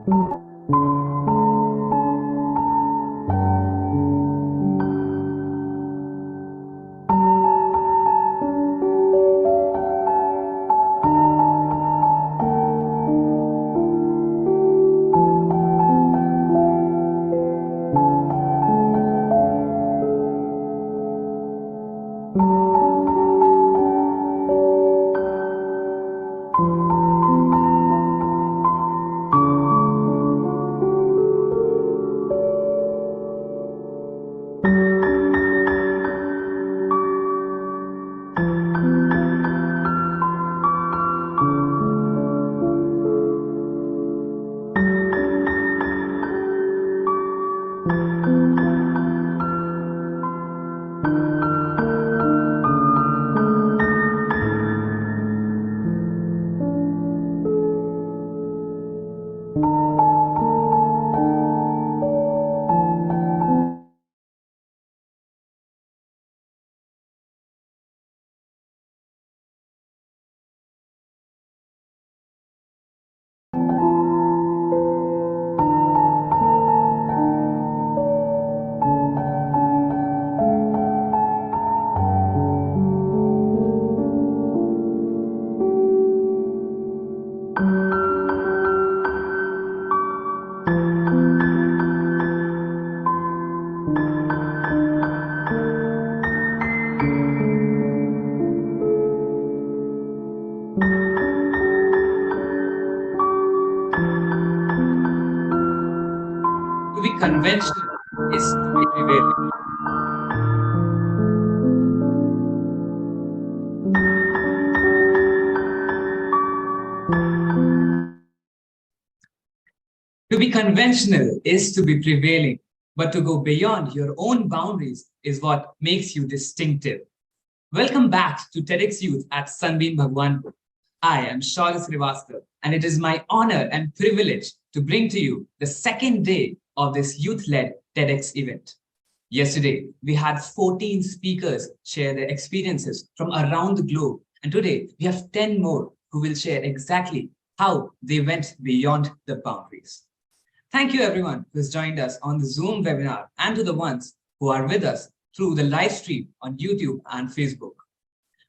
To be conventional is to be prevailing. To be conventional is to be prevailing, but to go beyond your own boundaries is what makes you distinctive. Welcome back to TEDx Youth at SunbeamBhagwanpur. I am Shaurya Srivastava, and it is my honor and privilege to bring to you the second day of this youth-led TEDx event. Yesterday, we had 14 speakers share their experiences from around the globe, and today we have 10 more who will share exactly how they went beyond the boundaries. Thank you everyone who has joined us on the Zoom webinar and to the ones who are with us through the live stream on YouTube and Facebook.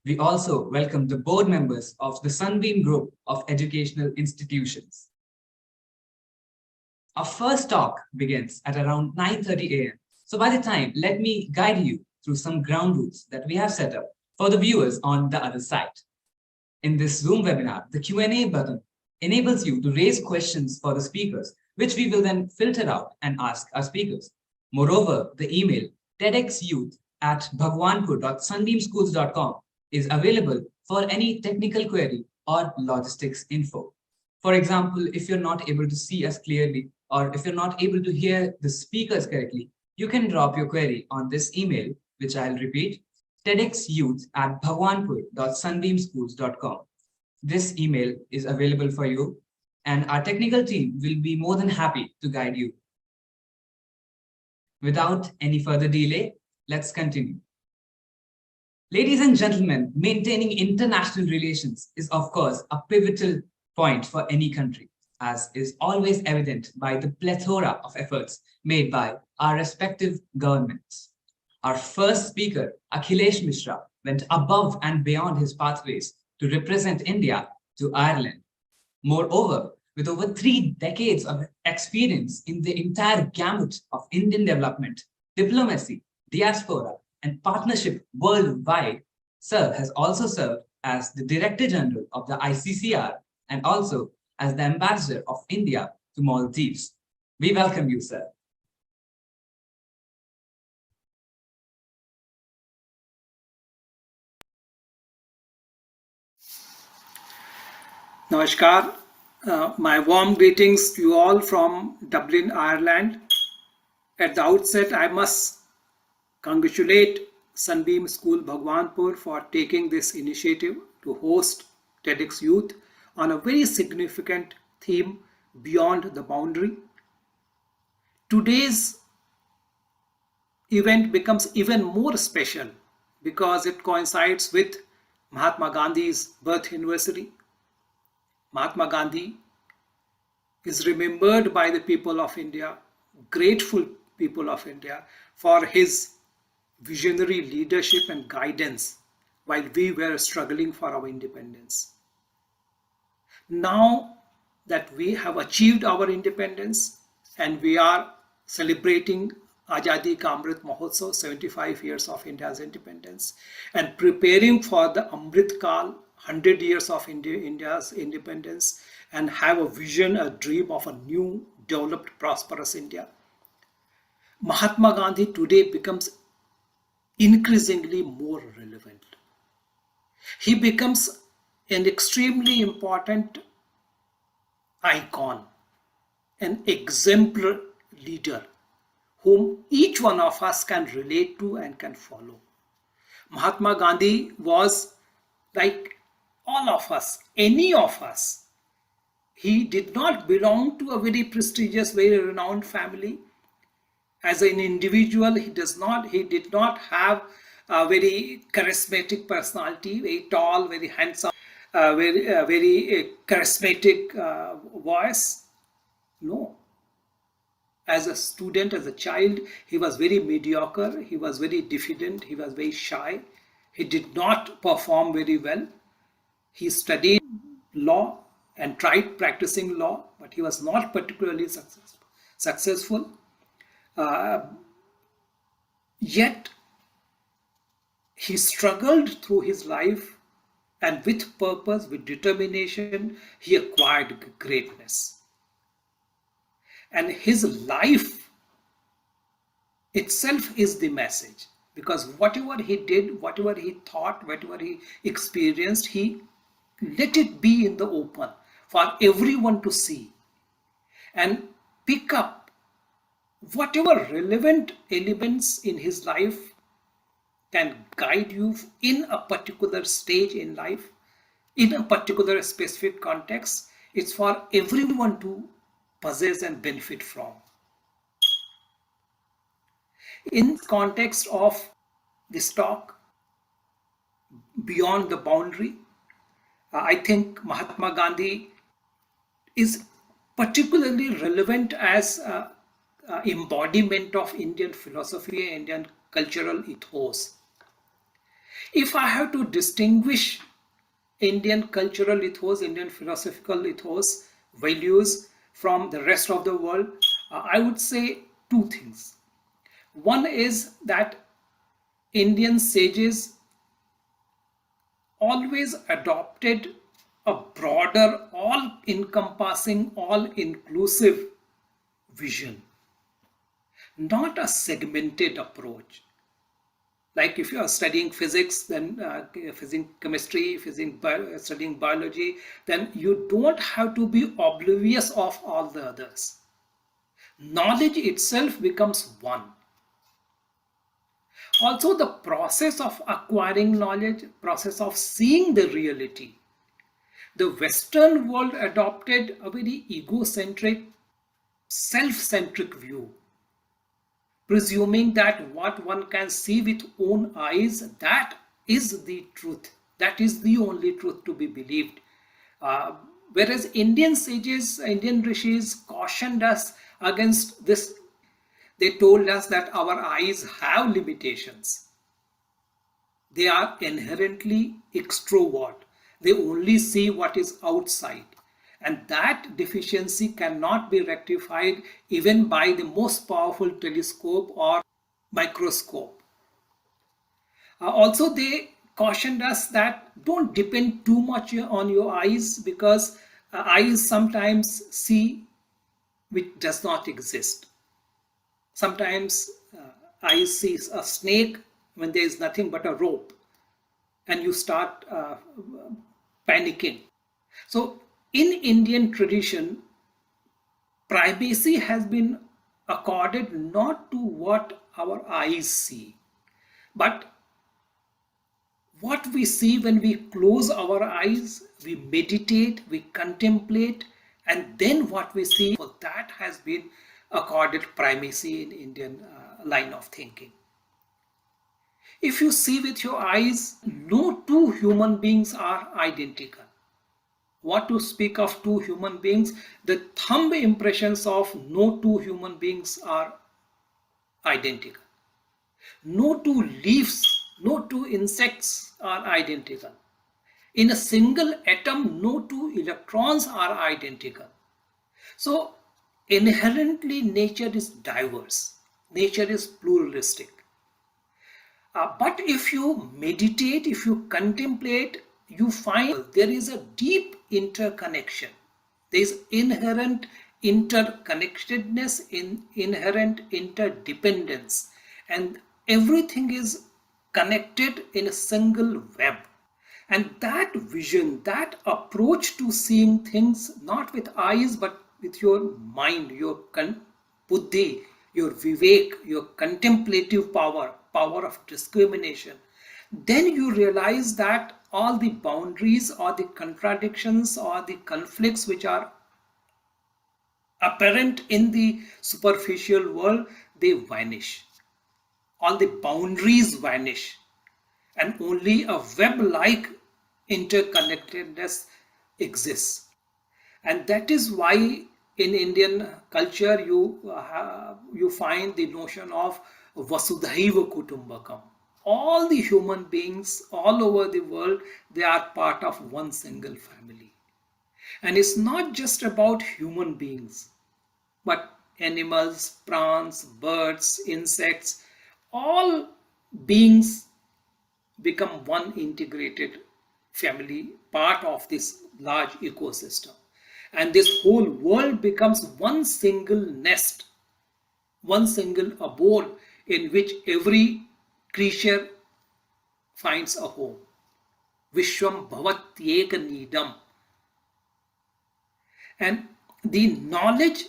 We also welcome the board members of the Sunbeam Group of Educational Institutions. Our first talk begins at around 9:30 a.m. So by the time, let me guide you through some ground rules that we have set up for the viewers on the other side. In this Zoom webinar, the Q&A button enables you to raise questions for the speakers, which we will then filter out and ask our speakers. Moreover, the email tedxyouth@bhagwanpur.sunbeamschools.com is available for any technical query or logistics info. For example, if you're not able to see us clearly, or if you're not able to hear the speakers correctly, you can drop your query on this email, which I'll repeat, tedxyouth@bhagwanpur.sunbeamschools.com. This email is available for you, and our technical team will be more than happy to guide you. Without any further delay, let's continue. Ladies and gentlemen, maintaining international relations is, of course, a pivotal point for any country, as is always evident by the plethora of efforts made by our respective governments. Our first speaker, Akhilesh Mishra, went above and beyond his pathways to represent India to Ireland. Moreover, with over 3 decades of experience in the entire gamut of Indian development, diplomacy, diaspora, and partnership worldwide, Sir has also served as the Director General of the ICCR and also as the Ambassador of India to Maldives. We welcome you, sir. Namaskar. My warm greetings to you all from Dublin, Ireland. At the outset, I must congratulate Sunbeam School Bhagwanpur for taking this initiative to host TEDx Youth on a very significant theme, beyond the boundary. Today's event becomes even more special because it coincides with Mahatma Gandhi's birth anniversary. Mahatma Gandhi is remembered by the people of India, grateful people of India, for his visionary leadership and guidance while we were struggling for our independence. Now that we have achieved our independence and we are celebrating Azadi Ka Amrit Mahotsav, 75 years of India's independence, and preparing for the Amrit Kal, 100 years of India's independence, and have a vision, a dream of a new, developed, prosperous India. Mahatma Gandhi today becomes increasingly more relevant. He becomes an extremely important icon, an exemplar leader whom each one of us can relate to and can follow. Mahatma Gandhi was like all of us, any of us. He did not belong to a very prestigious, very renowned family. As an individual, he did not have a very charismatic personality, very tall, very handsome, very charismatic voice. No. As a student, as a child, he was very mediocre, he was very diffident, he was very shy. He did not perform very well. He studied law and tried practicing law, but he was not particularly successful. Yet, he struggled through his life, and with purpose, with determination, he acquired greatness. And his life itself is the message, because whatever he did, whatever he thought, whatever he experienced, he let it be in the open for everyone to see and pick up whatever relevant elements in his life can guide you in a particular stage in life, in a particular specific context. It's for everyone to possess and benefit from. In context of this talk, beyond the boundary, I think Mahatma Gandhi is particularly relevant as embodiment of Indian philosophy and Indian cultural ethos. If I have to distinguish Indian cultural ethos, Indian philosophical ethos, values from the rest of the world, I would say two things. One is that Indian sages always adopted a broader, all-encompassing, all-inclusive vision, not a segmented approach. Like if you are studying physics, then physics, chemistry, studying biology, then you don't have to be oblivious of all the others. Knowledge itself becomes one. Also, the process of acquiring knowledge, process of seeing the reality. The Western world adopted a very egocentric, self-centric view, presuming that what one can see with own eyes, that is the truth. That is the only truth to be believed. Whereas Indian sages, Indian rishis cautioned us against this. They told us that our eyes have limitations. They are inherently extrovert. They only see what is outside. And that deficiency cannot be rectified even by the most powerful telescope or microscope. Also, they cautioned us that don't depend too much on your eyes, because eyes sometimes see which does not exist. Sometimes eyes see a snake when there is nothing but a rope, and you start panicking. So in Indian tradition, primacy has been accorded not to what our eyes see, but what we see when we close our eyes, we meditate, we contemplate, and then what we see, for that has been accorded primacy in Indian line of thinking. If you see with your eyes, no two human beings are identical. what to speak of two human beings? The thumb impressions of no two human beings are identical. No two leaves, no two insects are identical. In a single atom, no two electrons are identical. So inherently nature is diverse. Nature is pluralistic. But if you meditate, if you contemplate, you find there is a deep interconnection. There is inherent interconnectedness, inherent interdependence, and everything is connected in a single web. And that vision, that approach to seeing things not with eyes but with your mind, your buddhi, your vivek, your contemplative power, power of discrimination, then you realize that all the boundaries or the contradictions or the conflicts which are apparent in the superficial world, they vanish. All the boundaries vanish, and only a web-like interconnectedness exists. And that is why in Indian culture you find the notion of Vasudhaiva Kutumbakam. All the human beings all over the world, they are part of one single family. And it's not just about human beings, but animals, plants, birds, insects, all beings become one integrated family, part of this large ecosystem. And this whole world becomes one single nest, one single abode in which every creature finds a home. Vishwam Bhavatyeka Nidam. And the knowledge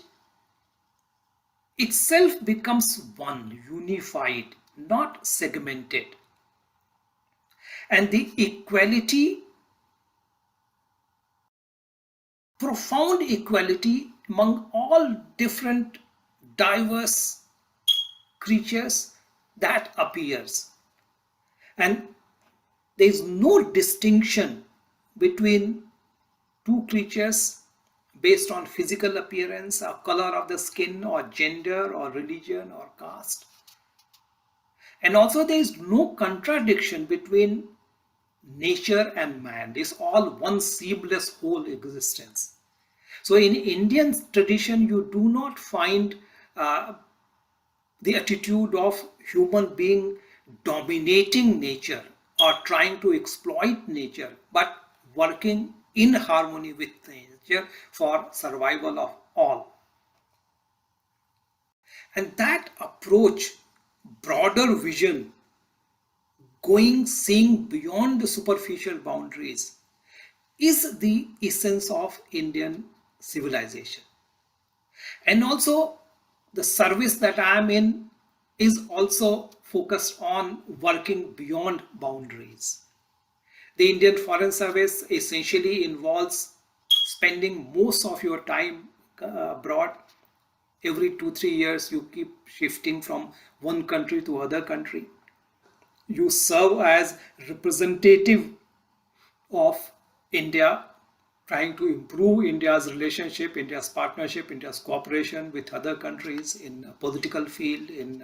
itself becomes one, unified, not segmented. And the equality, profound equality among all different diverse creatures, that appears. And there is no distinction between two creatures based on physical appearance or color of the skin or gender or religion or caste. And also there is no contradiction between nature and man. It's all one seamless whole existence. So in Indian tradition, you do not find the attitude of human being dominating nature or trying to exploit nature, but working in harmony with nature for survival of all. And that approach, broader vision, seeing beyond the superficial boundaries, is the essence of Indian civilization. And also the service that I am in is also focused on working beyond boundaries. The Indian Foreign Service essentially involves spending most of your time abroad. Every 2-3 years you keep shifting from one country to other country. You serve as representative of India, trying to improve India's relationship, India's partnership, India's cooperation with other countries in political field, in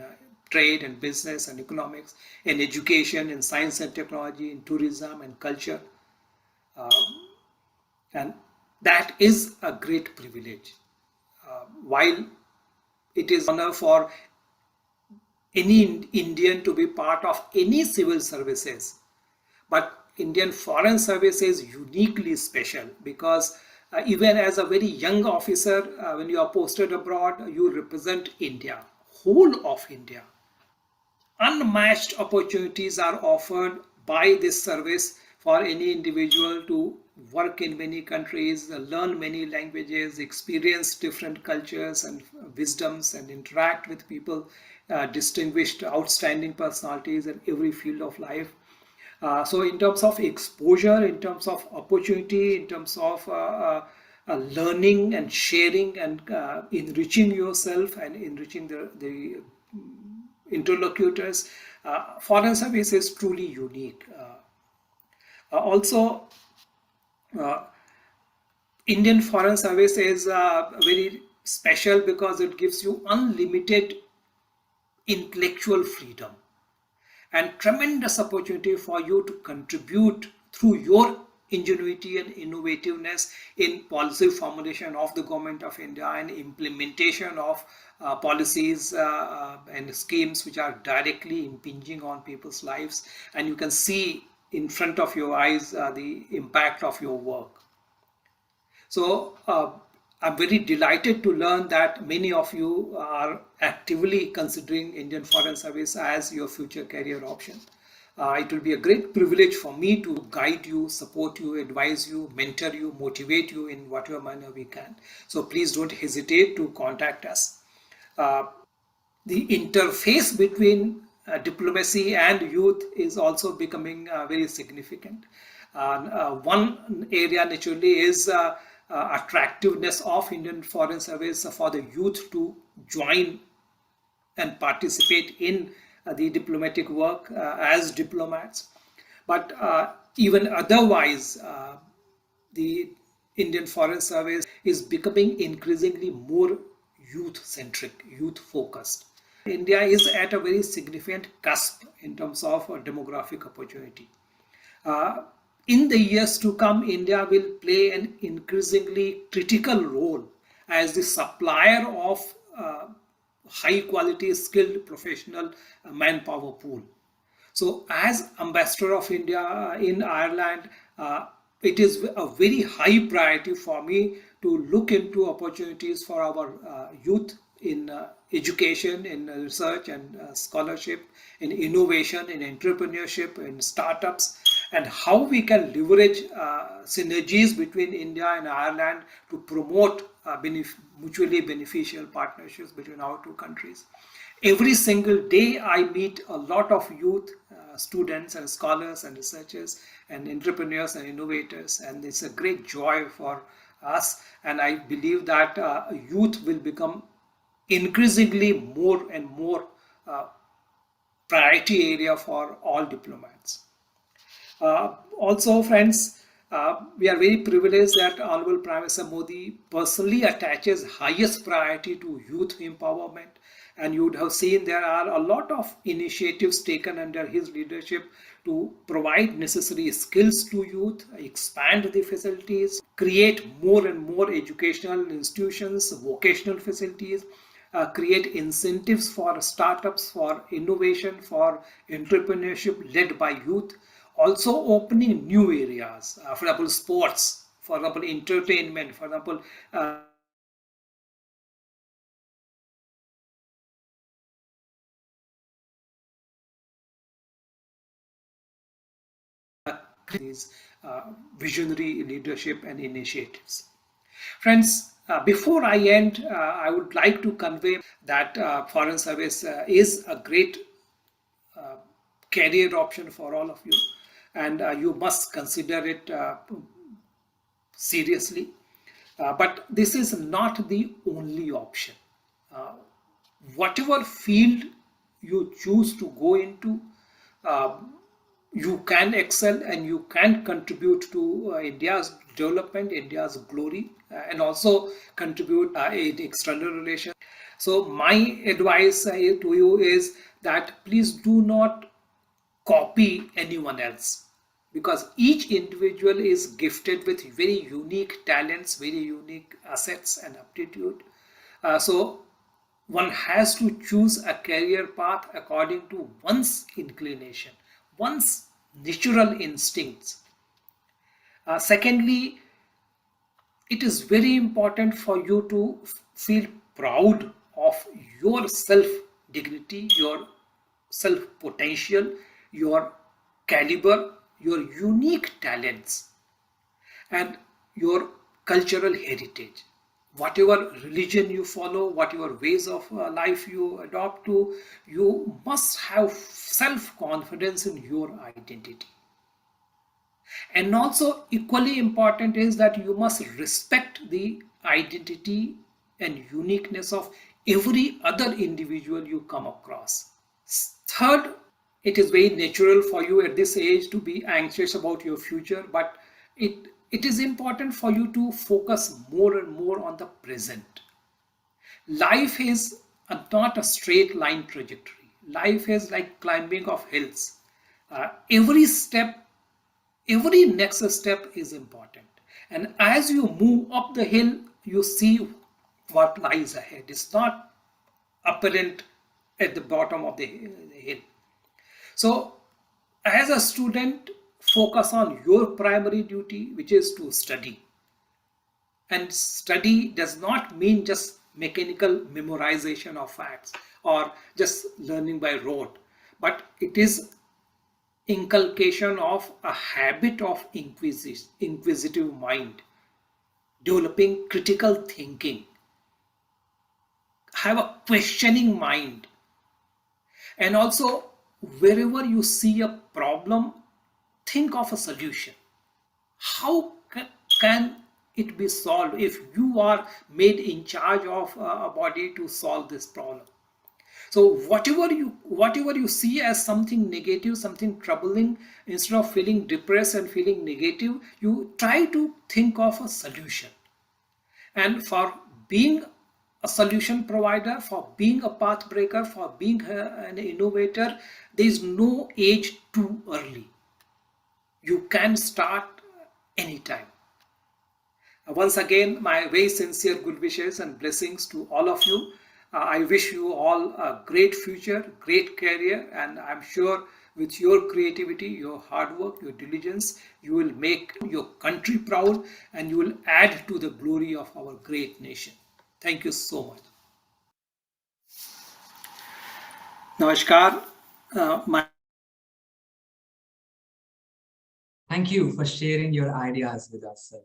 trade and business and economics, in education, in science and technology, in tourism and culture. And that is a great privilege. While it is an honor for any Indian to be part of any civil services, but Indian Foreign Service is uniquely special because even as a very young officer, when you are posted abroad, you represent India, whole of India. Unmatched opportunities are offered by this service for any individual to work in many countries, learn many languages, experience different cultures and wisdoms, and interact with people, distinguished, outstanding personalities in every field of life. So in terms of exposure, in terms of opportunity, in terms of learning and sharing and enriching yourself and enriching the interlocutors, Foreign Service is truly unique. Also, Indian Foreign Service is very special because it gives you unlimited intellectual freedom and tremendous opportunity for you to contribute through your ingenuity and innovativeness in policy formulation of the government of India and implementation of policies and schemes which are directly impinging on people's lives, and you can see in front of your eyes the impact of your work. So I'm very delighted to learn that many of you are actively considering Indian Foreign Service as your future career option. It will be a great privilege for me to guide you, support you, advise you, mentor you, motivate you in whatever manner we can. So please don't hesitate to contact us. The interface between diplomacy and youth is also becoming very significant. One area naturally is attractiveness of Indian Foreign Service for the youth to join and participate in the diplomatic work as diplomats. But even otherwise, the Indian Foreign Service is becoming increasingly more youth-centric, youth-focused. India is at a very significant cusp in terms of demographic opportunity. In the years to come, India will play an increasingly critical role as the supplier of high quality, skilled professional manpower pool. So, as Ambassador of India in Ireland, it is a very high priority for me to look into opportunities for our youth in education, in research and scholarship, in innovation, in entrepreneurship, in startups, and how we can leverage synergies between India and Ireland to promote mutually beneficial partnerships between our two countries. Every single day I meet a lot of youth students and scholars and researchers and entrepreneurs and innovators, and it's a great joy for us, and I believe that youth will become increasingly more and more priority area for all diplomats. Also, friends, we are very privileged that Honorable Prime Minister Modi personally attaches highest priority to youth empowerment. And you would have seen there are a lot of initiatives taken under his leadership to provide necessary skills to youth, expand the facilities, create more and more educational institutions, vocational facilities, create incentives for startups, for innovation, for entrepreneurship led by youth. Also opening new areas, for example, sports, for example, entertainment, for example, these visionary leadership and initiatives. Friends, before I end, I would like to convey that Foreign Service is a great career option for all of you, and you must consider it seriously. But this is not the only option. Whatever field you choose to go into, you can excel and you can contribute to India's development, India's glory, and also contribute in external relations. So my advice to you is that please do not copy anyone else, because each individual is gifted with very unique talents, very unique assets and aptitude. So one has to choose a career path according to one's inclination, one's natural instincts. Secondly, it is very important for you to feel proud of your self dignity, your self potential, your caliber, your unique talents, and your cultural heritage. Whatever religion you follow, whatever ways of life you adopt to, you must have self-confidence in your identity. And also equally important is that you must respect the identity and uniqueness of every other individual you come across. Third, it is very natural for you at this age to be anxious about your future, but it it is important for you to focus more and more on the present. Life is not a straight line trajectory. Life is like climbing of hills. Every step, every next step is important. And as you move up the hill, you see what lies ahead. It's not apparent at the bottom of the hill. So, as a student, focus on your primary duty, which is to study. And study does not mean just mechanical memorization of facts or just learning by rote, but it is inculcation of a habit of inquisitive mind, developing critical thinking, have a questioning mind, and also wherever you see a problem, think of a solution. How can it be solved if you are made in charge of a body to solve this problem? So whatever you see as something negative, something troubling, instead of feeling depressed and feeling negative, you try to think of a solution. And for being a solution provider, for being a path breaker, for being an innovator, there is no age too early. You can start anytime. Once again, my very sincere good wishes and blessings to all of you. I wish you all a great future, great career, and I'm sure with your creativity, your hard work, your diligence, you will make your country proud and you will add to the glory of our great nation. Thank you so much. Namaskar. My Thank you for sharing your ideas with us, sir.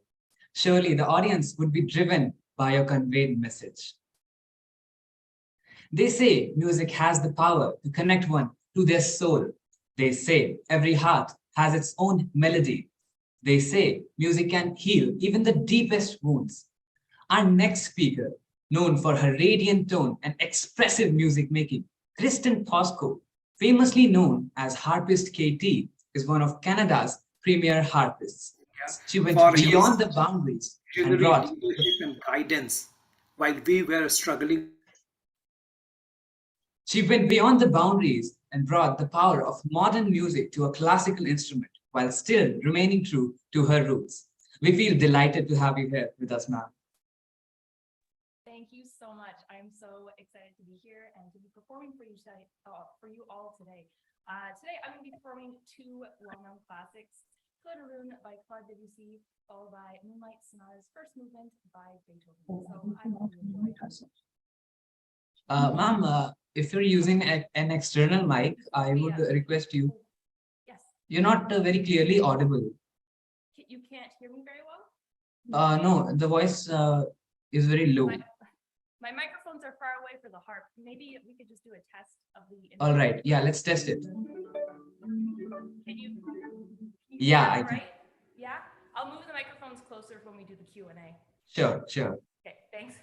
Surely the audience would be driven by your conveyed message. They say music has the power to connect one to their soul. They say every heart has its own melody. They say music can heal even the deepest wounds. Our next speaker, known for her radiant tone and expressive music making, Kristen Tosco, famously known as Harpist KT, is one of Canada's premier harpists. She went beyond the boundaries and brought leadership and guidance while we were struggling. She went beyond the boundaries and brought the power of modern music to a classical instrument while still remaining true to her roots. We feel delighted to have you here with us, ma'am. Thank you so much. I'm so excited to be here and to be performing for you today, all today. Today, I'm going to be performing two well-known classics, Claude Lune by Claude Debussy, followed by Moonlight Sonata's first movement by Beethoven. So I hope you enjoy it. Ma'am, if you're using an external mic, I would request you. Yes. You're not very clearly audible. You can't hear me very well? No, the voice is very low. My microphones are far away for the harp. Maybe we could just do a test of the. All right. Yeah, let's test it. Can you yeah, I can. right? Yeah? I'll move the microphones closer when we do the Q&A. Sure, sure. Okay, thanks.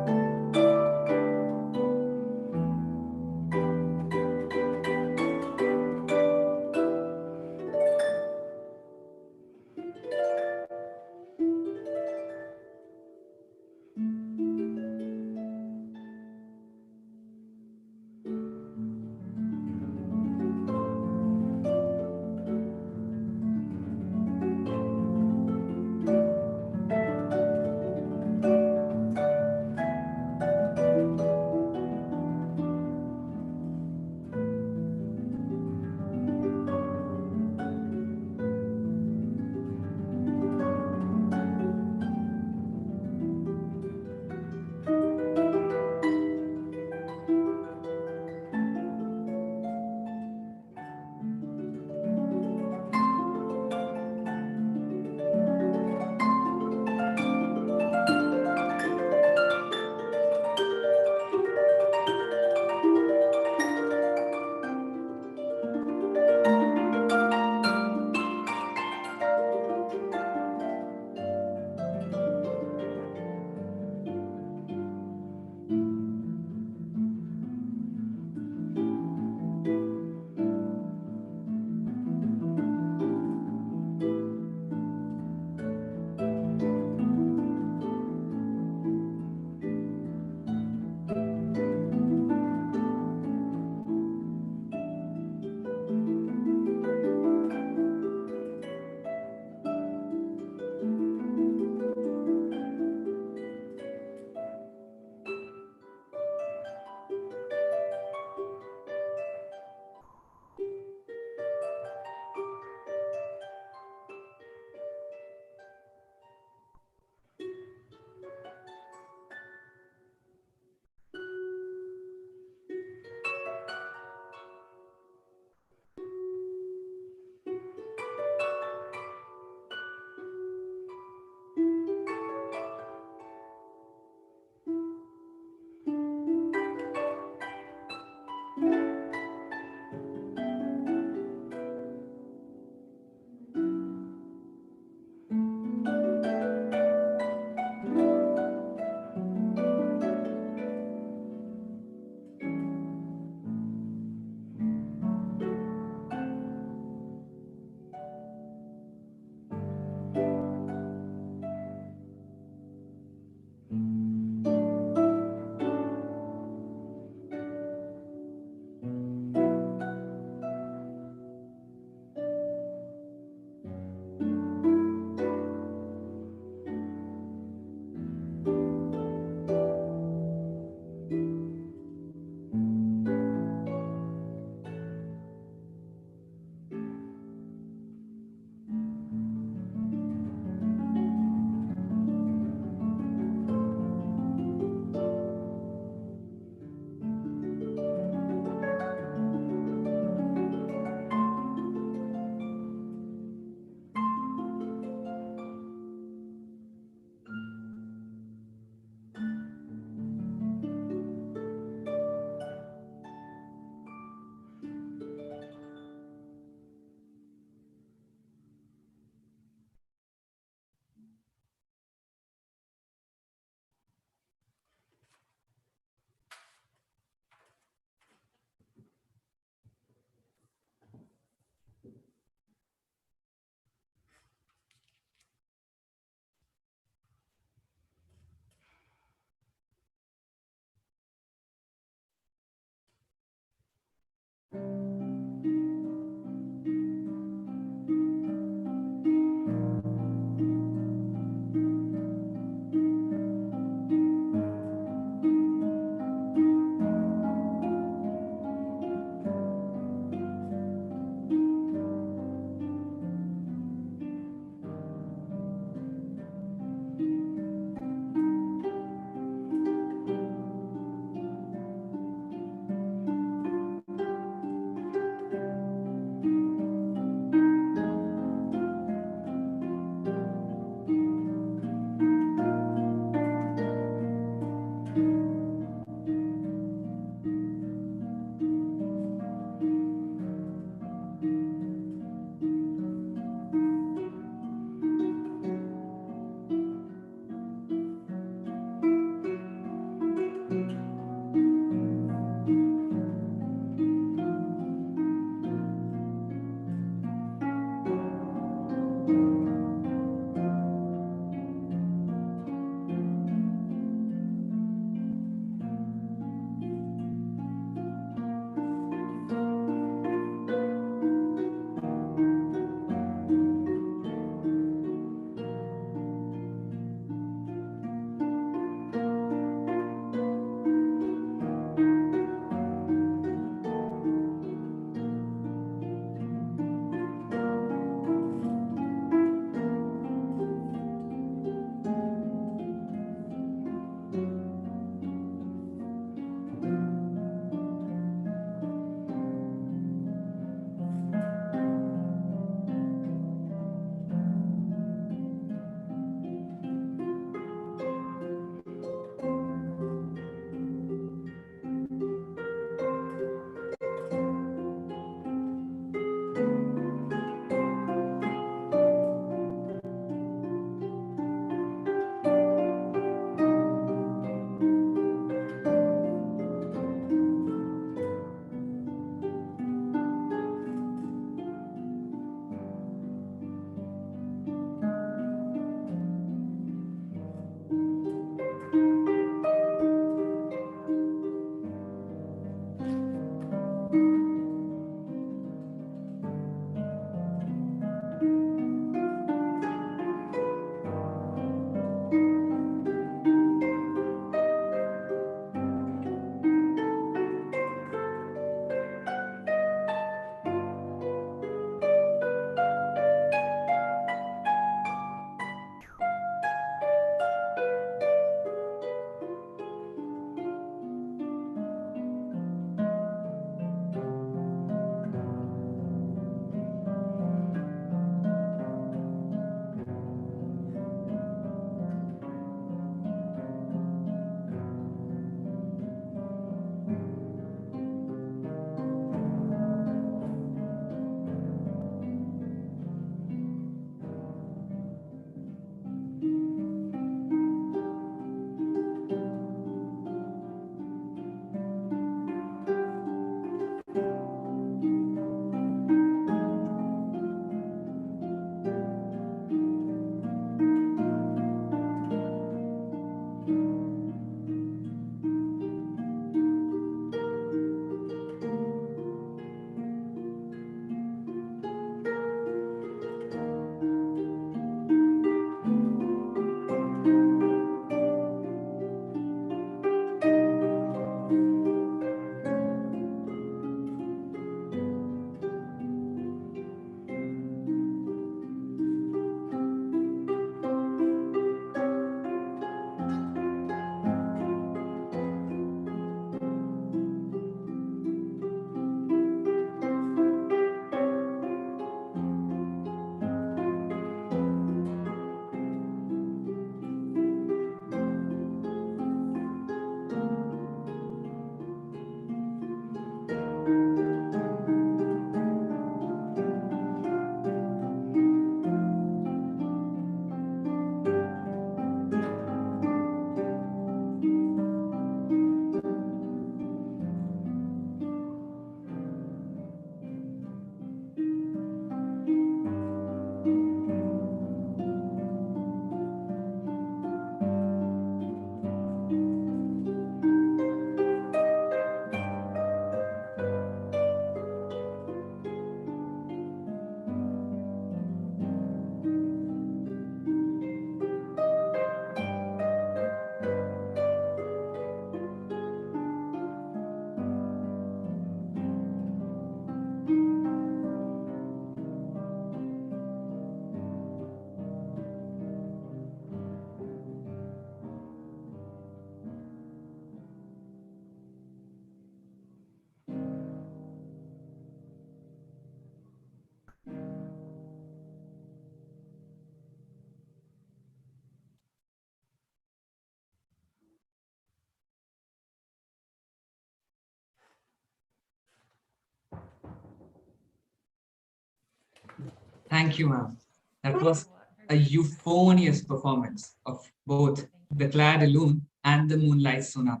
Thank you, ma'am. That was So, a euphonious performance of both the Claire de Lune and the Moonlight Sonata.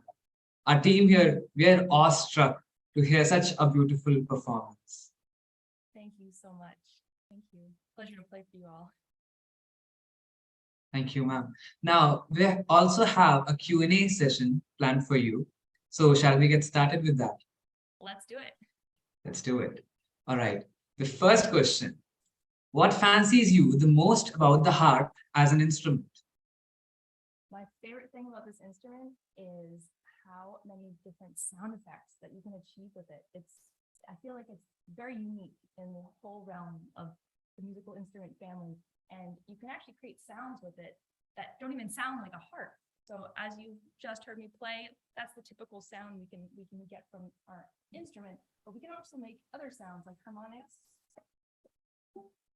Our team here, we are awestruck to hear such a beautiful performance. thank you so much. Thank you. Pleasure to play for you all. Thank you, ma'am. Now, we also have a Q&A session planned for you. So shall we get started with that? Let's do it. Let's do it. All right. The first question. What fancies you the most about the harp as an instrument? My favorite thing about this instrument is how many different sound effects that you can achieve with it. I feel like it's very unique in the whole realm of the musical instrument family. And you can actually create sounds with it that don't even sound like a harp. So as you just heard me play, that's the typical sound we can get from our instrument, but we can also make other sounds like harmonics,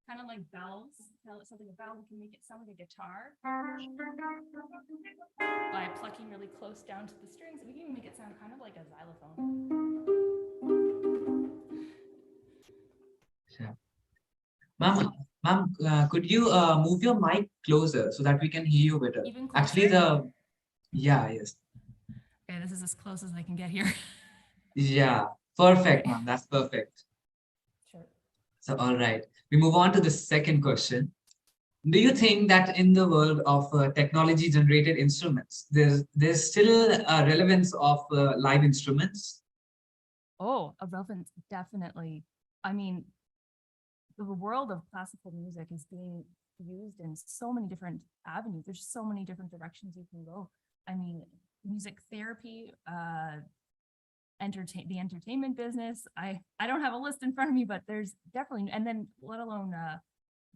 kind of like bells. Something a bell, we can make it sound like a guitar by plucking really close down to the strings. We can even make it sound kind of like a xylophone. Yeah. Ma'am, could you move your mic closer so that we can hear you better? Even Actually, closer? yes. Okay, this is as close as I can get here. Yeah, perfect, ma'am. That's perfect. Sure. So, all right. We move on to the second question. Do you think that in the world of technology-generated instruments, there's still a relevance of live instruments? Oh, a relevance, definitely. I mean, the world of classical music is being used in so many different avenues. There's so many different directions you can go. I mean, music therapy, the entertainment business. I don't have a list in front of me, but there's definitely, and then let alone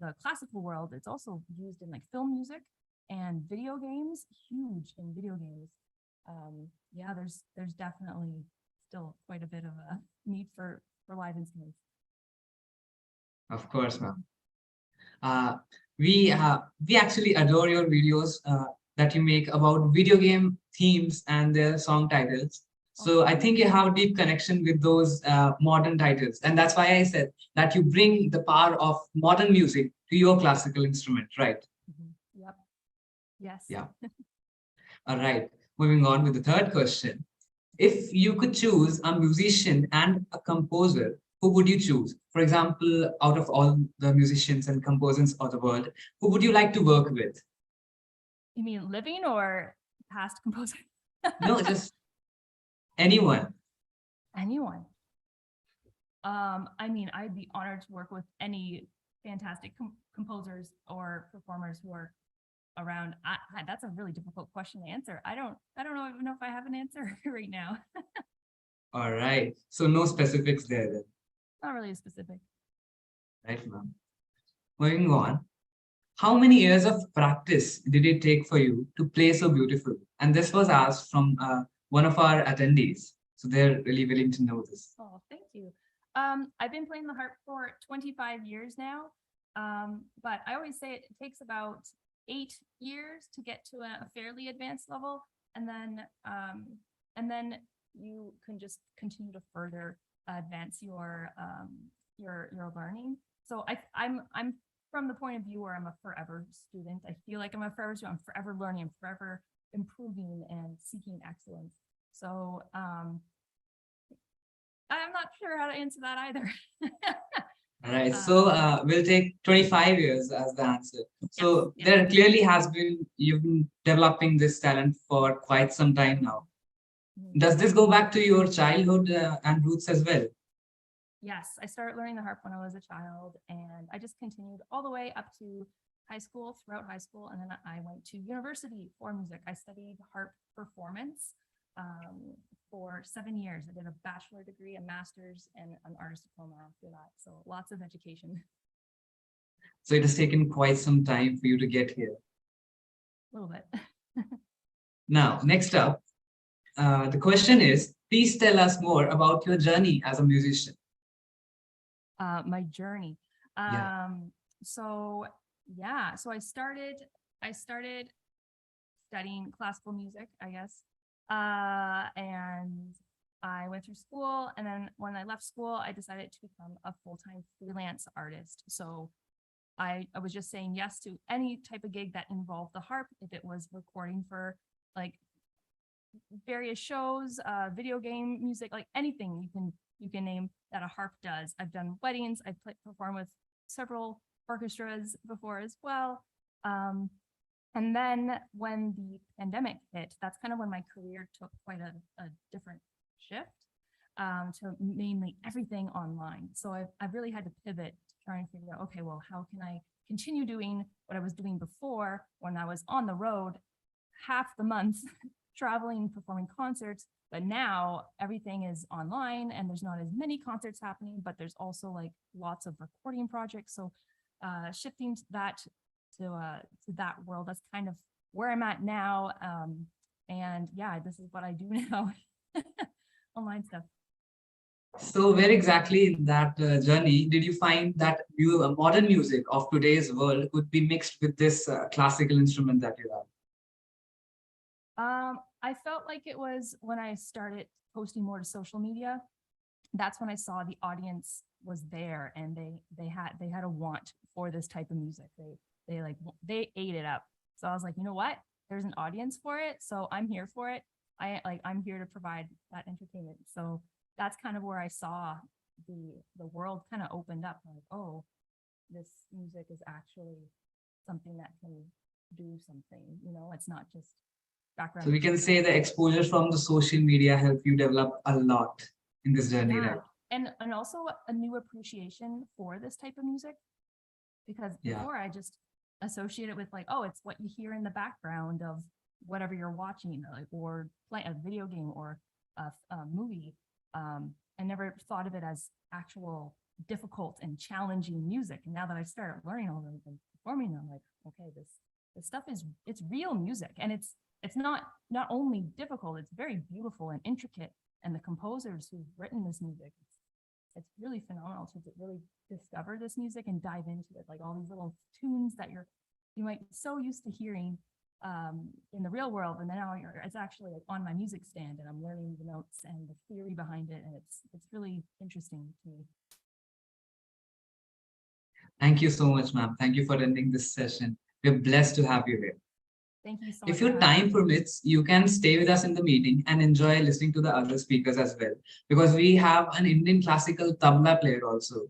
the classical world, it's also used in like film music and video games, huge in video games. Yeah, there's definitely still quite a bit of a need for live instruments. Of course, ma'am. We actually adore your videos that you make about video game themes and their song titles. So I think you have a deep connection with those modern titles, and that's why I said that you bring the power of modern music to your classical instrument, right? Yep. Yes. Yeah. All right. Moving on with the third question. If you could choose a musician and a composer, who would you choose? For example, out of all the musicians and composers of the world, who would you like to work with? You mean living or past composer? No, just anyone. Anyone. I mean, I'd be honored to work with any fantastic composers or performers who are around. That's a really difficult question to answer. I don't even know if I have an answer right now. All right. So no specifics there then. Not really specific. Right, ma'am. Moving on. How many years of practice did it take for you to play so beautiful? And this was asked from one of our attendees. So they're really willing to know this. Oh, thank you. I've been playing the harp for 25 years now. But I always say it takes about 8 years to get to a fairly advanced level. And then you can just continue to further advance your learning. So I'm from the point of view where I'm a forever student. I feel like I'm a forever student. I'm forever learning. I'm forever improving and seeking excellence. So I'm not sure how to answer that either. All right. So we'll take 25 years as the answer. So there clearly has been, you've been developing this talent for quite some time now. Does this go back to your childhood and roots as well? Yes, I started learning the harp when I was a child, and I just continued all the way up to high school, throughout high school, and then I went to university for music. I studied harp performance for 7 years. I did a bachelor degree, a master's, and an artist diploma after that. So lots of education. So it has taken quite some time for you to get here. A little bit. Now, next up, the question is, please tell us more about your journey as a musician. My journey. So I started studying classical music, I guess. And I went through school, and then when I left school, I decided to become a full-time freelance artist. So I was just saying yes to any type of gig that involved the harp, if it was recording for like various shows, video game music, like anything you can name that a harp does. I've done weddings. I've performed with several orchestras before as well. And then when the pandemic hit, that's kind of when my career took quite a different shift, to mainly everything online. So I've really had to pivot to try and figure out, okay, well, how can I continue doing what I was doing before when I was on the road half the month traveling, performing concerts, but now everything is online and there's not as many concerts happening, but there's also like lots of recording projects. So shifting that to that world, that's kind of where I'm at now. And yeah, this is what I do now, online stuff. So where exactly in that journey did you find that modern music of today's world could be mixed with this classical instrument that you have? I felt like it was when I started posting more to social media. That's when I saw the audience was there and they had a want for this type of music. They ate it up. So I was like, you know what? There's an audience for it, so I'm here for it. I'm here to provide that entertainment. So that's kind of where I saw the world kind of opened up. Like, oh, this music is actually something that can do something. You know, it's not just background. So we can say the exposure from the social media helped you develop a lot in this journey, Yeah. right? And also a new appreciation for this type of music, because before I just associate it with like, oh, it's what you hear in the background of whatever you're watching, or play a video game or a movie. I never thought of it as actual difficult and challenging music. And now that I've started learning all of them and performing them, like, okay, this stuff it's real music, and it's not only difficult, it's very beautiful and intricate. And the composers who've written this music, it's really phenomenal to really discover this music and dive into it, like all these little tunes that you might be so used to hearing in the real world, and then now it's actually like on my music stand, and I'm learning the notes and the theory behind it, and it's really interesting to me. Thank you so much, ma'am. Thank you for attending this session. We're blessed to have you here. Thank you so much. If your time permits, you can stay with us in the meeting and enjoy listening to the other speakers as well, because we have an Indian classical tabla player also.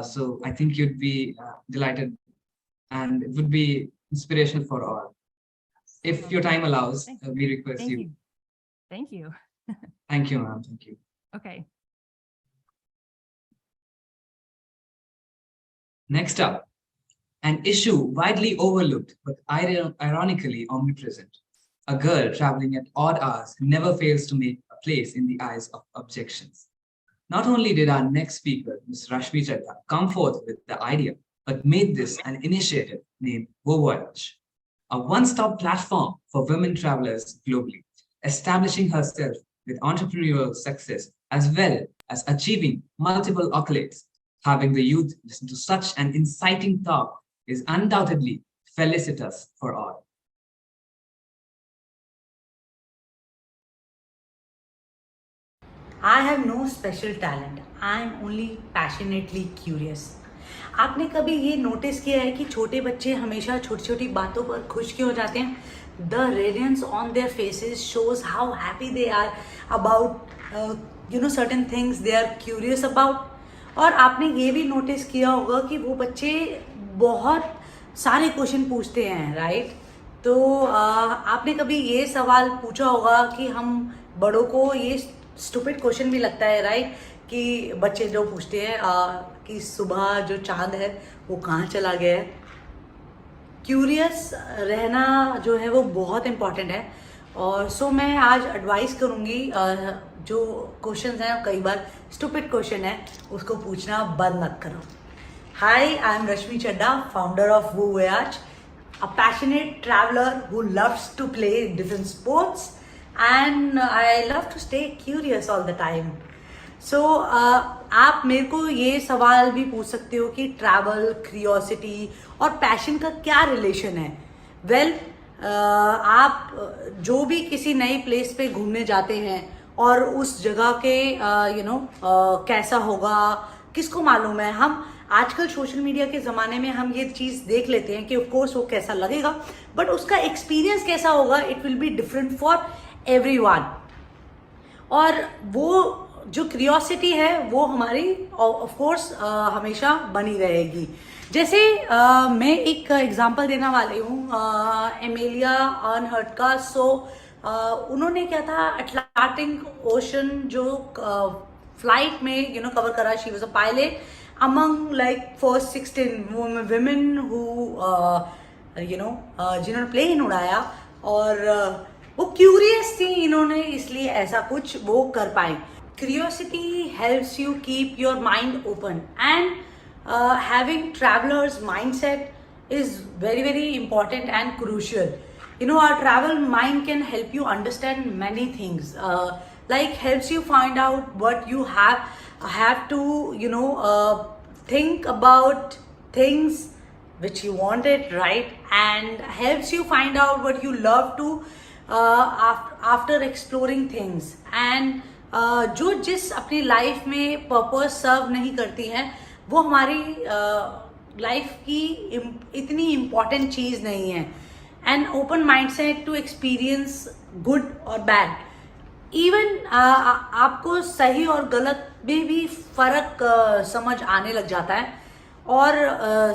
So I think you'd be delighted, and it would be inspirational for all. If your time allows, we request you. Thank you. Thank you, ma'am. Thank you. Okay. Next up, an issue widely overlooked but ironically omnipresent. A girl traveling at odd hours never fails to make a place in the eyes of objections. Not only did our next speaker, Ms. Rashmi Chadda, come forth with the idea, but made this an initiative named Voyage, a one-stop platform for women travelers globally, establishing herself with entrepreneurial success as well as achieving multiple accolades. Having the youth listen to such an inciting talk is undoubtedly felicitous for all. I have no special talent. I am only passionately curious. आपने कभी ये notice किया है कि छोटे बच्चे हमेशा छोटी छोटी बातों पर खुश क्यों हो जाते हैं? The radiance on their faces shows how happy they are about certain things they are curious about. और आपने ये भी नोटिस किया होगा कि वो बच्चे बहुत सारे क्वेश्चन पूछते हैं, राइट? तो आपने कभी ये सवाल पूछा होगा कि हम बड़ों को ये स्टूपिड क्वेश्चन भी लगता है, राइट? कि बच्चे जो पूछते हैं कि सुबह जो चांद है वो कहाँ चला गया है. क्यूरियस रहना जो है वो बहुत इम्पॉर्टेंट है. और सो मैं आज एडवाइस करूँगी जो क्वेश्चन हैं कई बार स्टूपिड क्वेश्चन है उसको पूछना बंद मत करो. Hi, I am Rashmi Chadda, founder of Voyage, a passionate traveler who loves to play different sports and I love to stay curious all the time. So आप मेरे को ये सवाल भी पूछ सकते हो कि ट्रैवल, क्यूरियोसिटी और पैशन का क्या रिलेशन है. वेल, आप जो भी किसी नई प्लेस पे घूमने जाते हैं और उस जगह के कैसा होगा किसको मालूम है. आजकल सोशल मीडिया के ज़माने में हम ये चीज़ देख लेते हैं कि ऑफ कोर्स वो कैसा लगेगा, बट उसका एक्सपीरियंस कैसा होगा, it will be different for everyone. और वो जो क्यूरियोसिटी है वो हमारी ऑफ कोर्स हमेशा बनी रहेगी। जैसे मैं एक एग्जांपल देने वाली हूँ एमेलिया अर्नहर्ट का। उन्होंने क्या था, अटलांटिक ओशन जो फ्लाइट में कवर करा। She was a pilot among like first 16 women who जिन्होंने प्लेन उड़ाया, और वो क्यूरियस थी, इन्होंने इसलिए ऐसा कुछ वो कर पाए। Curiosity helps you keep your mind open, and having traveler's mindset is very very important and crucial. Our travel mind can help you understand many things, like helps you find out what you have to think about things which you wanted, right? And helps you find out what you love to after exploring things. And जो जिस अपनी life में purpose सर्व नहीं करती हैं वो हमारी life की इतनी इम्पॉर्टेंट चीज़ नहीं है। And open mindset to experience good और बैड, इवन आपको सही और गलत में भी फर्क समझ आने लग जाता है। और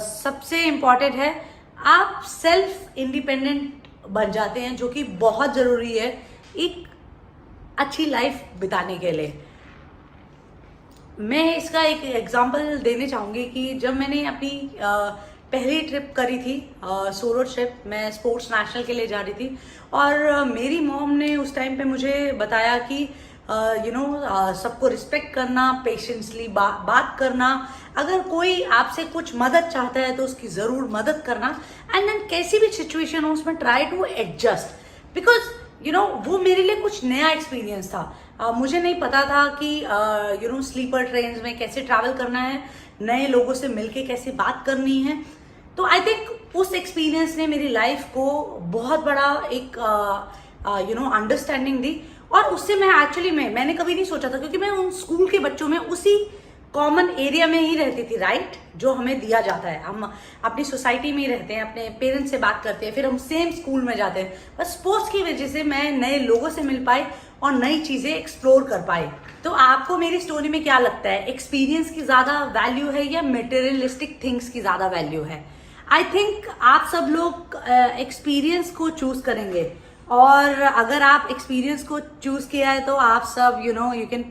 सबसे इम्पॉर्टेंट है, आप सेल्फ इंडिपेंडेंट बन जाते हैं, जो कि बहुत ज़रूरी है एक अच्छी लाइफ बिताने के लिए। मैं इसका एक एग्जांपल देने चाहूँगी कि जब मैंने अपनी पहली ट्रिप करी थी, सोलो ट्रिप, मैं स्पोर्ट्स नेशनल के लिए जा रही थी, और मेरी मॉम ने उस टाइम पे मुझे बताया कि सबको रिस्पेक्ट करना, पेशेंसली बात करना, अगर कोई आपसे कुछ मदद चाहता है तो उसकी ज़रूर मदद करना, एंड देन कैसी भी सिचुएशन हो उसमें ट्राई टू एडजस्ट, बिकॉज वो मेरे लिए कुछ नया एक्सपीरियंस था। मुझे नहीं पता था कि स्लीपर ट्रेन्स में कैसे ट्रैवल करना है, नए लोगों से मिलके कैसे बात करनी है। तो आई थिंक उस एक्सपीरियंस ने मेरी लाइफ को बहुत बड़ा एक अंडरस्टैंडिंग दी, और उससे मैंने कभी नहीं सोचा था, क्योंकि मैं उन स्कूल के बच्चों में उसी कॉमन एरिया में ही रहती थी, राइट, जो हमें दिया जाता है। हम अपनी सोसाइटी में ही रहते हैं, अपने पेरेंट्स से बात करते हैं, फिर हम सेम स्कूल में जाते हैं। बस स्पोर्ट्स की वजह से मैं नए लोगों से मिल पाई और नई चीज़ें एक्सप्लोर कर पाई। तो आपको मेरी स्टोरी में क्या लगता है, एक्सपीरियंस की ज़्यादा वैल्यू है या मटेरियलिस्टिक थिंग्स की ज़्यादा वैल्यू है? आई थिंक आप सब लोग एक्सपीरियंस को चूज करेंगे, और अगर आप एक्सपीरियंस को चूज किया है तो आप सब you can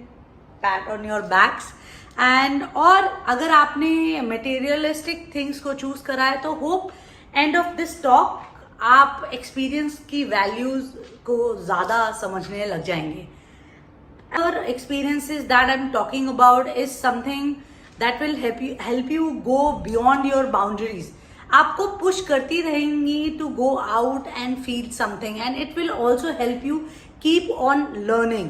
pat on your backs. And और अगर आपने मटेरियलिस्टिक थिंग्स को चूज करा है तो hope end of this talk आप एक्सपीरियंस की वैल्यूज को ज़्यादा समझने लग जाएंगे। और experiences that I'm talking about is something that will help you go beyond your boundaries. आपको पुश करती रहेंगी to go out and feel something, and it will also help you keep on learning.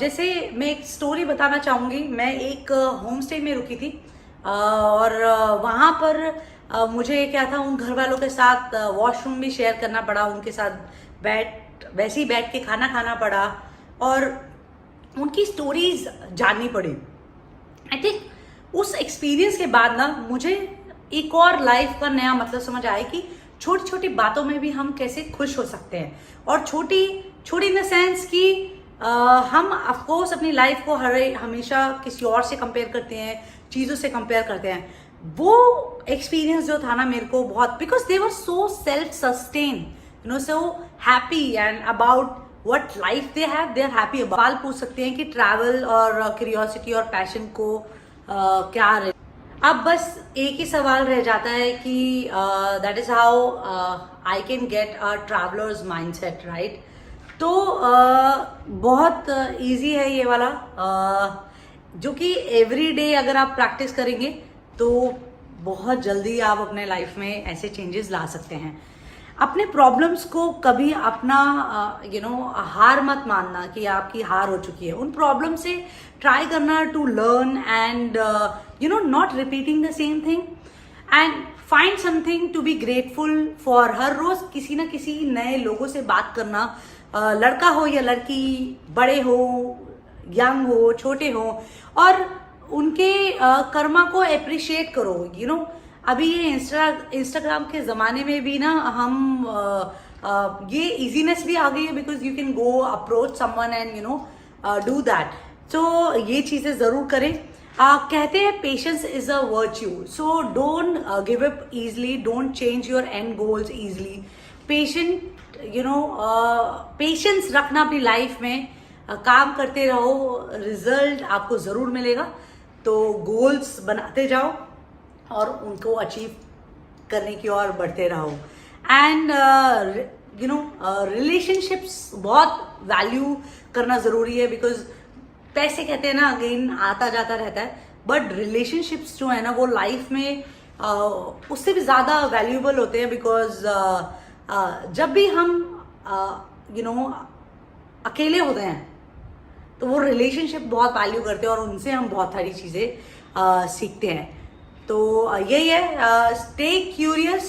जैसे मैं एक story बताना चाहूँगी। मैं एक होम स्टे में रुकी थी, और वहाँ पर मुझे क्या था, उन घर वालों के साथ वॉशरूम भी शेयर करना पड़ा, उनके साथ वैसे ही बैठ के खाना खाना पड़ा, और उनकी स्टोरीज जाननी पड़ी। आई थिंक उस एक्सपीरियंस के बाद ना मुझे एक और लाइफ का नया मतलब समझ आया कि छोटी छोटी बातों में भी हम कैसे खुश हो सकते हैं, और छोटी इन द सेंस कि हम ऑफकोर्स अपनी लाइफ को हमेशा किसी और से कंपेयर करते हैं, चीज़ों से कंपेयर करते हैं। वो एक्सपीरियंस जो था ना मेरे को बहुत, because they were so self sustain, so happy and about what life they have, they are happy about। सवाल पूछ सकते हैं कि ट्रैवल और क्यूरियोसिटी और पैशन को क्या रहे। अब बस एक ही सवाल रह जाता है कि that is how I can get a traveller's mindset, right. तो बहुत इजी है ये वाला, जो कि एवरी डे अगर आप प्रैक्टिस करेंगे तो बहुत जल्दी आप अपने लाइफ में ऐसे चेंजेस ला सकते हैं। अपने प्रॉब्लम्स को कभी अपना हार मत मानना कि आपकी हार हो चुकी है। उन प्रॉब्लम से ट्राई करना to learn and not repeating the same thing, and find something to be grateful for. हर रोज किसी ना किसी नए लोगों से बात करना, लड़का हो या लड़की, बड़े हो, यंग हो, छोटे हो, और उनके कर्मा को अप्रिशिएट करो, अभी ये इंस्टाग्राम के ज़माने में भी ना हम ये इजीनेस भी आ गई है, because you can go approach someone and do that. तो ये चीज़ें ज़रूर करें। कहते हैं patience is a virtue, so don't give up easily, don't change your and goals easily. Patience रखना अपनी लाइफ में, काम करते रहो, रिजल्ट आपको ज़रूर मिलेगा। तो गोल्स बनाते जाओ और उनको अचीव करने की ओर बढ़ते रहो। एंड रिलेशनशिप्स बहुत वैल्यू करना ज़रूरी है, बिकॉज पैसे कहते हैं ना अगेन आता जाता रहता है, बट रिलेशनशिप्स जो है ना वो लाइफ में उससे भी ज़्यादा वैल्यूएबल होते हैं। बिकॉज जब भी हम अकेले होते हैं तो वो रिलेशनशिप बहुत वैल्यू करते हैं और उनसे हम बहुत सारी चीज़ें सीखते हैं। तो यही है, stay curious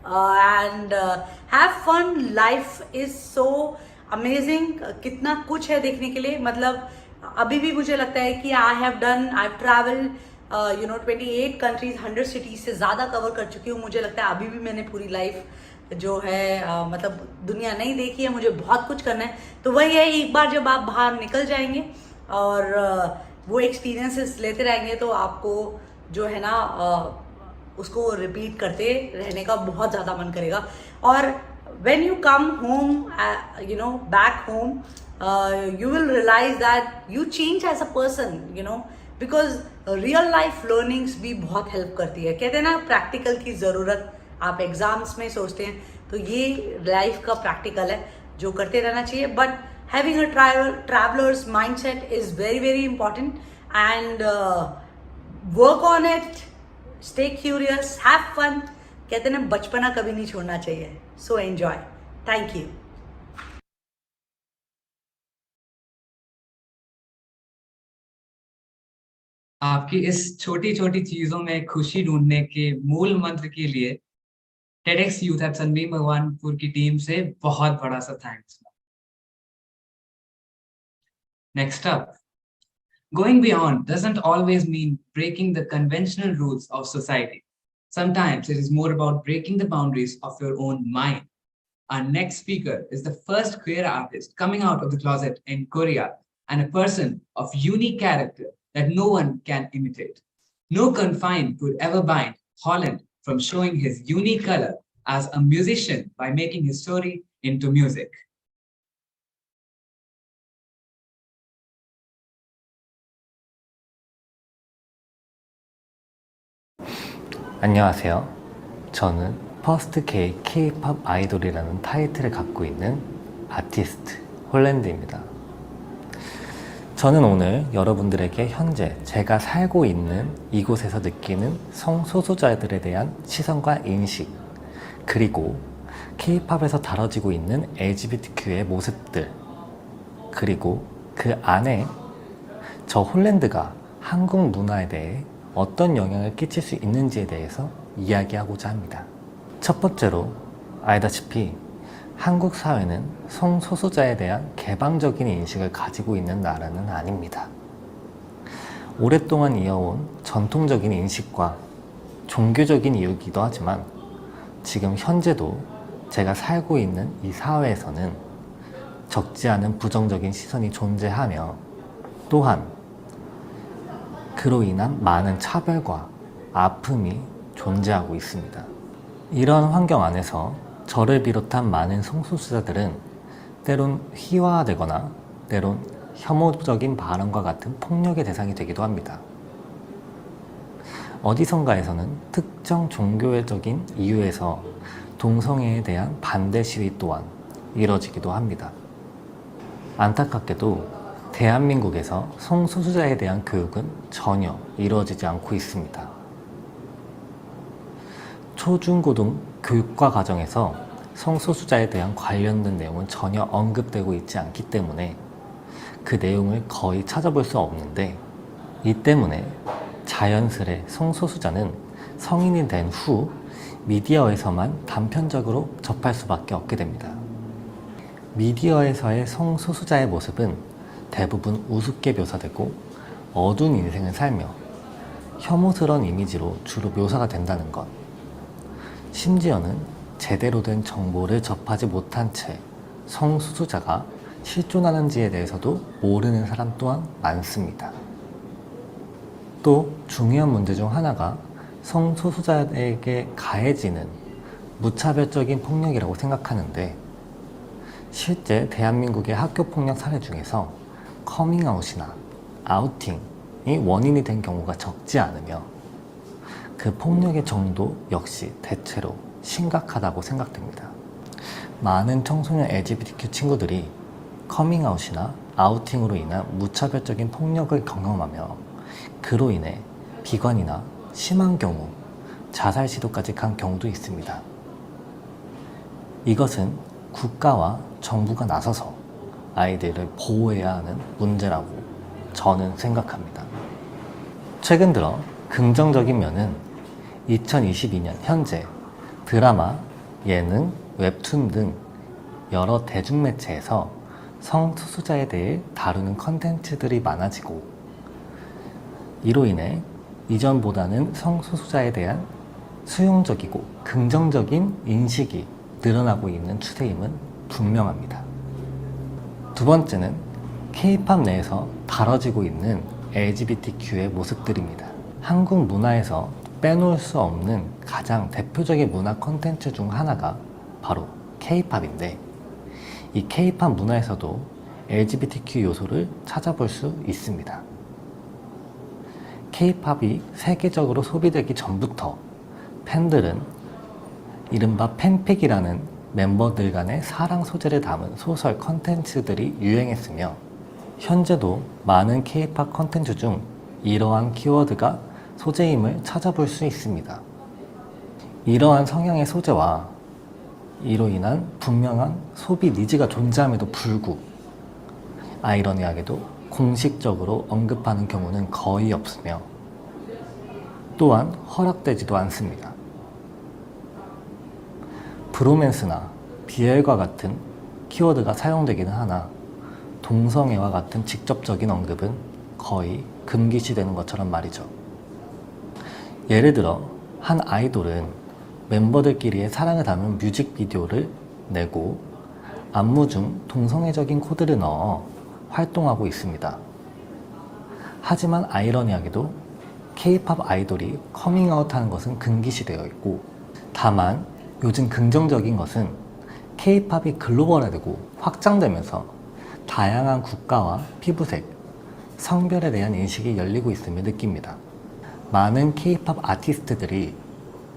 and have fun. Life is so amazing, कितना कुछ है देखने के लिए। मतलब अभी भी मुझे लगता है कि आई ट्रैवल 28 कंट्रीज, 100 सिटीज से ज़्यादा कवर कर चुकी हूँ। मुझे लगता है अभी भी मैंने पूरी लाइफ जो है मतलब दुनिया नहीं देखी है, मुझे बहुत कुछ करना है। तो वही है, एक बार जब आप बाहर निकल जाएंगे और वो एक्सपीरियंसेस लेते रहेंगे तो आपको जो है ना उसको रिपीट करते रहने का बहुत ज़्यादा मन करेगा। और when you come home, back home, you will realize that you change as a person, because real life learnings भी बहुत हेल्प करती है। कहते हैं ना प्रैक्टिकल की ज़रूरत, आप एग्जाम्स में सोचते हैं तो ये लाइफ का प्रैक्टिकल है जो करते रहना चाहिए। But having a traveller's mindset is very very important and work on it, stay curious, have fun. कहते हैं ना बचपना कभी नहीं छोड़ना चाहिए। So enjoy. Thank you. आपकी इस छोटी छोटी चीजों में खुशी ढूंढने के मूल मंत्र के लिए TEDx youth at Sunbeam Bhagwanpur की टीम से बहुत बड़ा सा thanks. Next up, going beyond doesn't always mean breaking the conventional rules of society. Sometimes it is more about breaking the boundaries of your own mind. Our next speaker is the first queer artist coming out of the closet in Korea and a person of unique character that no one can imitate. No confine could ever bind Holland from showing his unique color as a musician by making his story into music. 안녕하세요. 저는 퍼스트 게이 K-팝 아이돌이라는 타이틀을 갖고 있는 아티스트 홀랜드입니다. 저는 오늘 여러분들에게 현재 제가 살고 있는 이곳에서 느끼는 성소수자들에 대한 시선과 인식, 그리고 K-팝에서 다뤄지고 있는 LGBTQ의 모습들, 그리고 그 안에 저 홀랜드가 한국 문화에 대해 어떤 영향을 끼칠 수 있는지에 대해서 이야기하고자 합니다. 첫 번째로, 알다시피 한국 사회는 성소수자에 대한 개방적인 인식을 가지고 있는 나라는 아닙니다. 오랫동안 이어온 전통적인 인식과 종교적인 이유이기도 하지만 지금 현재도 제가 살고 있는 이 사회에서는 적지 않은 부정적인 시선이 존재하며, 또한 그로 인한 많은 차별과 아픔이 존재하고 있습니다. 이런 환경 안에서 저를 비롯한 많은 성소수자들은 때론 희화화되거나 때론 혐오적인 발언과 같은 폭력의 대상이 되기도 합니다. 어디선가에서는 특정 종교적인 이유에서 동성애에 대한 반대 시위 또한 이뤄지기도 합니다. 안타깝게도 대한민국에서 성소수자에 대한 교육은 전혀 이루어지지 않고 있습니다. 초중고등 교육과 과정에서 성소수자에 대한 관련된 내용은 전혀 언급되고 있지 않기 때문에 그 내용을 거의 찾아볼 수 없는데, 이 때문에 자연스레 성소수자는 성인이 된 후 미디어에서만 단편적으로 접할 수밖에 없게 됩니다. 미디어에서의 성소수자의 모습은 대부분 우습게 묘사되고 어두운 인생을 살며 혐오스러운 이미지로 주로 묘사가 된다는 것. 심지어는 제대로 된 정보를 접하지 못한 채 성소수자가 실존하는지에 대해서도 모르는 사람 또한 많습니다. 또 중요한 문제 중 하나가 성소수자에게 가해지는 무차별적인 폭력이라고 생각하는데, 실제 대한민국의 학교폭력 사례 중에서 커밍아웃이나 아우팅이 원인이 된 경우가 적지 않으며 그 폭력의 정도 역시 대체로 심각하다고 생각됩니다. 많은 청소년 LGBTQ 친구들이 커밍아웃이나 아우팅으로 인한 무차별적인 폭력을 경험하며 그로 인해 비관이나 심한 경우 자살 시도까지 간 경우도 있습니다. 이것은 국가와 정부가 나서서 아이들을 보호해야 하는 문제라고 저는 생각합니다. 최근 들어 긍정적인 면은 2022년 현재 드라마, 예능, 웹툰 등 여러 대중매체에서 성소수자에 대해 다루는 컨텐츠들이 많아지고, 이로 인해 이전보다는 성소수자에 대한 수용적이고 긍정적인 인식이 늘어나고 있는 추세임은 분명합니다. 두 번째는 K-팝 내에서 다뤄지고 있는 LGBTQ의 모습들입니다. 한국 문화에서 빼놓을 수 없는 가장 대표적인 문화 콘텐츠 중 하나가 바로 K-팝인데, 이 K-팝 문화에서도 LGBTQ 요소를 찾아볼 수 있습니다. K-팝이 세계적으로 소비되기 전부터 팬들은 이른바 팬픽이라는 멤버들 간의 사랑 소재를 담은 소설 컨텐츠들이 유행했으며, 현재도 많은 K-팝 컨텐츠 중 이러한 키워드가 소재임을 찾아볼 수 있습니다. 이러한 성향의 소재와 이로 인한 분명한 소비 니즈가 존재함에도 불구 아이러니하게도 공식적으로 언급하는 경우는 거의 없으며 또한 허락되지도 않습니다. 브로맨스나 BL과 같은 키워드가 사용되기는 하나 동성애와 같은 직접적인 언급은 거의 금기시되는 것처럼 말이죠. 예를 들어 한 아이돌은 멤버들끼리의 사랑을 담은 뮤직비디오를 내고 안무 중 동성애적인 코드를 넣어 활동하고 있습니다. 하지만 아이러니하게도 K-팝 아이돌이 커밍아웃하는 것은 금기시되어 있고, 다만 요즘 긍정적인 것은 K-팝이 글로벌화되고 확장되면서 다양한 국가와 피부색, 성별에 대한 인식이 열리고 있음을 느낍니다. 많은 K-팝 아티스트들이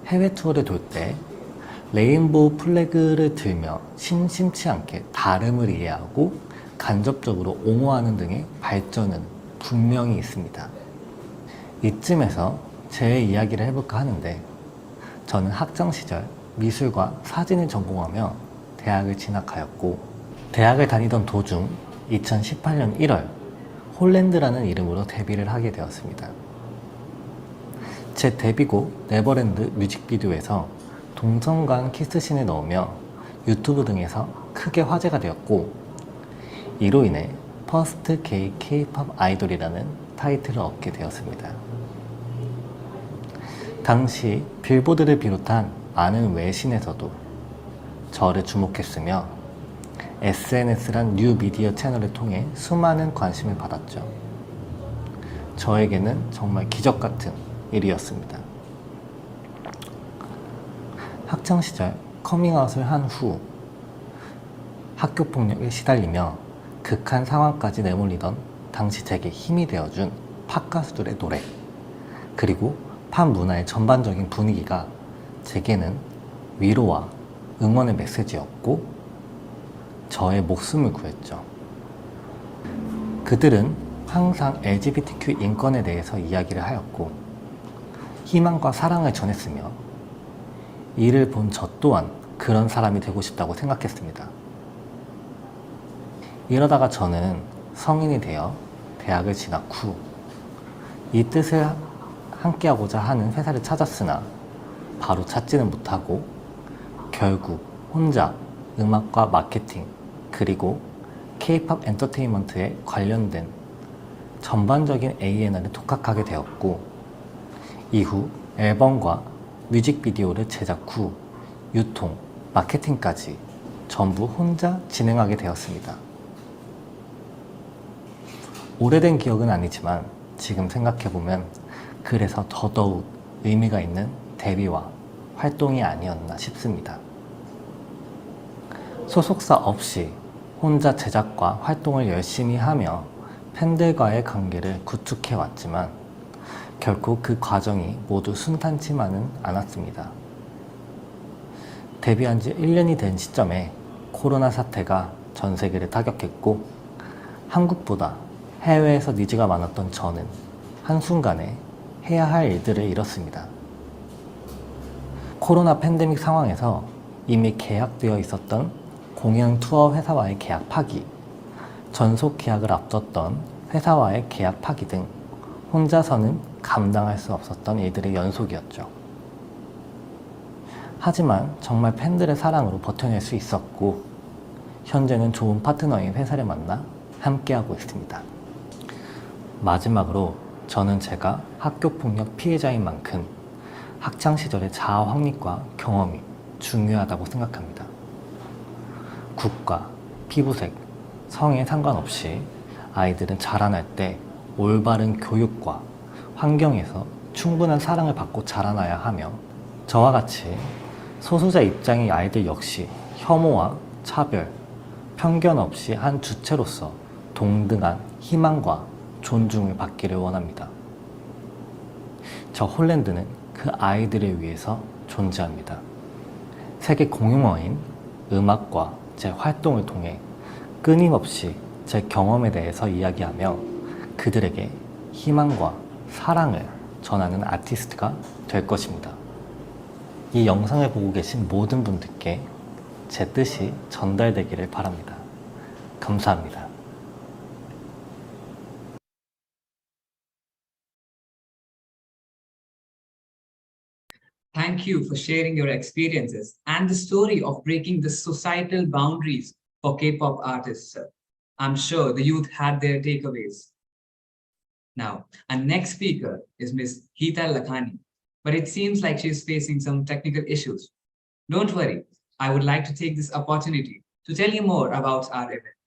해외 투어를 돌 때 레인보우 플래그를 들며 심심치 않게 다름을 이해하고 간접적으로 옹호하는 등의 발전은 분명히 있습니다. 이쯤에서 제 이야기를 해볼까 하는데, 저는 학창시절 미술과 사진을 전공하며 대학을 진학하였고, 대학을 다니던 도중 2018년 1월 홀랜드라는 이름으로 데뷔를 하게 되었습니다. 제 데뷔곡 네버랜드 뮤직비디오에서 동성간 키스신을 넣으며 유튜브 등에서 크게 화제가 되었고, 이로 인해 퍼스트 게이 K-팝 아이돌이라는 타이틀을 얻게 되었습니다. 당시 빌보드를 비롯한 많은 외신에서도 저를 주목했으며 SNS란 뉴미디어 채널을 통해 수많은 관심을 받았죠. 저에게는 정말 기적 같은 일이었습니다. 학창시절 커밍아웃을 한 후 학교폭력에 시달리며 극한 상황까지 내몰리던 당시 제게 힘이 되어준 팝 가수들의 노래, 그리고 팝 문화의 전반적인 분위기가 제게는 위로와 응원의 메시지였고 저의 목숨을 구했죠. 그들은 항상 LGBTQ 인권에 대해서 이야기를 하였고 희망과 사랑을 전했으며, 이를 본 저 또한 그런 사람이 되고 싶다고 생각했습니다. 이러다가 저는 성인이 되어 대학을 진학 후 이 뜻을 함께하고자 하는 회사를 찾았으나 바로 찾지는 못하고 결국 혼자 음악과 마케팅 그리고 K-팝 엔터테인먼트에 관련된 전반적인 A&R을 독학하게 되었고, 이후 앨범과 뮤직비디오를 제작 후 유통, 마케팅까지 전부 혼자 진행하게 되었습니다. 오래된 기억은 아니지만 지금 생각해보면 그래서 더더욱 의미가 있는 데뷔와 활동이 아니었나 싶습니다. 소속사 없이 혼자 제작과 활동을 열심히 하며 팬들과의 관계를 구축해 왔지만 결코 그 과정이 모두 순탄치만은 않았습니다. 데뷔한 지 1년이 된 시점에 코로나 사태가 전 세계를 타격했고, 한국보다 해외에서 니즈가 많았던 저는 한순간에 해야 할 일들을 잃었습니다. 코로나 팬데믹 상황에서 이미 계약되어 있었던 공연 투어 회사와의 계약 파기, 전속 계약을 앞뒀던 회사와의 계약 파기 등 혼자서는 감당할 수 없었던 일들의 연속이었죠. 하지만 정말 팬들의 사랑으로 버텨낼 수 있었고, 현재는 좋은 파트너인 회사를 만나 함께하고 있습니다. 마지막으로 저는 제가 학교폭력 피해자인 만큼 학창시절의 자아 확립과 경험이 중요하다고 생각합니다. 국가, 피부색, 성에 상관없이 아이들은 자라날 때 올바른 교육과 환경에서 충분한 사랑을 받고 자라나야 하며, 저와 같이 소수자 입장의 아이들 역시 혐오와 차별, 편견 없이 한 주체로서 동등한 희망과 존중을 받기를 원합니다. 저 홀랜드는 그 아이들을 위해서 존재합니다. 세계 공용어인 음악과 제 활동을 통해 끊임없이 제 경험에 대해서 이야기하며 그들에게 희망과 사랑을 전하는 아티스트가 될 것입니다. 이 영상을 보고 계신 모든 분들께 제 뜻이 전달되기를 바랍니다. 감사합니다. Thank you for sharing your experiences and the story of breaking the societal boundaries for K-pop artists, sir. I'm sure the youth had their takeaways. Now, our next speaker is Ms. Geeta Lakhani, but it seems like she is facing some technical issues. Don't worry, I would like to take this opportunity to tell you more about our event.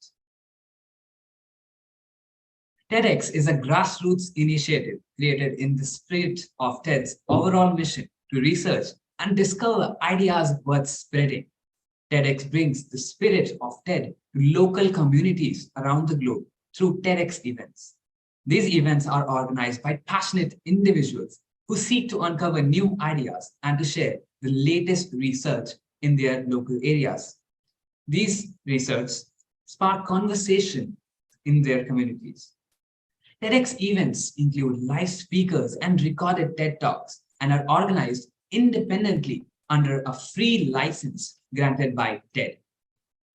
TEDx is a grassroots initiative created in the spirit of TED's overall mission to research and discover ideas worth spreading. TEDx brings the spirit of TED to local communities around the globe through TEDx events. These events are organized by passionate individuals who seek to uncover new ideas and to share the latest research in their local areas. These research spark conversation in their communities. TEDx events include live speakers and recorded TED Talks and are organized independently under a free license granted by TED.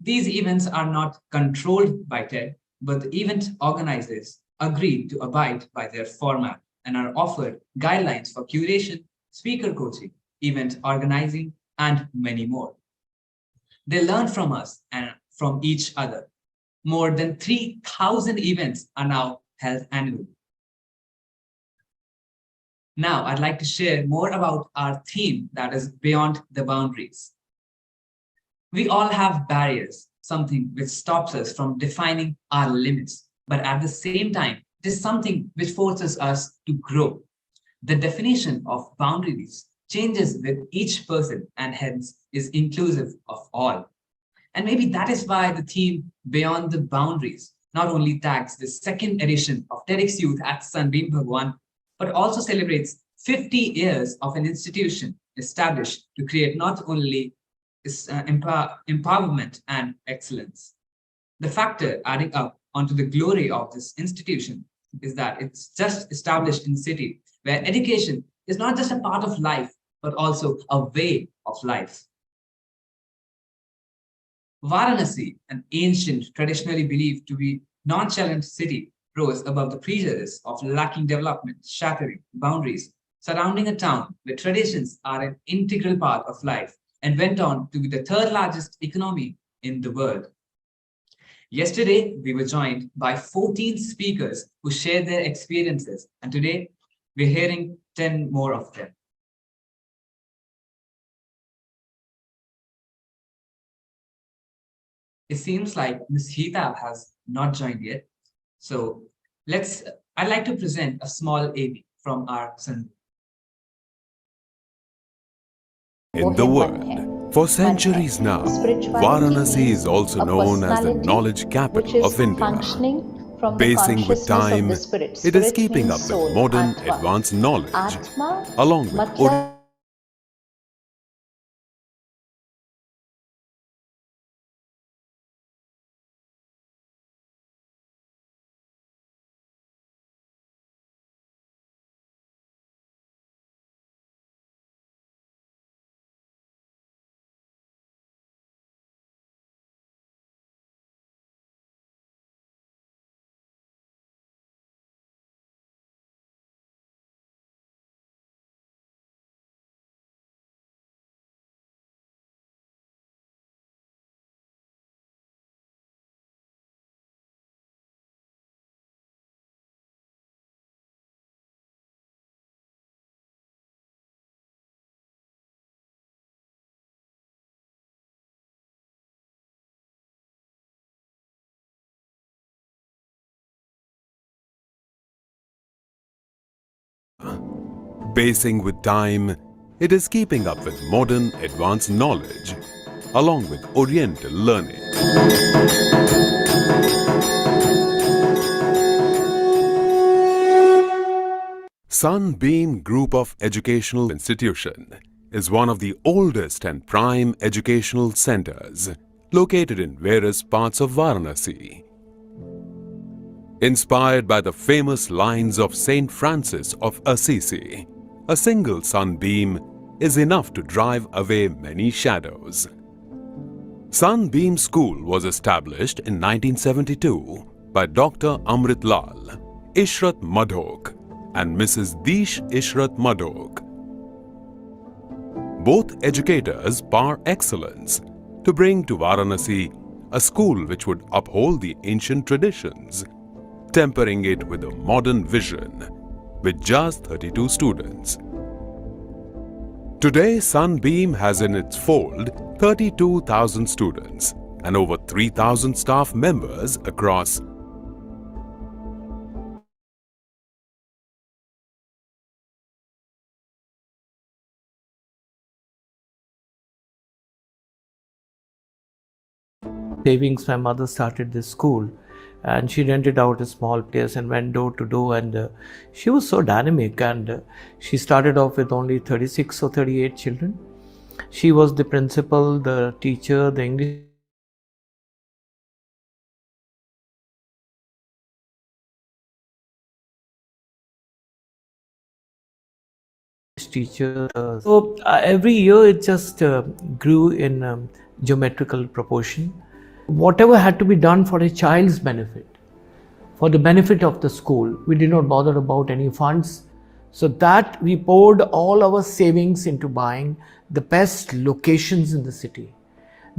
These events are not controlled by TED, but the event organizers agreed to abide by their format and are offered guidelines for curation, speaker coaching, event organizing, and many more. They learn from us and from each other. More than 3,000 events are now held annually. Now, I'd like to share more about our theme, that is beyond the boundaries. We all have barriers, something which stops us from defining our limits, but at the same time, it is something which forces us to grow. The definition of boundaries changes with each person and hence is inclusive of all. And maybe that is why the theme Beyond the Boundaries not only tags the second edition of TEDx Youth at SunbeamBhagwanpur, but also celebrates 50 years of an institution established to create not only empowerment and excellence. The factor adding up onto the glory of this institution is that it's just established in a city where education is not just a part of life, but also a way of life. Varanasi, an ancient, traditionally believed to be nonchalant city, rose above the prejudice of lacking development, shattering boundaries surrounding a town where traditions are an integral part of life and went on to be the third largest economy in the world. Yesterday, we were joined by 14 speakers who shared their experiences, and today we're hearing 10 more of them. It seems like Ms. Heeta has not joined yet. So I'd like to present a small AV from our Sunbeam. In the world, for centuries now, Varanasi is also known as the knowledge capital of India. Pacing with time, it is keeping up with modern advanced knowledge, along with pacing with time, it is keeping up with modern advanced knowledge, along with Oriental learning. Sunbeam Group of Educational Institution is one of the oldest and prime educational centers located in various parts of Varanasi. Inspired by the famous lines of Saint Francis of Assisi, a single sunbeam is enough to drive away many shadows. Sunbeam School was established in 1972 by Dr. Amrit Lal, Ishrat Madhok and Mrs. Dish Ishrat Madhok. Both educators par excellence to bring to Varanasi a school which would uphold the ancient traditions, tempering it with a modern vision with just 32 students. Today, Sunbeam has in its fold 32,000 students and over 3,000 staff members across savings. My mother started this school and she rented out a small place and went door to door, and she was so dynamic, and she started off with only 36 or 38 children. She was the principal, the teacher, the English teacher. Every year it just grew in geometrical proportion. Whatever had to be done for a child's benefit, for the benefit of the school, we did not bother about any funds. So that we poured all our savings into buying the best locations in the city.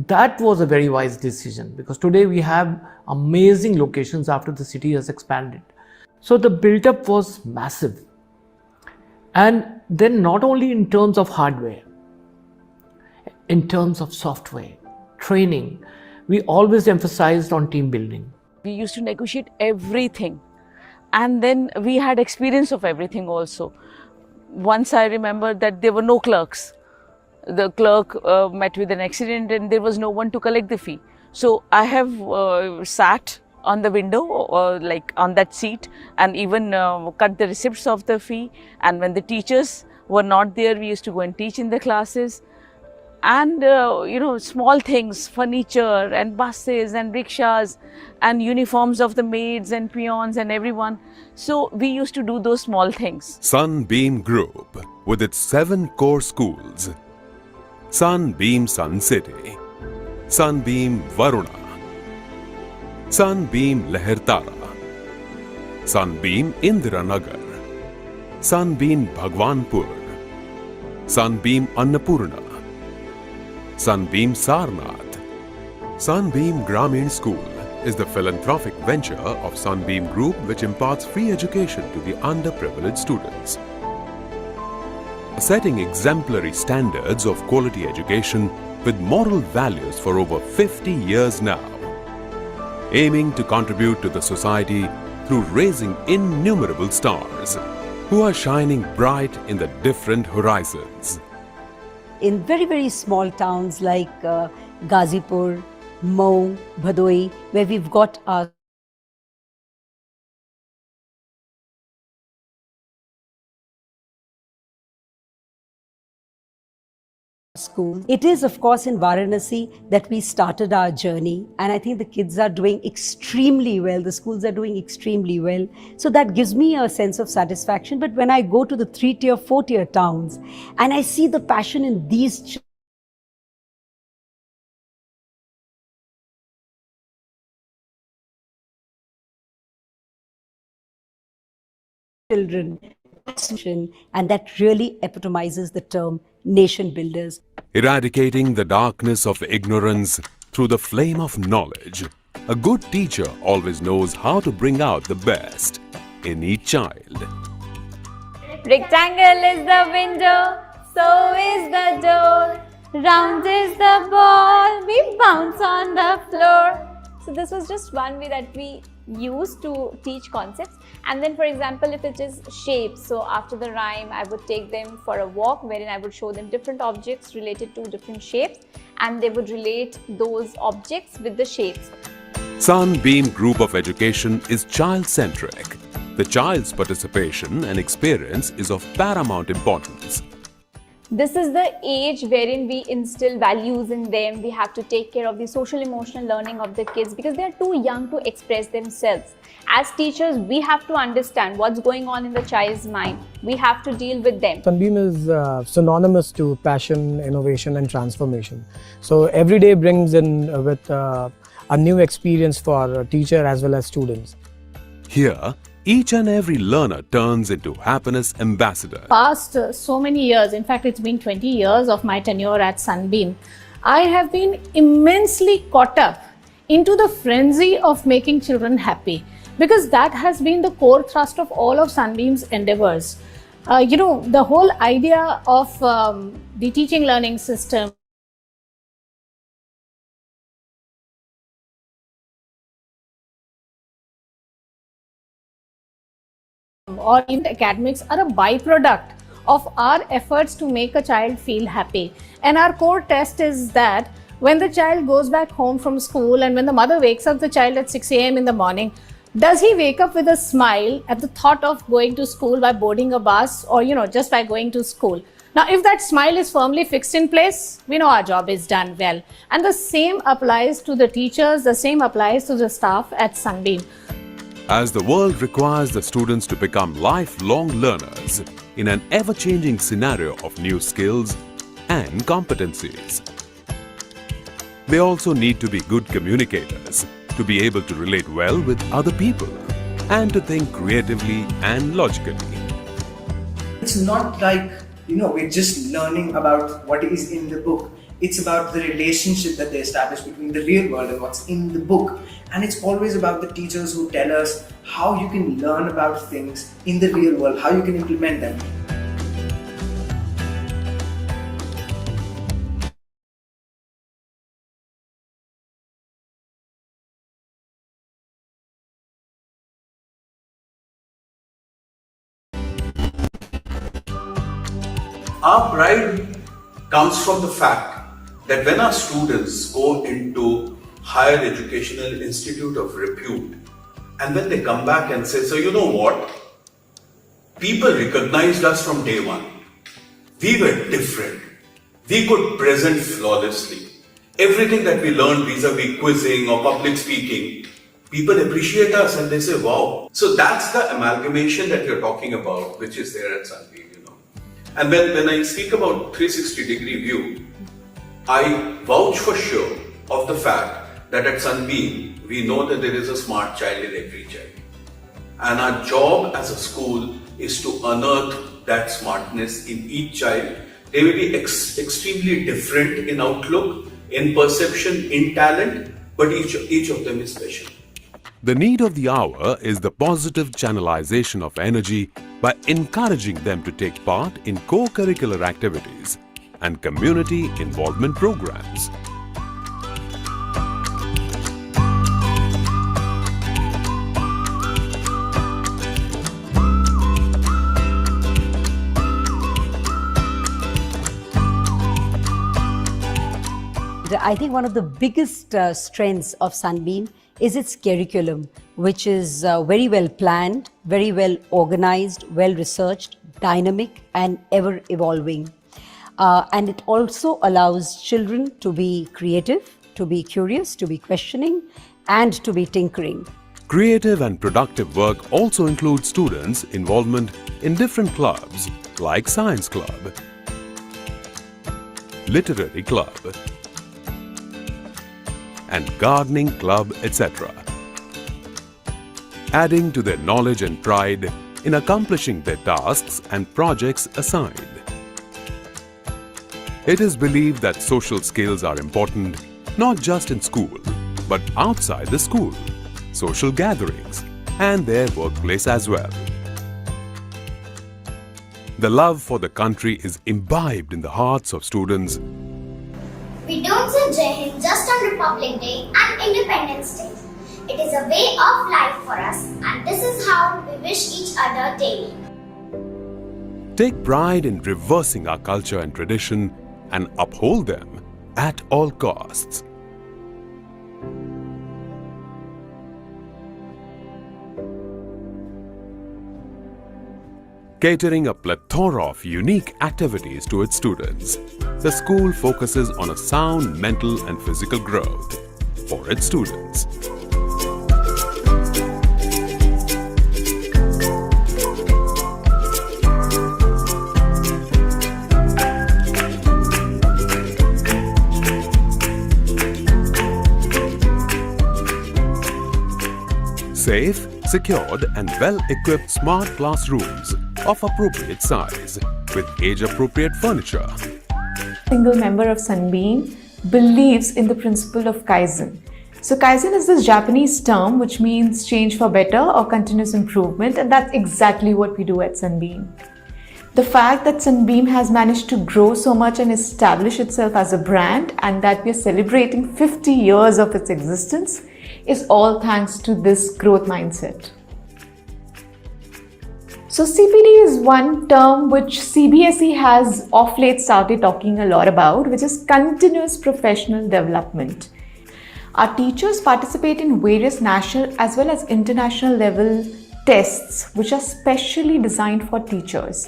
That was a very wise decision, because today we have amazing locations after the city has expanded. So the build-up was massive. And then not only in terms of hardware, in terms of software, training, we always emphasized on team building. We used to negotiate everything, and then we had experience of everything also. Once I remember that there were no clerks. The clerk met with an accident and there was no one to collect the fee. So I have sat on the window or like on that seat and even cut the receipts of the fee. And when the teachers were not there, we used to go and teach in the classes. And small things, furniture and buses and rickshaws and uniforms of the maids and peons and everyone. So we used to do those small things. Sunbeam Group with its 7 core schools: Sunbeam Sun City, Sunbeam Varuna, Sunbeam Lehertara, Sunbeam Indiranagar, Sunbeam Bhagwanpur, Sunbeam Annapurna, Sunbeam Sarnath. Sunbeam Gramin School is the philanthropic venture of Sunbeam Group, which imparts free education to the underprivileged students. Setting exemplary standards of quality education with moral values for over 50 years now. Aiming to contribute to the society through raising innumerable stars who are shining bright in the different horizons. In very, very small towns like Gazipur, Mhow, Bhadoi, where we've got our school. It is, of course, in Varanasi that we started our journey, and I think the kids are doing extremely well. The schools are doing extremely well. So that gives me a sense of satisfaction. But when I go to the 3-tier, 4-tier towns and I see the passion in these children, and that really epitomizes the term nation builders. Eradicating the darkness of ignorance through the flame of knowledge. A good teacher always knows how to bring out the best in each child. Rectangle is the window, so is the door. Round is the ball, we bounce on the floor. So this was just one way that we used to teach concepts. And then, for example, if it is shapes, so after the rhyme I would take them for a walk wherein I would show them different objects related to different shapes, and they would relate those objects with the shapes. Sunbeam Group of Education is child-centric. The child's participation and experience is of paramount importance. This is the age wherein we instill values in them. We have to take care of the social emotional learning of the kids because they are too young to express themselves. As teachers, we have to understand what's going on in the child's mind. We have to deal with them. Sunbeam is synonymous to passion, innovation and transformation. So every day brings in with a new experience for a teacher as well as students. Here, each and every learner turns into happiness ambassador. Past so many years, in fact it's been 20 years of my tenure at Sunbeam, I have been immensely caught up into the frenzy of making children happy, because that has been the core thrust of all of Sunbeam's endeavors. The whole idea of the teaching learning system or even academics are a byproduct of our efforts to make a child feel happy. And our core test is that when the child goes back home from school and when the mother wakes up the child at 6 a.m. in the morning, does he wake up with a smile at the thought of going to school by boarding a bus or, just by going to school? Now, if that smile is firmly fixed in place, we know our job is done well. And the same applies to the teachers, the same applies to the staff at Sunbeam. As the world requires the students to become lifelong learners in an ever-changing scenario of new skills and competencies. They also need to be good communicators, to be able to relate well with other people, and to think creatively and logically. It's not like, we're just learning about what is in the book. It's about the relationship that they establish between the real world and what's in the book. And it's always about the teachers who tell us how you can learn about things in the real world, how you can implement them. Our pride comes from the fact that when our students go into higher educational institute of repute, and when they come back and say, so you know what? People recognized us from day one. We were different. We could present flawlessly. Everything that we learned vis-a-vis quizzing or public speaking, people appreciate us and they say, wow. So that's the amalgamation that you're talking about, which is there at Sunbeam, And when I speak about 360-degree view, I vouch for sure of the fact that at Sunbeam, we know that there is a smart child in every child. And our job as a school is to unearth that smartness in each child. They will be extremely different in outlook, in perception, in talent, but each of them is special. The need of the hour is the positive channelization of energy by encouraging them to take part in co-curricular activities and community involvement programs. I think one of the biggest strengths of Sunbeam is its curriculum, which is very well planned, very well organized, well researched, dynamic and ever evolving. And it also allows children to be creative, to be curious, to be questioning and to be tinkering. Creative and productive work also includes students' involvement in different clubs like Science Club, Literary Club, and Gardening Club, etc., adding to their knowledge and pride in accomplishing their tasks and projects assigned. It is believed that social skills are important not just in school, but outside the school, social gatherings, and their workplace as well. The love for the country is imbibed in the hearts of students. We don't say Jai Hind just on Republic Day and Independence Day. It is a way of life for us, and this is how we wish each other daily. Take pride in reversing our culture and tradition and uphold them at all costs. Catering a plethora of unique activities to its students, the school focuses on a sound mental and physical growth for its students. Safe, secured and well-equipped smart classrooms of appropriate size with age-appropriate furniture. Single member of Sunbeam believes in the principle of Kaizen. So Kaizen is this Japanese term which means change for better or continuous improvement, and that's exactly what we do at Sunbeam. The fact that Sunbeam has managed to grow so much and establish itself as a brand, and that we are celebrating 50 years of its existence, is all thanks to this growth mindset. So CPD is one term which CBSE has of late started talking a lot about, which is continuous professional development. Our teachers participate in various national as well as international level tests which are specially designed for teachers.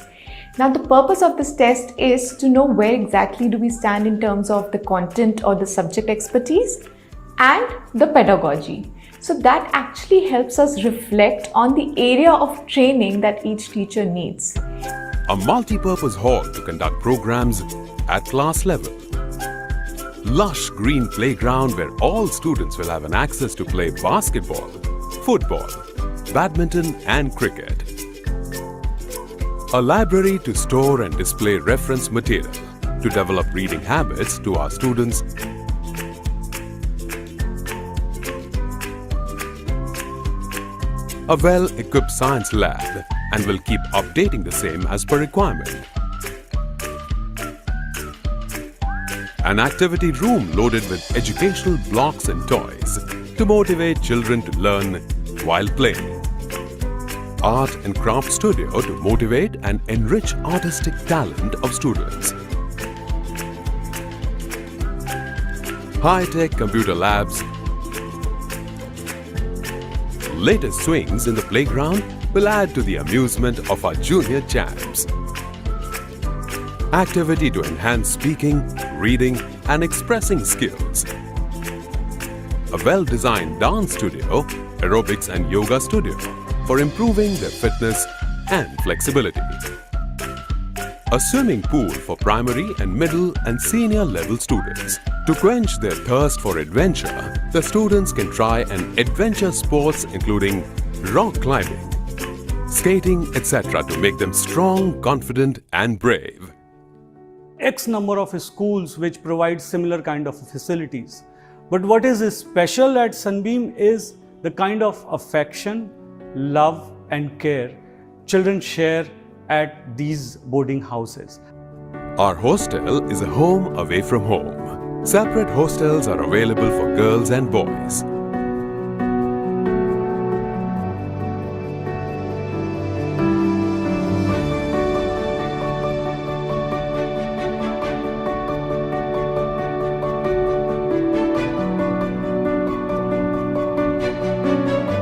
Now the purpose of this test is to know where exactly do we stand in terms of the content or the subject expertise and the pedagogy. So that actually helps us reflect on the area of training that each teacher needs. A multi-purpose hall to conduct programs at class level. Lush green playground where all students will have an access to play basketball, football, badminton and cricket. A library to store and display reference material to develop reading habits to our students. A well-equipped science lab and will keep updating the same as per requirement. An activity room loaded with educational blocks and toys to motivate children to learn while playing. Art and craft studio to motivate and enrich artistic talent of students. High-tech computer labs. Latest swings in the playground will add to the amusement of our junior champs. Activity to enhance speaking, reading and expressing skills. A well-designed dance studio, aerobics and yoga studio for improving their fitness and flexibility. A swimming pool for primary and middle and senior level students. To quench their thirst for adventure, the students can try an adventure sports including rock climbing, skating, etc. to make them strong, confident and brave. X number of schools which provide similar kind of facilities. But what is special at Sunbeam is the kind of affection, love and care children share at these boarding houses. Our hostel is a home away from home. Separate hostels are available for girls and boys.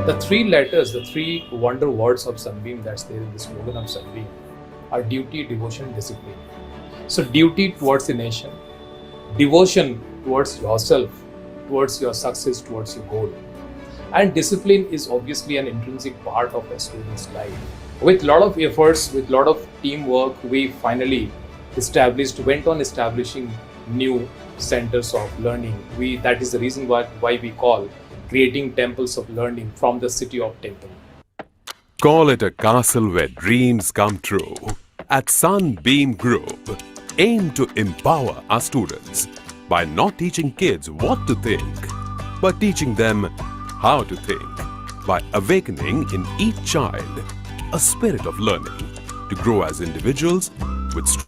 The three letters, the three wonder words of Sunbeam that's there in the slogan of Sunbeam are duty, devotion, discipline. So duty towards the nation, devotion towards yourself, towards your success, towards your goal. And discipline is obviously an intrinsic part of a student's life. With a lot of efforts, with a lot of teamwork, we finally went on establishing new centers of learning. That is the reason why we call creating temples of learning from the city of temple. Call it a castle where dreams come true. At Sunbeam Group, aim to empower our students by not teaching kids what to think, but teaching them how to think, by awakening in each child a spirit of learning to grow as individuals with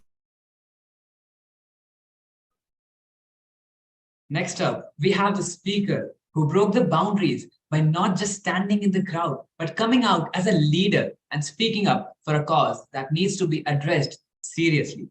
Next up, we have the speaker who broke the boundaries by not just standing in the crowd, but coming out as a leader and speaking up for a cause that needs to be addressed seriously.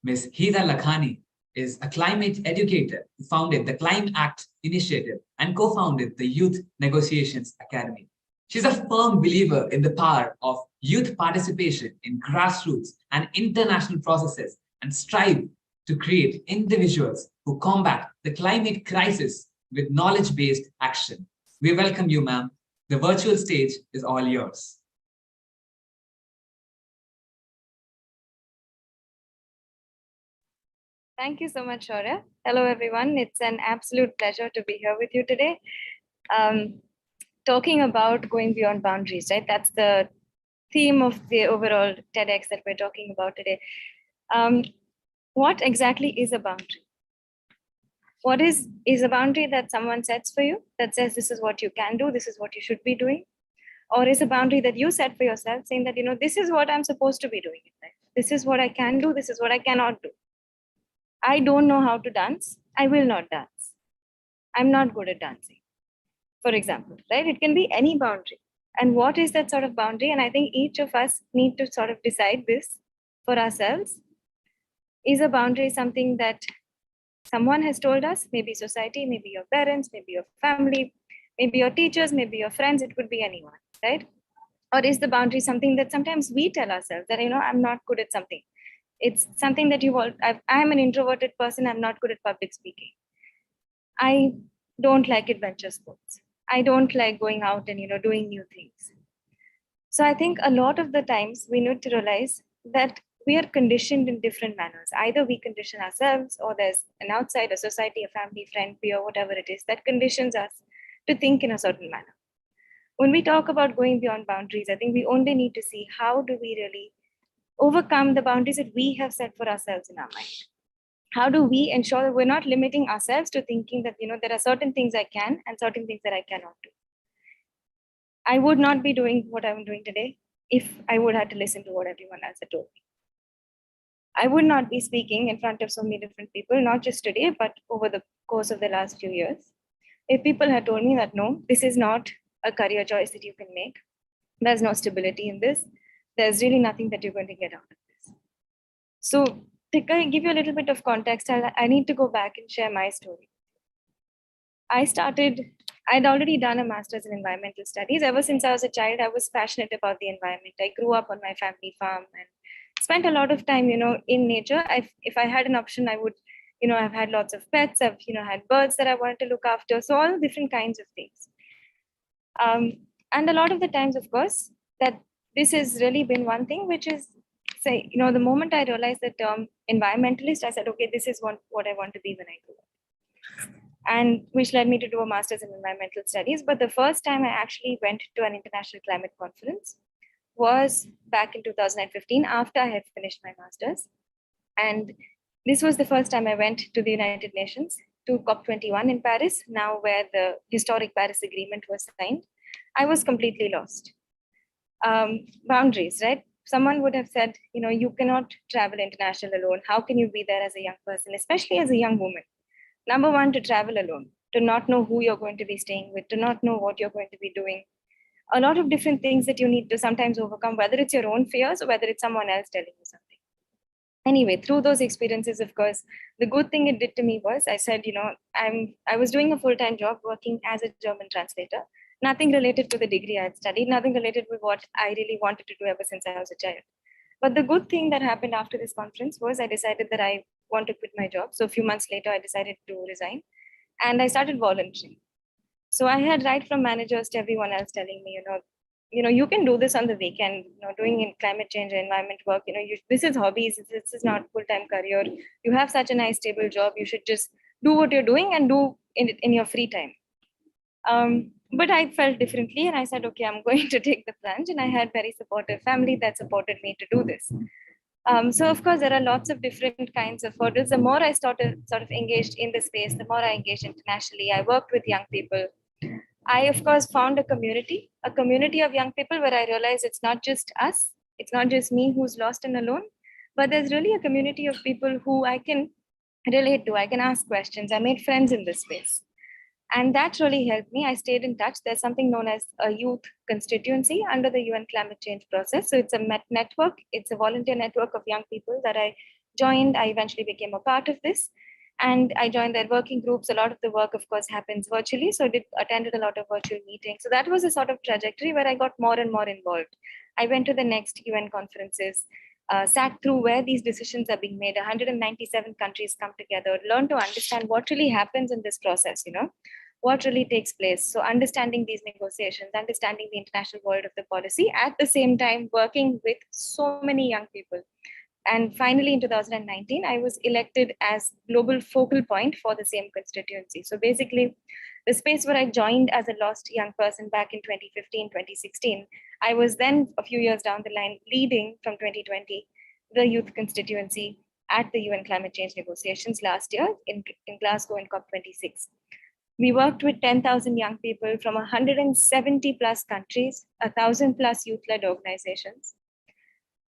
Ms. Hida Lakhani is a climate educator who founded the Climate Act initiative and co-founded the Youth Negotiations Academy. She's a firm believer in the power of youth participation in grassroots and international processes and strive to create individuals who combat the climate crisis with knowledge-based action. We welcome you, ma'am. The virtual stage is all yours. Thank you so much, Shaurya. Hello, everyone. It's an absolute pleasure to be here with you today. Talking about going beyond boundaries, right? That's the theme of the overall TEDx that we're talking about today. What exactly is a boundary? What is a boundary that someone sets for you that says this is what you can do, this is what you should be doing? Or is a boundary that you set for yourself saying that, this is what I'm supposed to be doing in life. This is what I can do, this is what I cannot do. I don't know how to dance, I will not dance. I'm not good at dancing, for example, right? It can be any boundary. And what is that sort of boundary? And I think each of us need to sort of decide this for ourselves. Is a boundary something that someone has told us, maybe society, maybe your parents, maybe your family, maybe your teachers, maybe your friends, it could be anyone, right? Or is the boundary something that sometimes we tell ourselves that, I'm not good at something. It's something that I'm an introverted person, I'm not good at public speaking. I don't like adventure sports. I don't like going out and, doing new things. So I think a lot of the times we need to realize that we are conditioned in different manners. Either we condition ourselves or there's an outside, a society, a family, friend, peer, whatever it is, that conditions us to think in a certain manner. When we talk about going beyond boundaries, I think we only need to see how do we really overcome the boundaries that we have set for ourselves in our mind. How do we ensure that we're not limiting ourselves to thinking that, there are certain things I can and certain things that I cannot do. I would not be doing what I'm doing today if I would have to listen to what everyone else had told me. I would not be speaking in front of so many different people, not just today, but over the course of the last few years. If people had told me that, no, this is not a career choice that you can make, there's no stability in this, there's really nothing that you're going to get out of this. So to give you a little bit of context, I need to go back and share my story. I'd already done a master's in environmental studies. Ever since I was a child, I was passionate about the environment. I grew up on my family farm and spent a lot of time, in nature. If I had an option, I would, I've had lots of pets. I've, had birds that I wanted to look after. So all different kinds of things. And a lot of the times, of course, that this has really been one thing, which is, say, the moment I realized the term environmentalist, I said, okay, this is what I want to be when I grow up. And which led me to do a master's in environmental studies. But the first time I actually went to an international climate conference was back in 2015 after I had finished my master's. And this was the first time I went to the United Nations. to COP21 in Paris, now where the historic Paris Agreement was signed, I was completely lost. Boundaries, right? Someone would have said, you cannot travel international alone. How can you be there as a young person, especially as a young woman? Number one, to travel alone, to not know who you're going to be staying with, to not know what you're going to be doing. A lot of different things that you need to sometimes overcome, whether it's your own fears or whether it's someone else telling you something. Anyway, through those experiences, of course, the good thing it did to me was I said, I was doing a full-time job working as a German translator, nothing related to the degree I had studied, nothing related with what I really wanted to do ever since I was a child. But the good thing that happened after this conference was I decided that I want to quit my job. So a few months later, I decided to resign and I started volunteering. So I had right from managers to everyone else telling me, you can do this on the weekend, doing in climate change and environment work, this is hobbies, this is not full-time career. You have such a nice stable job. You should just do what you're doing and do in your free time. But I felt differently and I said, okay, I'm going to take the plunge. And I had very supportive family that supported me to do this. So of course, there are lots of different kinds of hurdles. The more I started sort of engaged in the space, the more I engaged internationally. I worked with young people. I, of course, found a community of young people where I realized it's not just us. It's not just me who's lost and alone, but there's really a community of people who I can relate to. I can ask questions. I made friends in this space. And that really helped me. I stayed in touch. There's something known as a youth constituency under the UN climate change process. So it's a network. It's a volunteer network of young people that I joined. I eventually became a part of this. And I joined their working groups. A lot of the work, of course, happens virtually. So I attended a lot of virtual meetings. So that was a sort of trajectory where I got more and more involved. I went to the next UN conferences, sat through where these decisions are being made. 197 countries come together, learn to understand what really happens in this process, what really takes place. So understanding these negotiations, understanding the international world of the policy, at the same time working with so many young people. And finally, in 2019, I was elected as global focal point for the same constituency. So basically, the space where I joined as a lost young person back in 2015, 2016, I was then a few years down the line leading from 2020, the youth constituency at the UN climate change negotiations last year in Glasgow in COP26. We worked with 10,000 young people from 170 plus countries, 1,000 plus youth-led organizations.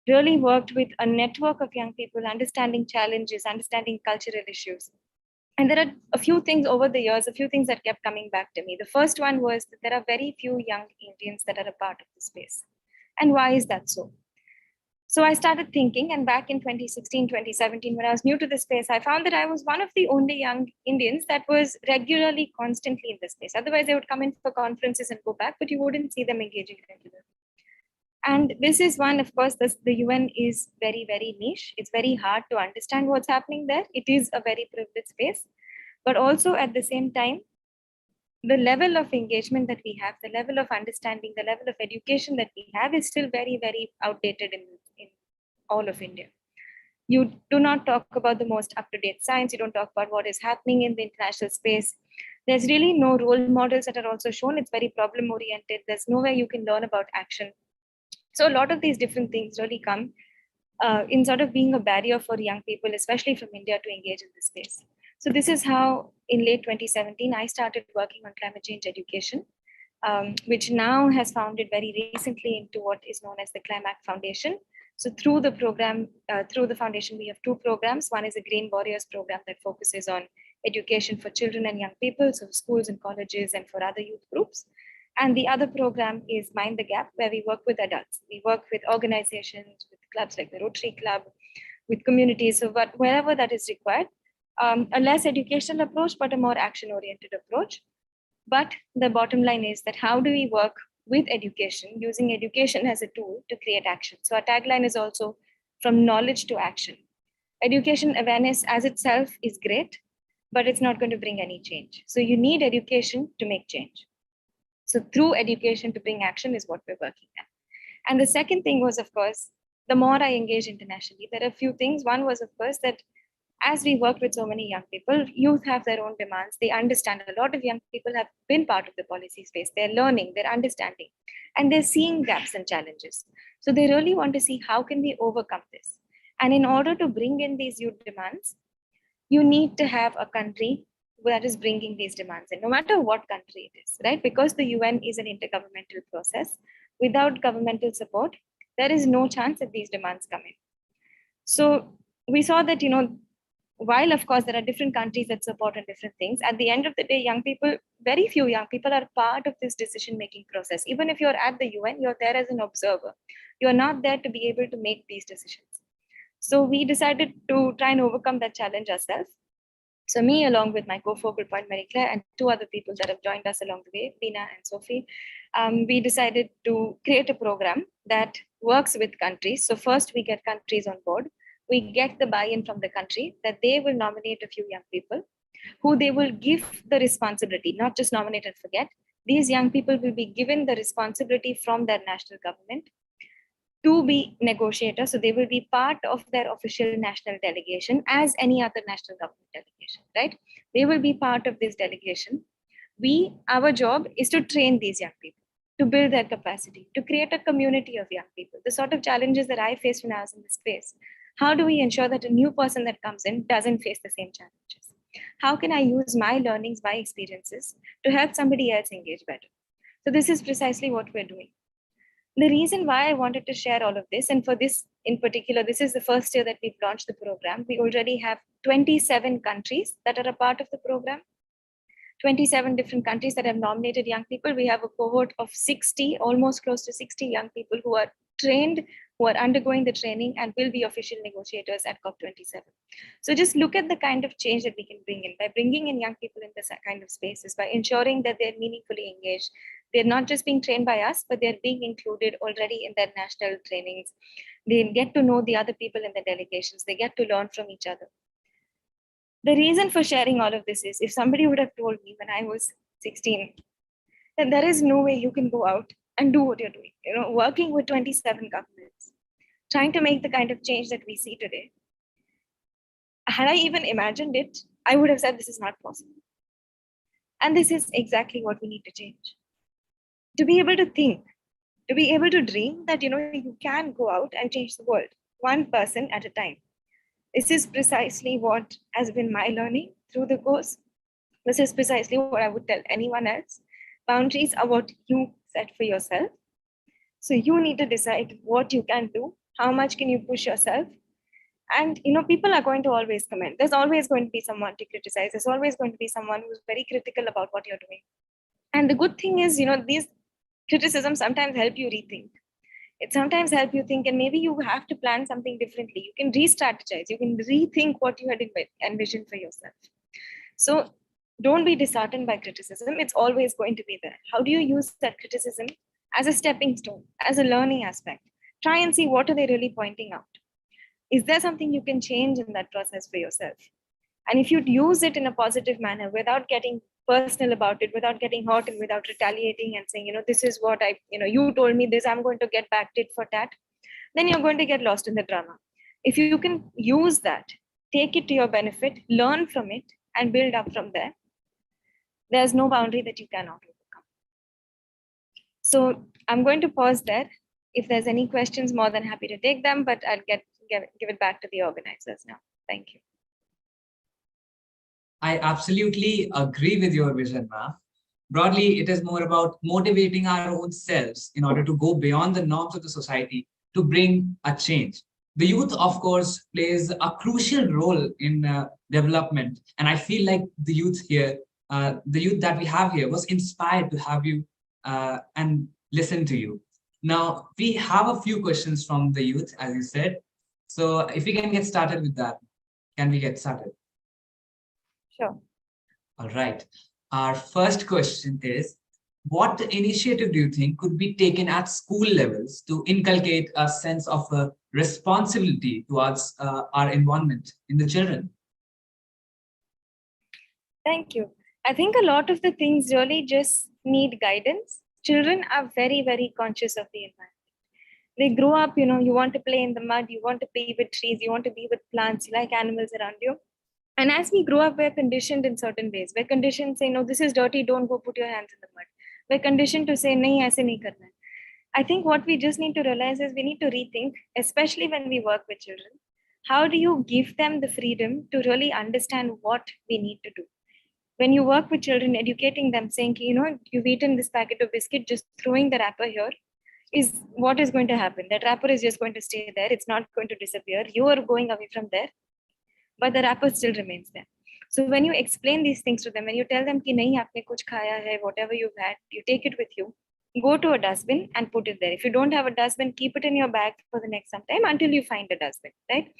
Really worked with a network of young people, understanding challenges, understanding cultural issues. And there are a few things over the years, a few things that kept coming back to me. The first one was that there are very few young Indians that are a part of the space. And why is that so? So I started thinking, and back in 2016, 2017, when I was new to the space, I found that I was one of the only young Indians that was regularly, constantly in the space. Otherwise, they would come in for conferences and go back, but you wouldn't see them engaging regularly. And this is one, of course, the UN is very, very niche. It's very hard to understand what's happening there. It is a very privileged space. But also at the same time, the level of engagement that we have, the level of understanding, the level of education that we have is still very, very outdated in all of India. You do not talk about the most up-to-date science. You don't talk about what is happening in the international space. There's really no role models that are also shown. It's very problem-oriented. There's nowhere you can learn about action. So a lot of these different things really come in sort of being a barrier for young people, especially from India, to engage in this space. So this is how in late 2017, I started working on climate change education, which now has founded very recently into what is known as the Climac Foundation. So through the program, through the foundation, we have two programs. One is a Green Warriors program that focuses on education for children and young people, so schools and colleges and for other youth groups. And the other program is Mind the Gap, where we work with adults. We work with organizations, with clubs like the Rotary Club, with communities, so wherever that is required. A less educational approach, but a more action-oriented approach. But the bottom line is that how do we work with education, using education as a tool to create action? So our tagline is also from knowledge to action. Education awareness as itself is great, but it's not going to bring any change. So you need education to make change. So through education to bring action is what we're working at. And the second thing was, of course, the more I engage internationally, there are a few things. One was, of course, that as we work with so many young people, youth have their own demands. They understand. A lot of young people have been part of the policy space. They're learning, they're understanding, and they're seeing gaps and challenges. So they really want to see how can we overcome this. And in order to bring in these youth demands, you need to have a country that is bringing these demands in, no matter what country it is, right? Because the UN is an intergovernmental process. Without governmental support, there is no chance that these demands come in. So we saw that, while of course there are different countries that support on different things, at the end of the day, young people, very few young people are part of this decision-making process. Even if you're at the UN, you're there as an observer. You're not there to be able to make these decisions. So we decided to try and overcome that challenge ourselves. So me, along with my co-focal point, Marie Claire, and two other people that have joined us along the way, Bina and Sophie, we decided to create a program that works with countries. So first we get countries on board. We get the buy-in from the country that they will nominate a few young people who they will give the responsibility, not just nominate and forget. These young people will be given the responsibility from their national government to be negotiators. So they will be part of their official national delegation as any other national government delegation, right? They will be part of this delegation. Our job is to train these young people, to build their capacity, to create a community of young people. The sort of challenges that I faced when I was in this space. How do we ensure that a new person that comes in doesn't face the same challenges? How can I use my learnings, my experiences to help somebody else engage better? So this is precisely what we're doing. The reason why I wanted to share all of this, and for this in particular, this is the first year that we've launched the program. We already have 27 countries that are a part of the program. 27 different countries that have nominated young people. We have a cohort of 60, almost close to 60 young people who are trained, who are undergoing the training and will be official negotiators at COP27. So just look at the kind of change that we can bring in by bringing in young people in this kind of spaces, by ensuring that they're meaningfully engaged. They're not just being trained by us, but they're being included already in their national trainings. They get to know the other people in the delegations. They get to learn from each other. The reason for sharing all of this is, if somebody would have told me when I was 16 that there is no way you can go out and do what you're doing, working with 27 governments, trying to make the kind of change that we see today, had I even imagined it, I would have said this is not possible. And this is exactly what we need to change. To be able to think, to be able to dream that, you can go out and change the world, one person at a time. This is precisely what has been my learning through the course. This is precisely what I would tell anyone else. Boundaries are what you set for yourself. So you need to decide what you can do, how much can you push yourself. And, people are going to always comment. There's always going to be someone to criticize. There's always going to be someone who's very critical about what you're doing. And the good thing is, these criticisms sometimes help you rethink. It sometimes helps you think, and maybe you have to plan something differently. You can re-strategize. You can rethink what you had envisioned for yourself. So don't be disheartened by criticism. It's always going to be there. How do you use that criticism as a stepping stone, as a learning aspect? Try and see what are they really pointing out. Is there something you can change in that process for yourself? And if you use it in a positive manner without getting personal about it, without getting hurt and without retaliating and saying, this is what you told me this, I'm going to get back tit for tat, then you're going to get lost in the drama. If you can use that, take it to your benefit, learn from it, and build up from there, there's no boundary that you cannot overcome. So I'm going to pause there. If there's any questions, more than happy to take them, but I'll give it back to the organizers now. Thank you. I absolutely agree with your vision, ma'am. Broadly, it is more about motivating our own selves in order to go beyond the norms of the society to bring a change. The youth, of course, plays a crucial role in development. And I feel like the youth here, the youth that we have here was inspired to have you and listen to you. Now, we have a few questions from the youth, as you said. So if we can get started with that, can we get started? Sure. All right. Our first question is, what initiative do you think could be taken at school levels to inculcate a sense of responsibility towards our environment in the children? Thank you. I think a lot of the things really just need guidance. Children are very, very conscious of the environment. They grow up, you want to play in the mud, you want to be with trees, you want to be with plants, you like animals around you. And as we grow up, we're conditioned in certain ways. We're conditioned to say, no, this is dirty, don't go put your hands in the mud. We're conditioned to say, nahi, aise nahi karna. I think what we just need to realize is we need to rethink, especially when we work with children. How do you give them the freedom to really understand what we need to do? When you work with children, educating them, saying, you've eaten this packet of biscuit, just throwing the wrapper here is what is going to happen. That wrapper is just going to stay there. It's not going to disappear. You are going away from there, but the wrapper still remains there. So when you explain these things to them, when you tell them ki nahi aapne kuch khaya hai, whatever you've had, you take it with you, go to a dustbin and put it there. If you don't have a dustbin, keep it in your bag for the next some time until you find a dustbin, right?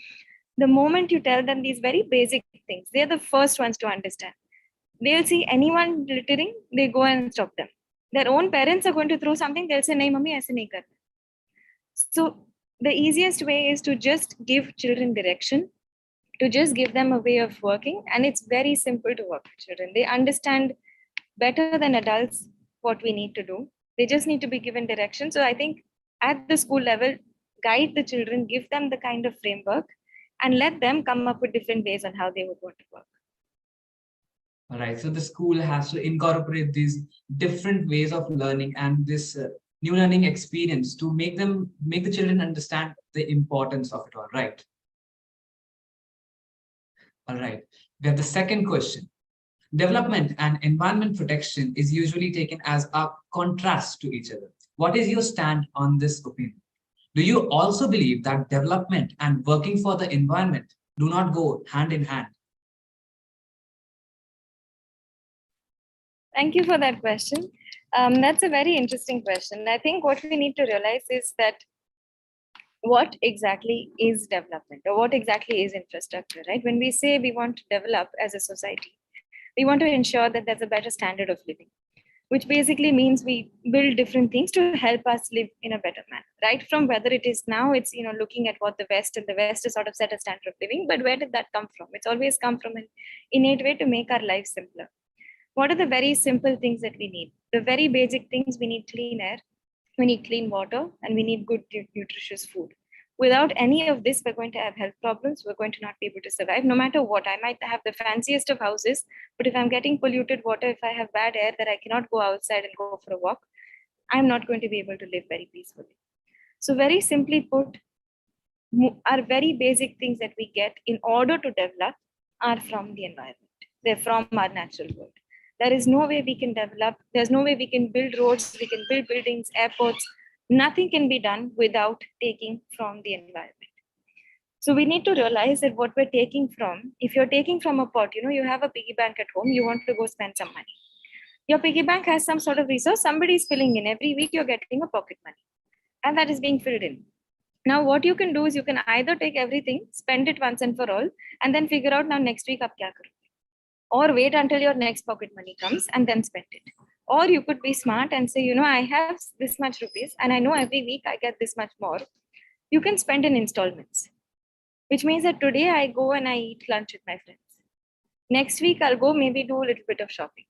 The moment you tell them these very basic things, they're the first ones to understand. They'll see anyone littering, they go and stop them. Their own parents are going to throw something, they'll say, nahi mummy, aise nahi karna. So the easiest way is to just give children direction, to just give them a way of working. And it's very simple to work with children. They understand better than adults what we need to do. They just need to be given direction. So I think at the school level, guide the children, give them the kind of framework, and let them come up with different ways on how they would want to work. All right. So the school has to incorporate these different ways of learning and this new learning experience to make the children understand the importance of it all, right? All right. We have the second question. Development and environment protection is usually taken as a contrast to each other. What is your stand on this opinion? Do you also believe that development and working for the environment do not go hand in hand? Thank you for that question. That's a very interesting question. I think what we need to realize is that what exactly is development, or what exactly is infrastructure, right? When we say we want to develop as a society, we want to ensure that there's a better standard of living, which basically means we build different things to help us live in a better manner, right? From whether it is now, it's, looking at what the West has sort of set a standard of living, but where did that come from? It's always come from an innate way to make our lives simpler. What are the very simple things that we need? The very basic things: we need clean air, we need clean water, and we need good, nutritious food. Without any of this, we're going to have health problems. We're going to not be able to survive, no matter what. I might have the fanciest of houses, but if I'm getting polluted water, if I have bad air that I cannot go outside and go for a walk, I'm not going to be able to live very peacefully. So very simply put, our very basic things that we get in order to develop are from the environment. They're from our natural world. There is no way we can develop. There's no way we can build roads, we can build buildings, airports. Nothing can be done without taking from the environment. So we need to realize that what we're taking from, if you're taking from a pot, you have a piggy bank at home, you want to go spend some money. Your piggy bank has some sort of resource, somebody is filling in. Every week you're getting a pocket money, and that is being filled in. Now what you can do is you can either take everything, spend it once and for all, and then figure out now next week ab kya karoge. Or wait until your next pocket money comes and then spend it. Or you could be smart and say, I have this much rupees and I know every week I get this much more. You can spend in installments, which means that today I go and I eat lunch with my friends. Next week I'll go maybe do a little bit of shopping.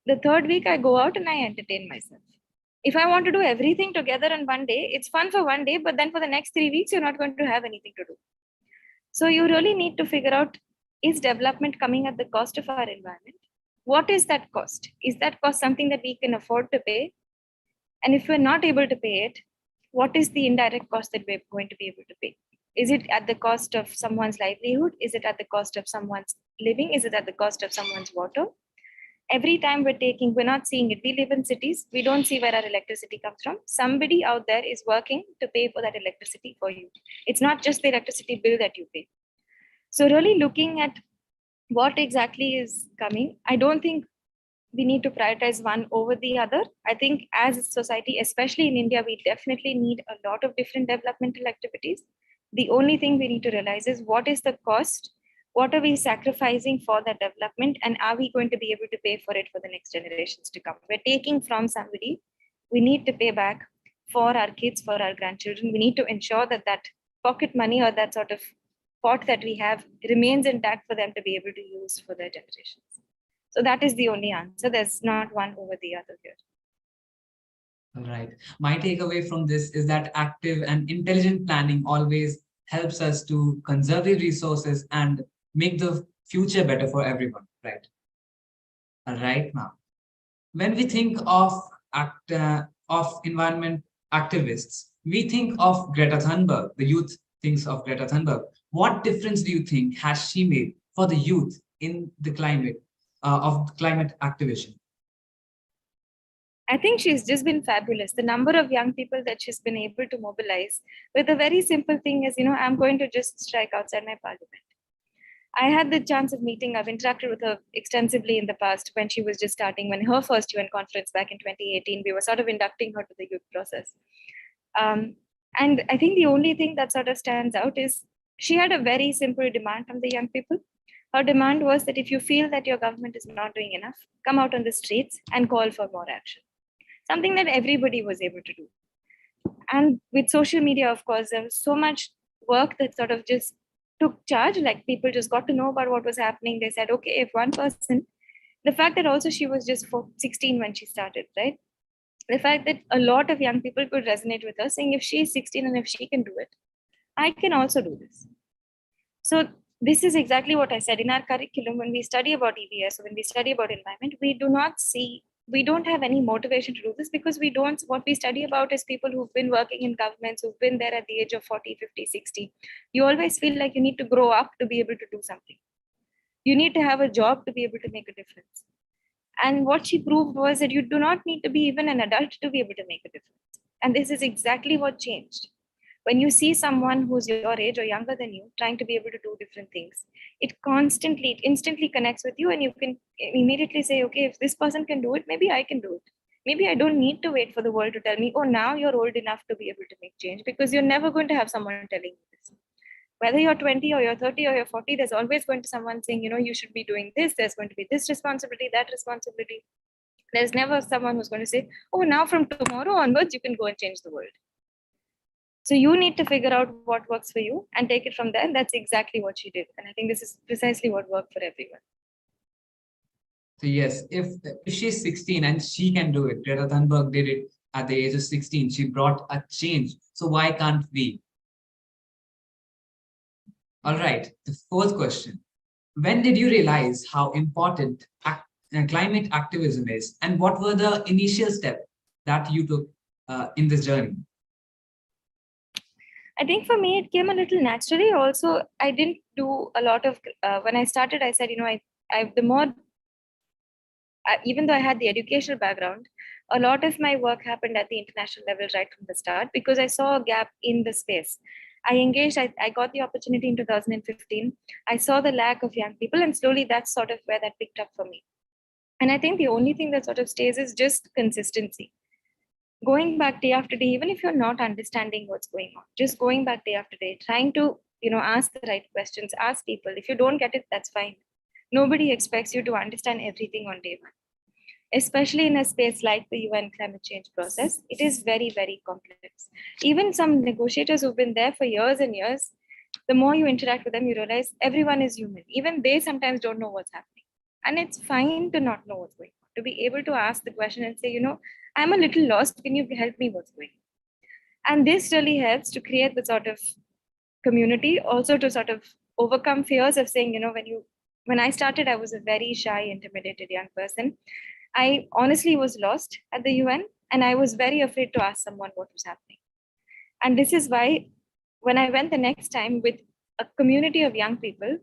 The third week I go out and I entertain myself. If I want to do everything together in one day, it's fun for one day, but then for the next 3 weeks, you're not going to have anything to do. So you really need to figure out, is development coming at the cost of our environment? What is that cost? Is that cost something that we can afford to pay? And if we're not able to pay it, what is the indirect cost that we're going to be able to pay? Is it at the cost of someone's livelihood? Is it at the cost of someone's living? Is it at the cost of someone's water? Every time we're not seeing it. We live in cities. We don't see where our electricity comes from. Somebody out there is working to pay for that electricity for you. It's not just the electricity bill that you pay. So really looking at what exactly is coming, I don't think we need to prioritize one over the other. I think as a society, especially in India, we definitely need a lot of different developmental activities. The only thing we need to realize is what is the cost? What are we sacrificing for that development? And are we going to be able to pay for it for the next generations to come? We're taking from somebody. We need to pay back for our kids, for our grandchildren. We need to ensure that that pocket money or that sort of pot that we have remains intact for them to be able to use for their generations. So that is the only answer. There's not one over the other here. All right. My takeaway from this is that active and intelligent planning always helps us to conserve the resources and make the future better for everyone, right? All right, now, when we think of environment activists, we think of Greta Thunberg. The youth thinks of Greta Thunberg. What difference do you think has she made for the youth in the climate of climate activism? I think she's just been fabulous. The number of young people that she's been able to mobilize with a very simple thing is, I'm going to just strike outside my parliament. I had the chance of meeting, I've interacted with her extensively in the past when she was just starting, when her first UN conference back in 2018, we were sort of inducting her to the youth process. And I think the only thing that sort of stands out is she had a very simple demand from the young people. Her demand was that if you feel that your government is not doing enough, come out on the streets and call for more action. Something that everybody was able to do. And with social media, of course, there was so much work that sort of just took charge. Like people just got to know about what was happening. They said, okay, if one person, the fact that also she was just 16 when she started, right? The fact that a lot of young people could resonate with her, saying if she's 16 and if she can do it, I can also do this. So this is exactly what I said in our curriculum. When we study about EVS, or when we study about environment, we don't have any motivation to do this because what we study about is people who've been working in governments, who've been there at the age of 40, 50, 60. You always feel like you need to grow up to be able to do something. You need to have a job to be able to make a difference. And what she proved was that you do not need to be even an adult to be able to make a difference. And this is exactly what changed. When you see someone who's your age or younger than you trying to be able to do different things, it instantly connects with you, and you can immediately say, okay, if this person can do it, maybe I can do it. Maybe I don't need to wait for the world to tell me, oh, now you're old enough to be able to make change, because you're never going to have someone telling you this. Whether you're 20 or you're 30 or you're 40, there's always going to someone saying, you should be doing this. There's going to be this responsibility, that responsibility. There's never someone who's going to say, oh, now from tomorrow onwards, you can go and change the world. So you need to figure out what works for you and take it from there. And that's exactly what she did. And I think this is precisely what worked for everyone. So yes, if she's 16 and she can do it, Greta Thunberg did it at the age of 16. She brought a change. So why can't we? All right, the fourth question. When did you realize how important climate activism is, and what were the initial steps that you took in this journey? I think for me, it came a little naturally. Also, I didn't do a lot of, when I started, I said, even though I had the educational background, a lot of my work happened at the international level right from the start, because I saw a gap in the space. I engaged, I got the opportunity in 2015. I saw the lack of young people, and slowly that's sort of where that picked up for me. And I think the only thing that sort of stays is just consistency. Going back day after day, even if you're not understanding what's going on, just going back day after day, trying to, ask the right questions, ask people. If you don't get it, that's fine. Nobody expects you to understand everything on day one. Especially in a space like the UN climate change process, it is very, very complex. Even some negotiators who've been there for years and years, the more you interact with them, you realize everyone is human. Even they sometimes don't know what's happening. And it's fine to not know what's going on, to be able to ask the question and say, I'm a little lost. Can you help me? What's going on? And this really helps to create the sort of community, also to sort of overcome fears of saying, when I started, I was a very shy, intimidated young person. I honestly was lost at the UN, and I was very afraid to ask someone what was happening. And this is why when I went the next time with a community of young people,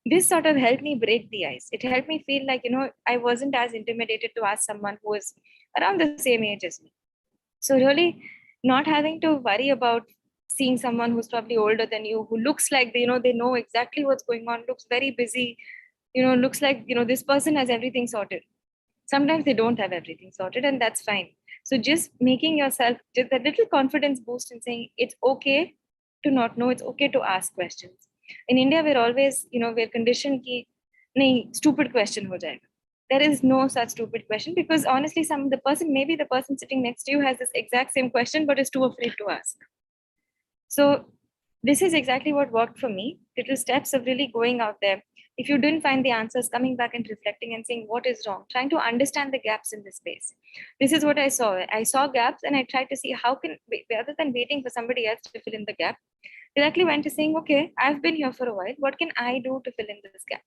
this sort of helped me break the ice. It helped me feel like, I wasn't as intimidated to ask someone who was around the same age as me. So really not having to worry about seeing someone who's probably older than you, who looks like they know exactly what's going on, looks very busy, looks like, this person has everything sorted. Sometimes they don't have everything sorted, and that's fine. So just making yourself just that little confidence boost and saying it's okay to not know, it's okay to ask questions. In India, we're always, we're conditioned ki, nahi, stupid question ho jayega. There is no such stupid question, because honestly, maybe the person sitting next to you has this exact same question, but is too afraid to ask. So this is exactly what worked for me. Little steps of really going out there. If you didn't find the answers, coming back and reflecting and saying what is wrong, trying to understand the gaps in the space. This is what I saw. I saw gaps, and I tried to see rather than waiting for somebody else to fill in the gap, directly went to saying, okay, I've been here for a while. What can I do to fill in this gap?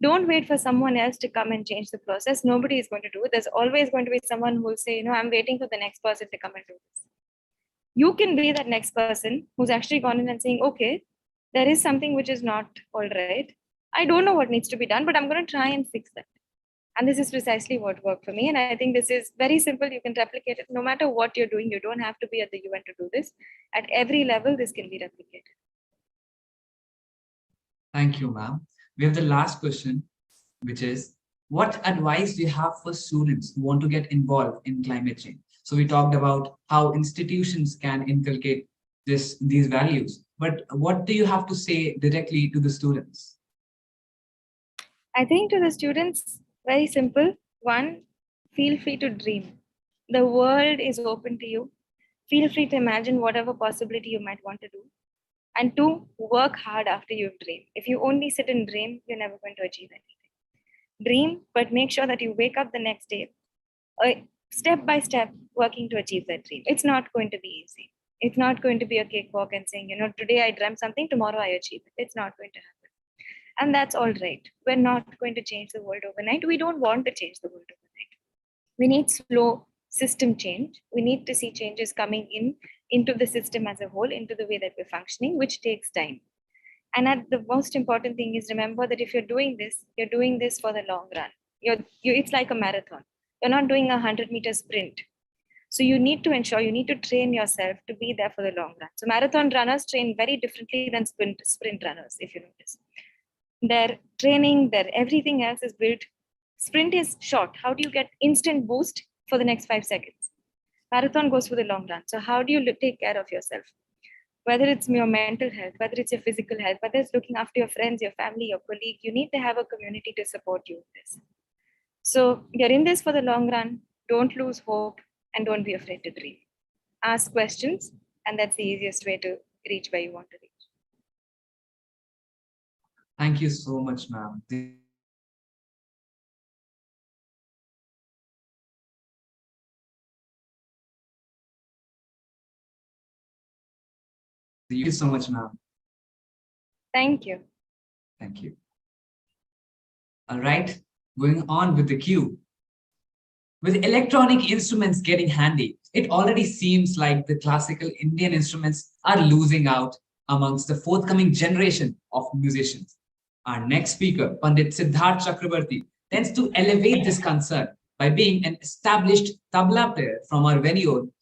Don't wait for someone else to come and change the process. Nobody is going to do it. There's always going to be someone who will say, I'm waiting for the next person to come and do this. You can be that next person who's actually gone in and saying, okay, there is something which is not all right. I don't know what needs to be done, but I'm going to try and fix that. And this is precisely what worked for me. And I think this is very simple. You can replicate it no matter what you're doing. You don't have to be at the UN to do this. At every level, this can be replicated. Thank you, ma'am. We have the last question, which is, what advice do you have for students who want to get involved in climate change? So we talked about how institutions can inculcate these values, but what do you have to say directly to the students? I think to the students, very simple. One, feel free to dream. The world is open to you. Feel free to imagine whatever possibility you might want to do. And two, work hard after you've dreamed. If you only sit and dream, you're never going to achieve anything. Dream, but make sure that you wake up the next day, step by step, working to achieve that dream. It's not going to be easy. It's not going to be a cakewalk and saying, today I dreamt something, tomorrow I achieve it. It's not going to happen. And that's all right. We're not going to change the world overnight. We don't want to change the world overnight. We need slow system change. We need to see changes coming into the system as a whole, into the way that we're functioning, which takes time. And the most important thing is, remember that if you're doing this for the long run. It's like a marathon. You're not doing a 100-meter sprint. So you need to train yourself to be there for the long run. So marathon runners train very differently than sprint runners, if you notice. Their training, their everything else is built. Sprint is short. How do you get instant boost for the next 5 seconds? Marathon goes for the long run. So how do you take care of yourself? Whether it's your mental health, whether it's your physical health, whether it's looking after your friends, your family, your colleague, you need to have a community to support you in this. So you're in this for the long run. Don't lose hope and don't be afraid to dream. Ask questions, and that's the easiest way to reach where you want to reach. Thank you so much, ma'am. Thank you so much, ma'am. Thank you. Thank you. All right, going on with the queue. With electronic instruments getting handy, it already seems like the classical Indian instruments are losing out amongst the forthcoming generation of musicians. Our next speaker, Pandit Siddharth Chakrabarti, tends to elevate this concern by being an established tabla player from our very own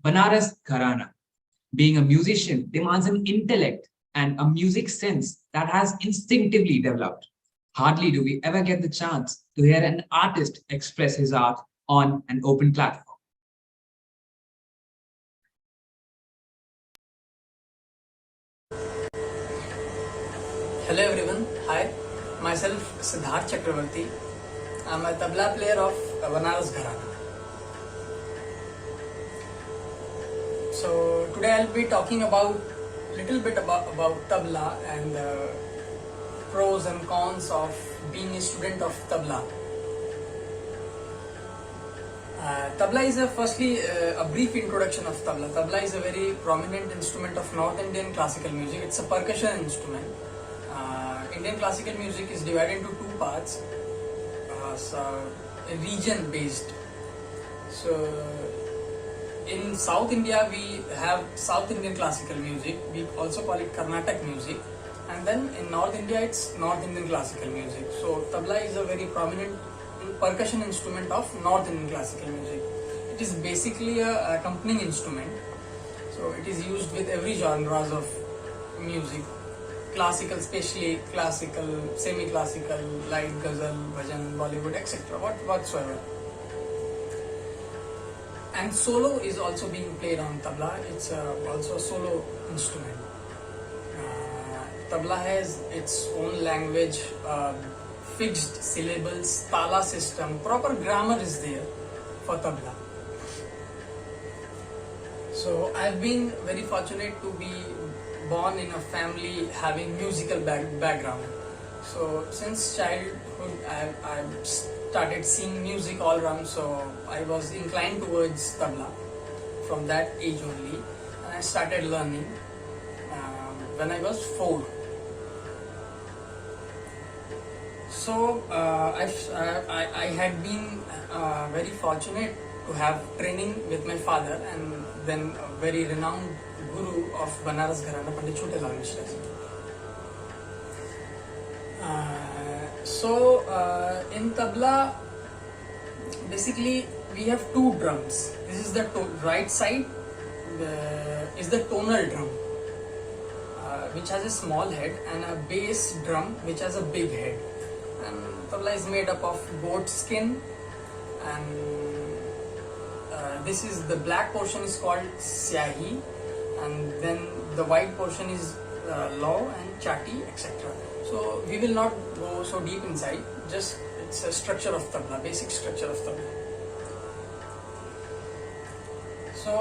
Banaras Gharana. Being a musician demands an intellect and a music sense that has instinctively developed. Hardly do we ever get the chance to hear an artist express his art on an open platform. Hello everyone, hi, myself Siddharth Chakrabarti. I'm a tabla player of Banaras Gharana. So today I'll be talking about little bit about tabla and the pros and cons of being a student of tabla. Tabla is firstly a brief introduction of tabla. Tabla is a very prominent instrument of North Indian classical music. It's a percussion instrument. Indian classical music is divided into two parts, region based. So in South India we have South Indian classical music, we also call it Carnatic music, and then in North India it's North Indian classical music. So tabla is a very prominent percussion instrument of North Indian classical music. It is basically a accompanying instrument, so it is used with every genres of music. Classical, especially classical, semi-classical, light ghazal, bhajan, Bollywood, etc. Whatsoever. And solo is also being played on tabla. It's also a solo instrument. Tabla has its own language, fixed syllables, tala system, proper grammar is there for tabla. So I've been very fortunate to be born in a family having musical background. So since childhood I started seeing music all around, so I was inclined towards tabla from that age only, and I started learning when I was 4. So I had been very fortunate to have training with my father and then a very renowned guru of Banaras Gharana, Pandit Chotelal Mishra. So in tabla basically we have two drums. This is the right side is the tonal drum, which has a small head, and a bass drum which has a big head. And tabla is made up of goat skin, and this is the black portion is called syahi, and then the white portion is law and chati, etc. So we will not go so deep inside, just it's a structure of tabla, basic structure of tabla. So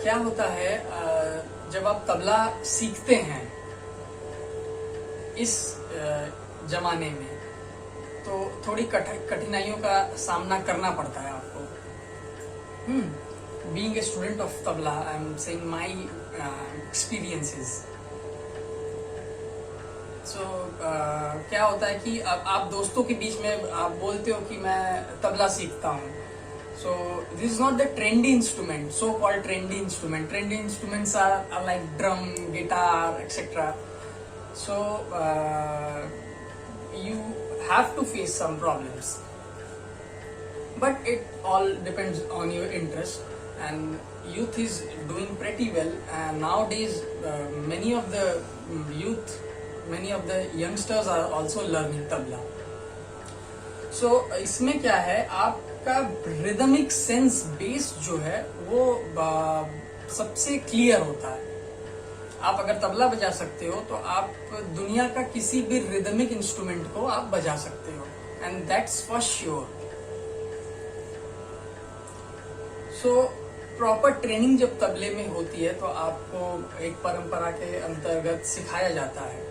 क्या होता है जब आप तबला सीखते हैं इस जमाने में, तो थोड़ी कठिनाइयों का सामना करना पड़ता है आपको. Being a student of tabla, I am saying my experiences. So क्या होता है कि आप दोस्तों के बीच में आप बोलते हो कि मैं तबला सीखता हूँ. So this is not the trendy instrument, so-called trendy instrument. Trendy instruments are like drum, guitar, etc. So you have to face some problems, but it all depends on your interest. And youth is doing pretty well. And nowadays, many of the youth, many of the youngsters are also learning tabla. So इसमें क्या है, आपका rhythmic sense base जो है वो सबसे clear होता है. आप अगर तबला बजा सकते हो तो आप दुनिया का किसी भी रिदमिक इंस्ट्रूमेंट को आप बजा सकते हो, and that's for sure. So proper training जब तबले में होती है तो आपको एक परंपरा के अंतर्गत सिखाया जाता है,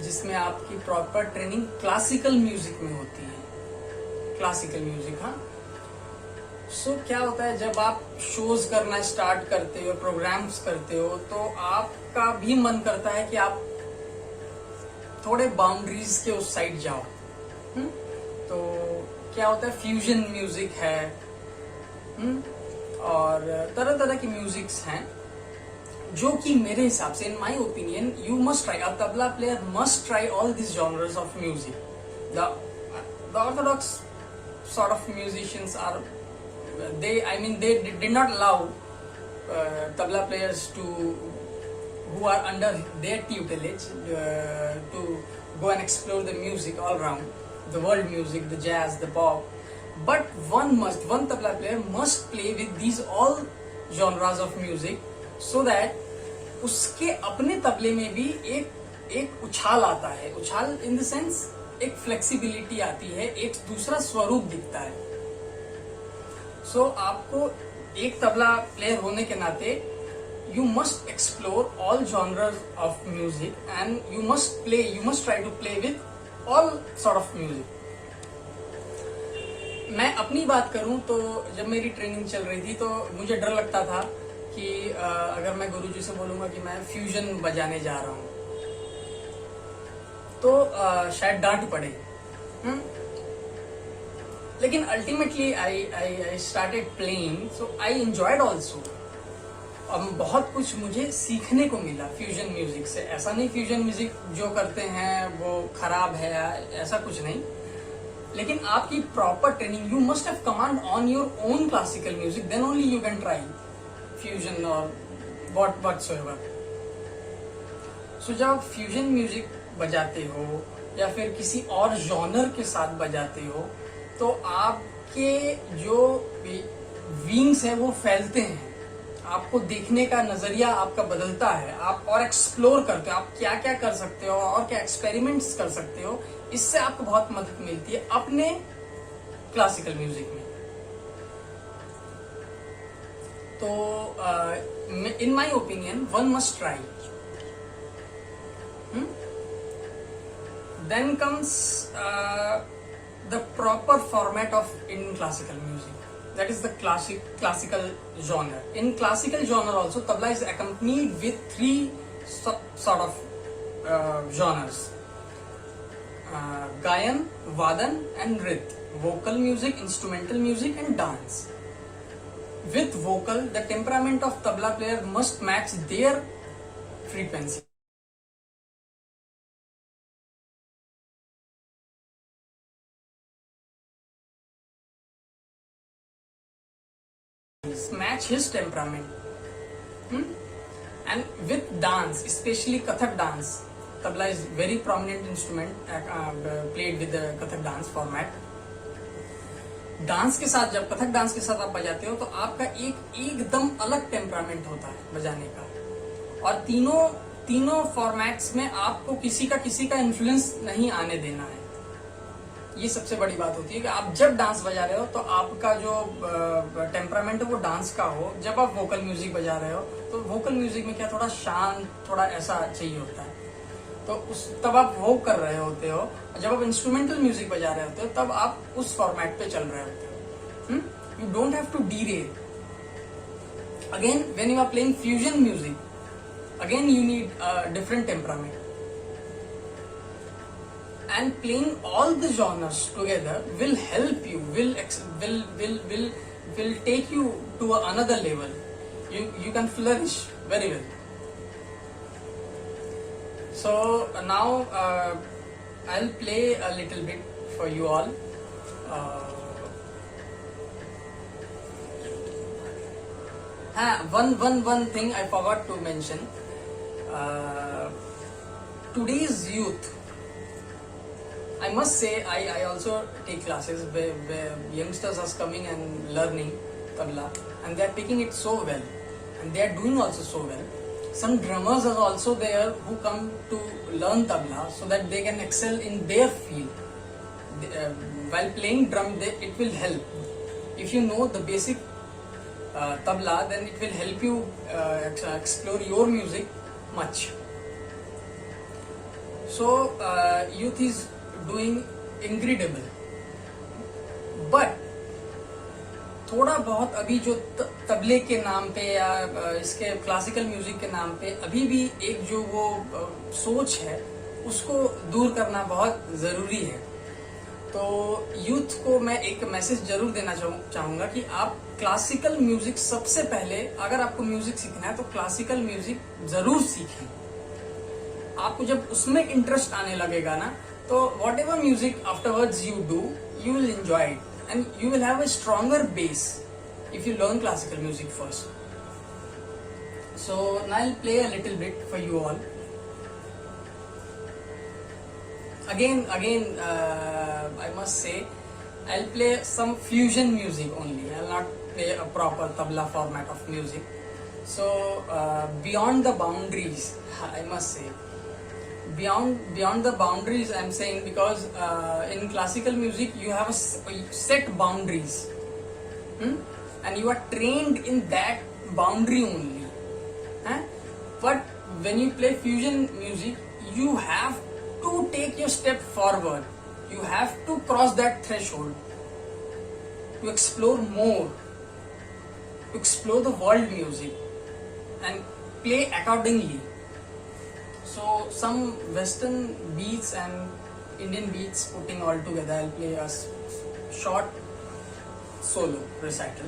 जिसमें आपकी प्रॉपर ट्रेनिंग क्लासिकल म्यूजिक में होती है. क्लासिकल म्यूजिक, हाँ. सो क्या होता है, जब आप शोज करना स्टार्ट करते हो, प्रोग्राम्स करते हो, तो आपका भी मन करता है कि आप थोड़े बाउंड्रीज के उस साइड जाओ. तो क्या होता है, फ्यूजन म्यूजिक है, और तरह तरह की म्यूजिक्स हैं, जो कि मेरे हिसाब से, in my opinion, you must try. A tabla player must try all this genres of music. The Orthodox sort of musicians are, they did not allow tabla players who are under their tutelage to go and explore the music all around, the world music, the jazz, the pop. But one tabla player must play with these all genres of music, so that उसके अपने तबले में भी एक उछाल आता है. उछाल इन द सेंस एक फ्लेक्सिबिलिटी आती है, एक दूसरा स्वरूप दिखता है. सो आपको एक तबला प्लेयर होने के नाते you must explore all genres of music, and you must try to play with all sort of music. मैं अपनी बात करूं तो जब मेरी ट्रेनिंग चल रही थी तो मुझे डर लगता था कि अगर मैं गुरुजी से बोलूंगा कि मैं फ्यूजन बजाने जा रहा हूं तो शायद डांट पड़े. लेकिन ultimately I started playing, so I enjoyed also. अब बहुत कुछ मुझे सीखने को मिला फ्यूजन म्यूजिक से. ऐसा नहीं फ्यूजन म्यूजिक जो करते हैं वो खराब है, ऐसा कुछ नहीं. लेकिन आपकी proper training, you must have command on your own classical music, then only you can try fusion और व्हाटसोएवर. सो जब आप फ्यूजन म्यूजिक बजाते हो या फिर किसी और जॉनर के साथ बजाते हो, तो आपके जो विंग्स हैं वो फैलते हैं. आपको देखने का नजरिया आपका बदलता है. आप और एक्सप्लोर करते हो, आप क्या क्या कर सकते हो और क्या एक्सपेरिमेंट्स कर सकते हो. इससे आपको बहुत मदद मिलती है अपने क्लासिकल म्यूजिक में. तो in my opinion one must try. Then comes the proper format of Indian classical music. That is the classical genre. In classical genre also, tabla is accompanied with three sort of genres: gayan, vadan, and nrit. Vocal music, instrumental music, and dance. With vocal, the temperament of tabla player must match their frequency. match his temperament. And with dance, especially Kathak dance, tabla is very prominent instrument played with the Kathak dance format. Dance के साथ, जब Kathak dance के साथ आप बजाते हो तो आपका एकदम अलग टेम्परामेंट होता है बजाने का, और तीनों फॉर्मेट्स में आपको किसी का इन्फ्लुएंस नहीं आने देना है। ये सबसे बड़ी बात होती है कि आप जब डांस बजा रहे हो तो आपका जो टेम्परामेंट है वो डांस का हो। जब आप वोकल म्यूजिक बजा रहे हो तो वोकल म्यूजिक में क्या थोड़ा शांत, थोड़ा ऐसा चाहिए होता है, तो तब आप वो कर रहे होते हो। जब आप इंस्ट्रूमेंटल म्यूजिक बजा रहे होते हो तब आप उस फॉर्मेट पे चल रहे होते हो। You don't have to derail. Again when you are playing fusion music, again you need a different temperament, and playing all the genres together will help you, will take you to another level. You can flourish very well. So now I'll play a little bit for you all. One thing I forgot to mention. Today's youth, I must say, I also take classes where youngsters are coming and learning tabla, and they are picking it so well, and they are doing also so well. Some drummers are also there who come to learn tabla so that they can excel in their field. While playing drum, it will help. If you know the basic tabla, then it will help you explore your music much. So youth is doing incredible, but थोड़ा बहुत अभी जो तबले के नाम पे या इसके क्लासिकल म्यूजिक के नाम पे अभी भी एक जो वो सोच है उसको दूर करना बहुत जरूरी है। तो यूथ को मैं एक मैसेज जरूर देना चाहूंगा कि आप क्लासिकल म्यूजिक, सबसे पहले अगर आपको म्यूजिक सीखना है तो क्लासिकल म्यूजिक जरूर सीखें। आपको जब उसमें इंटरेस्ट आने लगेगा ना, तो what ever music afterwards you do, you will enjoy it and you will have a stronger base if you learn classical music first. So now I'll play a little bit for you all. Again, I must say, I'll play some fusion music only. I'll not play a proper tabla format of music. So beyond the boundaries, I must say, beyond the boundaries, I'm saying, because in classical music you have a set boundaries, and you are trained in that boundary only. But when you play fusion music, you have to take your step forward. You have to cross that threshold to explore more, to explore the world music and play accordingly. So some Western beats and Indian beats putting all together, I'll play a short solo recital.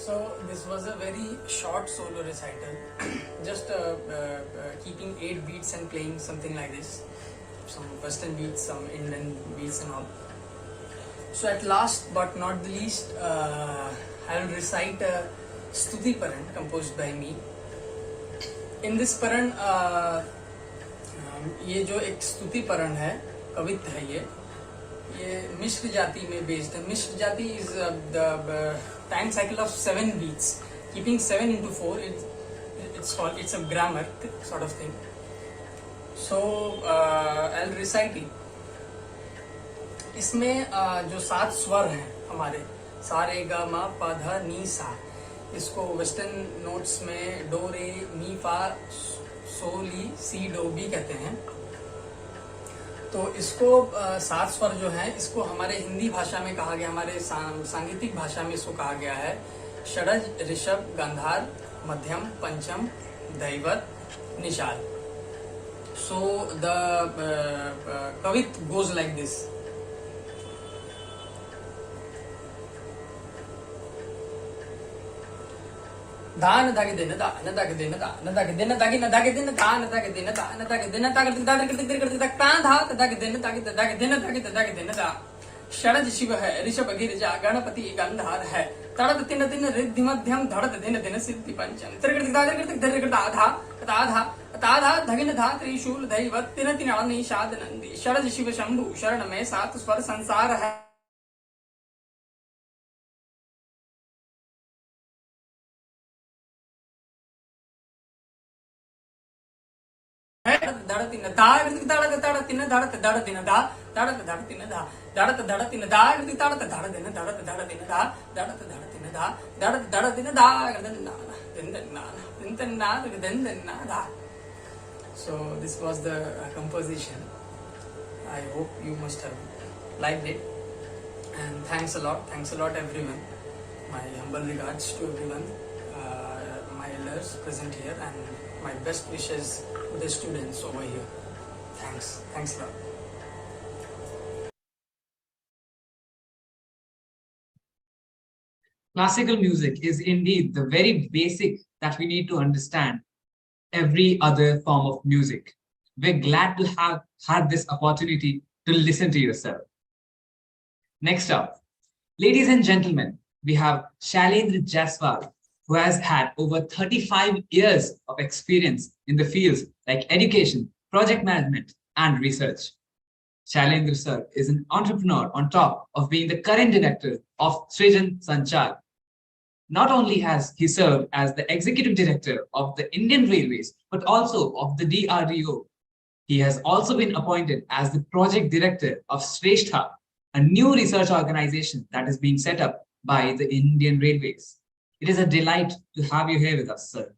So this was a very short solo recital, just keeping 8 beats and playing something like this, some western beats, some Indian beats and all. So at last but not the least, I will recite a Stuti Paran composed by me. In this Paran, ये जो एक स्तुति परण है, कवित है ये मिश्र जाति में based है. मिश्र जाति is the time cycle of 7 beats. Keeping 7 into 4, it's a grammar sort of thing. So I'll recite it. इसमें जो 7 स्वर हैं हमारे, सा रे गा मा पा धा नी सा, इसको वेस्टर्न नोट्स में डो रे मी फा सो ली सी डो भी कहते हैं. तो इसको 7 स्वर जो है, इसको हमारे हिंदी भाषा में कहा गया, हमारे सांगीतिक भाषा में इसको कहा गया है षडज, ऋषभ, गांधार, मध्यम, पंचम, दैवत, निषाद. सो द कवित गोज लाइक दिस. धान धागे दिन दा न धागे दिन दा न धागे दिन धागे न धागे दिन दा न धागे दिन दा न धागे दिन धागे दिन धागे दिन धागे दिन धा धागे दिन धागे धागे दिन धागे धागे दिन दा. षडज शिव है, ऋषभ गिरिजा, गणपति गंधार है, तड़त तिन दिन रिद्धि मध्यम, धड़त दिन दिन सिद्धि पंचम, त्रिकृत दादृकृत धृकृत आधा ताधा ताधा धगिन धा त्रिशूल दैवत तिन तिन निषाद नंदी. षडज शिव शंभु शरण में 7 स्वर संसार है. धड़तिन धा धड़क धड़तिन धड़त धड़तिन धा धड़क धड़तिन धा धड़त धड़तिन धा धड़त धड़तिन धड़त धड़तिन धा धड़त धड़तिन धा धड़त धड़तिन धा दिन धा. So this was the composition. I hope you must have liked it, and thanks a lot everyone. My humble regards to everyone, my elders present here, and my best wishes to the students over here. Thanks a lot. Classical music is indeed the very basic that we need to understand every other form of music. We're glad to have had this opportunity to listen to yourself. Next up, ladies and gentlemen, we have Shailendra Jaiswal, who has had over 35 years of experience in the fields like education, project management, and research. Shailendra sir is an entrepreneur on top of being the current director of Srijan Sanchar. Not only has he served as the executive director of the Indian Railways, but also of the DRDO. He has also been appointed as the project director of Shrestha, a new research organization that is being set up by the Indian Railways. It is a delight to have you here with us, sir.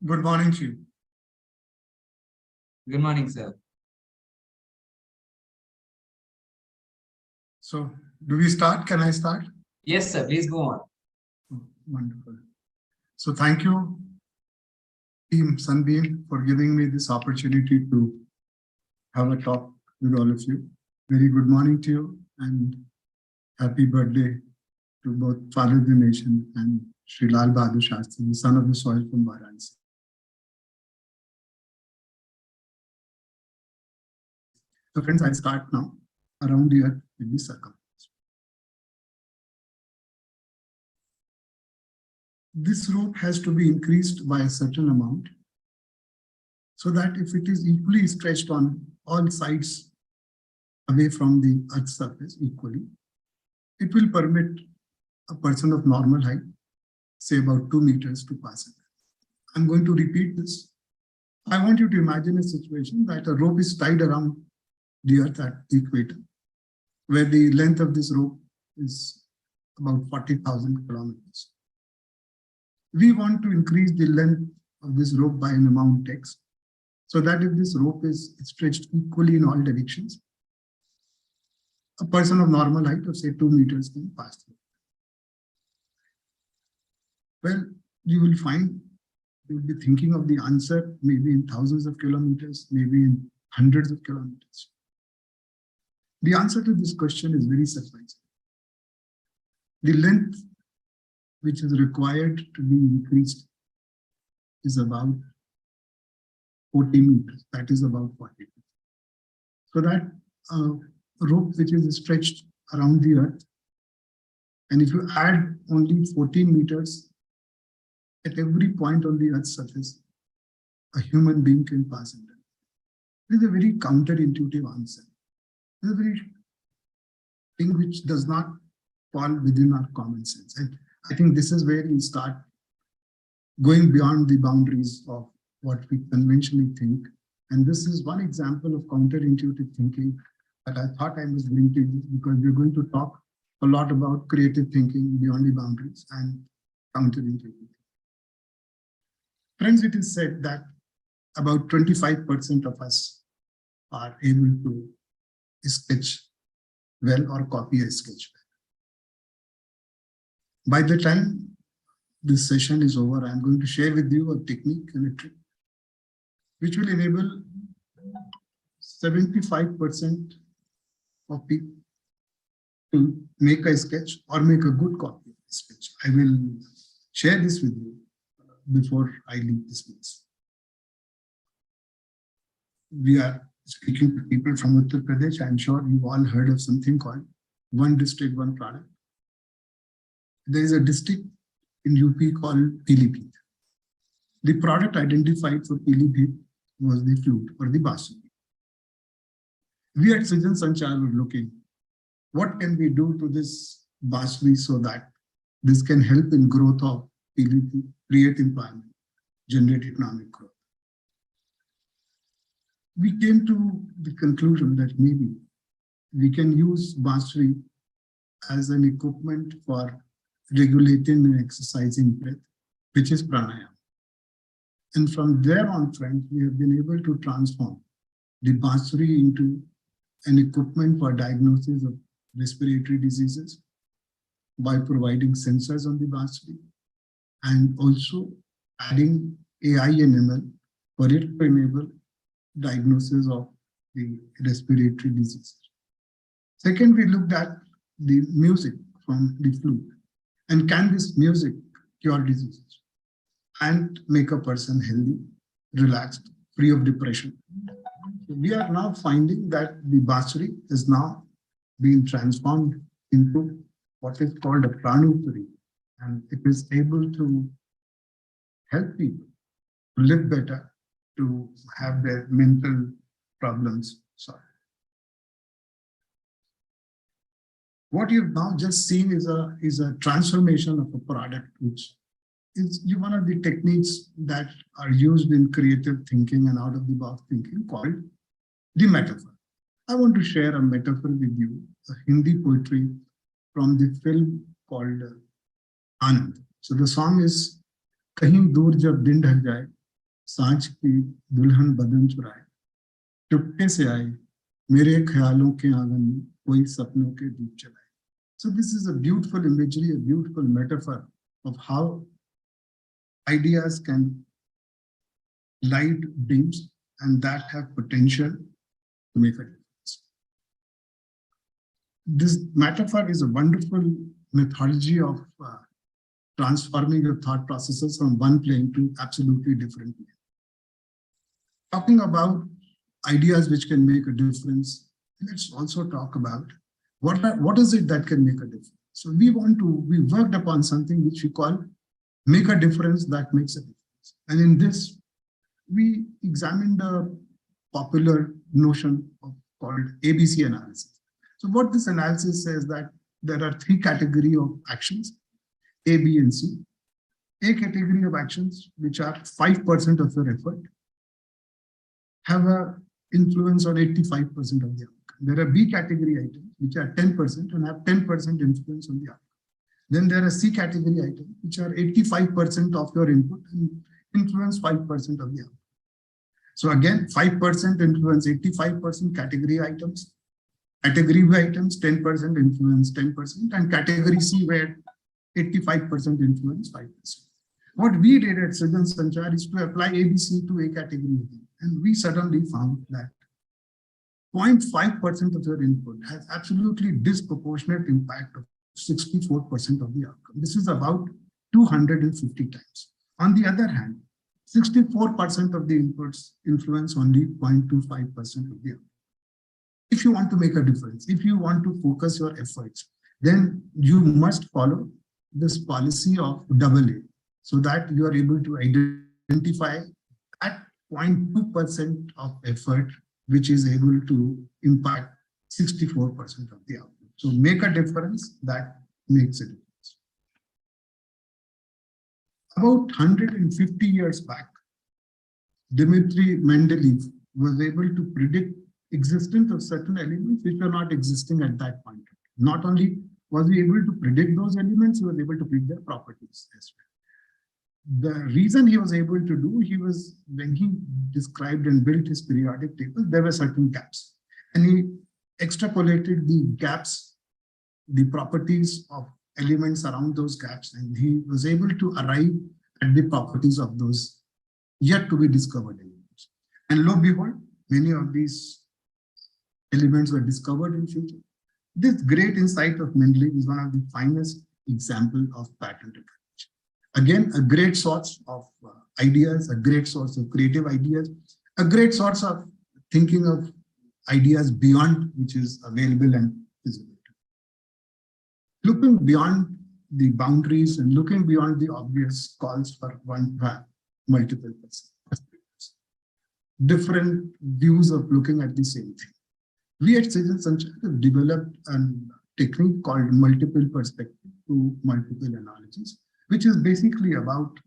Good morning to you. Good morning, sir. So, do we start? Can I start? Yes, sir. Please go on. Oh, wonderful. So, thank you, Team Sunbeam, for giving me this opportunity to have a talk with all of you. Very good morning to you, and happy birthday to both Father of the Nation and Sri Lal Bahadur Shastri, the son of the soil from Varanasi. So friends, I'll start now. Around the earth in the circumference. This rope has to be increased by a certain amount so that if it is equally stretched on all sides away from the earth's surface equally, it will permit a person of normal height, say about 2 meters, to pass it. I'm going to repeat this. I want you to imagine a situation that a rope is tied around the earth at the equator, where the length of this rope is about 40,000 kilometers. We want to increase the length of this rope by an amount X, so that if this rope is stretched equally in all directions, a person of normal height of say 2 meters can pass through. Well, you will find, you will be thinking of the answer maybe in thousands of kilometers, maybe in hundreds of kilometers. The answer to this question is very surprising. The length which is required to be increased is about 40 meters. That is about 40 meters. So that rope which is stretched around the earth, and if you add only 14 meters at every point on the earth's surface, a human being can pass it. It is a very counterintuitive answer. It is a very thing which does not fall within our common sense. And I think this is where we start going beyond the boundaries of what we conventionally think. And this is one example of counterintuitive thinking that I thought I was going to use, because we're going to talk a lot about creative thinking beyond the boundaries and counterintuitive. Friends, it is said that about 25% of us are able to sketch well or copy a sketch well. By the time this session is over, I'm going to share with you a technique and a trick which will enable 75% of people to make a sketch or make a good copy of the sketch. I will share this with you before I leave this place. We are speaking to people from Uttar Pradesh. I'm sure you've all heard of something called one district, one product. There is a district in UP called Pilipit. The product identified for Pilipit was the flute or the basu. We at Srijan Sanchar were looking, what can we do to this basu so that this can help in growth of Pilipit, create employment, generate economic growth. We came to the conclusion that maybe we can use basu as an equipment for regulating and exercising breath, which is pranayama. And from there on, friends, we have been able to transform the bansuri into an equipment for diagnosis of respiratory diseases by providing sensors on the bansuri and also adding AI and ML for it to enable diagnosis of the respiratory diseases. Second, we looked at the music from the flute. And can this music cure diseases and make a person healthy, relaxed, free of depression? We are now finding that the bansuri is now being transformed into what is called a pranupuri, and it is able to help people to live better, to have their mental problems solved. What you've now just seen is a transformation of a product, which is one of the techniques that are used in creative thinking and out-of-the-box thinking called the metaphor. I want to share a metaphor with you, a Hindi poetry from the film called Anand. So the song is Kahin dur jab din dhal jaye, saanch ki dulhan badan churaye, chupke se aaye, mere khayalon ke aangan mein koi sapnon ke deep chalaye. So this is a beautiful imagery, a beautiful metaphor of how ideas can light dreams and that have potential to make a difference. This metaphor is a wonderful methodology of transforming your thought processes from one plane to absolutely different plane. Talking about ideas which can make a difference, let's also talk about what is it that can make a difference. So we worked upon something which we call make a difference that makes a difference. And in this, we examined a popular notion called ABC analysis. So what this analysis says that there are three categories of actions, A, B, and C. A category of actions, which are 5% of your effort, have an influence on 85% of the outcome. There are B category items, which are 10% and have 10% influence on the outcome. Then there are C category items, which are 85% of your input and influence 5% of the outcome. So again, 5% influence 85% category items, category B items, 10% influence 10%, and category C where 85% influence 5%. What we did at Srijan Sanchar is to apply ABC to A category again. And we suddenly found that 0.5% of your input has absolutely disproportionate impact of 64% of the outcome. This is about 250 times. On the other hand, 64% of the inputs influence only 0.25% of the outcome. If you want to make a difference, if you want to focus your efforts, then you must follow this policy of AA, so that you are able to identify that 0.2% of effort which is able to impact 64% of the output. So make a difference, that makes a difference. About 150 years back, Dmitry Mendeleev was able to predict existence of certain elements which were not existing at that point. Not only was he able to predict those elements, he was able to predict their properties as well. The reason he was able to do, when he described and built his periodic table, there were certain gaps. And he extrapolated the gaps, the properties of elements around those gaps, and he was able to arrive at the properties of those yet to be discovered elements. And lo and behold, many of these elements were discovered in future. This great insight of Mendeleev is one of the finest examples of pattern recognition. Again, a great source of ideas, a great source of creative ideas, a great source of thinking of ideas beyond which is available and visible. Looking beyond the boundaries and looking beyond the obvious calls for one to have multiple perspectives, different views of looking at the same thing. We at Citizen Sanchar have developed a technique called multiple perspective to multiple analogies, which is basically about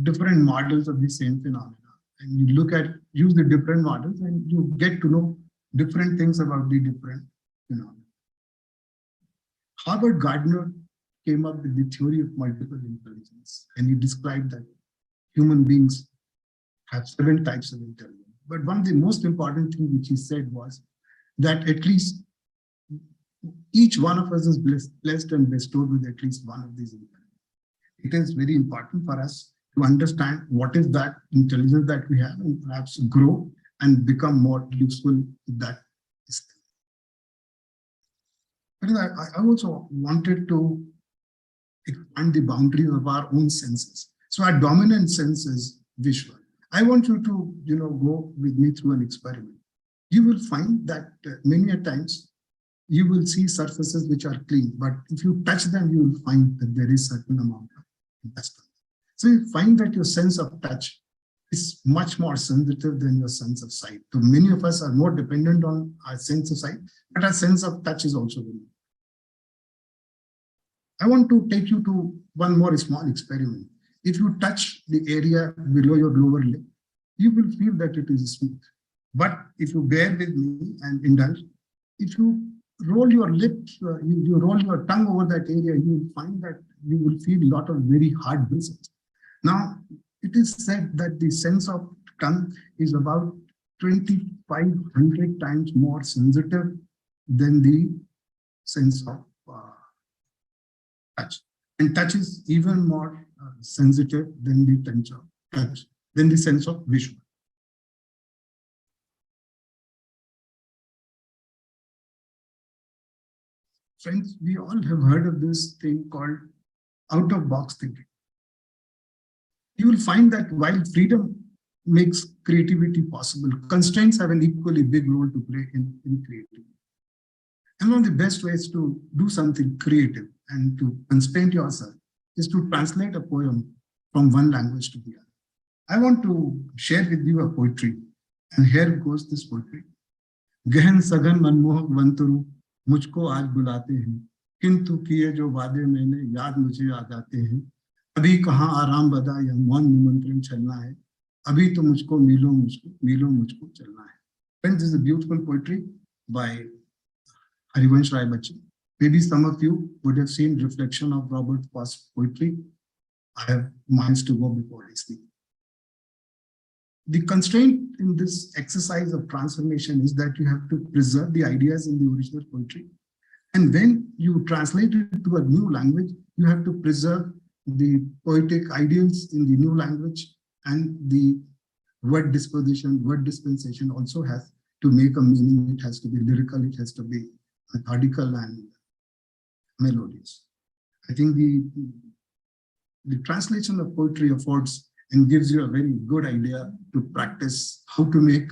different models of the same phenomena. And you use the different models and you get to know different things about the different phenomena. Harvard Gardner came up with the theory of multiple intelligence, and he described that human beings have 7 types of intelligence. But one of the most important things which he said was that at least each one of us is blessed and bestowed with at least one of these intelligence. It is very important for us to understand what is that intelligence that we have and perhaps grow and become more useful in that skill. But I also wanted to expand the boundaries of our own senses. So our dominant sense is visual. I want you to go with me through an experiment. You will find that many a times you will see surfaces which are clean, but if you touch them, you will find that there is a certain amount of dust. So you find that your sense of touch is much more sensitive than your sense of sight. So many of us are more dependent on our sense of sight, but our sense of touch is also very important. I want to take you to one more small experiment. If you touch the area below your lower lip, you will feel that it is smooth. But if you bear with me and indulge, if you roll your lips, you roll your tongue over that area, you will find that you will feel a lot of very hard bristles. Now, it is said that the sense of tongue is about 2,500 times more sensitive than the sense of touch. And touch is even more sensitive than the sense of visual. Friends, we all have heard of this thing called out-of-box thinking. You will find that while freedom makes creativity possible, constraints have an equally big role to play in creativity. And one of the best ways to do something creative and to constrain yourself is to translate a poem from one language to the other. I want to share with you a poetry, and here goes this poetry. Gahan sagan manmohak vanturu मुझको आज बुलाते हैं, किंतु किए जो वादे मैंने याद मुझे आ जाते हैं, अभी कहाँ आराम बदा या मौन निमंत्रण चलना है, अभी तो मुझको मिलो मुझको चलना है. Friends, this is a beautiful poetry by Harivansh Rai Bachchan. Maybe some of you would have seen reflection of Robert Frost's poetry. I have miles to go before I speak. The constraint in this exercise of transformation is that you have to preserve the ideas in the original poetry. And when you translate it to a new language, you have to preserve the poetic ideals in the new language, and the word disposition, word dispensation also has to make a meaning. It has to be lyrical, it has to be methodical and melodious. I think the translation of poetry affords and gives you a very good idea to practice how to make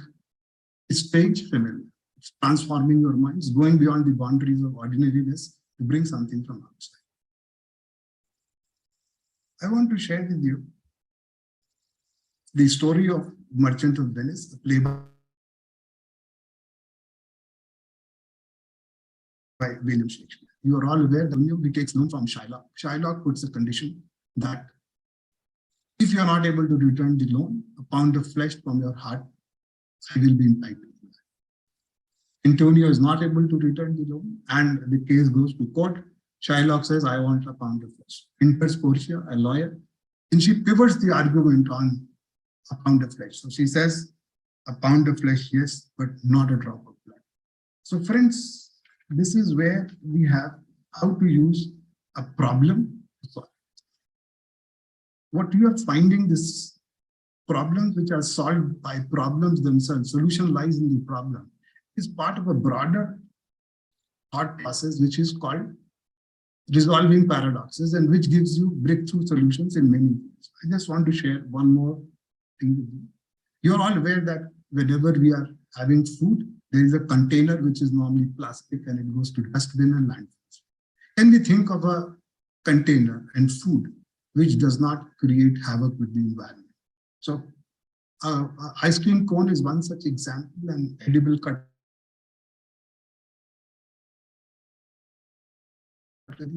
stage familiar. It's transforming your minds, going beyond the boundaries of ordinariness to bring something from outside. I want to share with you the story of Merchant of Venice, a play by William Shakespeare. You are all aware that he takes loan from Shylock. Shylock puts a condition that if you are not able to return the loan, a pound of flesh from your heart, I will be entitled. Antonio is not able to return the loan and the case goes to court. Shylock says, I want a pound of flesh. Enters Portia, a lawyer, and she pivots the argument on a pound of flesh. So she says, a pound of flesh, yes, but not a drop of blood. So friends, this is where we have how to use a problem to solve. What you are finding, this problems which are solved by problems themselves, solution lies in the problem, is part of a broader thought process which is called resolving paradoxes and which gives you breakthrough solutions in many ways. I just want to share one more thing with you. You're all aware that whenever we are having food, there is a container which is normally plastic and it goes to dustbin and landfills. Can we think of a container and food which does not create havoc with the environment? So ice cream cone is one such example, and edible cut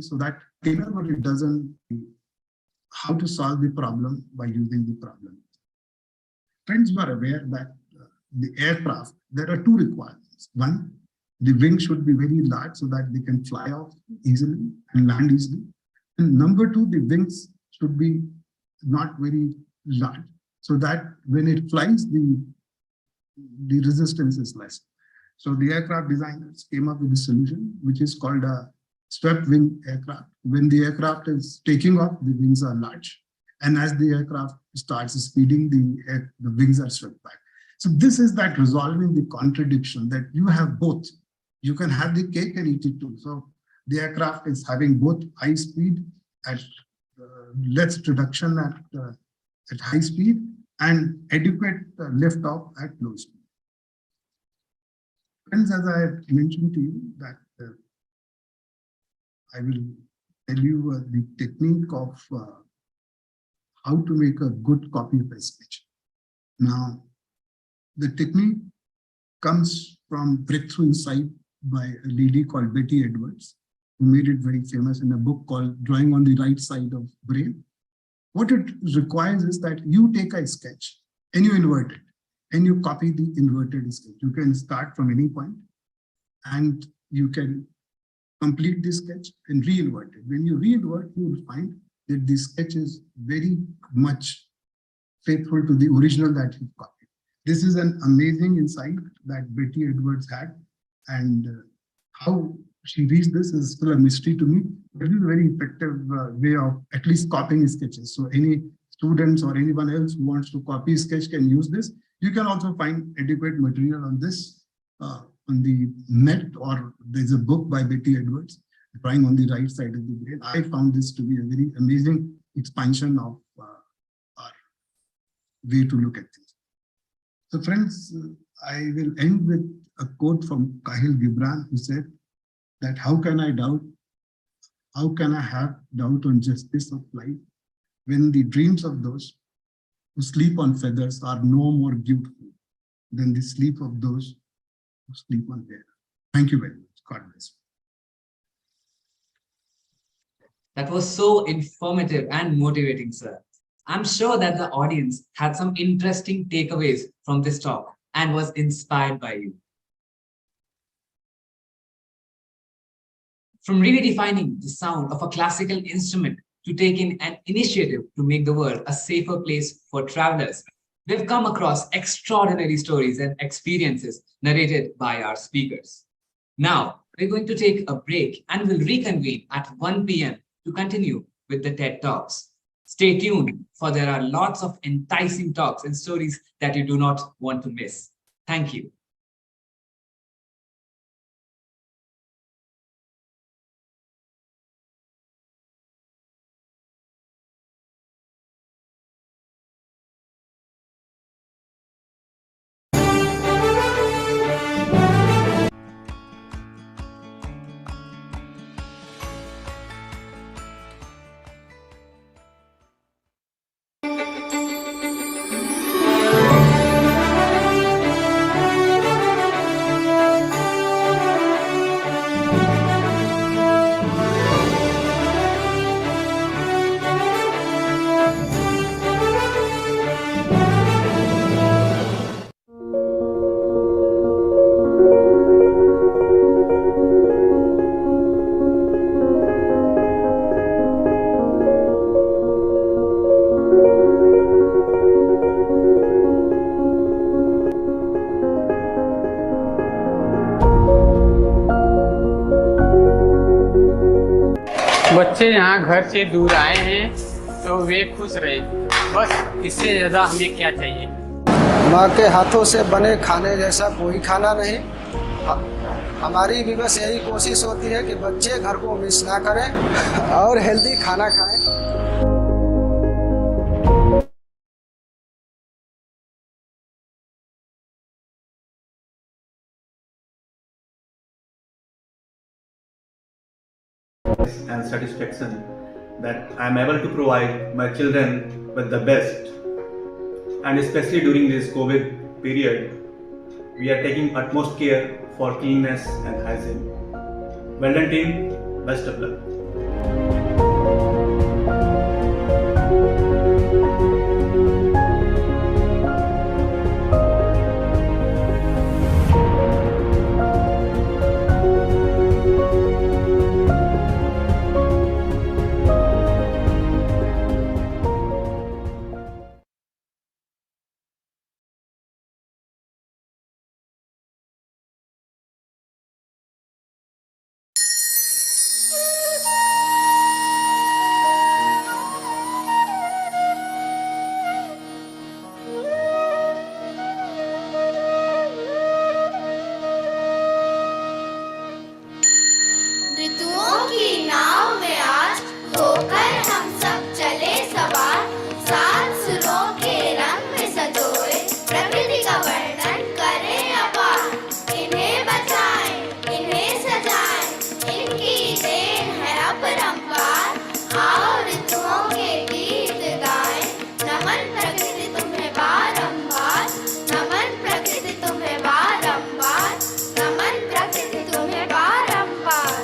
so that whenever it doesn't, how to solve the problem by using the problem. Friends, you are aware that the aircraft, there are two requirements. One, the wing should be very large so that they can fly off easily and land easily. And number two, the wings should be not very large so that when it flies, the resistance is less. So the aircraft designers came up with a solution which is called a swept wing aircraft. When the aircraft is taking off, the wings are large. And as the aircraft starts speeding, the wings are swept back. So this is that resolving the contradiction that you have both. You can have the cake and eat it too. So the aircraft is having both high speed at less reduction at high speed and adequate lift off at low speed. Friends, as I mentioned to you that I will tell you the technique of how to make a good copy of a sketch. Now, the technique comes from breakthrough insight by a lady called Betty Edwards, who made it very famous in a book called Drawing on the Right Side of Brain. What it requires is that you take a sketch and you invert it and you copy the inverted sketch. You can start from any point and you can complete the sketch and re-invert it. When you re-invert, you will find that the sketch is very much faithful to the original that you copied. This is an amazing insight that Betty Edwards had, and how she reached this is still a mystery to me. But it is a very effective way of at least copying sketches. So any students or anyone else who wants to copy a sketch can use this. You can also find adequate material on this on the net, or there's a book by Betty Edwards, Drawing on the Right Side of the Brain. I found this to be a very amazing expansion of our way to look at things. So friends, I will end with a quote from Kahil Gibran, who said that how can I doubt? How can I have doubt on justice of life when the dreams of those who sleep on feathers are no more beautiful than the sleep of those who sleep on air? Thank you very much. God bless you. That was so informative and motivating, sir. I'm sure that the audience had some interesting takeaways from this talk and was inspired by you. From redefining the sound of a classical instrument to taking an initiative to make the world a safer place for travelers, we've come across extraordinary stories and experiences narrated by our speakers. Now, we're going to take a break and we'll reconvene at 1 p.m. to continue with the TED Talks. Stay tuned, for there are lots of enticing talks and stories that you do not want to miss. Thank you. बच्चे यहाँ घर से दूर आए हैं तो वे खुश रहे, बस इससे ज़्यादा हमें क्या चाहिए। माँ के हाथों से बने खाने जैसा कोई खाना नहीं। हमारी भी बस यही कोशिश होती है कि बच्चे घर को मिस ना करें और हेल्दी खाना खाएं। And satisfaction that I am able to provide my children with the best, and especially during this COVID period, we are taking utmost care for cleanliness and hygiene. Well done team, best of luck. ऋतुओं की नाव में आज होकर हम सब चले सवार, सात सुरों के रंग में सजोए प्रकृति का वर्णन करें अपार। इन्हें बचाएं, इन्हें सजाएं, इनकी देन है अपरंपार। आओ ऋतुओं के गीत गाएं, नमन प्रकृति तुम्हें बारंबार, नमन प्रकृति तुम्हें बारंबार, नमन प्रकृति तुम्हें बारंबार।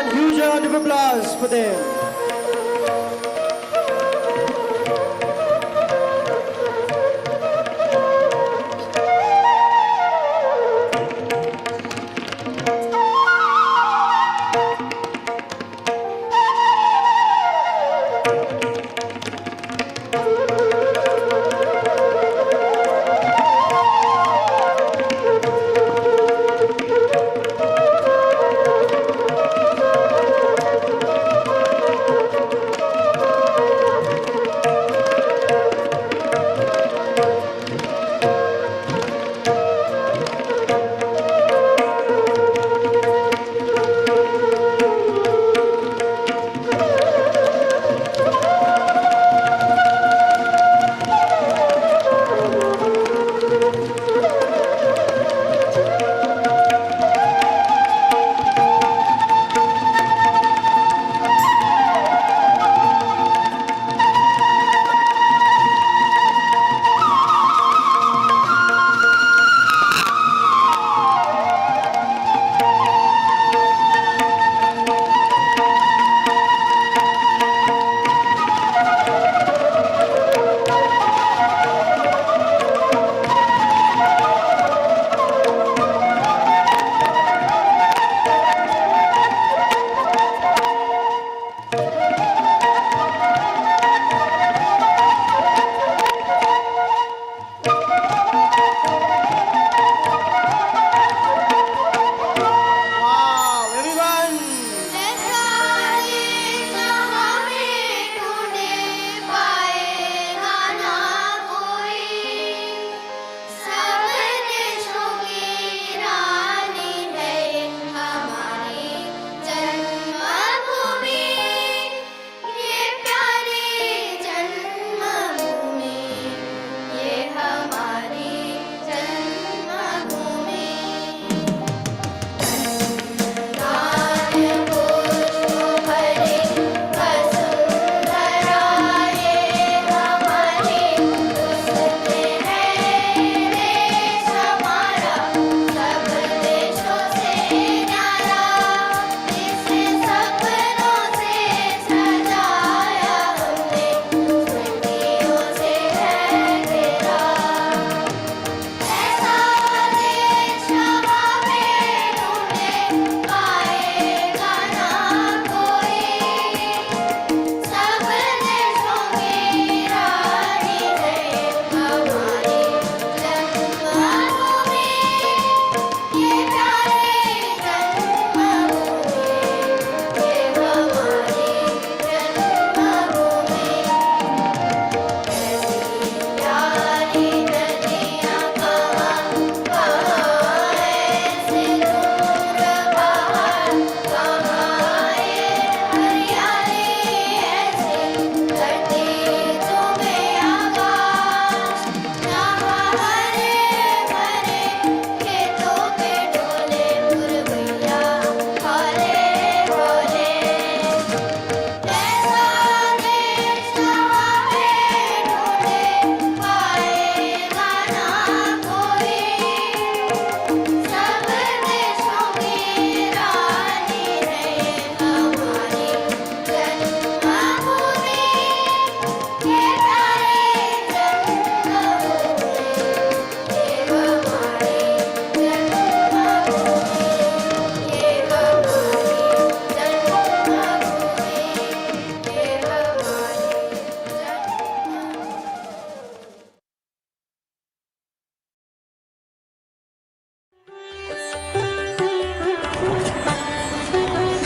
one huge round of applause for them.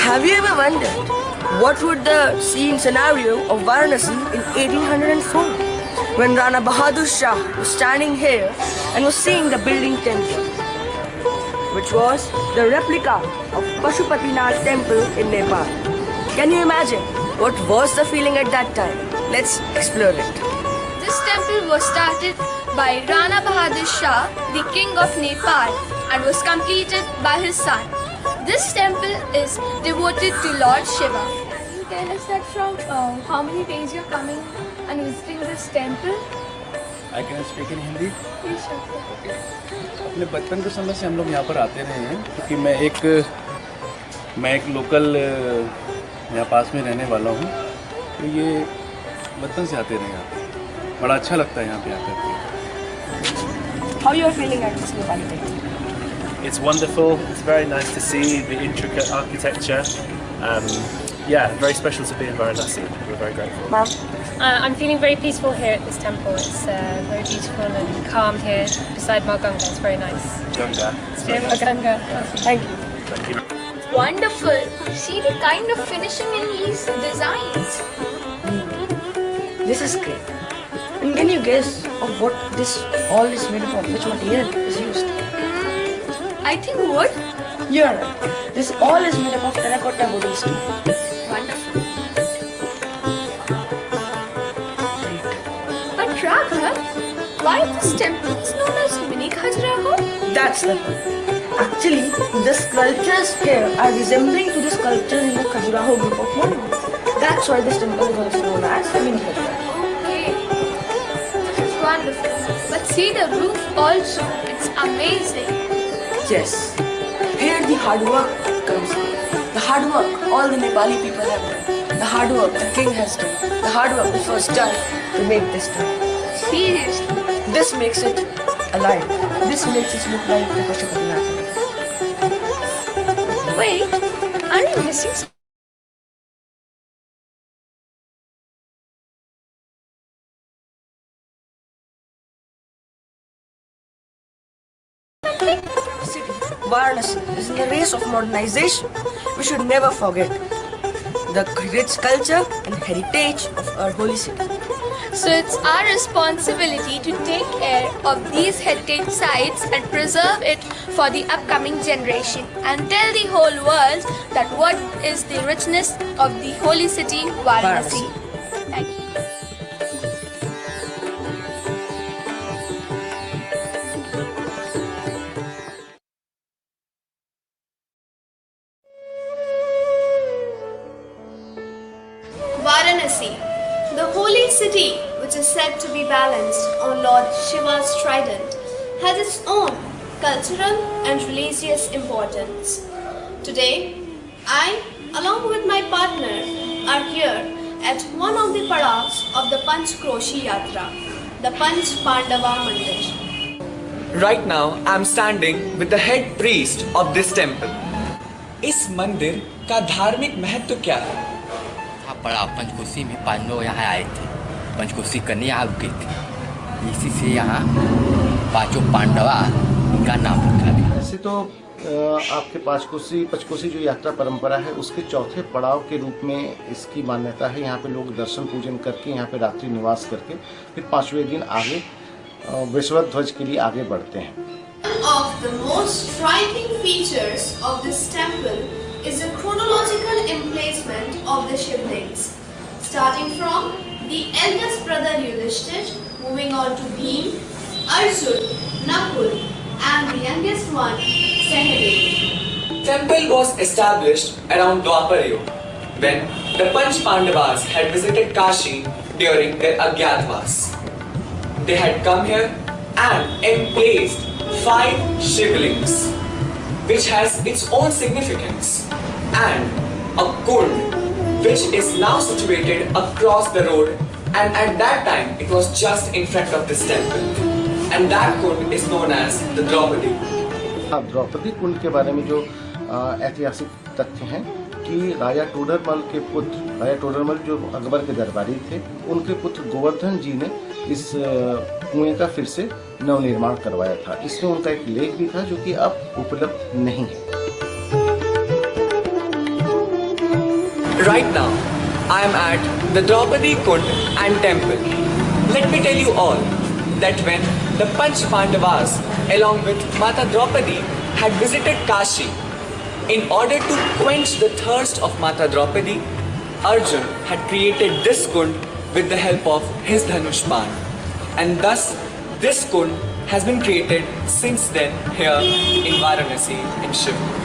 Have you ever wondered what would the scene scenario of Varanasi in 1804 when Rana Bahadur Shah was standing here and was seeing the building temple, which was the replica of Pashupatinath temple in Nepal? Can you imagine what was the feeling at that time? Let's explore it. This temple was started by Rana Bahadur Shah, the king of Nepal, and was completed by his son. This temple is devoted to Lord Shiva. Can you tell us that from how many days you're coming and visiting this temple? I can speak in Hindi. Please, sure. अपने बचपन के समय से हम लोग यहाँ पर आते रहे हैं क्योंकि मैं एक मैं एक लोकल यहाँ पास में रहने वाला हूँ, तो ये बचपन से आते रहे यहाँ पे, बड़ा अच्छा लगता है यहाँ पे आकर। How you are feeling at this Nepali Tech? It's wonderful. It's very nice to see the intricate architecture. Yeah, very special to be in Varanasi. We're very grateful. Ma'am? I'm feeling very peaceful here at this temple. It's very beautiful and calm here beside Mount Ganga. It's very nice. Ganga. Ganga. Thank you. Thank you. Wonderful. See the kind of finishing in these designs. This is great. And can you guess of what this all is made of? Which material is used? I think wood. You're right. This all is made up of terracotta wooden stone. Wonderful. But Raghav, why this temple is known as Mini Khajuraho? That's the point. Actually, the sculptures here are resembling to the sculptures in the Khajuraho group of monuments. That's why this temple is also known as Mini Khajuraho. Okay. This is wonderful. But see the roof also. It's amazing. Yes. Here the hard work comes in. The hard work all the Nepali people have done. The hard work the king has done. The hard work which was done to make this temple. Seriously. This makes it alive. This makes it look like the Pashupatinath. Wait, are you missing something? Varanasi is in the race of modernization. We should never forget the rich culture and heritage of our holy city. So it's our responsibility to take care of these heritage sites and preserve it for the upcoming generation and tell the whole world that what is the richness of the holy city Varanasi. Thank you. Varanasi, the holy city which is said to be balanced on Lord Shiva's trident, has its own cultural and religious importance. Today, I, along with my partner, are here at one of the padavs of the Panch Kroshi Yatra, the Panch Pandava Mandir. Right now, I am standing with the head priest of this temple. इस मंदिर का धार्मिक महत्व क्या है? पड़ाव पंचकोशी में पांडव यहाँ आए थे, पंचकोशी करने यहाँ रुके थे, इसी से यहाँ पांचों पांडवा का नाम रखा गया। वैसे तो आपके पंचकोशी जो यात्रा परंपरा है उसके चौथे पड़ाव के रूप में इसकी मान्यता है। यहाँ पे लोग दर्शन पूजन करके यहाँ पे रात्रि निवास करके फिर 5वें दिन आगे विश्व ध्वज के लिए आगे बढ़ते हैं। One of the most striking features of this temple is the chronological emplacement of the Shivlings, starting from the eldest brother Yudhishthir, moving on to Bhim, Arjun, Nakul, and the youngest one, Sahadev. Temple was established around Dwapar Yuga, when the Panch Pandavas had visited Kashi during their Agyatvas. They had come here and emplaced 5 Shivlings, which has its own significance, and a kund, which is now situated across the road, and at that time it was just in front of this temple, and that kund is known as the Draupadi. Draupadi कुंड के बारे में जो ऐतिहासिक तथ्य हैं कि राजा टोडरमल के पुत्र, राजा टोडरमल जो अकबर के दरबारी थे, उनके पुत्र गोवर्धन जी ने इस कुएं का फिर से नवनिर्माण करवाया था। इसमें उनका एक लेख भी था जो कि अब उपलब्ध नहीं है। Right now, I am at the Draupadi Kund and temple. Let me tell you all that when the Panch Pandavas along with Mata Draupadi had visited Kashi, in order to quench the thirst of Mata Draupadi, Arjun had created this kund with the help of his Dhanushban, and thus this kund has been created since then here in Varanasi in Shiva.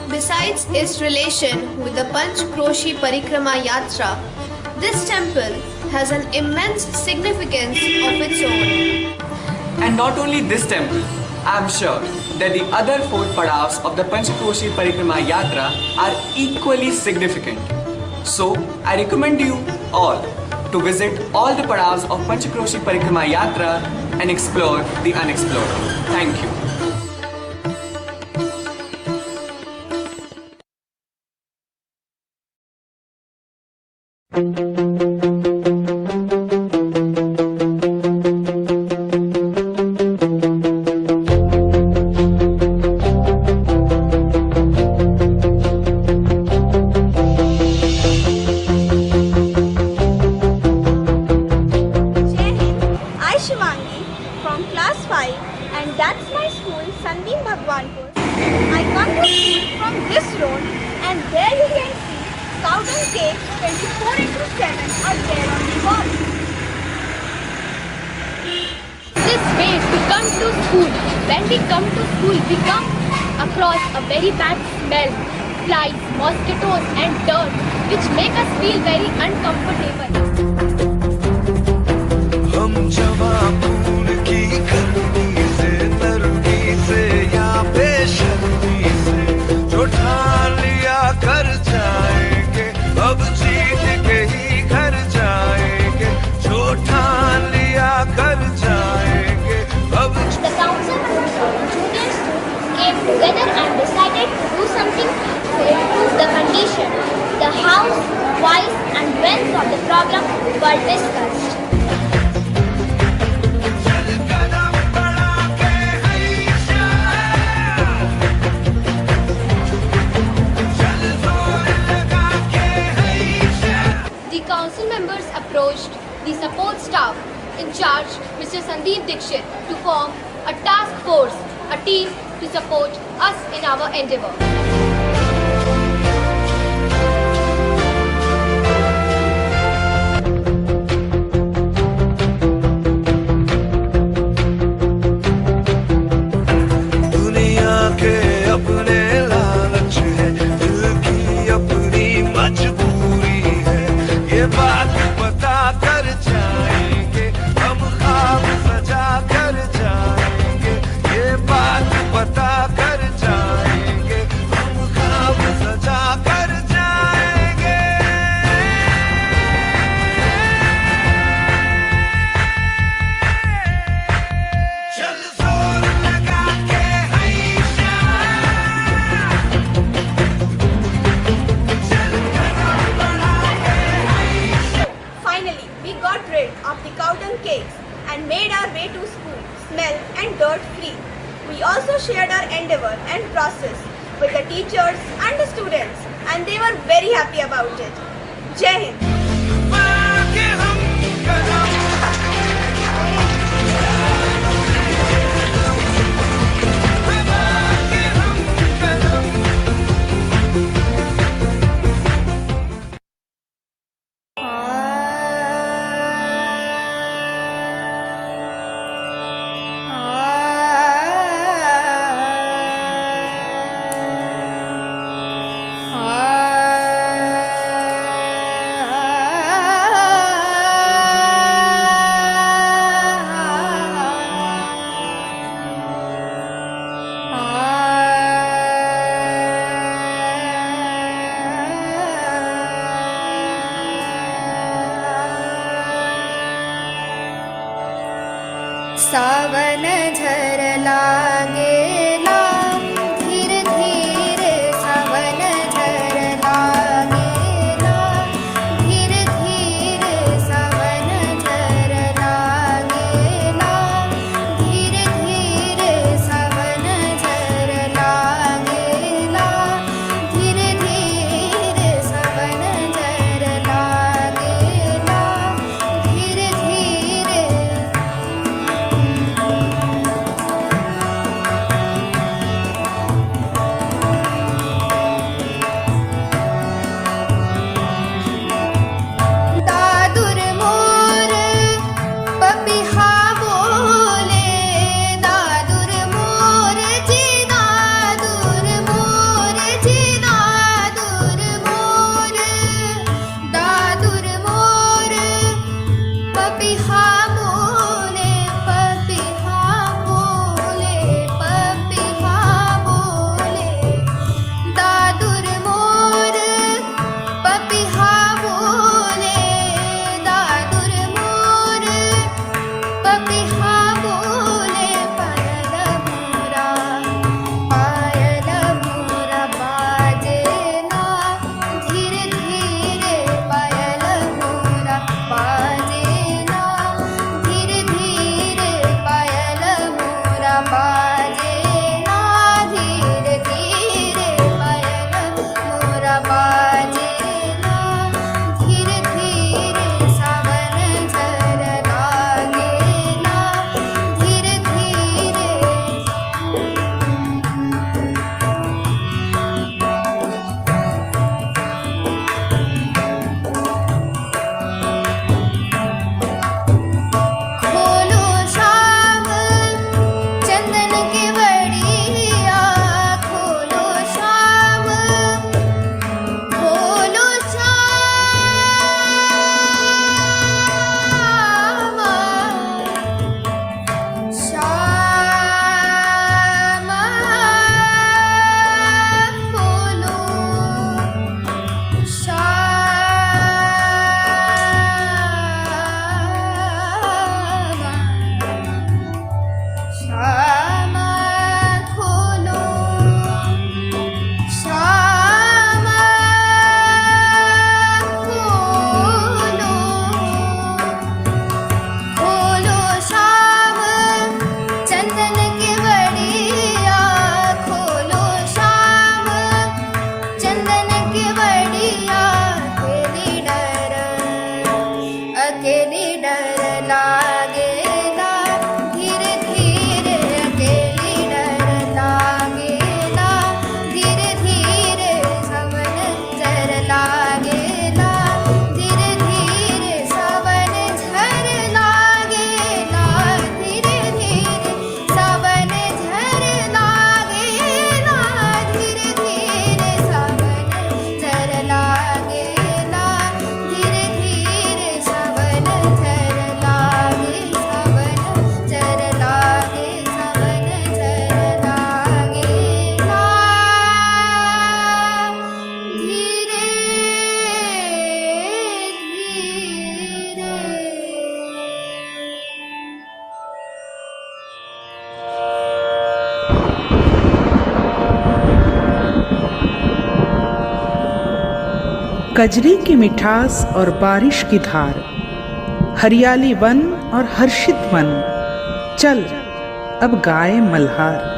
Besides its relation with the Panch Kroshi Parikrama Yatra, this temple has an immense significance of its own. And not only this temple, I am sure that the other 4 padavs of the Panchakroshi Parikrama Yatra are equally significant. So, I recommend you all to visit all the padavs of Panchakroshi Parikrama Yatra and explore the unexplored. Thank you. From class 5, and that's my school, SunbeamBhagwanpur. I come to school from this road, and there you can see Cowden cakes 24/7 are there on the wall. This way to come to school. When we come to school, we come across a very bad smell, flies, mosquitoes and dirt, which make us feel very uncomfortable. हम जवां खून की गर्मी से नरमी से या बेशर्मी से जो ठान लिया कर जाएंगे अब जीत के ही घर जाएंगे जो ठान लिया कर जाएंगे अब The council of junior students came together and decided to do something to improve the condition. The hows, whys and whens of the problem were discussed. The council members approached the support staff in charge, Mr. Sandeep Dixit, to form a task force, a team to support us in our endeavour. दुनिया के अपने लालच है दिल की अपनी मजबूरी है ये बात पता कर जाएंगे हम ख्वाब सजा कर जाएंगे ये बात पता कर जाएंगे हम ख्वाब सजा कर जाएंगे चल जोर लगा के हैशा चल कदम बढ़ा के हैशा Finally, we got rid of the Cowden cakes and made our way to school, smell and dirt free. We also shared our endeavour and process with the teachers and the students, and they were very happy about it. Jai Hind. के हम कदम के हम कदम सावन झर लागेला धीरे धीरे सावन झर लागेला धीरे धीरे सावन झर लागेला धीरे धीरे सावन झर लागेला धीरे धीरे सावन झर लागेला धीरे धीरे कजरी की मिठास और बारिश की धार, हरियाली वन और हर्षित मन, चल अब गाए Malhar.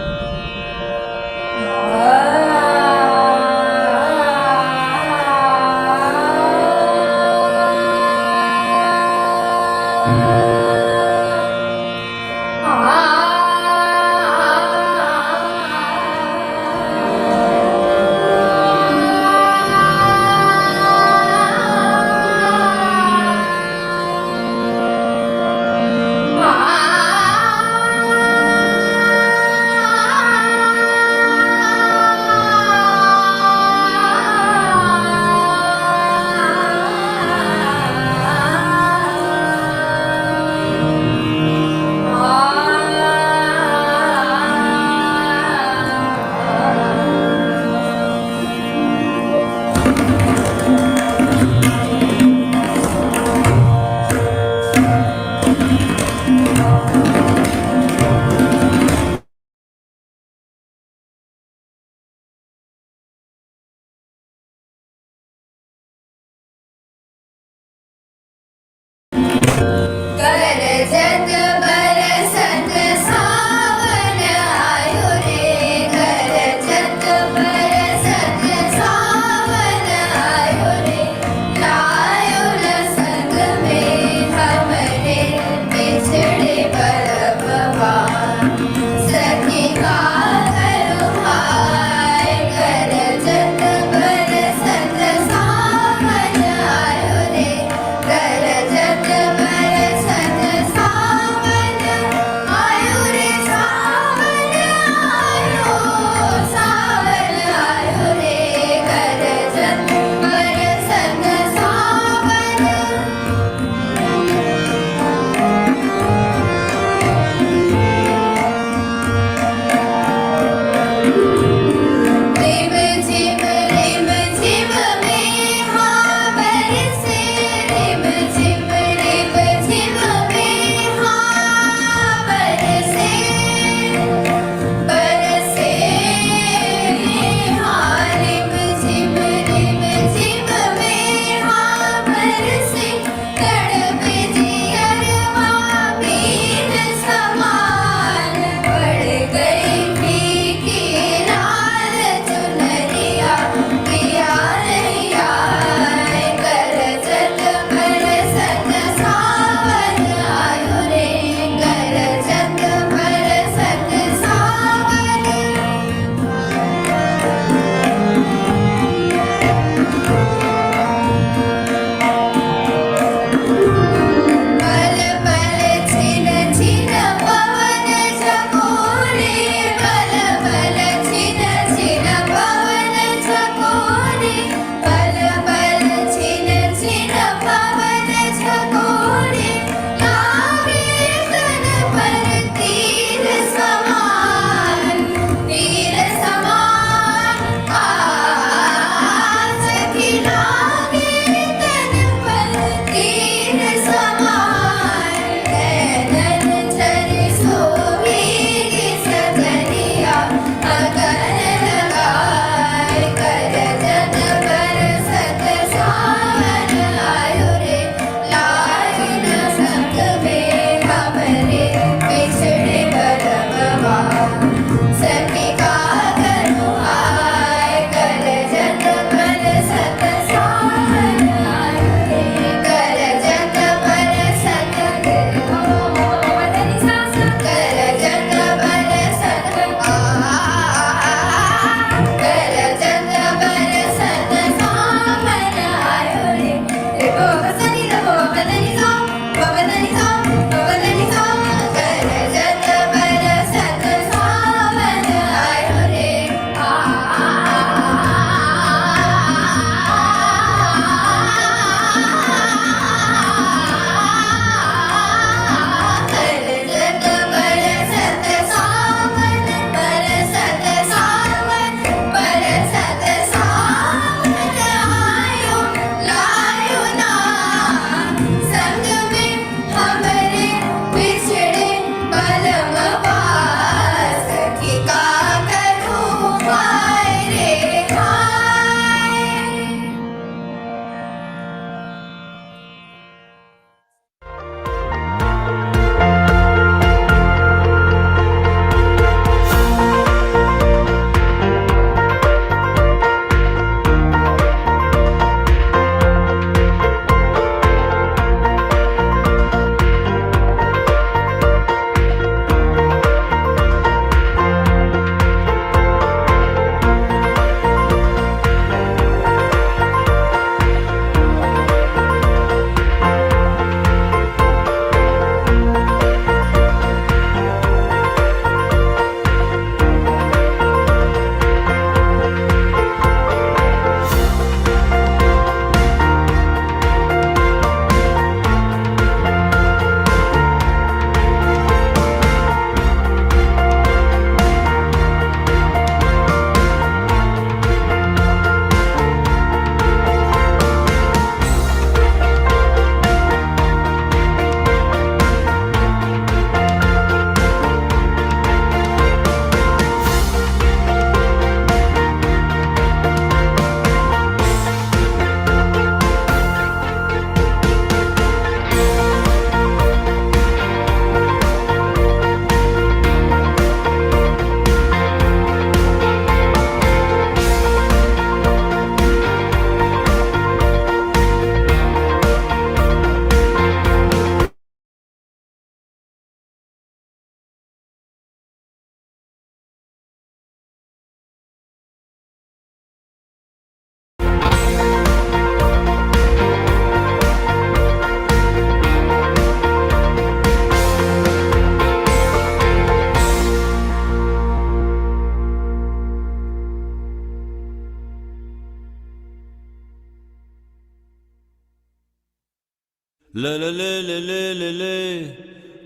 La la la la la la la.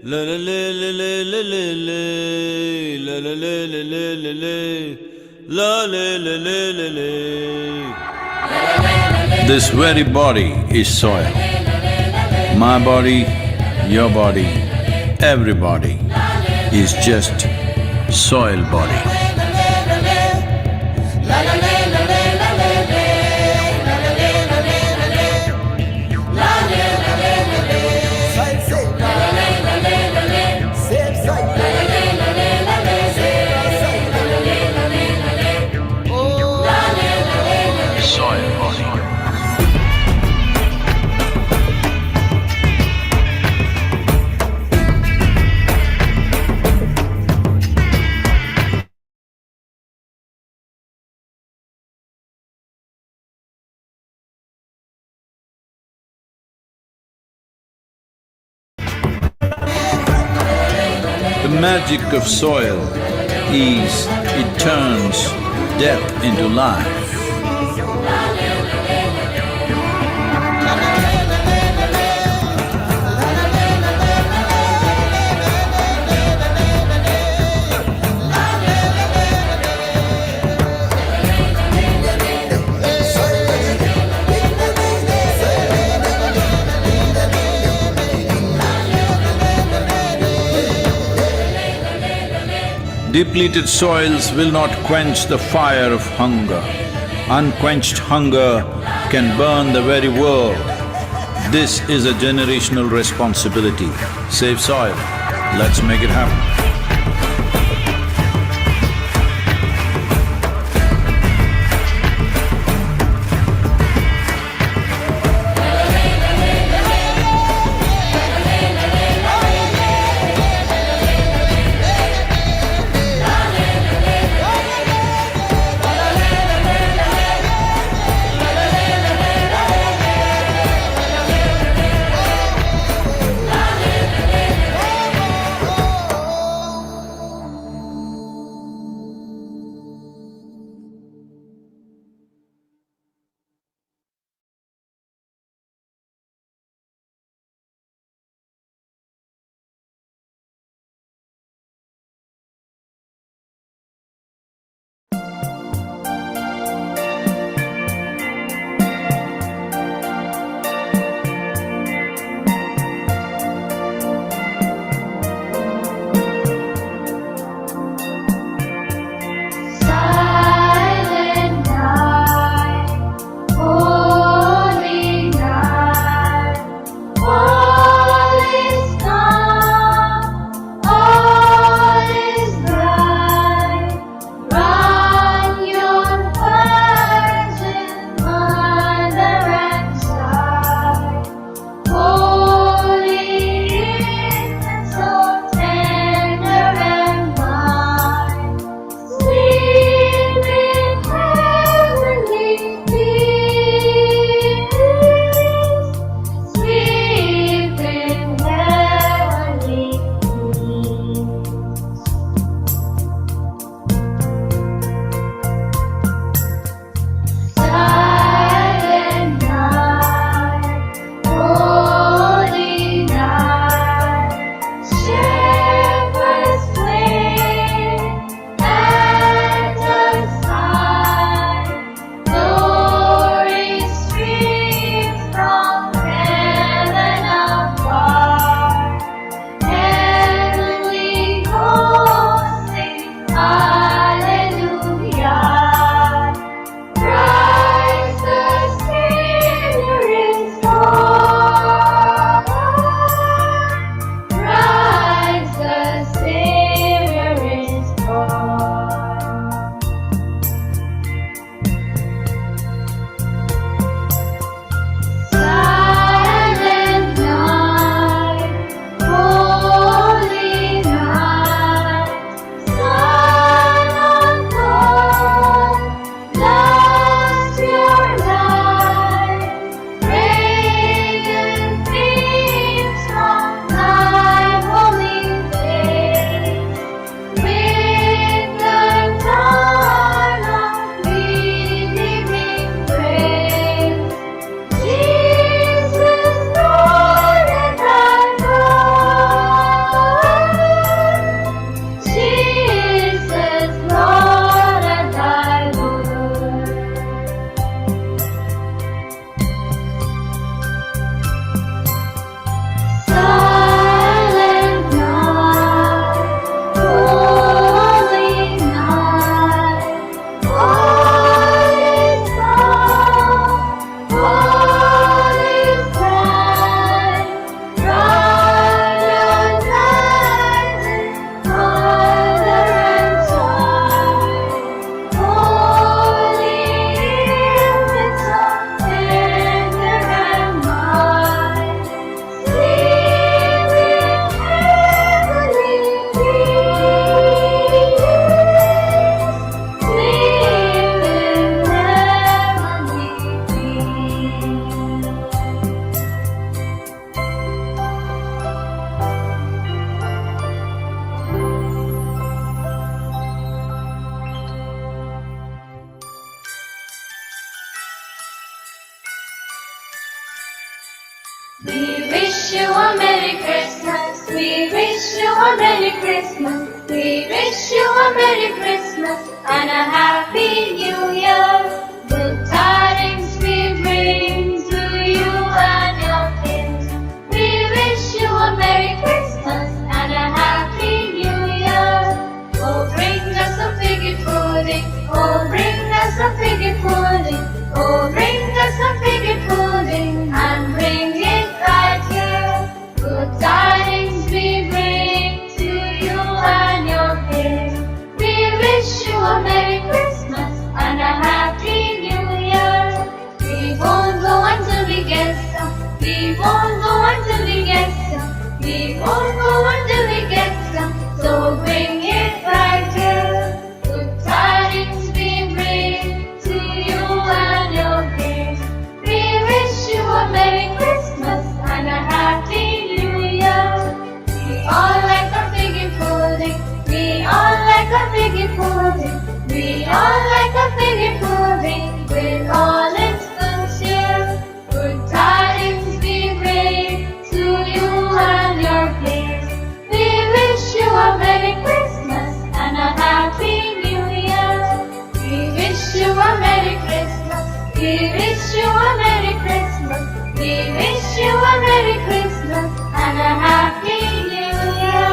La la la la la la la la. La la la la la la la. La la la la la la. This very body is soil. My body, your body, everybody is just soil body. Soil body. The magic of soil is it turns death into life. Depleted soils will not quench the fire of hunger. Unquenched hunger can burn the very world. This is a generational responsibility. Save soil. Let's make it happen. We wish you a Merry Christmas. We wish you a Merry Christmas. We wish you a Merry Christmas and a Happy New Year. Good tidings we bring to you and your kids. We wish you a Merry Christmas and a Happy New Year. Oh, bring us a figgy pudding. Oh, bring us a figgy pudding. Oh, bring us a figgy pudding and bring it right here. Good tidings we bring to you and your kids. We wish you a Merry Christmas and a Happy New Year. We won't go until we get some. We won't go until we get some. We won't go until we get some. So bring it right here. Good tidings we bring to you and your kids. We wish you a Merry Christmas and a Happy New Year. We all like a figgy pudding. We all like a figgy pudding. We all like a figgy pudding with all its good cheer. Good tidings we bring to you and your kids. We wish you a Merry Christmas and a Happy New Year. We wish you a Merry Christmas. We wish you a Merry Christmas. We wish you a Merry Christmas and a Happy New Year.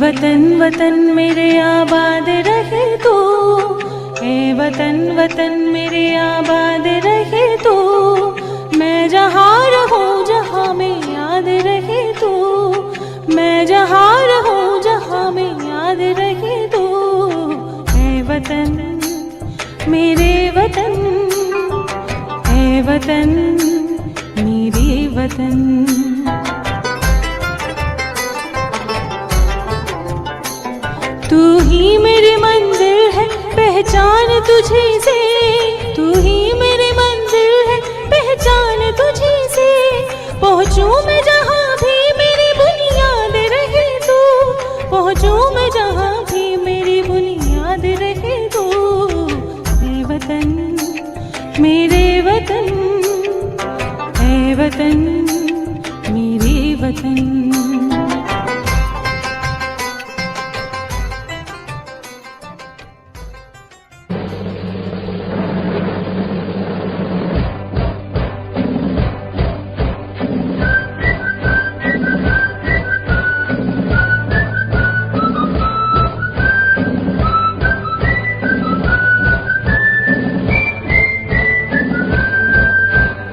वतन वतन मेरे आबाद रहे तू, ए वतन वतन मेरे आबाद रहे तू, मैं जहाँ रहूँ जहाँ में याद रहे तू, मैं जहाँ रहूँ जहाँ में याद रहे तू। ए वतन मेरे वतन, ए वतन मेरे वतन। तू ही मेरी मंजिल है पहचान तुझी से, तू ही मेरी मंजिल है पहचान तुझी से। पहुँचूं मैं जहाँ भी मेरी बुनियाद रहे तू, पहुँचूं मैं जहाँ भी मेरी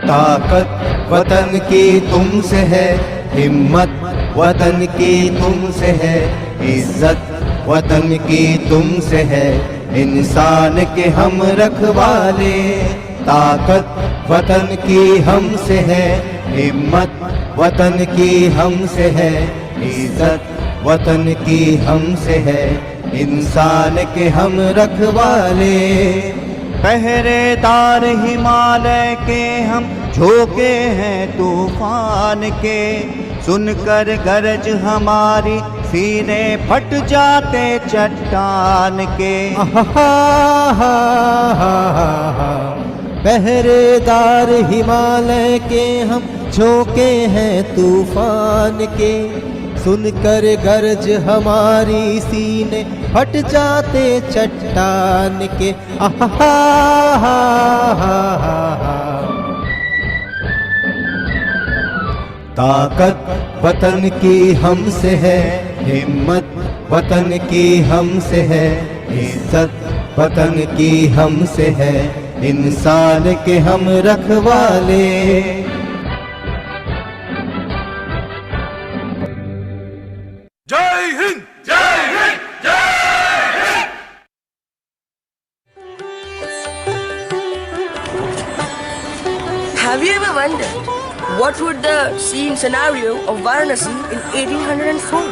ताकत वतन की तुमसे है, हिम्मत वतन की तुमसे है, इज्जत वतन की तुमसे है, इंसान के हम रखवाले। ताकत वतन की हमसे है, हिम्मत वतन की हमसे है, इज्जत वतन की हमसे है, इंसान के हम रखवाले। पहरेदार हिमालय के हम, झोंके हैं तूफान के, सुनकर गरज हमारी सीने फट जाते चट्टान के। पहरेदार हिमालय के हम, झोंके हैं तूफान के, सुनकर गरज हमारी सीने फट जाते चट्टान के। ताकत वतन की हमसे है, हिम्मत वतन की हमसे है, इज्जत वतन की हमसे है, इंसान के हम रखवाले। जय हिंद, जय हिंद, जय Hind. Have you ever wondered what would the scene scenario of Varanasi in 1804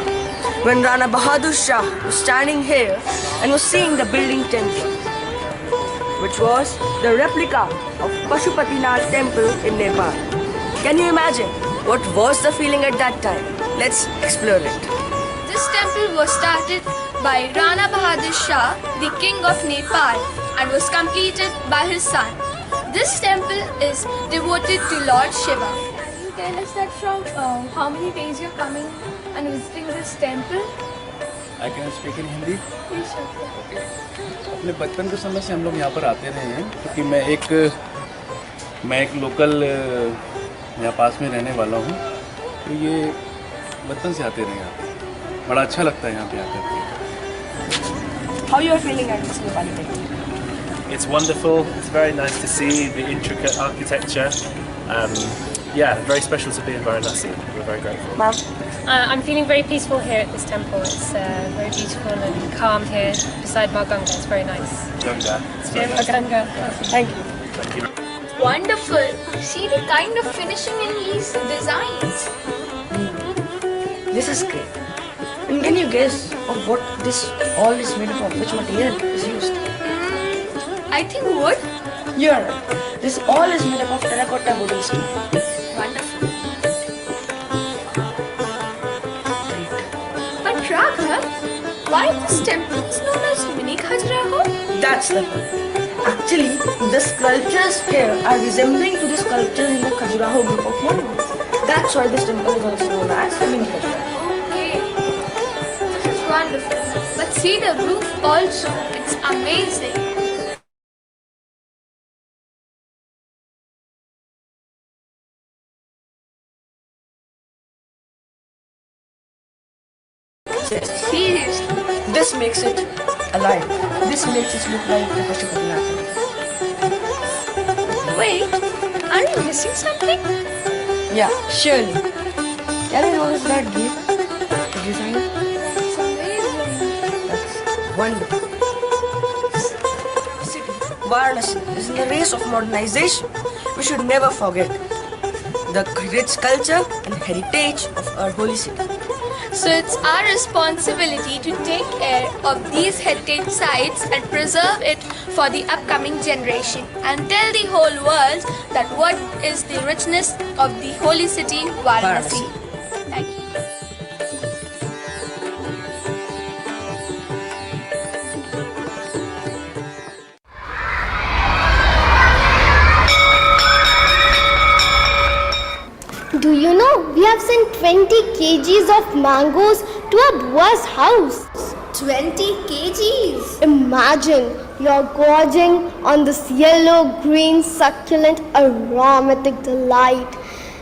when Rana Bahadur Shah was standing here and was seeing the building temple, which was the replica of Pashupatinath temple in Nepal? Can you imagine what was the feeling at that time? Let's explore it. This temple was started by Rana Bahadur Shah, the king of Nepal, and was completed by his son. This temple is devoted to Lord Shiva. Can you tell us that from how many days you're coming and visiting this temple? I can speak in Hindi. Please, sure. Okay. अपने बचपन के समय से हम लोग यहाँ पर आते रहे हैं, क्योंकि मैं एक लोकल यहाँ पास में रहने वाला हूँ, तो ये बचपन से आते रहे यहाँ पे। बड़ा अच्छा लगता है यहाँ पे आकर। How you are feeling at this Nepali temple? It's wonderful. It's very nice to see the intricate architecture. Yeah, very special to be in Varanasi. We're very grateful. Ma'am? I'm feeling very peaceful here at this temple. It's very beautiful and calm here beside Ma Ganga. It's very nice. Ganga. Ganga. Thank you. Thank you. Wonderful. See the kind of finishing in these designs. This is great. And can you guess of what this all is made of? Which material is used? I think wood. You are right. This all is made up of terracotta wooden stone. Wonderful. But Raghav, why this temple is known as Mini Khajuraho? That's the point. Actually, the sculptures here are resembling to the sculptures in the Khajuraho group of monuments. That's why this temple is also known as Mini Khajuraho. Okay. This is wonderful. But see the roof also. It's amazing. Seriously. This makes it alive. This makes it look like the Pashupatinath temple. Wait, are you missing something? Yeah, surely. Can I notice that gate? The design? It's amazing. That's wonderful. City, Varanasi is in the race of modernization. We should never forget the rich culture and heritage of our holy city. So it's our responsibility to take care of these heritage sites and preserve it for the upcoming generation and tell the whole world that what is the richness of the holy city Varanasi. Thank you. Do you know we have sent 20 kgs of mangoes to a bua's house. 20 kgs? Imagine you're gorging on this yellow, green, succulent, aromatic delight.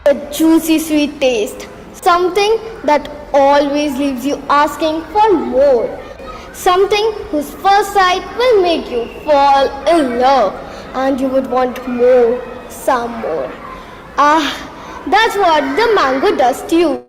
A juicy sweet taste. Something that always leaves you asking for more. Something whose first sight will make you fall in love and you would want more, some more. That's what the mango does to you.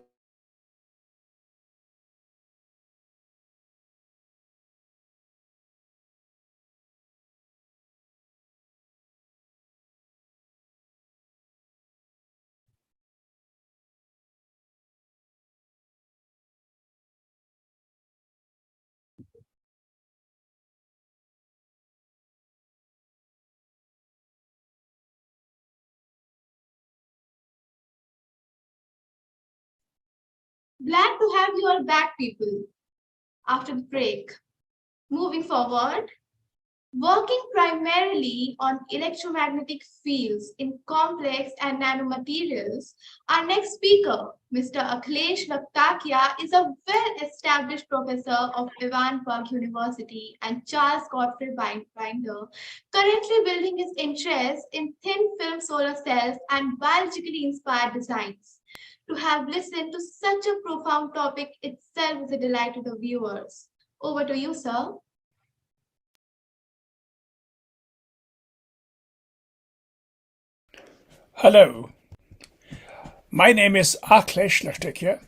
Glad to have you all back, people, after the break. Moving forward, working primarily on electromagnetic fields in complex and nanomaterials, our next speaker, Mr. Akhilesh Laktakia, is a well-established professor of Evanberg University and Charles Godfrey Binder, currently building his interest in thin-film solar cells and biologically inspired designs. To have listened to such a profound topic itself is a delight to the viewers. Over to you, sir. Hello, my name is Akhilesh Laktakia.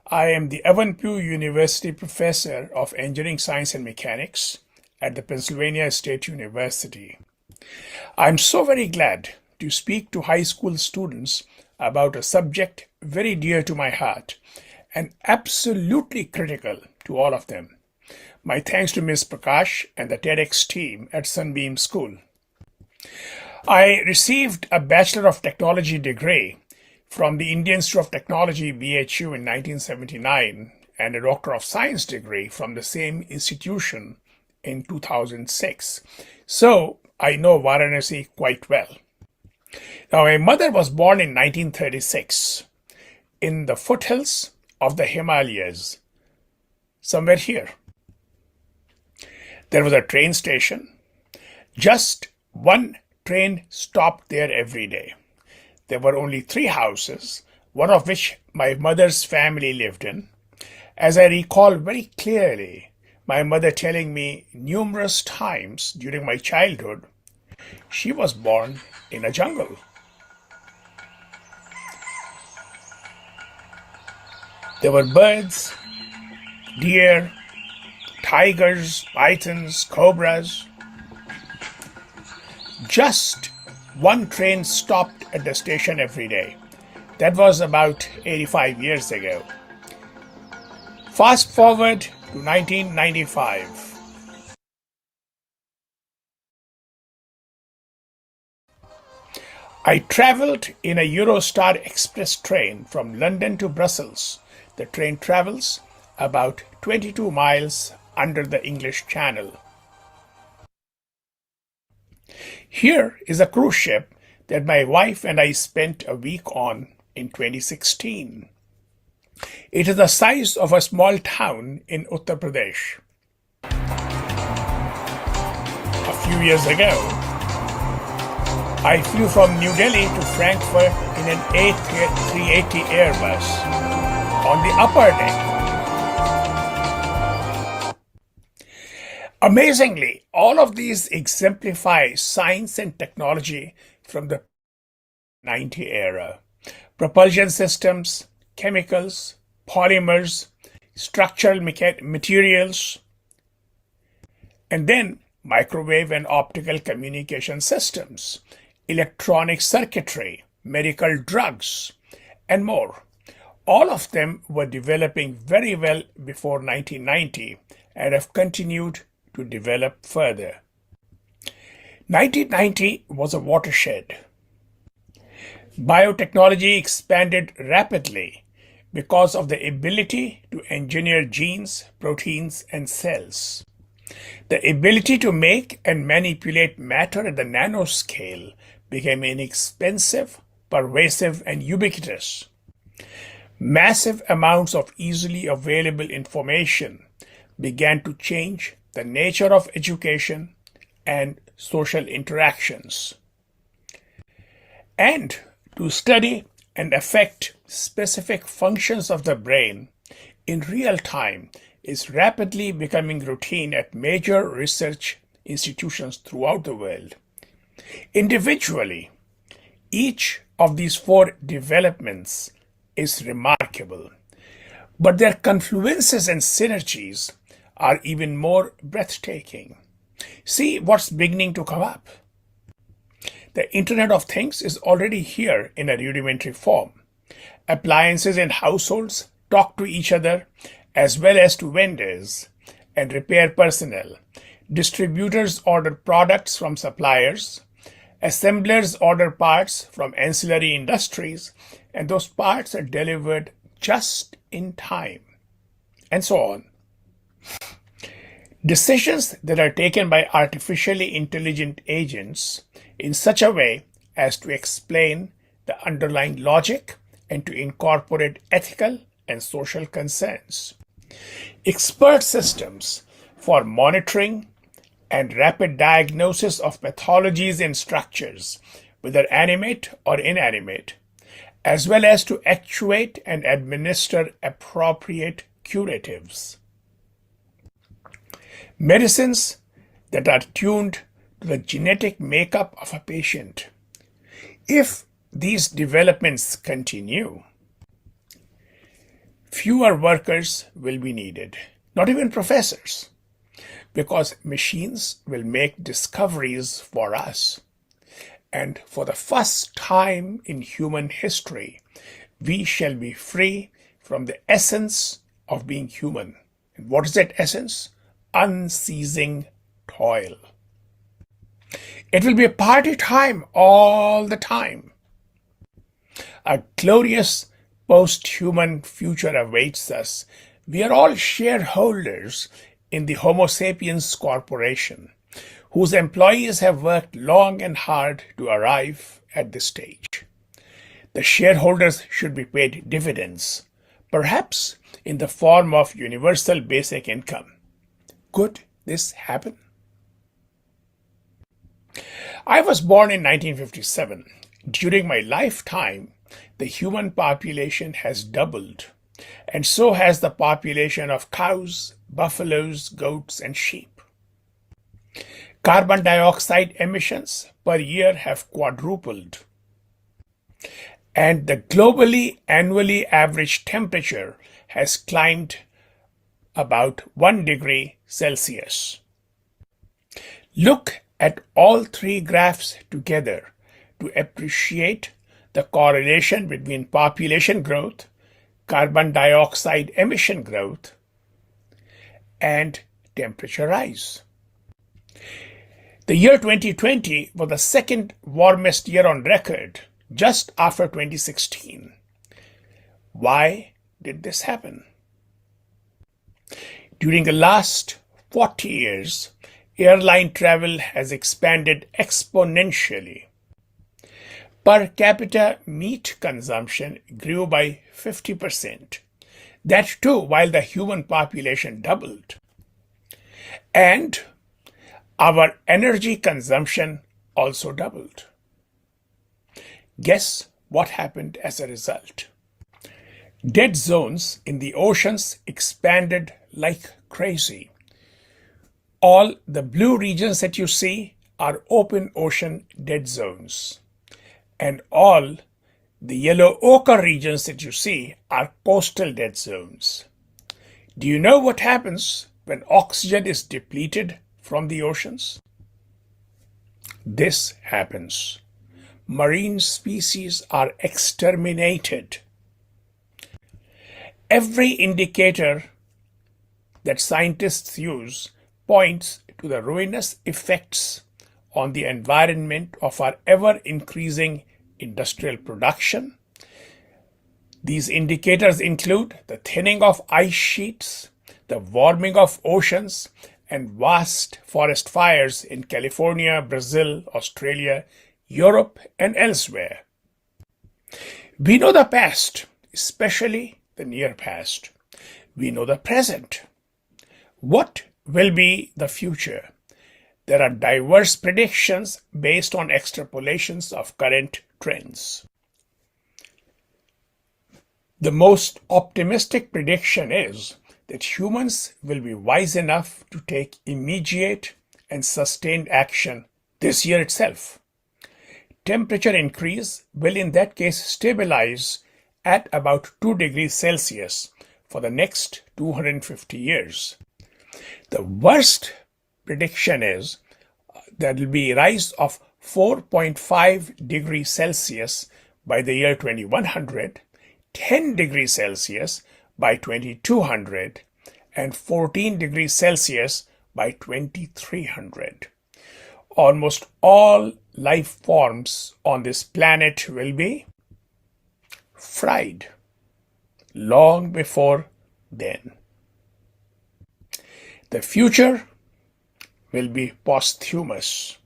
I am the Evanberg University Professor of Engineering Science and Mechanics at the Pennsylvania State University. I'm so very glad to speak to high school students about a subject very dear to my heart and absolutely critical to all of them. My thanks to Ms. Prakash and the TEDx team at Sunbeam School. I received a Bachelor of Technology degree from the Indian Institute of Technology, BHU, in 1979 and a Doctor of Science degree from the same institution in 2006. So I know Varanasi quite well. Now, my mother was born in 1936 in the foothills of the Himalayas, somewhere here. There was a train station. Just one train stopped there every day. There were only 3 houses, one of which my mother's family lived in. As I recall very clearly, my mother telling me numerous times during my childhood, she was born in a jungle. There were birds, deer, tigers, pythons, cobras. Just one train stopped at the station every day. That was about 85 years ago. Fast forward to 1995. I traveled in a Eurostar Express train from London to Brussels. The train travels about 22 miles under the English Channel. Here is a cruise ship that my wife and I spent a week on in 2016. It is the size of a small town in Uttar Pradesh. A few years ago, I flew from New Delhi to Frankfurt in an A380 Airbus on the upper deck. Amazingly, all of these exemplify science and technology from the 90 era. Propulsion systems, chemicals, polymers, structural materials, and then microwave and optical communication systems, electronic circuitry, medical drugs, and more. All of them were developing very well before 1990 and have continued to develop further. 1990 was a watershed. Biotechnology expanded rapidly because of the ability to engineer genes, proteins, and cells. The ability to make and manipulate matter at the nanoscale became inexpensive, pervasive, and ubiquitous. Massive amounts of easily available information began to change the nature of education and social interactions. And to study and affect specific functions of the brain in real time is rapidly becoming routine at major research institutions throughout the world. Individually, each of these four developments is remarkable, but their confluences and synergies are even more breathtaking. See what's beginning to come up. The Internet of Things is already here in a rudimentary form. Appliances in households talk to each other as well as to vendors and repair personnel. Distributors order products from suppliers. Assemblers order parts from ancillary industries, and those parts are delivered just in time, and so on. Decisions that are taken by artificially intelligent agents in such a way as to explain the underlying logic and to incorporate ethical and social concerns. Expert systems for monitoring and rapid diagnosis of pathologies in structures, whether animate or inanimate, as well as to actuate and administer appropriate curatives. Medicines that are tuned to the genetic makeup of a patient. If these developments continue, fewer workers will be needed, not even professors, because machines will make discoveries for us. And for the first time in human history, we shall be free from the essence of being human. And what is that essence? Unceasing toil. It will be a party time all the time. A glorious post-human future awaits us. We are all shareholders in the Homo sapiens Corporation, whose employees have worked long and hard to arrive at this stage. The shareholders should be paid dividends, perhaps in the form of universal basic income. Could this happen? I was born in 1957. During my lifetime, the human population has doubled, and so has the population of cows, buffaloes, goats, and sheep. Carbon dioxide emissions per year have quadrupled, and the globally annually average temperature has climbed about 1 degree Celsius. Look at all three graphs together to appreciate the correlation between population growth, carbon dioxide emission growth, and temperature rise. The year 2020 was the second warmest year on record, just after 2016. Why did this happen? During the last 40 years, airline travel has expanded exponentially. Per capita meat consumption grew by 50%. That too while the human population doubled. And our energy consumption also doubled. Guess what happened as a result? Dead zones in the oceans expanded like crazy. All the blue regions that you see are open ocean dead zones. And all the yellow ochre regions that you see are coastal dead zones. Do you know what happens when oxygen is depleted from the oceans? This happens. Marine species are exterminated. Every indicator that scientists use points to the ruinous effects on the environment of our ever-increasing industrial production. These indicators include the thinning of ice sheets, the warming of oceans, and vast forest fires in California, Brazil, Australia, Europe, and elsewhere. We know the past especially the near past. We know the present. What will be the future? There are diverse predictions based on extrapolations of current trends. The most optimistic prediction is that humans will be wise enough to take immediate and sustained action this year itself. Temperature increase will in that case stabilize at about 2 degrees Celsius for the next 250 years. The worst prediction is there will be a rise of 4.5 degrees Celsius by the year 2100, 10 degrees Celsius by 2200, and 14 degrees Celsius by 2300. Almost all life forms on this planet will be fried long before then. The future will be posthumous.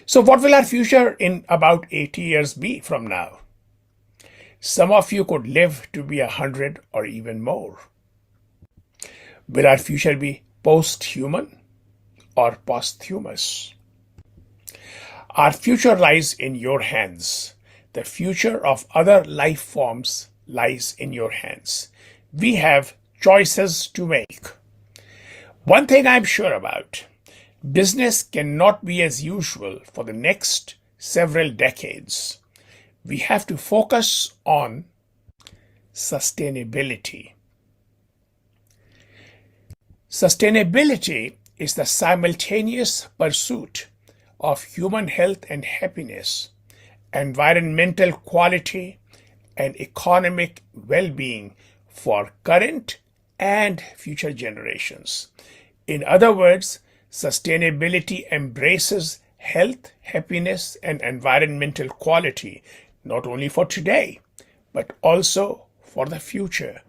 So what will our future in about 80 years be from now? Some of you could live to be 100 or even more. Will our future be post-human or posthumous? Our future lies in your hands. The future of other life forms lies in your hands. We have choices to make. One thing I'm sure about, business cannot be as usual for the next several decades. We have to focus on sustainability. Sustainability is the simultaneous pursuit of human health and happiness, environmental quality, and economic well-being for current and future generations. In other words, sustainability embraces health, happiness, and environmental quality, not only for today, but also for the future.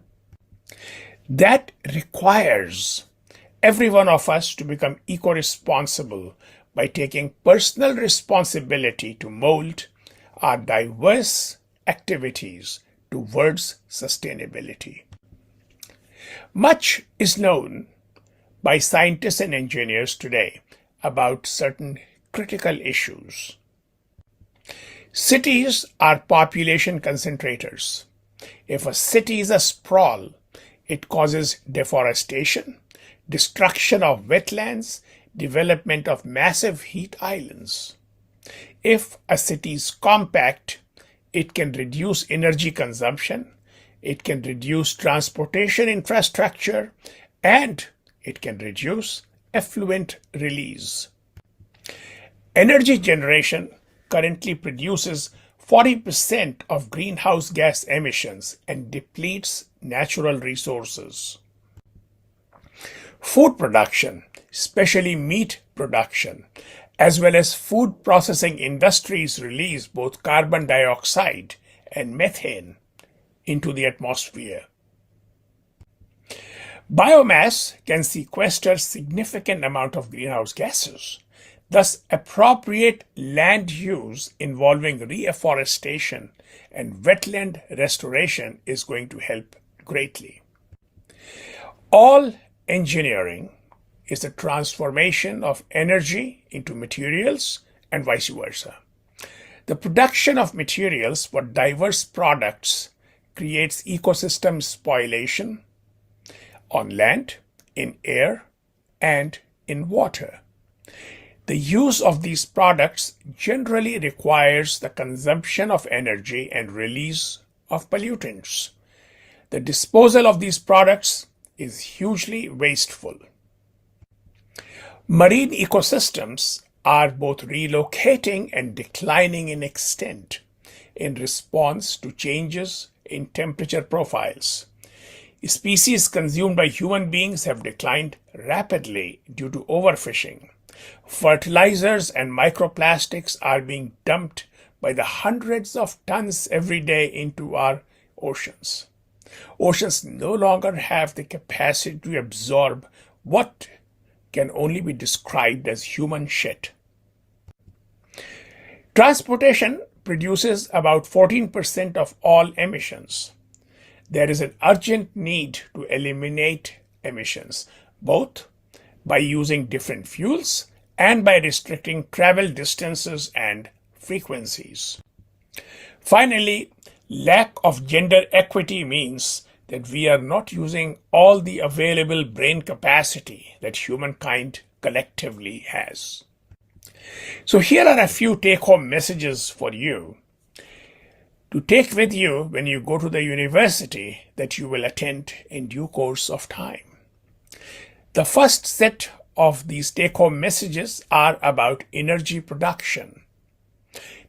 That requires every one of us to become eco-responsible by taking personal responsibility to mold our diverse activities towards sustainability. Much is known by scientists and engineers today about certain critical issues. Cities are population concentrators. If a city is a sprawl, it causes deforestation, destruction of wetlands, development of massive heat islands. If a city is compact, it can reduce energy consumption, it can reduce transportation infrastructure, and it can reduce effluent release. Energy generation currently produces 40% of greenhouse gas emissions and depletes natural resources. Food production, especially meat production, as well as food processing industries release both carbon dioxide and methane into the atmosphere. Biomass can sequester significant amount of greenhouse gases. Thus, appropriate land use involving reforestation and wetland restoration is going to help greatly. All engineering is the transformation of energy into materials and vice versa. The production of materials for diverse products creates ecosystem spoliation on land, in air, and in water. The use of these products generally requires the consumption of energy and release of pollutants. The disposal of these products is hugely wasteful. Marine ecosystems are both relocating and declining in extent in response to changes in temperature profiles. Species consumed by human beings have declined rapidly due to overfishing. Fertilizers and microplastics are being dumped by the hundreds of tons every day into our oceans. Oceans no longer have the capacity to absorb what can only be described as human shit. Transportation produces about 14% of all emissions. There is an urgent need to eliminate emissions, both by using different fuels and by restricting travel distances and frequencies. Finally, lack of gender equity means that we are not using all the available brain capacity that humankind collectively has. So here are a few take-home messages for you to take with you when you go to the university that you will attend in due course of time. The first set of these take-home messages are about energy production.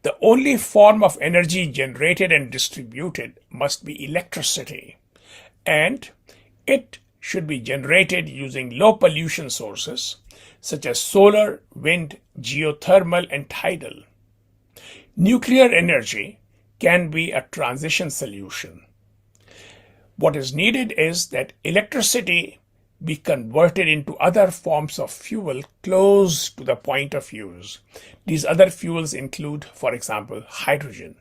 The only form of energy generated and distributed must be electricity, and it should be generated using low pollution sources such as solar, wind, geothermal, and tidal. Nuclear energy can be a transition solution. What is needed is that electricity be converted into other forms of fuel close to the point of use. These other fuels include, for example, hydrogen.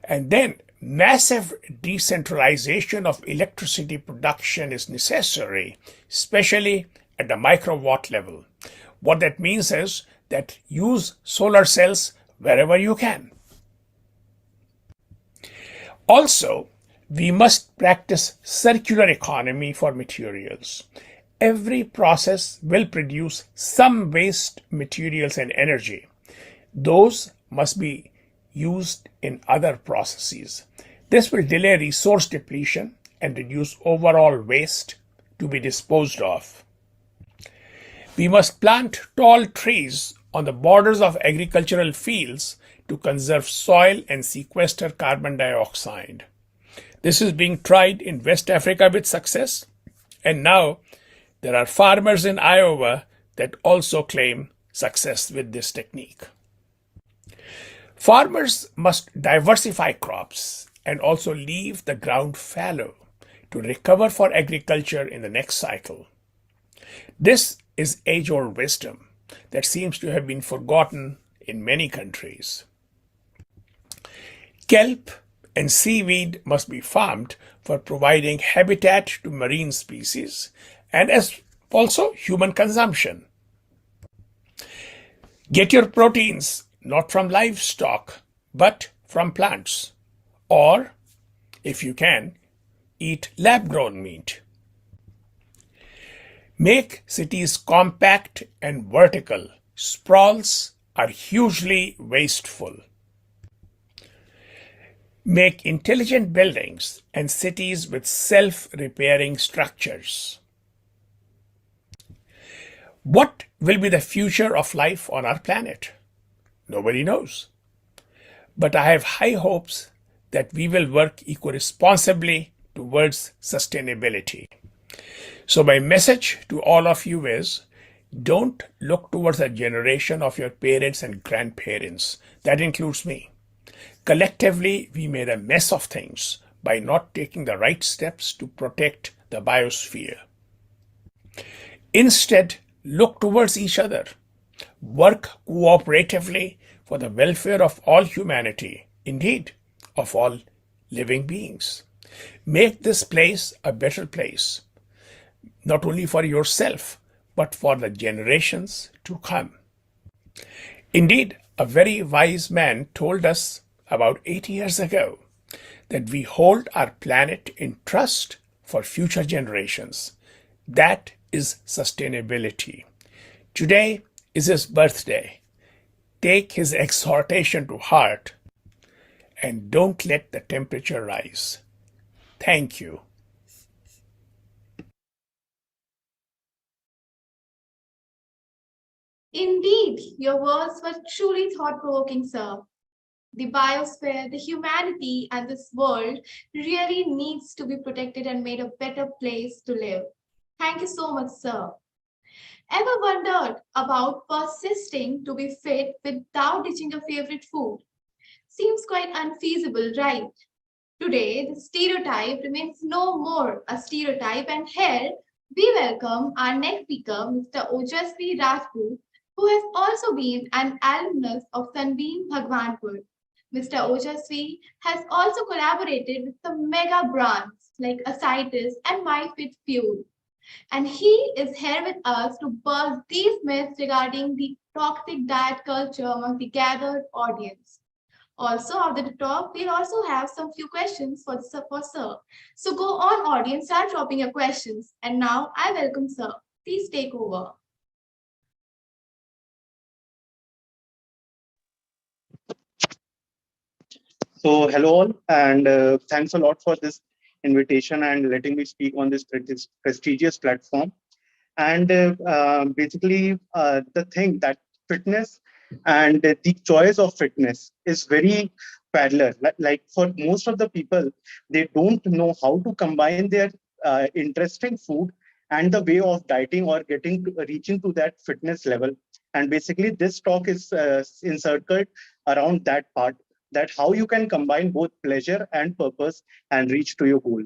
And then massive decentralization of electricity production is necessary, especially at the microwatt level. What that means is that use solar cells wherever you can. Also, we must practice circular economy for materials. Every process will produce some waste materials and energy. Those must be used in other processes. This will delay resource depletion and reduce overall waste to be disposed of. We must plant tall trees on the borders of agricultural fields to conserve soil and sequester carbon dioxide. This is being tried in West Africa with success, and now there are farmers in Iowa that also claim success with this technique. Farmers must diversify crops and also leave the ground fallow to recover for agriculture in the next cycle. This is age-old wisdom that seems to have been forgotten in many countries. Kelp and seaweed must be farmed for providing habitat to marine species and as also human consumption. Get your proteins not from livestock but from plants, or if you can, eat lab-grown meat. Make cities compact and vertical. Sprawls are hugely wasteful. Make intelligent buildings and cities with self-repairing structures. What will be the future of life on our planet? Nobody knows. But I have high hopes that we will work eco-responsibly towards sustainability. So my message to all of you is, don't look towards the generation of your parents and grandparents. That includes me. Collectively, we made a mess of things by not taking the right steps to protect the biosphere. Instead, look towards each other. Work cooperatively for the welfare of all humanity, indeed, of all living beings. Make this place a better place, not only for yourself, but for the generations to come. Indeed, a very wise man told us about 8 years ago that we hold our planet in trust for future generations. That is sustainability. Today is his birthday. Take his exhortation to heart and don't let the temperature rise. Thank you. Indeed, your words were truly thought-provoking, sir. The biosphere, the humanity, and this world really needs to be protected and made a better place to live. Thank you so much, sir. Ever wondered about persisting to be fit without ditching your favorite food? Seems quite unfeasible, right? Today, the stereotype remains no more a stereotype, and here we welcome our next speaker, Mr. Ojasvi Rajput, who has also been an alumnus of SunbeamBhagwanpur. Mr. Ojasvi has also collaborated with some mega brands like Asitis and MyFit Fuel. And he is here with us to bust these myths regarding the toxic diet culture among the gathered audience. Also, after the talk, we'll also have some few questions for Sir. So go on, audience, start dropping your questions. And now I welcome Sir. Please take over. So, hello all, and thanks a lot for this invitation and letting me speak on this prestigious platform. And basically, the thing that fitness and the choice of fitness is very parallel. Like for most of the people, they don't know how to combine their interesting food and the way of dieting or reaching to that fitness level. And basically, this talk is encircled around that part, that how you can combine both pleasure and purpose and reach to your goal.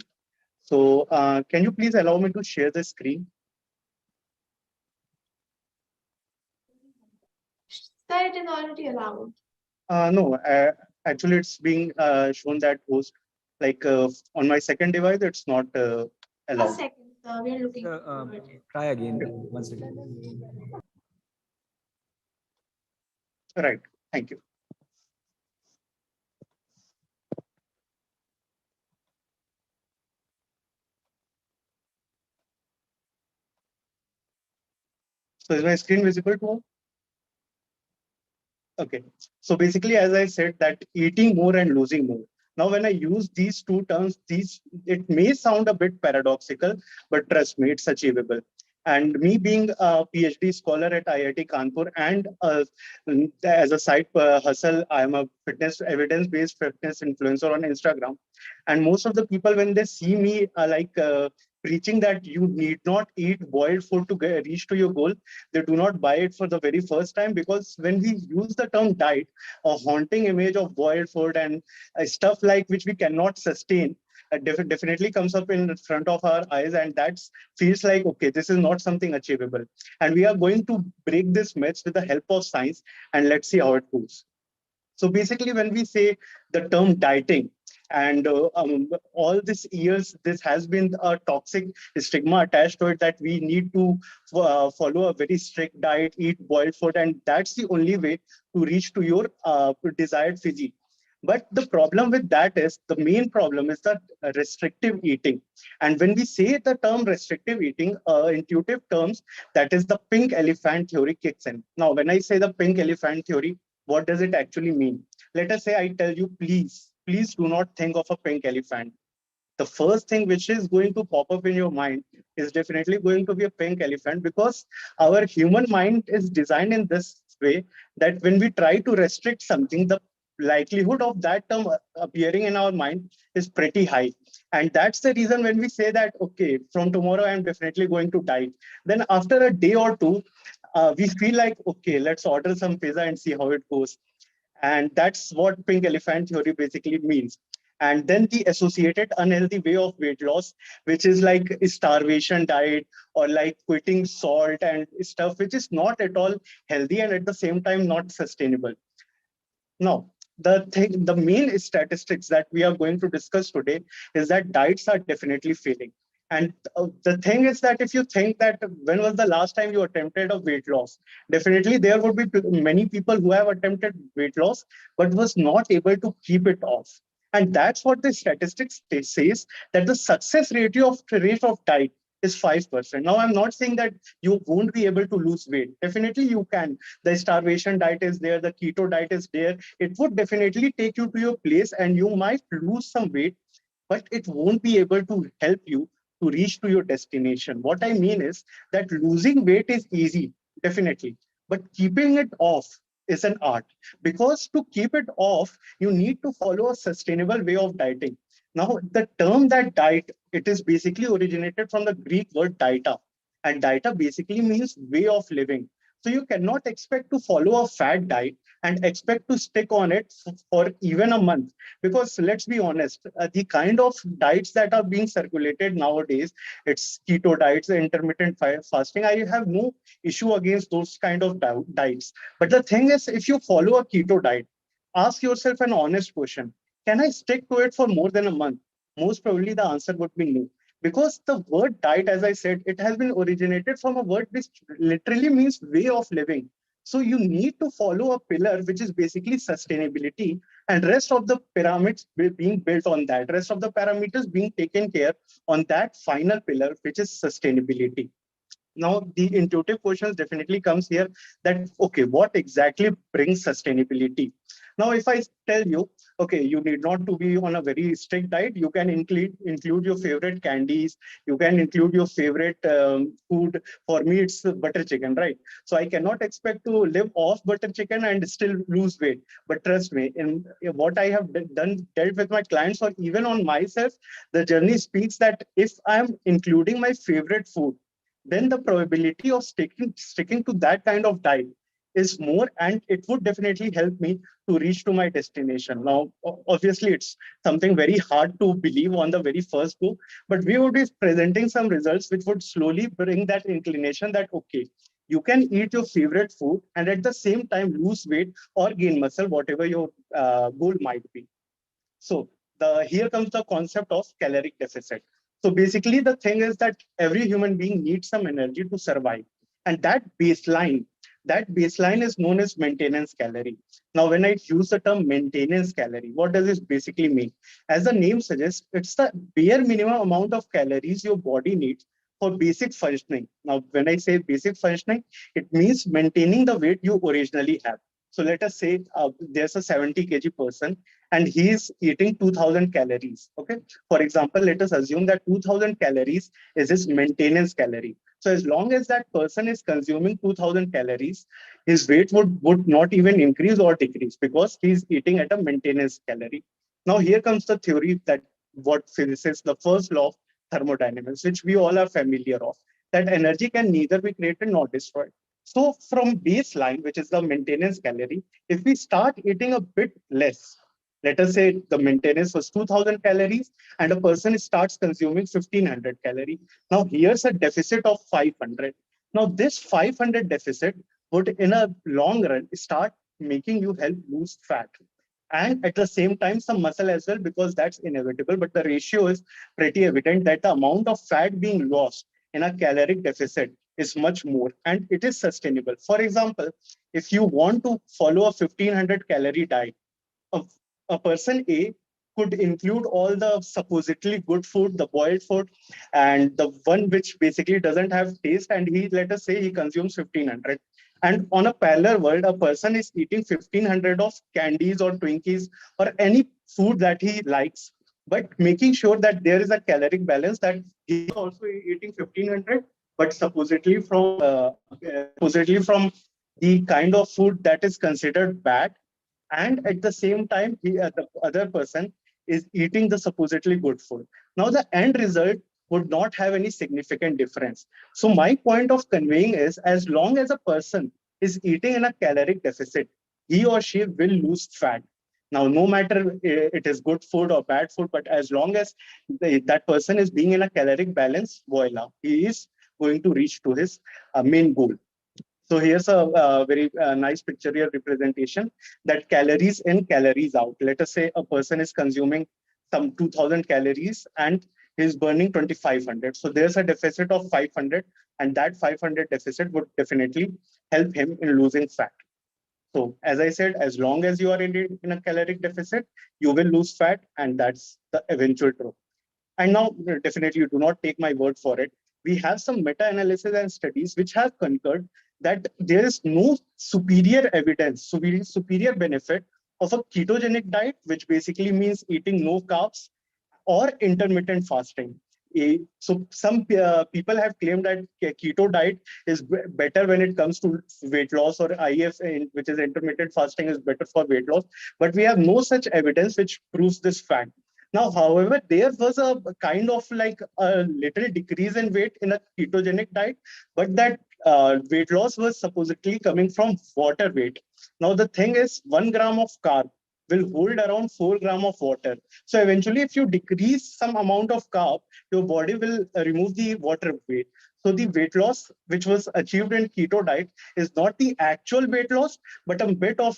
So can you please allow me to share the screen? Sir, it is already allowed. No, actually it's being shown that host, like on my second device, it's not A allowed. second, sir. We are looking forward. Try again once again. Right, thank you. So is my screen visible to all? Okay, so basically, as I said, that eating more and losing more. Now, when I use these two terms, it may sound a bit paradoxical, but trust me, it's achievable. And me being a PhD scholar at IIT Kanpur and as a side hustle, I'm a evidence-based fitness influencer on Instagram. And most of the people, when they see me preaching that you need not eat boiled food to reach to your goal, they do not buy it for the very first time, because when we use the term diet, a haunting image of boiled food and stuff like which we cannot sustain definitely comes up in front of our eyes, and that feels like, okay, this is not something achievable. And we are going to break this myth with the help of science, and let's see how it goes. So basically, when we say the term dieting, and all these years, this has been a toxic stigma attached to it, that we need to follow a very strict diet, eat boiled food, and that's the only way to reach to your desired physique. But the problem with that is, the main problem is the restrictive eating. And when we say the term restrictive eating, intuitive terms, that is the pink elephant theory kicks in. Now, when I say the pink elephant theory, what does it actually mean? Let us say I tell you, please do not think of a pink elephant. The first thing which is going to pop up in your mind is definitely going to be a pink elephant, because our human mind is designed in this way that when we try to restrict something, the likelihood of that term appearing in our mind is pretty high. And that's the reason when we say that, okay, from tomorrow I'm definitely going to diet, then after a day or two, we feel like, okay, let's order some pizza and see how it goes. And that's what pink elephant theory basically means. And then the associated unhealthy way of weight loss, which is like starvation diet, or like quitting salt and stuff, which is not at all healthy and at the same time not sustainable. Now, the main statistics that we are going to discuss today is that diets are definitely failing. And the thing is that if you think that when was the last time you attempted a weight loss, definitely there would be many people who have attempted weight loss, but was not able to keep it off. And that's what the statistics says, that the success rate of diet is 5%. Now, I'm not saying that you won't be able to lose weight. Definitely you can. The starvation diet is there, the keto diet is there. It would definitely take you to your place and you might lose some weight, but it won't be able to help you to reach to your destination. What I mean is that losing weight is easy, definitely, but keeping it off is an art, because to keep it off, you need to follow a sustainable way of dieting. Now, the term that diet, it is basically originated from the Greek word dieta, and dieta basically means way of living. So you cannot expect to follow a fat diet and expect to stick on it for even a month. Because let's be honest, the kind of diets that are being circulated nowadays, it's keto diets, intermittent fasting. I have no issue against those kind of diets. But the thing is, if you follow a keto diet, ask yourself an honest question. Can I stick to it for more than a month? Most probably the answer would be no. Because the word diet, as I said, it has been originated from a word which literally means way of living. So you need to follow a pillar which is basically sustainability, and rest of the pyramids being built on that, rest of the parameters being taken care on that final pillar, which is sustainability. Now, the intuitive questions definitely comes here that, okay, what exactly brings sustainability? Now, if I tell you, okay, you need not to be on a very strict diet, you can include your favorite candies, you can include your favorite food. For me, it's butter chicken, right? So I cannot expect to live off butter chicken and still lose weight. But trust me, in what I have dealt with my clients or even on myself, the journey speaks that if I'm including my favorite food, then the probability of sticking to that kind of diet is more, and it would definitely help me to reach to my destination. Now, obviously, it's something very hard to believe on the very first go, but we would be presenting some results which would slowly bring that inclination that, okay, you can eat your favorite food and at the same time lose weight or gain muscle, whatever your goal might be. So here comes the concept of caloric deficit. So basically, the thing is that every human being needs some energy to survive, and that baseline is known as maintenance calorie. Now, when I use the term maintenance calorie, what does this basically mean? As the name suggests, it's the bare minimum amount of calories your body needs for basic functioning. Now, when I say basic functioning, it means maintaining the weight you originally have. So let us say there's a 70 kg person and he's eating 2000 calories. Okay. For example, let us assume that 2000 calories is his maintenance calorie. So as long as that person is consuming 2000 calories, his weight would not even increase or decrease because he's eating at a maintenance calorie. Now here comes the theory that what physicists, the first law of thermodynamics, which we all are familiar of, that energy can neither be created nor destroyed. So from baseline, which is the maintenance calorie, if we start eating a bit less, let us say the maintenance was 2000 calories and a person starts consuming 1500 calorie. Now here's a deficit of 500. Now this 500 deficit would in a long run start making you help lose fat. And at the same time, some muscle as well, because that's inevitable. But the ratio is pretty evident that the amount of fat being lost in a caloric deficit is much more and it is sustainable. For example, if you want to follow a 1500 calorie diet, a, a person A could include all the supposedly good food, the boiled food, and the one which basically doesn't have taste, and he, let us say, he consumes 1500. And on a parallel world, a person is eating 1500 of candies or Twinkies or any food that he likes, but making sure that there is a caloric balance, that he is also eating 1500, but supposedly from the kind of food that is considered bad, and at the same time the other person is eating the supposedly good food. Now the end result would not have any significant difference. So my point of conveying is, as long as a person is eating in a caloric deficit, he or she will lose fat. Now, no matter it is good food or bad food, but as long as that person is being in a caloric balance, voila, he is going to reach to his main goal. So here's a very nice pictorial representation that calories in, calories out. Let us say a person is consuming some 2000 calories and is burning 2500. So there's a deficit of 500, and that 500 deficit would definitely help him in losing fat. So as I said, as long as you are in a caloric deficit, you will lose fat, and that's the eventual truth. And now, definitely, you do not take my word for it. We have some meta-analysis and studies which have concurred that there is no superior evidence, superior benefit of a ketogenic diet, which basically means eating no carbs, or intermittent fasting. So some people have claimed that keto diet is better when it comes to weight loss, or IF, which is intermittent fasting, is better for weight loss. But we have no such evidence which proves this fact. Now, however, there was a kind of like a little decrease in weight in a ketogenic diet, but that weight loss was supposedly coming from water weight. Now the thing is, 1 gram of carb will hold around 4 gram of water. So eventually, if you decrease some amount of carb, your body will remove the water weight. So the weight loss which was achieved in keto diet is not the actual weight loss, but a bit of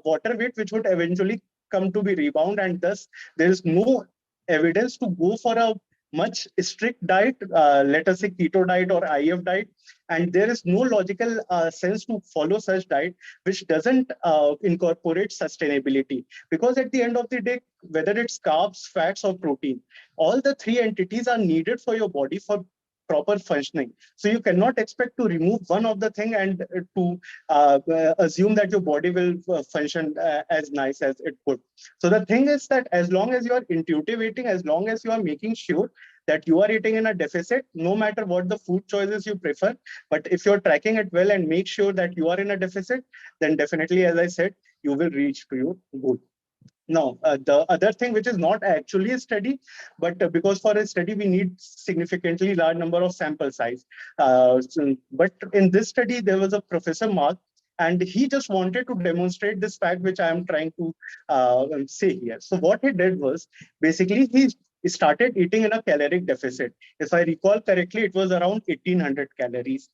water weight which would eventually come to be rebound, and thus there is no evidence to go for a much strict diet, let us say keto diet or IF diet, and there is no logical sense to follow such diet which doesn't incorporate sustainability. Because at the end of the day, whether it's carbs, fats, or protein, all the three entities are needed for your body for proper functioning. So you cannot expect to remove one of the thing and to assume that your body will function as nice as it could. So the thing is that as long as you are intuitive eating, as long as you are making sure that you are eating in a deficit, no matter what the food choices you prefer, but if you're tracking it well and make sure that you are in a deficit, then definitely, as I said, you will reach to your goal. Now, the other thing which is not actually a study, but because for a study we need significantly large number of sample size. But in this study, there was a Professor Mark, and he just wanted to demonstrate this fact which I am trying to say here. So what he did was, basically he started eating in a caloric deficit. If I recall correctly, it was around 1800 calories.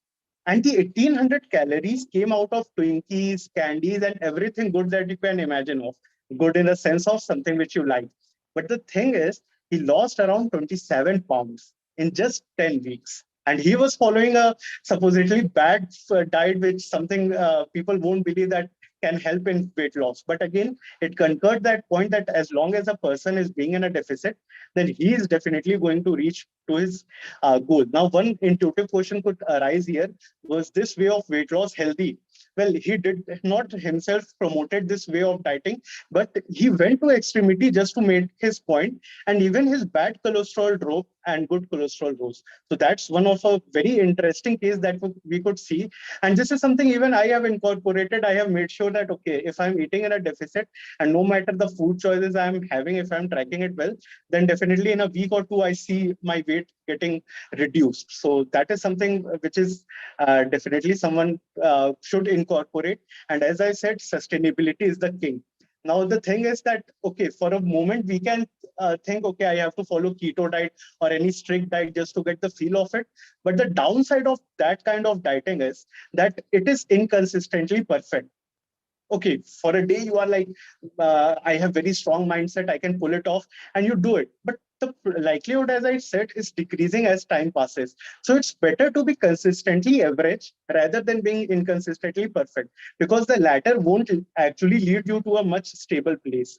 And the 1800 calories came out of Twinkies, candies, and everything good that you can imagine of. Good in the sense of something which you like. But the thing is, he lost around 27 pounds in just 10 weeks. And he was following a supposedly bad diet, which something people won't believe that can help in weight loss. But again, it concurred that point that as long as a person is being in a deficit, then he is definitely going to reach to his goal. Now, one intuitive question could arise here: was this way of weight loss healthy? Well, he did not himself promoted this way of dieting, but he went to extremity just to make his point, and even his bad cholesterol dropped and good cholesterol rose. So that's one of a very interesting case that we could see. And this is something even I have incorporated. I have made sure that, okay, if I'm eating in a deficit, and no matter the food choices I'm having, if I'm tracking it well, then definitely in a week or two, I see my weight getting reduced. So that is something which is definitely someone should incorporate. And as I said, sustainability is the king. Now, the thing is that, okay, for a moment, we can think, okay, I have to follow keto diet or any strict diet just to get the feel of it. But the downside of that kind of dieting is that it is inconsistently perfect. Okay, for a day you are like, I have very strong mindset, I can pull it off, and you do it. But the likelihood, as I said, is decreasing as time passes. So it's better to be consistently average rather than being inconsistently perfect, because the latter won't actually lead you to a much stable place.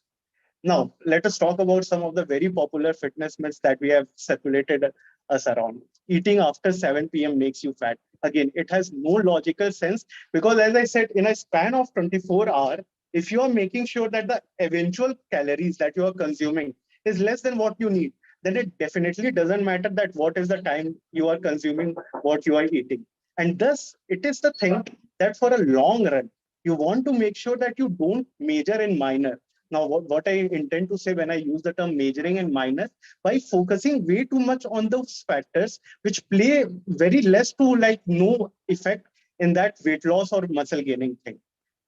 Now, let us talk about some of the very popular fitness myths that we have circulated us around. Eating after 7 p.m. makes you fat. Again, it has no logical sense, because as I said, in a span of 24 hours, if you are making sure that the eventual calories that you are consuming is less than what you need, then it definitely doesn't matter that what is the time you are consuming what you are eating. And thus, it is the thing that for a long run, you want to make sure that you don't major in minor. Now, what I intend to say when I use the term majoring and minor, by focusing way too much on those factors which play very less to like no effect in that weight loss or muscle gaining thing.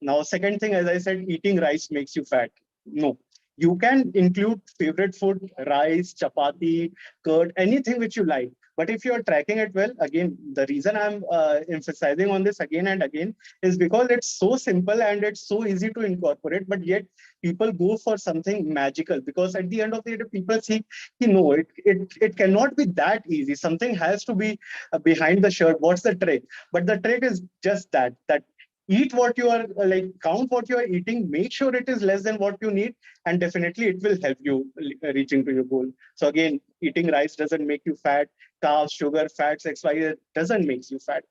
Now, second thing, as I said, eating rice makes you fat. No, you can include favorite food, rice, chapati, curd, anything which you like. But if you are tracking it well, again, the reason I'm emphasizing on this again and again is because it's so simple and it's so easy to incorporate, but yet people go for something magical, because at the end of the day, people see, it cannot be that easy. Something has to be behind the shirt. What's the trick? But the trick is just that eat what you are like, count what you are eating, make sure it is less than what you need, and definitely it will help you reaching to your goal. So again, eating rice doesn't make you fat. Carbs, sugar, fats, XY doesn't make you fat.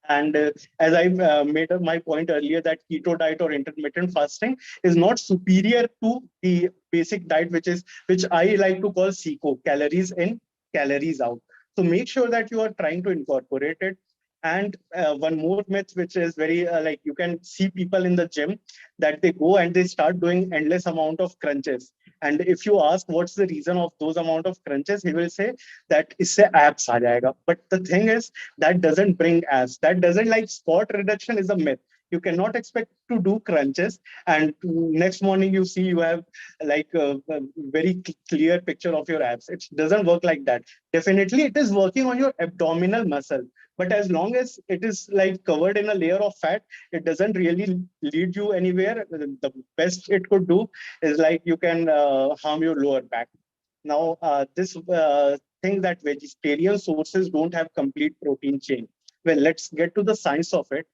And as I made my point earlier, that keto diet or intermittent fasting is not superior to the basic diet, which I like to call CICO, calories in, calories out. So make sure that you are trying to incorporate it. And one more myth, which is very like, you can see people in the gym that they go and they start doing endless amount of crunches. And if you ask what's the reason of those amount of crunches, he will say that isse abs aa jayega. But the thing is, that doesn't bring abs. That doesn't, like, spot reduction is a myth. You cannot expect to do crunches and next morning you see you have like a very clear picture of your abs. It doesn't work like that. Definitely it is working on your abdominal muscle, but as long as it is like covered in a layer of fat, it doesn't really lead you anywhere. The best it could do is like you can harm your lower back. Now, this thing that vegetarian sources don't have complete protein chain. Well, let's get to the science of it.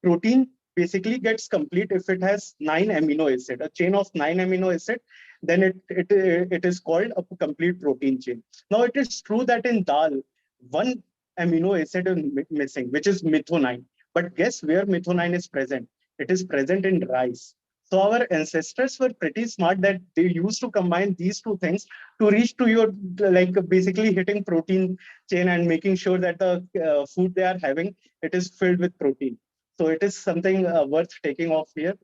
Protein basically gets complete if it has 9 amino acid, a chain of 9 amino acid, then it is called a complete protein chain. Now, it is true that in dal, one amino acid is missing, which is methionine. But guess where methionine is present? It is present in rice. So our ancestors were pretty smart that they used to combine these two things to reach to your, like, basically hitting protein chain and making sure that the food they are having, it is filled with protein. So it is something worth taking off here.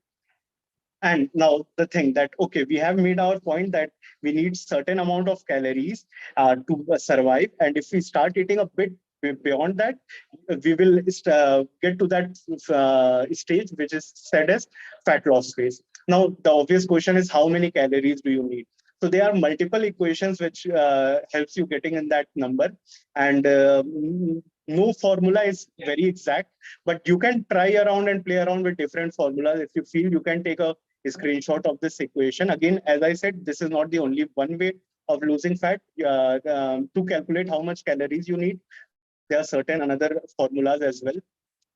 And now the thing that, okay, we have made our point that we need certain amount of calories to survive. And if we start eating a bit beyond that, we will get to that stage, which is said as fat loss phase. Now, the obvious question is how many calories do you need? So there are multiple equations which helps you getting in that number. And no formula is very exact, but you can try around and play around with different formulas. If you feel, you can take a screenshot of this equation. Again, as I said, this is not the only one way of losing fat. To calculate how much calories you need, there are certain another formulas as well.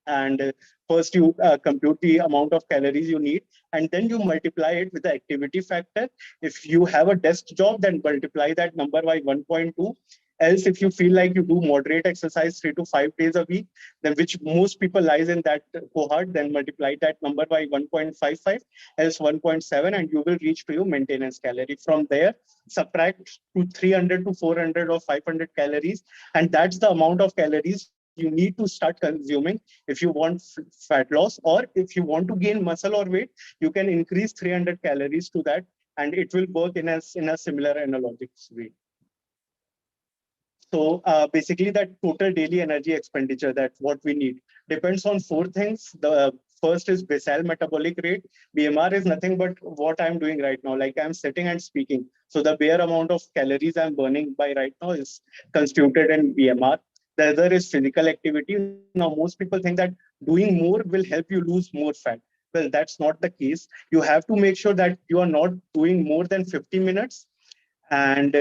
And first you compute the amount of calories you need, and then you multiply it with the activity factor. If you have a desk job, then multiply that number by 1.2. Else, if you feel like you do moderate exercise 3 to 5 days a week, then which most people lies in that cohort, then multiply that number by 1.55, else 1.7, and you will reach to your maintenance calorie. From there, subtract to 300 to 400 or 500 calories, and that's the amount of calories you need to start consuming if you want fat loss, or if you want to gain muscle or weight, you can increase 300 calories to that, and it will work in a similar analogic way. So basically that total daily energy expenditure, that what we need, depends on four things. The first is basal metabolic rate. BMR is nothing but what I'm doing right now. Like I'm sitting and speaking. So the bare amount of calories I'm burning by right now is constituted in BMR. The other is physical activity. Now, most people think that doing more will help you lose more fat. Well, that's not the case. You have to make sure that you are not doing more than 50 minutes and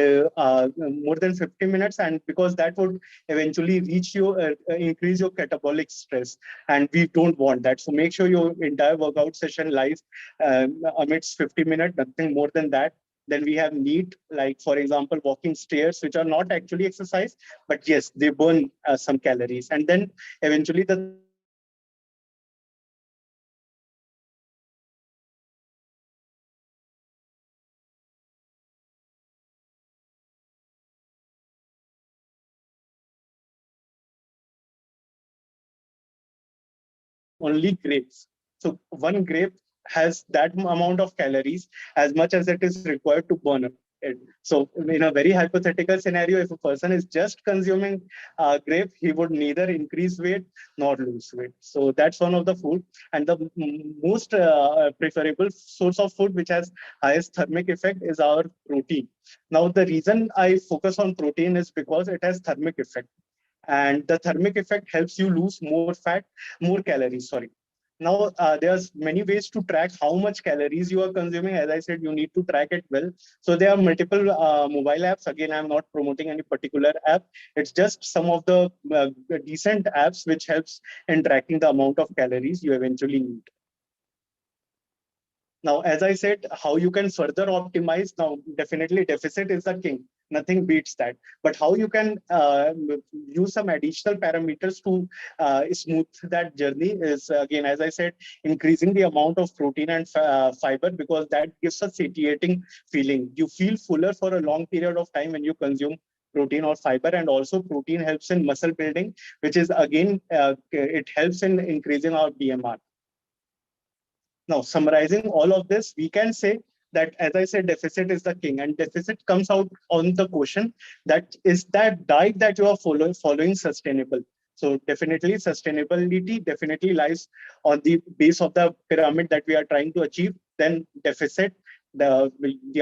more than 50 minutes, and because that would eventually reach you increase your catabolic stress, and we don't want that. So make sure your entire workout session lies amidst 50 minutes, nothing more than that. Then we have NEAT, like for example walking stairs, which are not actually exercise, but yes, they burn some calories. And then eventually the only grapes. So one grape has that amount of calories as much as it is required to burn it. So in a very hypothetical scenario, if a person is just consuming grape, he would neither increase weight nor lose weight. So that's one of the food. And the most preferable source of food which has highest thermic effect is our protein. Now, the reason I focus on protein is because it has thermic effect. And the thermic effect helps you lose more fat, more calories, sorry. Now, there's many ways to track how much calories you are consuming. As I said, you need to track it well. So there are multiple mobile apps. Again, I'm not promoting any particular app. It's just some of the decent apps which helps in tracking the amount of calories you eventually need. Now, as I said, how you can further optimize, now definitely deficit is the king. Nothing beats that. But how you can use some additional parameters to smooth that journey is, again, as I said, increasing the amount of protein and fiber, because that gives a satiating feeling. You feel fuller for a long period of time when you consume protein or fiber. And also protein helps in muscle building, which is again, it helps in increasing our BMR. Now, summarizing all of this, we can say that, as I said, deficit is the king, and deficit comes out on the question that is that diet that you are following sustainable. So definitely sustainability definitely lies on the base of the pyramid that we are trying to achieve. Then deficit, the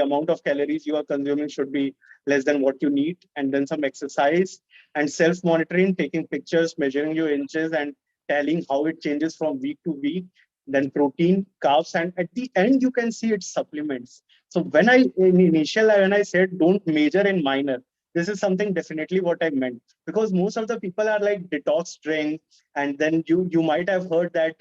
amount of calories you are consuming should be less than what you need, and then some exercise and self-monitoring, taking pictures, measuring your inches, and telling how it changes from week to week. Then protein, carbs, and at the end you can see its supplements. So when I said don't major in minor, this is something definitely what I meant, because most of the people are like detox drink, and then you might have heard that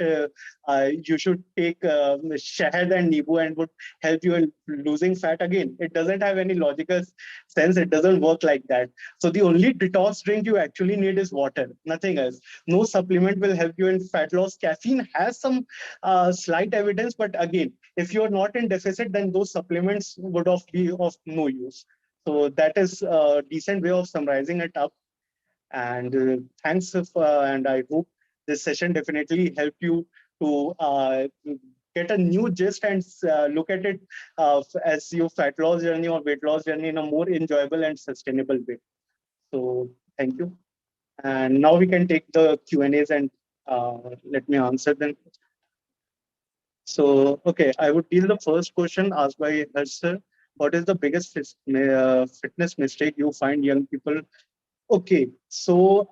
you should take shahad and nibu and would help you in losing fat. Again, it doesn't have any logical sense. It doesn't work like that. So the only detox drink you actually need is water, nothing else. No supplement will help you in fat loss. Caffeine has some slight evidence, but again, if you're not in deficit, then those supplements would be of no use. So that is a decent way of summarizing it up. And thanks, and I hope this session definitely helped you to get a new gist and look at it as your fat loss journey or weight loss journey in a more enjoyable and sustainable way. So thank you. And now we can take the Q&As and let me answer them. So, okay, I would deal the first question asked by Harsh sir. What is the biggest fitness mistake you find young people? Okay, so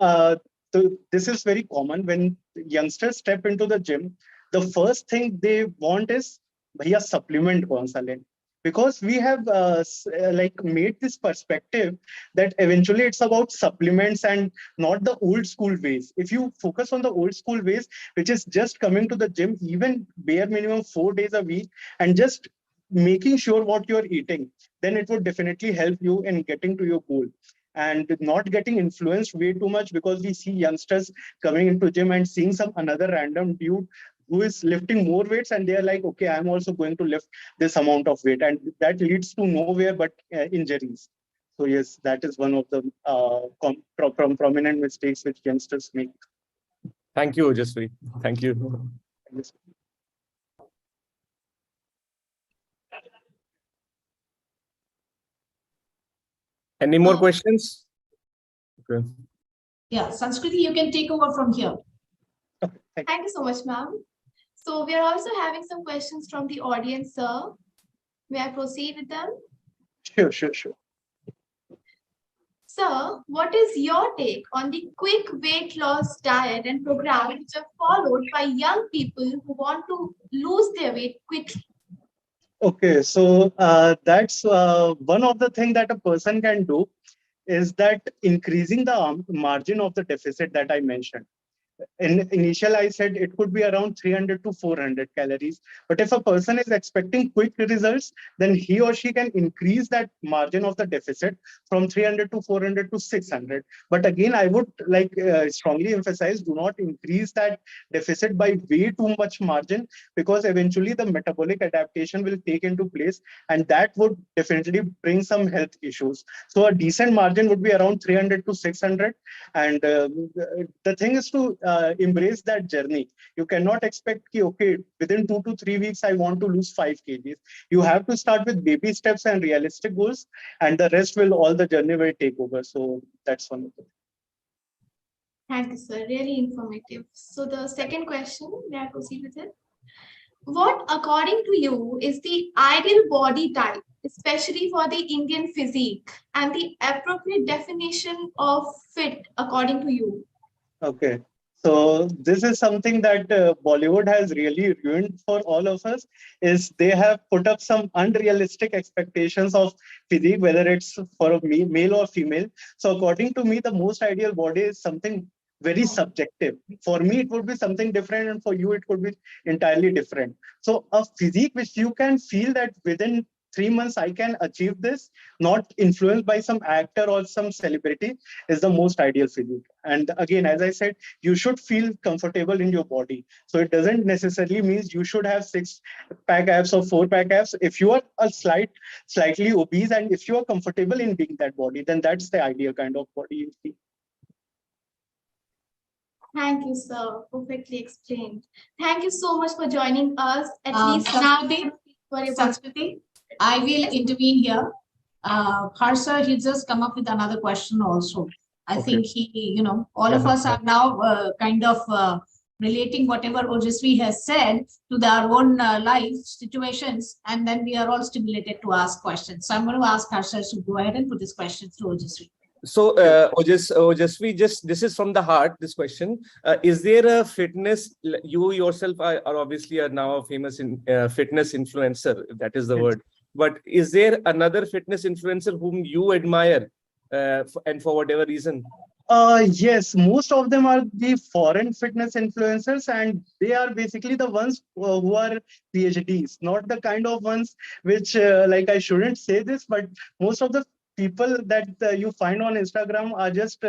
this is very common when youngsters step into the gym. The first thing they want is, bhaiya supplement kaun sa leं? Because we have like made this perspective that eventually it's about supplements and not the old school ways. If you focus on the old school ways, which is just coming to the gym, even bare minimum 4 days a week, and just making sure what you're eating, then it would definitely help you in getting to your goal and not getting influenced way too much, because we see youngsters coming into gym and seeing some another random dude who is lifting more weights, and they're like, okay, I'm also going to lift this amount of weight, and that leads to nowhere but injuries. So yes, that is one of the prominent mistakes which youngsters make. Thank you, Ojasvi. Thank you. Any more questions? Okay. Yeah, Sanskriti, you can take over from here. Thank you so much, ma'am. So we are also having some questions from the audience, sir. May I proceed with them? Sure. Sir, what is your take on the quick weight loss diet and program which are followed by young people who want to lose their weight quickly? Okay, so that's one of the things that a person can do, is that increasing the margin of the deficit that I mentioned. In initial, I said it could be around 300 to 400 calories. But if a person is expecting quick results, then he or she can increase that margin of the deficit from 300 to 400 to 600. But again, I would like strongly emphasize, do not increase that deficit by way too much margin, because eventually the metabolic adaptation will take into place, and that would definitely bring some health issues. So a decent margin would be around 300 to 600. And the thing is to embrace that journey. You cannot expect ki, okay, within 2 to 3 weeks, I want to lose 5 kgs. You have to start with baby steps and realistic goals, and the rest will, all the journey will take over. So that's one of them. Thank you, sir. Really informative. So the second question, may I proceed with it? What, according to you, is the ideal body type, especially for the Indian physique, and the appropriate definition of fit, according to you? Okay. So this is something that Bollywood has really ruined for all of us, is they have put up some unrealistic expectations of physique, whether it's for a male or female. So according to me, the most ideal body is something very subjective. For me, it would be something different, and for you, it could be entirely different. So a physique which you can feel that within 3 months I can achieve this, not influenced by some actor or some celebrity, is the most ideal physique. And again, as I said, you should feel comfortable in your body. So it doesn't necessarily mean you should have 6-pack abs or 4-pack abs. If you are a slightly obese, and if you are comfortable in being that body, then that's the ideal kind of body you see. Thank you, sir. Perfectly explained. Thank you so much for joining us. At least now, for your Sanskriti. I will intervene here. Harsha, he just come up with another question also. I think he, all of us are now kind of relating whatever Ojasvi has said to their own life situations, and then we are all stimulated to ask questions. So I'm going to ask Harsha to go ahead and put this question to Ojasvi. So, Ojasvi, this is from the heart, this question. Is there a fitness, you yourself are obviously now a famous fitness influencer, if that is the word. But is there another fitness influencer whom you admire and for whatever reason? Yes, most of them are the foreign fitness influencers, and they are basically the ones who are PhDs, not the kind of ones which, like, I shouldn't say this, but most of the people that you find on Instagram are just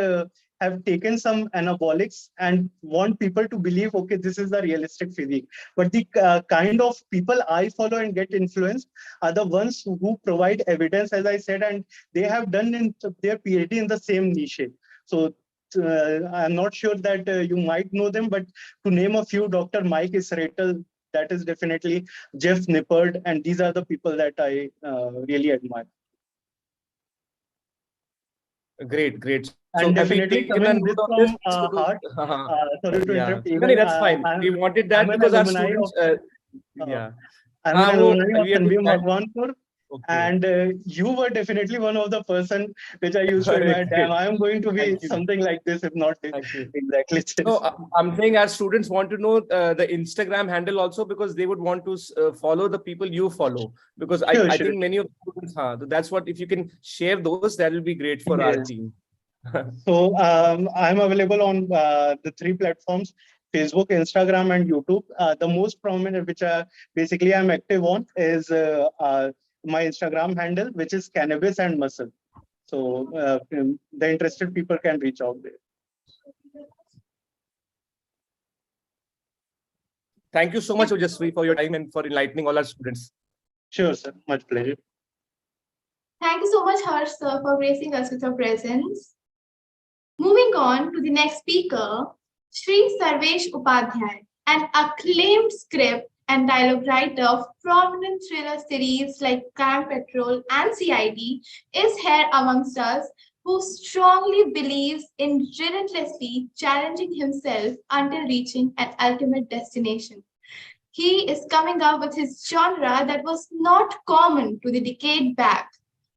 have taken some anabolics and want people to believe, okay, this is the realistic physique. But the kind of people I follow and get influenced are the ones who provide evidence, as I said, and they have done their PhD in the same niche. So I'm not sure that you might know them, but to name a few, Dr. Mike Israetel, that is definitely Jeff Nippard, and these are the people that I really admire. Great. And so definitely coming this from heart. Sorry to interrupt. Even, that's fine. We wanted that because our students. I'm an alumni of SunbeamBhagwanpur. And you were definitely one of the person which I used to admire. Damn, I am going to be something like this, if not exactly. No, I'm saying our students want to know the Instagram handle also, because they would want to follow the people you follow. Because I think many of the students, that's what, if you can share those, that will be great for our team. So I'm available on the 3 platforms: Facebook, Instagram, and YouTube. The most prominent, which basically I'm active on, is my Instagram handle, which is Cannabis and Muscle. So the interested people can reach out there. Thank you so much, Ojasvi, for your time and for enlightening all our students. Sure, sir. Much pleasure. Thank you so much, Harsh, sir, for gracing us with your presence. Moving on to the next speaker, Shri Sarvesh Upadhyay, an acclaimed script and dialogue writer of prominent thriller series like Crime Patrol and CID, is here amongst us, who strongly believes in relentlessly challenging himself until reaching an ultimate destination. He is coming up with his genre that was not common to the decade back.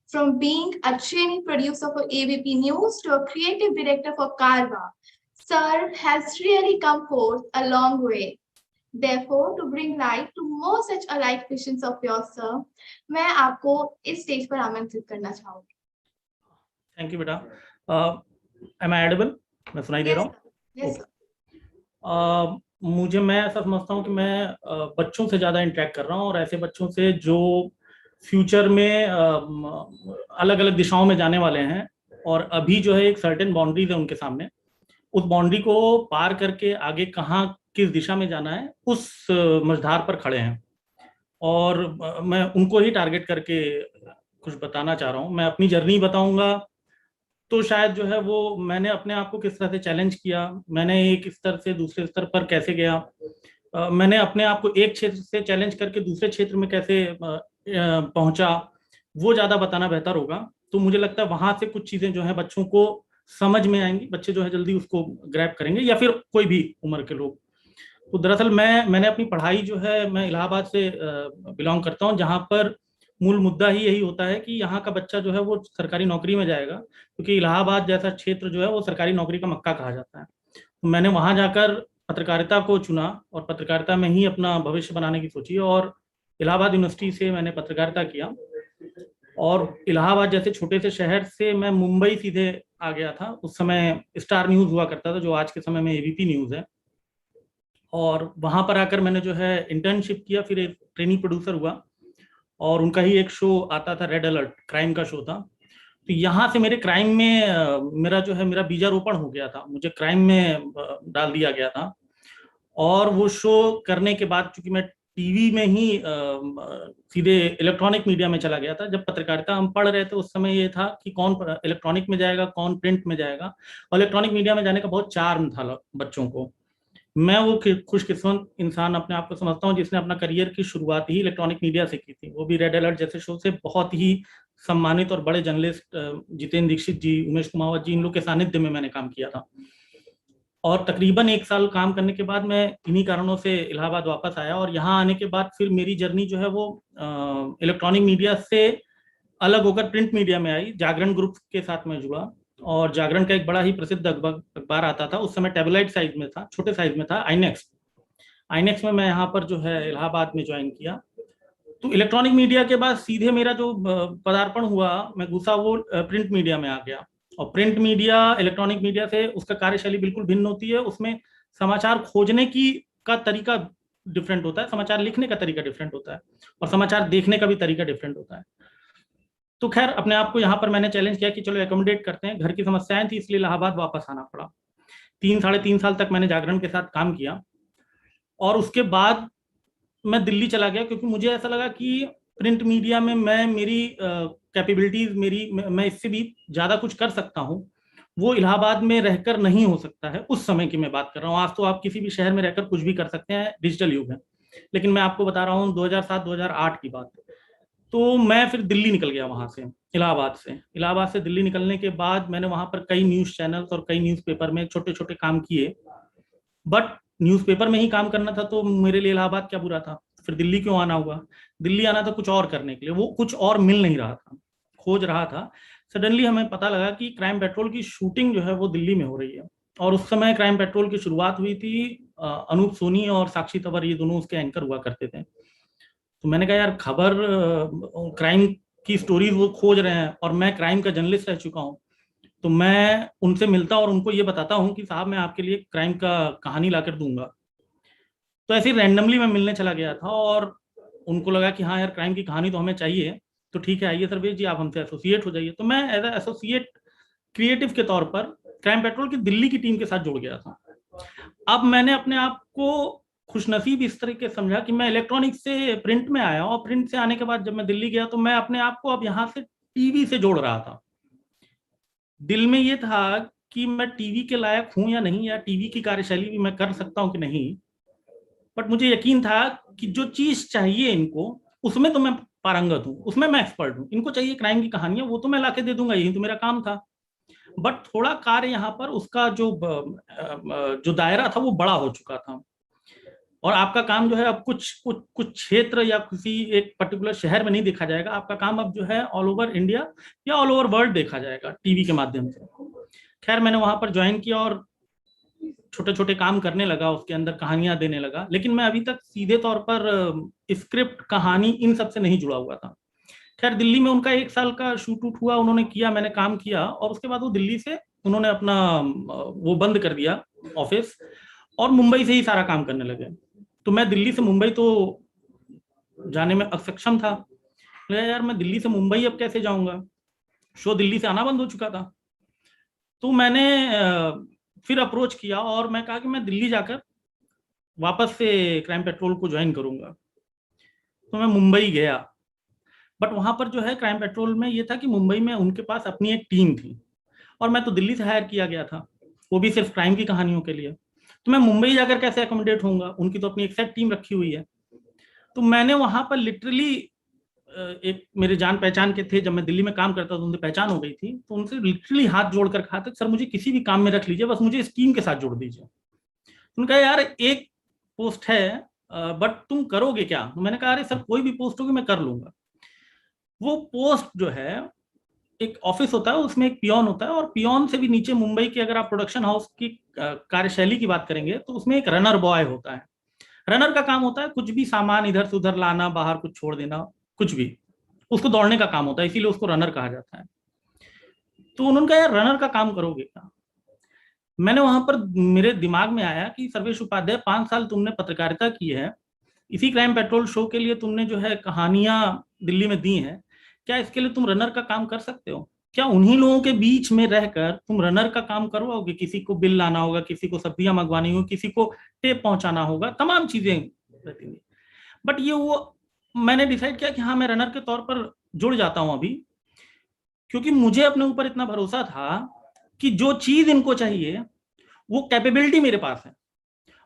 From being a trainee producer for ABP News to a creative director for Carva, Sir has really come forth a long way. Therefore, to bring light to more such alike visions of yours, sir, मैं आपको इस stage पर आमंत्रित करना चाहूँगी. Thank you, बेटा. Am I audible? मैं सुनाई दे रहा हूँ? Yes. मैं ऐसा समझता हूँ कि मैं बच्चों से ज़्यादा इंटरेक्ट कर रहा हूँ, और ऐसे बच्चों से जो फ्यूचर में अलग अलग दिशाओं में जाने वाले हैं, और अभी जो है एक सर्टेन बाउंड्रीज है उनके सामने. उस बाउंड्री को पार करके आगे कहाँ किस दिशा में जाना है, उस मझधार पर खड़े हैं, और मैं उनको ही टारगेट करके कुछ बताना चाह रहा हूँ. मैं अपनी जर्नी बताऊंगा तो शायद जो है वो मैंने अपने आप को किस तरह से चैलेंज किया, मैंने एक स्तर से दूसरे स्तर पर कैसे गया, मैंने अपने आप को एक क्षेत्र से चैलेंज करके दूसरे क्षेत्र में कैसे पहुंचा, वो ज़्यादा बताना बेहतर होगा. तो मुझे लगता है वहाँ से कुछ चीज़ें जो है बच्चों को समझ में आएंगी, बच्चे जो है जल्दी उसको ग्रैब करेंगे, या फिर कोई भी उम्र के लोग. तो दरअसल मैंने अपनी पढ़ाई जो है, मैं इलाहाबाद से बिलोंग करता हूँ, जहाँ पर मूल मुद्दा ही यही होता है कि यहाँ का बच्चा जो है वो सरकारी नौकरी में जाएगा, क्योंकि इलाहाबाद जैसा क्षेत्र जो है वो सरकारी नौकरी का मक्का कहा जाता है. तो मैंने वहाँ जाकर पत्रकारिता को चुना और पत्रकारिता में ही अपना भविष्य बनाने की सोची, और इलाहाबाद यूनिवर्सिटी से मैंने पत्रकारिता किया. और इलाहाबाद जैसे छोटे से शहर से मैं मुंबई सीधे आ गया था. उस समय स्टार न्यूज़ हुआ करता था, जो आज के समय में एबीपी न्यूज़ है, और वहाँ पर आकर मैंने जो है इंटर्नशिप किया, फिर एक ट्रेनी प्रोड्यूसर हुआ, और उनका ही एक शो आता था, रेड अलर्ट, क्राइम का शो था. तो यहाँ से मेरे क्राइम में मेरा जो है मेरा बीजारोपण हो गया था, मुझे क्राइम में डाल दिया गया था. और वो शो करने के बाद चूंकि मैं टीवी में ही सीधे इलेक्ट्रॉनिक मीडिया में चला गया था. जब पत्रकारिता हम पढ़ रहे थे उस समय ये था कि कौन इलेक्ट्रॉनिक में जाएगा, कौन प्रिंट में जाएगा, और इलेक्ट्रॉनिक मीडिया में जाने का बहुत चार्म था बच्चों को. मैं वो खुशकिस्मत इंसान अपने आप को समझता हूँ जिसने अपना करियर की शुरुआत ही इलेक्ट्रॉनिक मीडिया से की थी, वो भी रेड अलर्ट जैसे शो से। बहुत ही सम्मानित और बड़े जर्नलिस्ट जितेंद्र दीक्षित जी, उमेश कुमावत जी, इन लोग के सानिध्य में मैंने काम किया था। और तकरीबन 1 साल काम करने के बाद मैं इन्हीं कारणों से इलाहाबाद वापस आया, और यहाँ आने के बाद फिर मेरी जर्नी जो है वो इलेक्ट्रॉनिक मीडिया से अलग होकर प्रिंट मीडिया में आई। जागरण ग्रुप के साथ मैं जुड़ा, और जागरण का एक बड़ा ही प्रसिद्ध अखबार आता था उस समय, टेबलाइट साइज में था, छोटे साइज में था, आईनेक्स में मैं यहाँ पर जो है इलाहाबाद में ज्वाइन किया। तो इलेक्ट्रॉनिक मीडिया के बाद सीधे मेरा जो पदार्पण हुआ, मैं घुसा वो प्रिंट मीडिया में आ गया। और प्रिंट मीडिया इलेक्ट्रॉनिक मीडिया से उसका कार्यशैली बिल्कुल भिन्न होती है। उसमें समाचार खोजने की का तरीका डिफरेंट होता है, समाचार लिखने का तरीका डिफरेंट होता है, और समाचार देखने का भी तरीका डिफरेंट होता है। तो खैर अपने आप को यहाँ पर मैंने चैलेंज किया कि चलो एकोमोडेट करते हैं। घर की समस्याएं थी इसलिए इलाहाबाद वापस आना पड़ा। 3-3.5 साल तक मैंने जागरण के साथ काम किया, और उसके बाद मैं दिल्ली चला गया, क्योंकि मुझे ऐसा लगा कि प्रिंट मीडिया में मैं मेरी कैपेबिलिटीज मैं इससे भी ज़्यादा कुछ कर सकता हूँ, वो इलाहाबाद में रहकर नहीं हो सकता है। उस समय की मैं बात कर रहा हूँ, आज तो आप किसी भी शहर में रहकर कुछ भी कर सकते हैं, डिजिटल युग है। लेकिन मैं आपको बता रहा हूँ 2007-2008 की बात। तो मैं फिर दिल्ली निकल गया वहाँ से, इलाहाबाद से दिल्ली निकलने के बाद मैंने वहाँ पर कई न्यूज़ चैनल्स और कई न्यूज़पेपर में छोटे छोटे काम किए। बट न्यूज़पेपर में ही काम करना था तो मेरे लिए इलाहाबाद क्या बुरा था। फिर दिल्ली क्यों आना हुआ? दिल्ली आना था कुछ और करने के लिए, वो कुछ और मिल नहीं रहा था, खोज रहा था। सडनली हमें पता लगा कि क्राइम पेट्रोल की शूटिंग जो है वो दिल्ली में हो रही है, और उस समय क्राइम पेट्रोल की शुरुआत हुई थी। अनूप सोनी और साक्षी तंवर, ये दोनों उसके एंकर हुआ करते थे। तो मैंने कहा यार, खबर क्राइम की स्टोरीज वो खोज रहे हैं, और मैं क्राइम का जर्नलिस्ट रह चुका हूँ, तो मैं उनसे मिलता और उनको ये बताता हूँ कि साहब मैं आपके लिए क्राइम का कहानी लाकर दूंगा। तो ऐसे रैंडमली मैं मिलने चला गया था, और उनको लगा कि हाँ यार, क्राइम की कहानी तो हमें चाहिए, तो ठीक है आइए सर्वेश जी आप हमसे एसोसिएट हो जाइए। तो मैं एज एसोसिएट क्रिएटिव के तौर पर क्राइम पेट्रोल की दिल्ली की टीम के साथ जुड़ गया था। अब मैंने अपने आप को खुशनसीब इस तरीके से समझा कि मैं इलेक्ट्रॉनिक से प्रिंट में आया, और प्रिंट से आने के बाद जब मैं दिल्ली गया तो मैं अपने आप को अब यहाँ से टीवी से जोड़ रहा था। दिल में ये था कि मैं टीवी के लायक हूं या नहीं, या टीवी की कार्यशैली भी मैं कर सकता हूं कि नहीं। बट मुझे यकीन था कि जो चीज चाहिए इनको, उसमें तो मैं पारंगत हूँ, उसमें मैं एक्सपर्ट हूँ। इनको चाहिए क्राइम की कहानियां, वो तो मैं लाके दे दूंगा, यही तो मेरा काम था। बट थोड़ा कार्य यहाँ पर उसका जो दायरा था वो बड़ा हो चुका था, और आपका काम जो है अब कुछ क्षेत्र या किसी एक पर्टिकुलर शहर में नहीं देखा जाएगा। आपका काम अब जो है ऑल ओवर इंडिया या ऑल ओवर वर्ल्ड देखा जाएगा टीवी के माध्यम से। खैर मैंने वहां पर ज्वाइन किया और छोटे छोटे काम करने लगा, उसके अंदर कहानियां देने लगा। लेकिन मैं अभी तक सीधे तौर पर स्क्रिप्ट, कहानी, इन सब से नहीं जुड़ा हुआ था। खैर दिल्ली में उनका 1 साल का शूट उट हुआ, उन्होंने किया, मैंने काम किया, और उसके बाद वो दिल्ली से उन्होंने अपना वो बंद कर दिया ऑफिस, और मुंबई से ही सारा काम करने लगे। तो मैं दिल्ली से मुंबई तो जाने में अक्षम था। यार मैं दिल्ली से मुंबई अब कैसे जाऊंगा, शो दिल्ली से आना बंद हो चुका था। तो मैंने फिर अप्रोच किया और मैं कहा कि मैं दिल्ली जाकर वापस से क्राइम पेट्रोल को ज्वाइन करूंगा। तो मैं मुंबई गया, बट वहां पर जो है क्राइम पेट्रोल में ये था कि मुंबई में उनके पास अपनी एक टीम थी, और मैं तो दिल्ली से हायर किया गया था, वो भी सिर्फ क्राइम की कहानियों के लिए। तो मैं मुंबई जाकर कैसे एकोमोडेट होऊंगा, उनकी तो अपनी एक सेट टीम रखी हुई है। तो मैंने वहां पर लिटरली, एक मेरे जान पहचान के थे, जब मैं दिल्ली में काम करता था उनसे पहचान हो गई थी, तो उनसे लिटरली हाथ जोड़कर कहा था सर मुझे किसी भी काम में रख लीजिए, बस मुझे इस टीम के साथ जोड़ दीजिए। उन्होंने कहा यार एक पोस्ट है बट तुम करोगे क्या? तो मैंने कहा अरे सर कोई भी पोस्ट होगी मैं कर लूंगा। वो पोस्ट जो है, एक ऑफिस होता है, उसमें एक पियोन होता है, और पियोन से भी नीचे मुंबई के अगर आप प्रोडक्शन हाउस की कार्यशैली की बात करेंगे तो उसमें एक रनर बॉय होता है। रनर का काम होता है कुछ भी सामान इधर से उधर लाना, बाहर कुछ छोड़ देना, कुछ भी, उसको दौड़ने का काम होता है, इसीलिए उसको रनर कहा जाता है। तो उन्होंने कहा यार रनर का काम करोगे क्या? मैंने वहां पर, मेरे दिमाग में आया कि सर्वेश उपाध्याय 5 साल तुमने पत्रकारिता की है, इसी क्राइम पेट्रोल शो के लिए तुमने जो है कहानियां दिल्ली में दी हैं, क्या इसके लिए तुम रनर का काम कर सकते हो? क्या उन्हीं लोगों के बीच में रहकर तुम रनर का काम करवाओगे? किसी को बिल लाना होगा, किसी को सब्जियां मंगवानी होगी, किसी को टेप पहुंचाना होगा, तमाम चीजें रहती हैं। बट ये वो मैंने डिसाइड किया कि हाँ मैं रनर के तौर पर जुड़ जाता हूं अभी, क्योंकि मुझे अपने ऊपर इतना भरोसा था कि जो चीज इनको चाहिए वो कैपेबिलिटी मेरे पास है,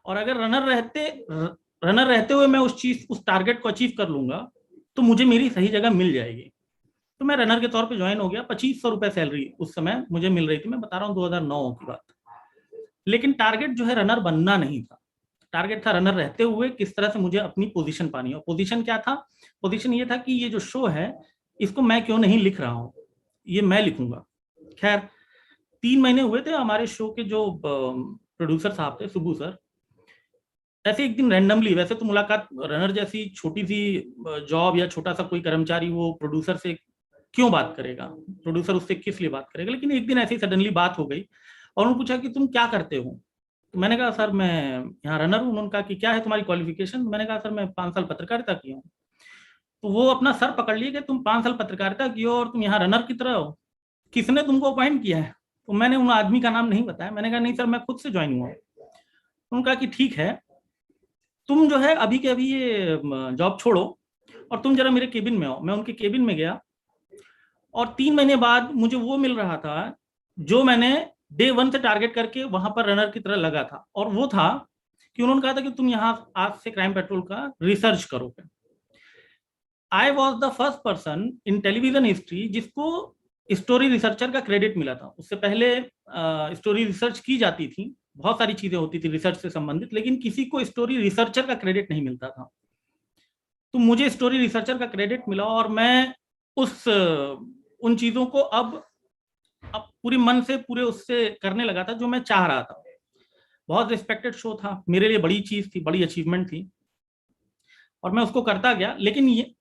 और अगर रनर रहते हुए मैं उस टारगेट को अचीव कर लूंगा तो मुझे मेरी सही जगह मिल जाएगी। तो मैं रनर के तौर पे ज्वाइन हो गया। 2500 रुपए सैलरी उस समय मुझे मिल रही थी, मैं बता रहा हूँ 2009 की बात। लेकिन टारगेट जो है रनर बनना नहीं था, टारगेट था रनर रहते हुए किस तरह से मुझे अपनी पोजीशन पानी हो। पोजीशन क्या था? पोजीशन ये था कि ये जो शो है इसको मैं क्यों नहीं लिख रहा हूँ, ये मैं लिखूंगा। खैर 3 महीने हुए थे, हमारे शो के जो प्रोड्यूसर साहब थे, सुबू सर, ऐसे एक दिन रैंडमली, वैसे तो मुलाकात रनर जैसी छोटी सी जॉब या छोटा सा कोई कर्मचारी वो प्रोड्यूसर से क्यों बात करेगा, प्रोड्यूसर उससे किस लिए बात करेगा, लेकिन एक दिन ऐसी सडनली बात हो गई और उन्होंने पूछा कि तुम क्या करते हो। तो मैंने कहा सर मैं यहाँ रनर हूँ। उन्होंने कहा कि क्या है तुम्हारी क्वालिफिकेशन? मैंने कहा सर मैं 5 साल पत्रकारिता की हूँ। तो वो अपना सर पकड़ लिए कि तुम 5 साल पत्रकारिता की हो और तुम यहाँ रनर की तरह हो, किसने तुमको अपॉइंट किया है? तो मैंने उन आदमी का नाम नहीं बताया, मैंने कहा नहीं सर मैं खुद से ज्वाइन हुआ। उन्होंने कहा कि ठीक है, तुम जो है अभी के अभी ये जॉब छोड़ो और तुम जरा मेरे केबिन में आओ। मैं उनके केबिन में गया और 3 महीने बाद मुझे वो मिल रहा था जो मैंने डे 1 से टारगेट करके वहां पर रनर की तरह लगा था, और वो था कि उन्होंने कहा था कि तुम यहाँ आज से क्राइम पेट्रोल का रिसर्च करोगे। I was the first person in television history जिसको स्टोरी रिसर्चर का क्रेडिट मिला था। उससे पहले स्टोरी रिसर्च की जाती थी, बहुत सारी चीजें होती थी रिसर्च से संबंधित, लेकिन किसी को स्टोरी रिसर्चर का क्रेडिट नहीं मिलता था। तो मुझे स्टोरी रिसर्चर का क्रेडिट मिला और मैं उन चीजों को अब पूरी मन से पूरे उससे करने लगा था जो मैं चाह रहा था। बहुत रिस्पेक्टेड शो था, मेरे लिए बड़ी चीज थी, बड़ी अचीवमेंट थी और मैं उसको करता गया। लेकिन ये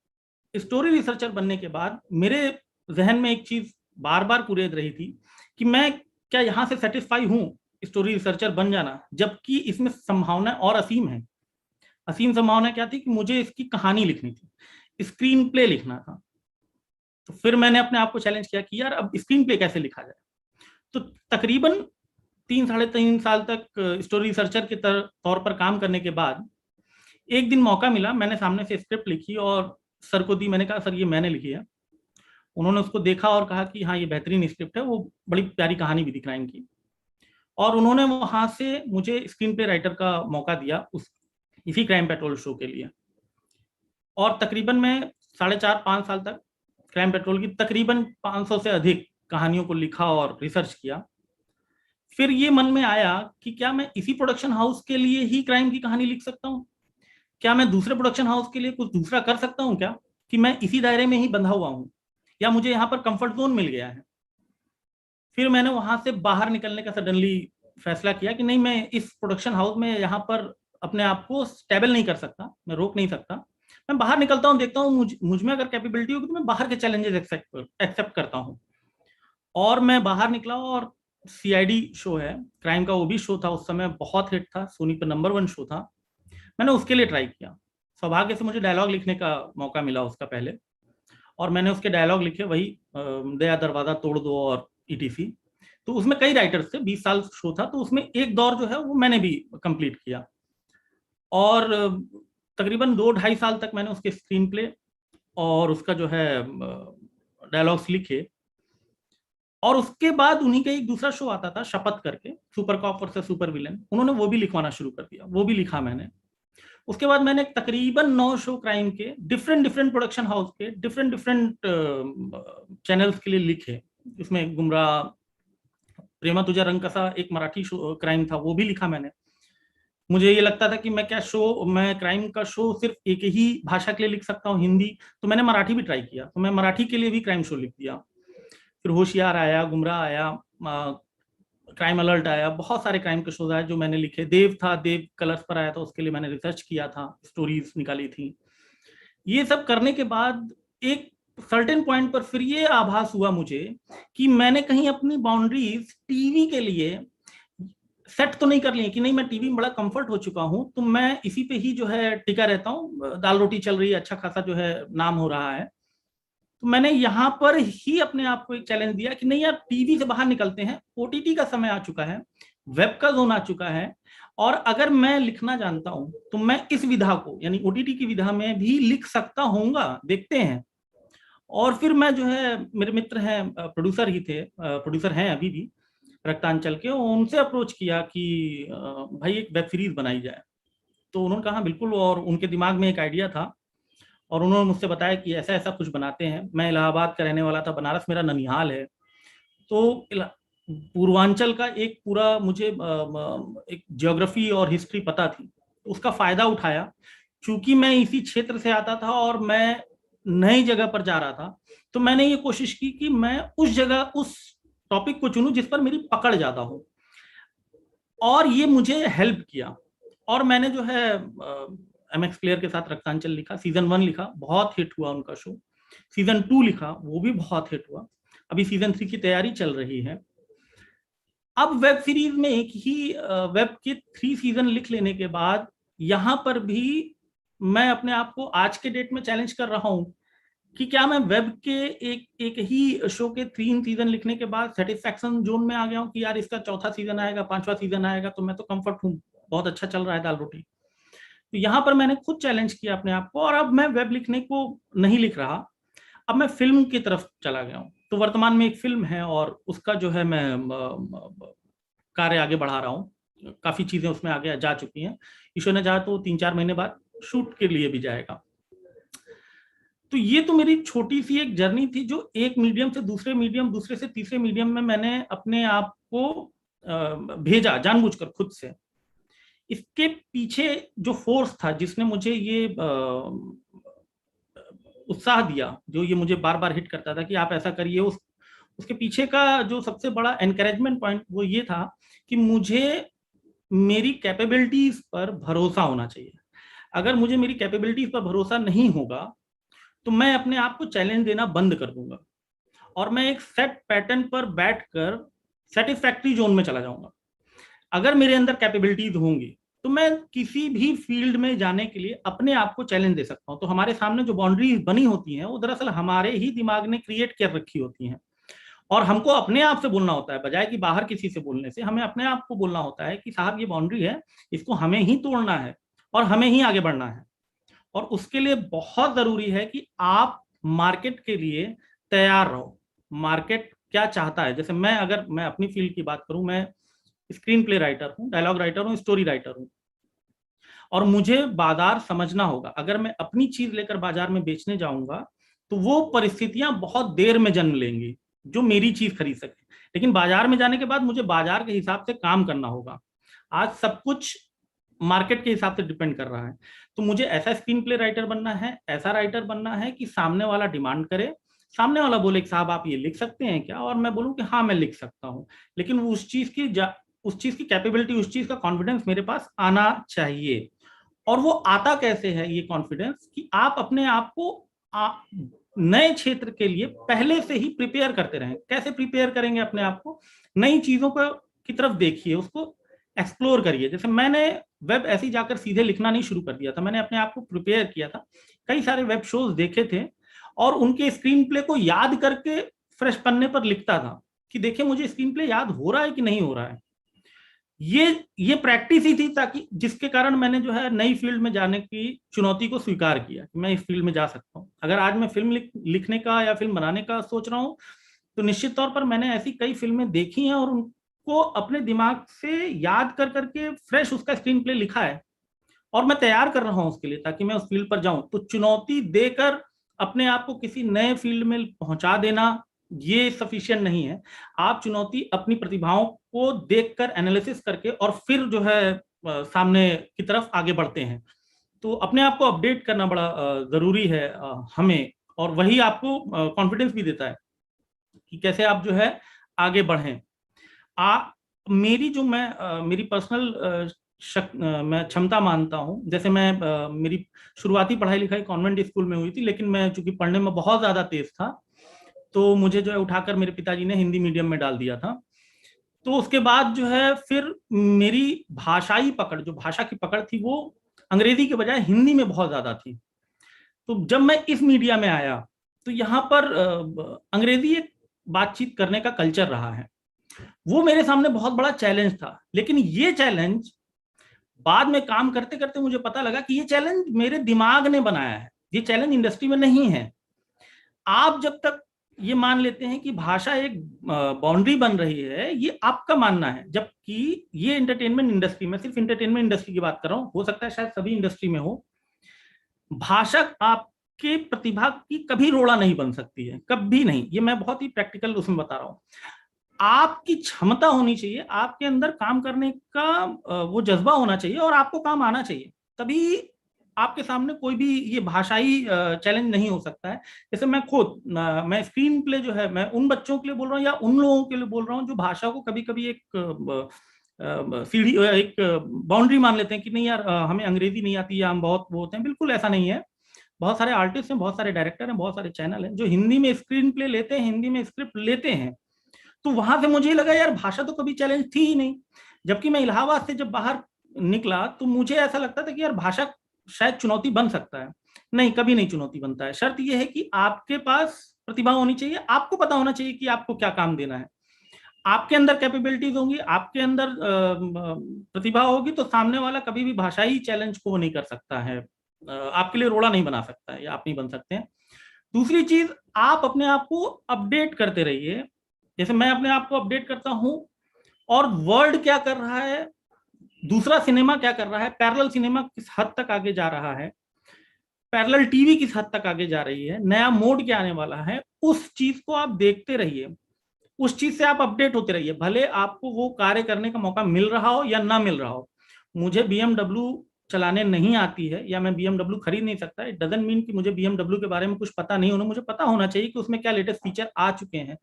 स्टोरी रिसर्चर बनने के बाद मेरे जहन में एक चीज बार बार कुरेद रही थी कि मैं क्या यहाँ से सेटिस्फाई हूँ स्टोरी रिसर्चर बन जाना, जबकि इसमें संभावना और असीम है। असीम संभावना क्या थी कि मुझे इसकी कहानी लिखनी थी, स्क्रीन प्ले लिखना था। तो फिर मैंने अपने आप को चैलेंज किया कि यार अब स्क्रीन प्ले कैसे लिखा जाए। तो तकरीबन 3-3.5 साल तक स्टोरी रिसर्चर के तौर पर काम करने के बाद एक दिन मौका मिला, मैंने सामने से स्क्रिप्ट लिखी और सर को दी। मैंने कहा सर ये मैंने लिखी है। उन्होंने उसको देखा और कहा कि हाँ ये बेहतरीन स्क्रिप्ट है, वो बड़ी प्यारी कहानी भी दिख रहा है इनकी। और उन्होंने वहां से मुझे स्क्रीन प्ले राइटर का मौका दिया इसी क्राइम पेट्रोल शो के लिए। और तकरीबन मैं 4.5-5 साल तक क्राइम पेट्रोल की तकरीबन 500 से अधिक कहानियों को लिखा और रिसर्च किया। फिर ये मन में आया कि क्या मैं इसी प्रोडक्शन हाउस के लिए ही क्राइम की कहानी लिख सकता हूँ? क्या मैं दूसरे प्रोडक्शन हाउस के लिए कुछ दूसरा कर सकता हूँ क्या? कि मैं इसी दायरे में ही बंधा हुआ हूँ या मुझे यहाँ पर कंफर्ट जोन मिल गया है? फिर मैंने वहां से बाहर निकलने का सडनली फैसला किया कि नहीं, मैं इस प्रोडक्शन हाउस में यहाँ पर अपने आप को स्टेबल नहीं कर सकता, मैं रोक नहीं सकता। मैं बाहर निकलता हूँ, देखता हूँ मुझ में अगर कैपेबिलिटी होगी तो मैं बाहर के चैलेंजेस एक्सेप्ट करता हूँ। और मैं बाहर निकला और CID शो है क्राइम का, वो भी शो था उस समय, बहुत हिट था, सोनी पर नंबर 1 शो था। मैंने उसके लिए ट्राई किया। सौभाग्य से मुझे डायलॉग लिखने का मौका मिला उसका पहले, और मैंने उसके डायलॉग लिखे, वही दया दरवाजा तोड़ दो और ETC। तो उसमें कई राइटर्स थे, 20 साल शो था, तो उसमें एक दौर जो है वो मैंने भी कंप्लीट किया। और तकरीबन 2-2.5 साल तक मैंने उसके स्क्रीन प्ले और उसका जो है डायलॉग्स लिखे। और उसके बाद उन्हीं का एक दूसरा शो आता था शपथ करके, super cop versus super villain, उन्होंने वो भी लिखवाना शुरू कर दिया, वो भी लिखा मैंने। उसके बाद मैंने तकरीबन 9 शो क्राइम के डिफरेंट प्रोडक्शन हाउस के डिफरेंट चैनल्स के लिए लिखे। इसमें गुमराह, प्रेमा तुझा रंग कसा एक मराठी शो क्राइम था, वो भी लिखा मैंने। मुझे ये लगता था कि मैं क्राइम का शो सिर्फ एक ही भाषा के लिए लिख सकता हूँ, हिंदी, तो मैंने मराठी भी ट्राई किया, तो मैं मराठी के लिए भी क्राइम शो लिख दिया। फिर होशियार आया, गुमराह आया, क्राइम अलर्ट आया, बहुत सारे क्राइम के शोज आए जो मैंने लिखे। देव था, देव कलर्स पर आया था, उसके लिए मैंने रिसर्च किया था, स्टोरीज निकाली थी। ये सब करने के बाद एक सर्टेन पॉइंट पर फिर ये आभास हुआ मुझे कि मैंने कहीं अपनी बाउंड्रीज टीवी के लिए सेट तो नहीं कर ली कि नहीं, मैं टीवी में बड़ा कंफर्ट हो चुका हूं तो मैं इसी पे ही जो है टिका रहता हूँ, दाल रोटी चल रही है, अच्छा खासा जो है नाम हो रहा है। तो मैंने यहाँ पर ही अपने आप को एक चैलेंज दिया कि नहीं यार, टीवी से बाहर निकलते हैं, OTT का समय आ चुका है, वेब का जोन आ चुका है, और अगर मैं लिखना जानता हूं तो मैं इस विधा को यानी OTT की विधा में भी लिख सकता होऊंगा, देखते हैं। और फिर मैं जो है, मेरे मित्र हैं, प्रोड्यूसर ही थे, प्रोड्यूसर हैं अभी भी, रक्तांचल के, उनसे अप्रोच किया कि भाई एक वेब सीरीज बनाई जाए। तो उन्होंने कहा बिल्कुल, और उनके दिमाग में एक आइडिया था और उन्होंने मुझसे बताया कि ऐसा ऐसा कुछ बनाते हैं। मैं इलाहाबाद का रहने वाला था, बनारस मेरा ननिहाल है, तो पूर्वांचल का एक पूरा मुझे एक ज्योग्राफी और हिस्ट्री पता थी, उसका फायदा उठाया। चूंकि मैं इसी क्षेत्र से आता था और मैं नई जगह पर जा रहा था, तो मैंने ये कोशिश की कि मैं उस जगह उस टॉपिक को चुनूं जिस पर मेरी पकड़ ज्यादा हो, और ये मुझे हेल्प किया। और मैंने जो है MX प्लेयर के साथ रक्तांचल लिखा, सीजन 1 लिखा, बहुत हिट हुआ उनका शो। सीजन 2 लिखा, वो भी बहुत हिट हुआ। अभी सीजन 3 की तैयारी चल रही है। अब वेब सीरीज में एक ही वेब के 3 सीजन लिख लेने के बाद यहां पर भी मैं अपने आप को आज के डेट में चैलेंज कर रहा हूं कि क्या मैं वेब के एक ही शो के 3 सीजन लिखने के बाद सेटिस्फैक्शन जोन में आ गया हूं कि यार इसका 4था सीजन आएगा, 5वां सीजन आएगा, तो मैं तो कंफर्ट हूं, बहुत अच्छा चल रहा है दाल रोटी। तो यहाँ पर मैंने खुद चैलेंज किया अपने आप को, और अब मैं वेब लिखने को नहीं लिख रहा, अब मैं फिल्म की तरफ चला गया हूँ। तो वर्तमान में एक फिल्म है और उसका जो है मैं कार्य आगे बढ़ा रहा हूँ। काफी चीजें उसमें आगे जा चुकी हैं, ईश्वर ने चाहा तो 3-4 महीने बाद शूट के लिए भी जाएगा। तो ये तो मेरी छोटी सी एक जर्नी थी, जो एक मीडियम से दूसरे मीडियम, दूसरे से तीसरे मीडियम में मैंने अपने आप को भेजा जानबूझकर खुद से। इसके पीछे जो फोर्स था जिसने मुझे ये उत्साह दिया, जो ये मुझे बार बार हिट करता था कि आप ऐसा करिए, उसके पीछे का जो सबसे बड़ा एनकरेजमेंट पॉइंट वो ये था कि मुझे मेरी कैपेबिलिटीज पर भरोसा होना चाहिए। अगर मुझे मेरी कैपेबिलिटीज पर भरोसा नहीं होगा तो मैं अपने आप को चैलेंज देना बंद कर दूंगा और मैं एक सेट पैटर्न पर बैठकर सेटिस्फैक्ट्री जोन में चला जाऊंगा। अगर मेरे अंदर कैपेबिलिटीज होंगी तो मैं किसी भी फील्ड में जाने के लिए अपने आप को चैलेंज दे सकता हूं। तो हमारे सामने जो बाउंड्रीज बनी होती हैं वो दरअसल हमारे ही दिमाग ने क्रिएट कर रखी होती हैं, और हमको अपने आप से बोलना होता है, बजाय कि बाहर किसी से बोलने से हमें अपने आप को बोलना होता है कि साहब ये बाउंड्री है, इसको हमें ही तोड़ना है और हमें ही आगे बढ़ना है। और उसके लिए बहुत जरूरी है कि आप मार्केट के लिए तैयार रहो। मार्केट क्या चाहता है, जैसे अगर मैं अपनी फील्ड की बात करूं, मैं स्क्रीन प्ले राइटर हूं, डायलॉग राइटर हूं, स्टोरी राइटर हूं, और मुझे बाजार समझना होगा। अगर मैं अपनी चीज लेकर बाजार में बेचने जाऊंगा तो वो परिस्थितियां बहुत देर में जन्म लेंगी जो मेरी चीज खरीद सके, लेकिन बाजार में जाने के बाद मुझे बाजार के हिसाब से काम करना होगा। आज सब कुछ मार्केट के हिसाब से डिपेंड कर रहा है, तो मुझे ऐसा स्क्रीन प्ले राइटर बनना है, ऐसा राइटर बनना है कि सामने वाला डिमांड करे, सामने वाला बोले कि साहब आप ये लिख सकते हैं क्या, और मैं बोलूं कि हाँ मैं लिख सकता हूं, लेकिन उस चीज की कैपेबिलिटी, उस चीज का कॉन्फिडेंस मेरे पास आना चाहिए। और वो आता कैसे है ये कॉन्फिडेंस, कि आप अपने आप को नए क्षेत्र के लिए पहले से ही प्रिपेयर करते रहें। कैसे प्रिपेयर करेंगे अपने आप को, नई चीजों की तरफ देखिए, उसको एक्सप्लोर करिए। जैसे मैंने वेब ऐसे ही जाकर सीधे लिखना नहीं शुरू कर दिया था, मैंने अपने आप को प्रिपेयर किया था, कई सारे वेब शोज देखे थे और उनके स्क्रीन प्ले को याद करके फ्रेश पन्ने पर लिखता था कि देखिए मुझे स्क्रीन प्ले याद हो रहा है कि नहीं हो रहा है। ये प्रैक्टिस ही थी, ताकि जिसके कारण मैंने जो है नई फील्ड में जाने की चुनौती को स्वीकार किया कि मैं इस फील्ड में जा सकता हूँ। अगर आज मैं फिल्म लिखने का या फिल्म बनाने का सोच रहा हूँ तो निश्चित तौर पर मैंने ऐसी कई फिल्में देखी हैं और उनको अपने दिमाग से याद कर करके फ्रेश उसका स्क्रीन प्ले लिखा है, और मैं तैयार कर रहा हूँ उसके लिए ताकि मैं उस फील्ड पर जाऊं। तो चुनौती देकर अपने आप को किसी नए फील्ड में पहुंचा देना ये सफिशिएंट नहीं है। आप चुनौती अपनी प्रतिभाओं को देखकर एनालिसिस करके और फिर जो है सामने की तरफ आगे बढ़ते हैं। तो अपने आप को अपडेट करना बड़ा जरूरी है हमें, और वही आपको कॉन्फिडेंस भी देता है कि कैसे आप जो है आगे बढ़ें। मेरी पर्सनल मैं क्षमता मानता हूं, जैसे मेरी शुरुआती पढ़ाई लिखाई कॉन्वेंट स्कूल में हुई थी, लेकिन मैं चूंकि पढ़ने में बहुत ज्यादा तेज था तो मुझे जो है उठाकर मेरे पिताजी ने हिंदी मीडियम में डाल दिया था। तो उसके बाद जो है फिर मेरी भाषाई पकड़, जो भाषा की पकड़ थी वो अंग्रेजी के बजाय हिंदी में बहुत ज्यादा थी। तो जब मैं इस मीडिया में आया तो यहाँ पर अंग्रेजी एक बातचीत करने का कल्चर रहा है, वो मेरे सामने बहुत बड़ा चैलेंज था। लेकिन ये चैलेंज बाद में काम करते करते मुझे पता लगा कि ये चैलेंज मेरे दिमाग ने बनाया है, ये चैलेंज इंडस्ट्री में नहीं है। आप जब तक ये मान लेते हैं कि भाषा एक बाउंड्री बन रही है, ये आपका मानना है, जबकि ये एंटरटेनमेंट इंडस्ट्री में, सिर्फ एंटरटेनमेंट इंडस्ट्री की बात कर रहा हूँ, हो सकता है शायद सभी इंडस्ट्री में हो, भाषा आपके प्रतिभा की कभी रोड़ा नहीं बन सकती है, कभी नहीं। ये मैं बहुत ही प्रैक्टिकल उसमें बता रहा हूँ। आपकी क्षमता होनी चाहिए, आपके अंदर काम करने का वो जज्बा होना चाहिए और आपको काम आना चाहिए, तभी आपके सामने कोई भी ये भाषाई चैलेंज नहीं हो सकता है। जैसे मैं खुद मैं स्क्रीन प्ले जो है, मैं उन बच्चों के लिए बोल रहा हूँ या उन लोगों के लिए बोल रहा हूँ जो भाषा को कभी कभी एक सीढ़ी, एक बाउंड्री मान लेते हैं कि नहीं यार हमें अंग्रेजी नहीं आती या हम बहुत वो होते हैं। बिल्कुल ऐसा नहीं है। बहुत सारे आर्टिस्ट हैं, बहुत सारे डायरेक्टर हैं, बहुत सारे चैनल हैं जो हिंदी में स्क्रीन प्ले लेते हैं, हिंदी में स्क्रिप्ट लेते हैं। तो वहां से मुझे लगा यार भाषा तो कभी चैलेंज थी ही नहीं। जबकि मैं इलाहाबाद से जब बाहर निकला तो मुझे ऐसा लगता था कि यार भाषा शायद चुनौती बन सकता है। नहीं, कभी नहीं चुनौती बनता है। शर्त यह है कि आपके पास प्रतिभा होनी चाहिए, आपको पता होना चाहिए कि आपको क्या काम देना है, आपके अंदर कैपेबिलिटीज होंगी, आपके अंदर प्रतिभा होगी, तो सामने वाला कभी भी भाषाई चैलेंज को नहीं कर सकता है, आपके लिए रोड़ा नहीं बना सकता है, या आप नहीं बन सकते हैं। दूसरी चीज, आप अपने आप को अपडेट करते रहिए। जैसे मैं अपने आप को अपडेट करता हूं, और वर्ल्ड क्या कर रहा है, दूसरा सिनेमा क्या कर रहा है, पैरेलल सिनेमा किस हद तक आगे जा रहा है, पैरेलल टीवी किस हद तक आगे जा रही है, नया मोड क्या आने वाला है, उस चीज को आप देखते रहिए, उस चीज से आप अपडेट होते रहिए। भले आपको वो कार्य करने का मौका मिल रहा हो या ना मिल रहा हो। मुझे BMW चलाने नहीं आती है या मैं BMW खरीद नहीं सकता, इट डजंट मीन कि मुझे BMW के बारे में कुछ पता नहीं होना। मुझे पता होना चाहिए कि उसमें क्या लेटेस्ट फीचर आ चुके हैं।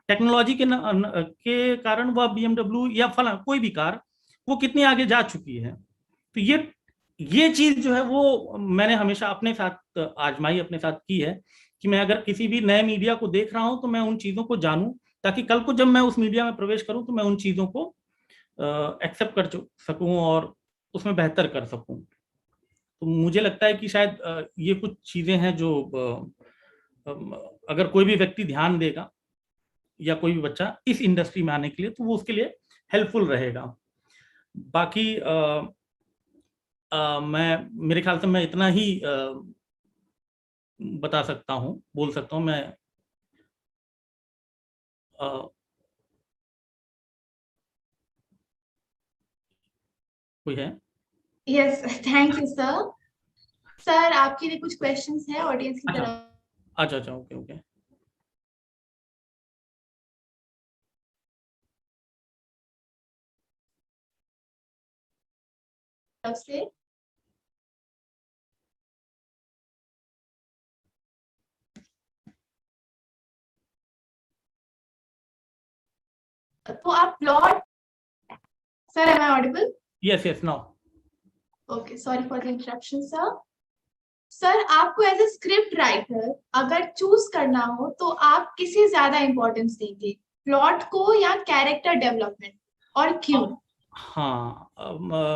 टेक्नोलॉजी के कारण वह BMW या फला कोई भी कार वो कितनी आगे जा चुकी है। तो ये चीज जो है वो मैंने हमेशा अपने साथ आजमाई, अपने साथ की है कि मैं अगर किसी भी नए मीडिया को देख रहा हूं तो मैं उन चीजों को जानूं, ताकि कल को जब मैं उस मीडिया में प्रवेश करूं तो मैं उन चीजों को एक्सेप्ट कर सकूं और उसमें बेहतर कर सकूं। तो मुझे लगता है कि शायद ये कुछ चीजें हैं जो अगर कोई भी व्यक्ति ध्यान देगा या कोई भी बच्चा इस इंडस्ट्री में आने के लिए, तो वो उसके लिए हेल्पफुल रहेगा। बाकी मैं मेरे ख्याल से मैं इतना ही बता सकता हूँ, बोल सकता हूँ मैं। कोई है? Yes, thank you sir. Sir आपके लिए कुछ क्वेश्चंस है ऑडियंस की तरफ। अच्छा, ओके। से तो आप plot, sir am I audible? Yes, now. Okay, sorry for the interruption sir. Sir आपको एज ए स्क्रिप्ट राइटर अगर चूज करना हो तो आप किसे ज्यादा इंपॉर्टेंस देंगे, प्लॉट को या कैरेक्टर डेवलपमेंट, और क्यों? हाँ,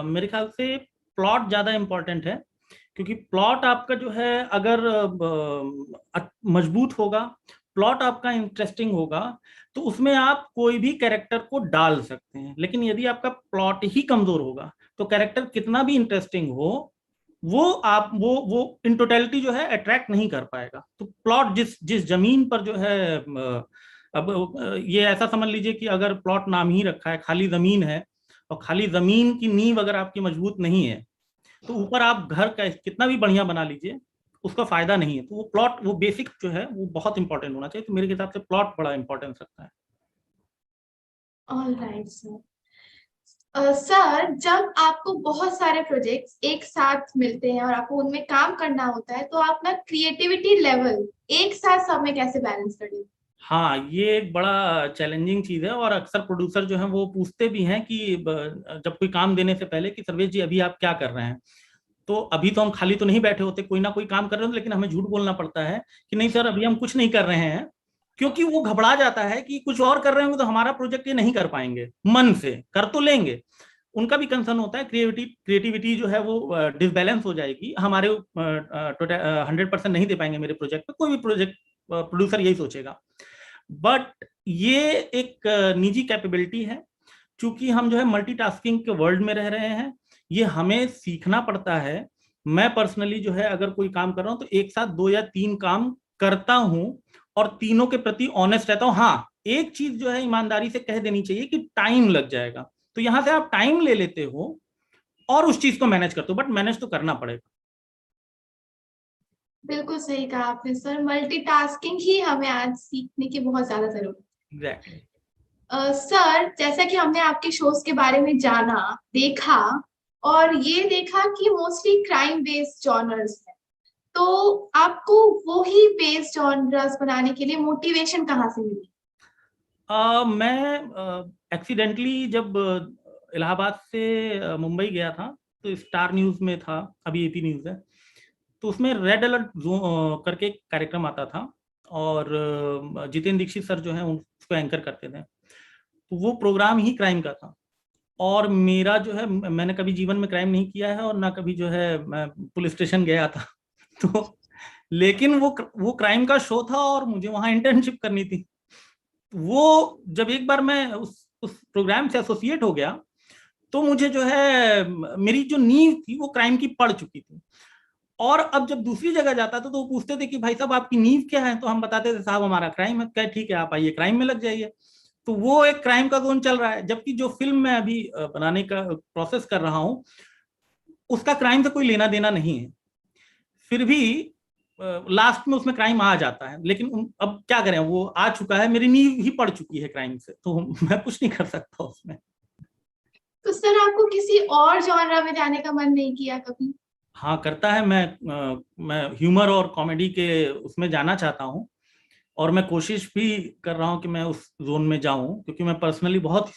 मेरे ख्याल से प्लॉट ज्यादा इंपॉर्टेंट है, क्योंकि प्लॉट आपका जो है अगर मजबूत होगा, प्लॉट आपका इंटरेस्टिंग होगा, तो उसमें आप कोई भी कैरेक्टर को डाल सकते हैं। लेकिन यदि आपका प्लॉट ही कमजोर होगा तो कैरेक्टर कितना भी इंटरेस्टिंग हो, वो इन टोटलिटी जो है अट्रैक्ट नहीं कर पाएगा। तो प्लॉट जिस जमीन पर जो है, अब ये ऐसा समझ लीजिए कि अगर प्लॉट नाम ही रखा है, खाली जमीन है, और खाली जमीन की नींव अगर आपकी मजबूत नहीं है, तो ऊपर आप घर का कितना भी बढ़िया बना लीजिए, उसका फायदा नहीं है। तो वो प्लॉट, वो बेसिक जो है वो बहुत इंपॉर्टेंट होना चाहिए। तो मेरे हिसाब से प्लॉट बड़ा इंपॉर्टेंस रखता है। Alright sir. सर जब आपको बहुत सारे प्रोजेक्ट्स एक साथ मिलते हैं और आपको उनमें काम करना होता है, तो आप अपना क्रिएटिविटी लेवल एक साथ सब में कैसे बैलेंस करें? हाँ, ये एक बड़ा चैलेंजिंग चीज है, और अक्सर प्रोड्यूसर जो है वो पूछते भी हैं कि जब कोई काम देने से पहले कि सर्वेश जी अभी आप क्या कर रहे हैं। तो अभी तो हम खाली तो नहीं बैठे होते, कोई ना कोई काम कर रहे होते, लेकिन हमें झूठ बोलना पड़ता है कि नहीं सर अभी हम कुछ नहीं कर रहे हैं, क्योंकि वो घबरा जाता है कि कुछ और कर रहे होंगे तो हमारा प्रोजेक्ट ये नहीं कर पाएंगे। मन से कर तो लेंगे, उनका भी कंसर्न होता है क्रिएटिविटी जो है वो डिसबैलेंस हो जाएगी, हमारे 100% नहीं दे पाएंगे मेरे प्रोजेक्ट पे। कोई भी प्रोजेक्ट प्रोड्यूसर यही सोचेगा। बट ये एक निजी कैपेबिलिटी है, चूंकि हम जो है मल्टीटास्किंग के वर्ल्ड में रह रहे हैं, ये हमें सीखना पड़ता है। मैं पर्सनली जो है अगर कोई काम कर रहा हूं तो एक साथ 2 या 3 काम करता हूं, और तीनों के प्रति ऑनेस्ट रहता हूँ। हाँ, एक चीज जो है ईमानदारी से कह देनी चाहिए कि टाइम लग जाएगा, तो यहां से आप टाइम ले लेते हो और उस चीज को मैनेज करते हो, बट मैनेज तो करना पड़ेगा। बिल्कुल सही कहा आपने सर, मल्टीटास्किंग ही हमें आज सीखने की बहुत ज्यादा जरूरत है। एग्जैक्टली। सर, जैसा कि हमने आपके शोज के बारे में जाना, देखा और ये देखा कि मोस्टली क्राइम बेस्ड जॉनर्स है, तो आपको वो ही बेस्ड जॉनर्स बनाने के लिए मोटिवेशन कहाँ से मिली? मैं एक्सीडेंटली जब इलाहाबाद से मुंबई गया था, तो स्टार न्यूज में था, अभी एपी न्यूज है, तो उसमें रेड अलर्ट करके एक कार्यक्रम आता था, और जितेंद्र दीक्षित सर जो है उसको एंकर करते थे, तो वो प्रोग्राम ही क्राइम का था। और मेरा जो है, मैंने कभी जीवन में क्राइम नहीं किया है और ना कभी जो है मैं पुलिस स्टेशन गया था तो लेकिन वो क्राइम का शो था और मुझे वहां इंटर्नशिप करनी थी। वो जब एक बार मैं उस प्रोग्राम से एसोसिएट हो गया, तो मुझे जो है मेरी जो नींव थी वो क्राइम की पड़ चुकी थी। और अब जब दूसरी जगह जाता था तो वो पूछते थे कि भाई साहब आपकी नींव क्या है, तो हम बताते थे साहब हमारा क्राइम है। क्या ठीक है, आप आइए क्राइम में लग जाइए। तो वो एक क्राइम का जोन चल रहा है, जबकि जो फिल्म मैं अभी बनाने का प्रोसेस कर रहा हूँ उसका क्राइम से कोई लेना देना नहीं है, फिर भी लास्ट में उसमें क्राइम आ जाता है। लेकिन अब क्या करें, वो आ चुका है, मेरी नींव ही पड़ चुकी है क्राइम से, तो मैं कुछ नहीं कर सकता उसमें। तो सर, आपको किसी और जॉनरा में जाने का मन नहीं किया कभी? हाँ, करता है। मैं ह्यूमर और कॉमेडी के उसमें जाना चाहता हूँ, और मैं कोशिश भी कर रहा हूँ कि मैं उस जोन में जाऊं, क्योंकि मैं पर्सनली बहुत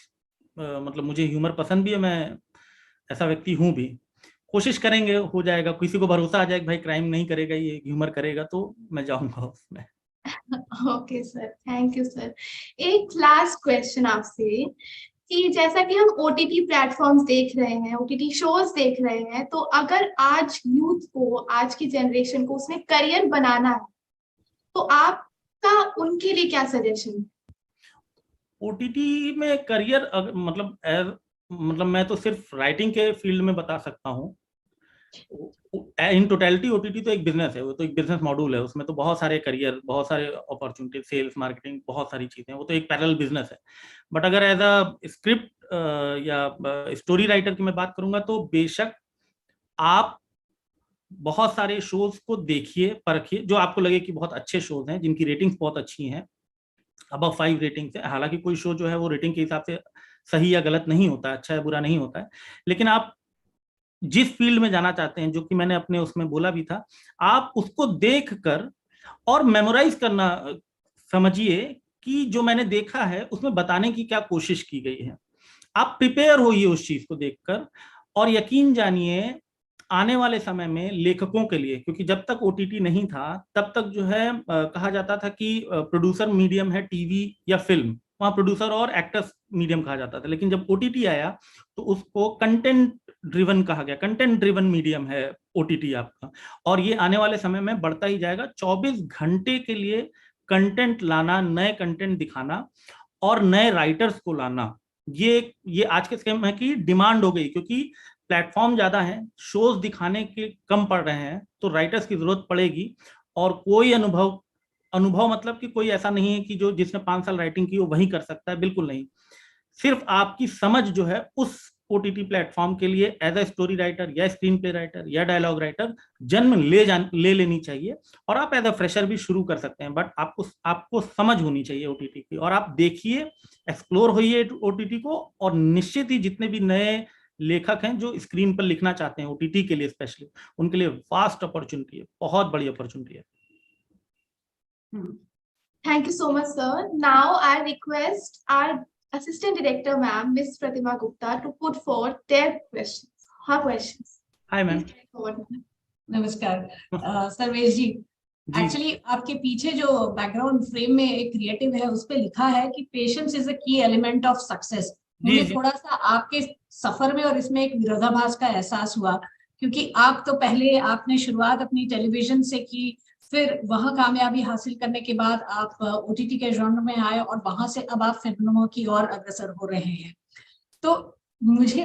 मतलब मुझे ह्यूमर पसंद भी है, मैं ऐसा व्यक्ति हूँ भी। कोशिश करेंगे, हो जाएगा। किसी को भरोसा आ जाए कि भाई क्राइम नहीं करेगा, ये ह्यूमर करेगा, तो मैं जाऊंगा उसमें। Okay sir, thank you sir. एक लास्ट क्वेश्चन आपसे, कि जैसा कि हम ओटीटी प्लेटफॉर्म्स देख रहे हैं, ओटीटी शोज देख रहे हैं, तो अगर आज यूथ को, आज की जनरेशन को उसमें करियर बनाना है, तो आपका उनके लिए क्या सजेशन? ओटीटी में करियर मतलब मैं तो सिर्फ राइटिंग के फील्ड में बता सकता हूँ। इन टोटलिटी ओटीटी तो एक बिजनेस है, वो तो एक बिजनेस मॉड्यूल है, उसमें तो बहुत सारे करियर, बहुत सारे अपॉर्चुनिटी, सेल्स, मार्केटिंग, बहुत सारी चीजें, वो तो एक पैरेलल बिजनेस है। बट अगर एज अ स्क्रिप्ट या स्टोरी राइटर की मैं बात करूंगा, तो बेशक आप बहुत सारे शोज को देखिए, परखिए, जो आपको लगे कि बहुत अच्छे शोज हैं, जिनकी रेटिंग्स बहुत अच्छी हैं, अब 5 रेटिंग से। हालांकि कोई शो जो है वो रेटिंग के हिसाब से सही या गलत नहीं होता, अच्छा या बुरा नहीं होता है, लेकिन आप जिस फील्ड में जाना चाहते हैं, जो कि मैंने अपने उसमें बोला भी था, आप उसको देख कर और मेमोराइज करना समझिए कि जो मैंने देखा है उसमें बताने की क्या कोशिश की गई है। आप प्रिपेयर होइए उस चीज को देखकर, और यकीन जानिए आने वाले समय में लेखकों के लिए, क्योंकि जब तक ओटीटी नहीं था तब तक जो है कहा जाता था कि प्रोड्यूसर मीडियम है टीवी या फिल्म, वहां प्रोड्यूसर और एक्टर्स मीडियम कहा जाता था। लेकिन जब ओटीटी आया तो उसको कंटेंट ड्रिवन कहा गया, कंटेंट ड्रिवन मीडियम है ओटीटी आपका, और ये आने वाले समय में बढ़ता ही जाएगा। 24 घंटे के लिए कंटेंट लाना, नए कंटेंट दिखाना और नए राइटर्स को लाना, ये आज के समय की डिमांड हो गई, क्योंकि प्लेटफॉर्म ज्यादा है, शोज दिखाने के कम पड़ रहे हैं, तो राइटर्स की जरूरत पड़ेगी। और कोई अनुभव मतलब कि कोई ऐसा नहीं है कि जो जिसने 5 साल राइटिंग की वो वही कर सकता है, बिल्कुल नहीं। सिर्फ आपकी समझ जो है उस ओटीटी प्लेटफॉर्म के लिए एज अ स्टोरी राइटर या स्क्रीन प्ले राइटर या डायलॉग राइटर जन्म ले लेनी चाहिए, और आप एज अ फ्रेशर भी शुरू कर सकते हैं। बट आपको समझ होनी चाहिए ओटीटी की, और आप देखिए, एक्सप्लोर होइए ओटीटी को, और निश्चित ही जितने भी नए लेखक हैं जो स्क्रीन पर लिखना चाहते हैं ओटीटी के लिए स्पेशली, उनके लिए वास्ट अपॉर्चुनिटी है, बहुत बड़ी अपॉर्चुनिटी है। Thank you so much, sir. Now I request our Assistant Director, ma'am, Miss Pratima Gupta, to put forth their questions. Her questions. Hi, ma'am. नमस्कार सर्वेश जी। एक्चुअली आपके पीछे जो बैकग्राउंड फ्रेम में एक क्रिएटिव है, उस पे लिखा है कि पेशेंस इज अ की एलिमेंट ऑफ सक्सेस। मुझे थोड़ा सा आपके सफर में और इसमें एक विरोधाभास का एहसास हुआ, क्योंकि आप तो पहले आपने शुरुआत अपनी टेलीविजन से की, फिर वहां कामयाबी हासिल करने के बाद आप ओटीटी के जॉनर में आए, और वहां से अब आप फिल्मों की ओर अग्रसर हो रहे हैं। तो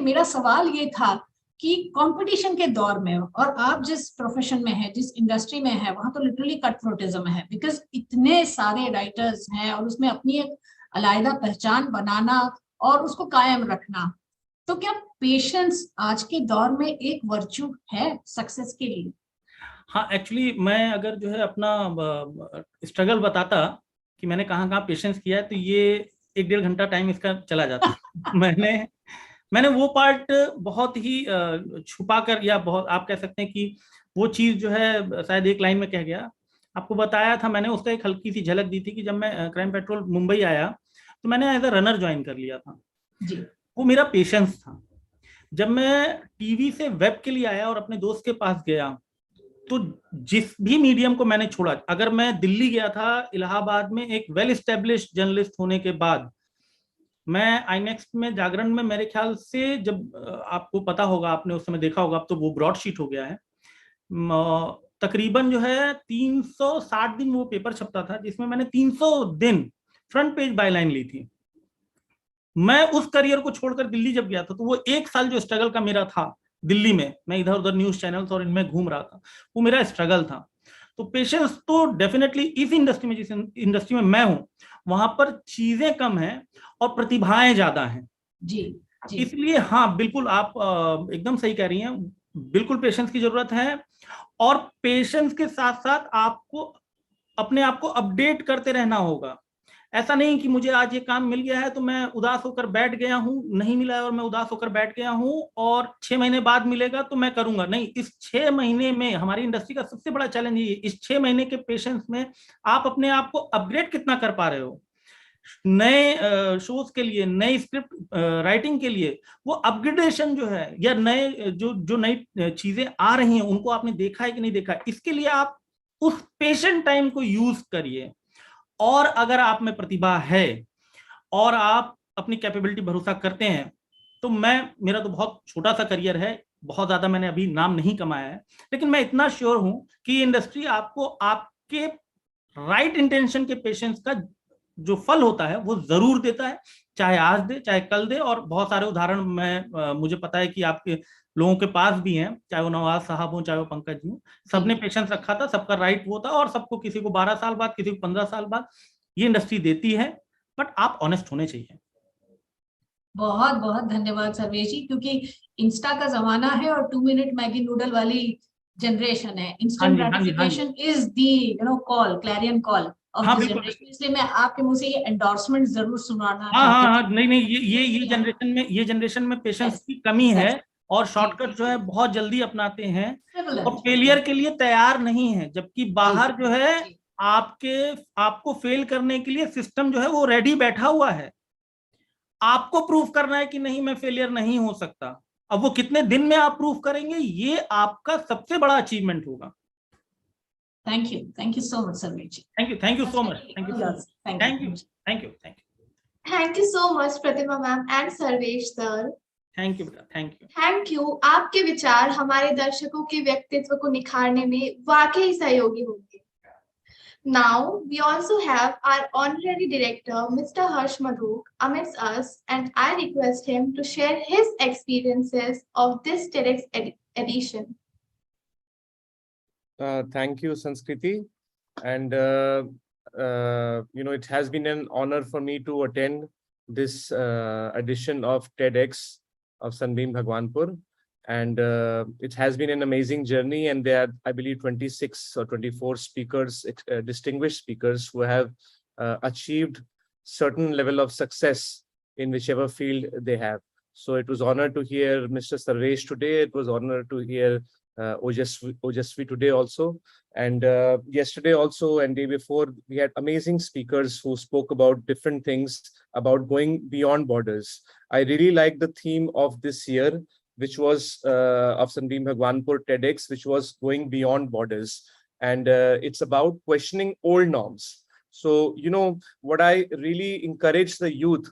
मेरा सवाल ये था कि कंपटीशन के दौर में, और आप जिस प्रोफेशन में है, जिस इंडस्ट्री में है, वहां तो लिटरली कट थ्रोटिज्म है, बिकॉज इतने सारे राइटर्स हैं और उसमें अपनी एक अलग पहचान बनाना और उसको कायम रखना, तो क्या पेशेंस आज के दौर में एक वर्च्यू है सक्सेस के लिए? हाँ, एक्चुअली मैं अगर जो है अपना स्ट्रगल बताता कि मैंने कहाँ कहाँ पेशेंस किया है, तो ये 1-1.5 घंटा टाइम इसका चला जाता। मैंने वो पार्ट बहुत ही छुपा कर, या बहुत आप कह सकते हैं कि वो चीज जो है शायद एक लाइन में कह गया, आपको बताया था मैंने, उसका एक हल्की सी झलक दी थी कि जब मैं क्राइम पेट्रोल मुंबई आया तो मैंने एज अ रनर ज्वाइन कर लिया था जी। वो मेरा पेशेंस था। जब मैं टीवी से वेब के लिए आया और अपने दोस्त के पास गया, तो जिस भी मीडियम को मैंने छोड़ा, अगर मैं दिल्ली गया था इलाहाबाद में एक वेल एस्टेब्लिश्ड जर्नलिस्ट होने के बाद, मैं आईनेक्स में जागरण में मेरे ख्याल से, जब आपको पता होगा, आपने उस समय देखा होगा, अब तो वो ब्रॉडशीट हो गया है, तकरीबन जो है 360 दिन वो पेपर छपता था, जिसमें मैंने 300 दिन फ्रंट पेज बायलाइन ली थी। मैं उस करियर को छोड़कर दिल्ली जब गया था, तो वो 1 साल जो स्ट्रगल का मेरा था दिल्ली में, मैं इधर उधर न्यूज चैनल्स और इनमें घूम रहा था, वो मेरा स्ट्रगल था। तो पेशेंस तो डेफिनेटली इस इंडस्ट्री में, जिस इंडस्ट्री में मैं हूं, वहां पर चीजें कम हैं और प्रतिभाएं ज्यादा हैं। जी, जी। इसलिए हाँ, बिल्कुल आप एकदम सही कह रही हैं, बिल्कुल पेशेंस की जरूरत है। और पेशेंस के साथ साथ आपको अपने आप को अपडेट करते रहना होगा। ऐसा नहीं कि मुझे आज ये काम मिल गया है तो मैं उदास होकर बैठ गया हूं, नहीं मिला है और मैं उदास होकर बैठ गया हूं और 6 महीने बाद मिलेगा तो मैं करूंगा। नहीं, इस 6 महीने में हमारी इंडस्ट्री का सबसे बड़ा चैलेंज ये, इस 6 महीने के पेशेंस में आप अपने आप को अपग्रेड कितना कर पा रहे हो। नए शोज के लिए, नई स्क्रिप्ट राइटिंग के लिए वो अपग्रेडेशन जो है, या नए जो नई चीजें आ रही हैं, उनको आपने देखा है कि नहीं देखा है, इसके लिए आप उस पेशेंट टाइम को यूज करिए। और अगर आप में प्रतिभा है और आप अपनी कैपेबिलिटी भरोसा करते हैं, तो मेरा तो बहुत छोटा सा करियर है, बहुत ज्यादा मैंने अभी नाम नहीं कमाया है, लेकिन मैं इतना श्योर हूं कि इंडस्ट्री आपको आपके राइट इंटेंशन के पेशेंस का जो फल होता है वो जरूर देता है, चाहे आज दे चाहे कल दे। और बहुत सारे उदाहरण मुझे पता है कि आपके लोगों के पास भी हैं, चाहे वो नवाज साहब हो, चाहे वो पंकज जी हो, सबने पेशेंस रखा था, सबका राइट वो था, और सबको, किसी को 12 साल बाद, किसी को 15 साल बाद ये इंडस्ट्री देती है। बट आप ऑनेस्ट होने चाहिए। बहुत बहुत धन्यवाद सर्वेश जी, क्योंकि इंस्टा का जमाना है और 2 मिनट मैगी नूडल वाली जनरेशन है। Instant gratification is the call, Clarion call of this generation. इसलिए मैं आपके मुंह से ये एंडोर्समेंट जरूर सुनाना चाहती हूँ। हाँ, नहीं, ये जनरेशन में पेशेंस की कमी है और शॉर्टकट जो है बहुत जल्दी अपनाते हैं और फेलियर के लिए तैयार नहीं है, जबकि बाहर जो है आपको फेल करने के लिए सिस्टम जो है वो रेडी बैठा हुआ है। आपको प्रूफ करना है कि नहीं, मैं फेलियर नहीं हो सकता। अब वो कितने दिन में आप प्रूफ करेंगे, ये आपका सबसे बड़ा अचीवमेंट होगा। Thank you so much Sarvesh ji. Thank you so much, thank you. Thank you so much Pratima ma'am and Sarvesh sir. Thank you बेटा, थैंक यू। Thank you. आपके विचार हमारे दर्शकों के व्यक्तित्व को निखारने में वाकई सहयोगी होंगे। Now we also have our honorary director Mr. Harsh Madhuk amidst us, and I request him to share his experiences of this TEDx edition. Thank you, Sanskriti. And it has been an honor for me to attend this edition of TEDx of SunbeamBhagwanpur. And it has been an amazing journey. And there are, I believe, 26 or 24 speakers, distinguished speakers, who have achieved certain level of success in whichever field they have. So it was honor to hear Mr. Sarvesh today. It was honor to hear Ojasvi today also, and yesterday also, and day before, we had amazing speakers who spoke about different things about going beyond borders. I really like the theme of this year, which was of SunbeamBhagwanpur TEDx, which was going beyond borders, and it's about questioning old norms. So what I really encourage the youth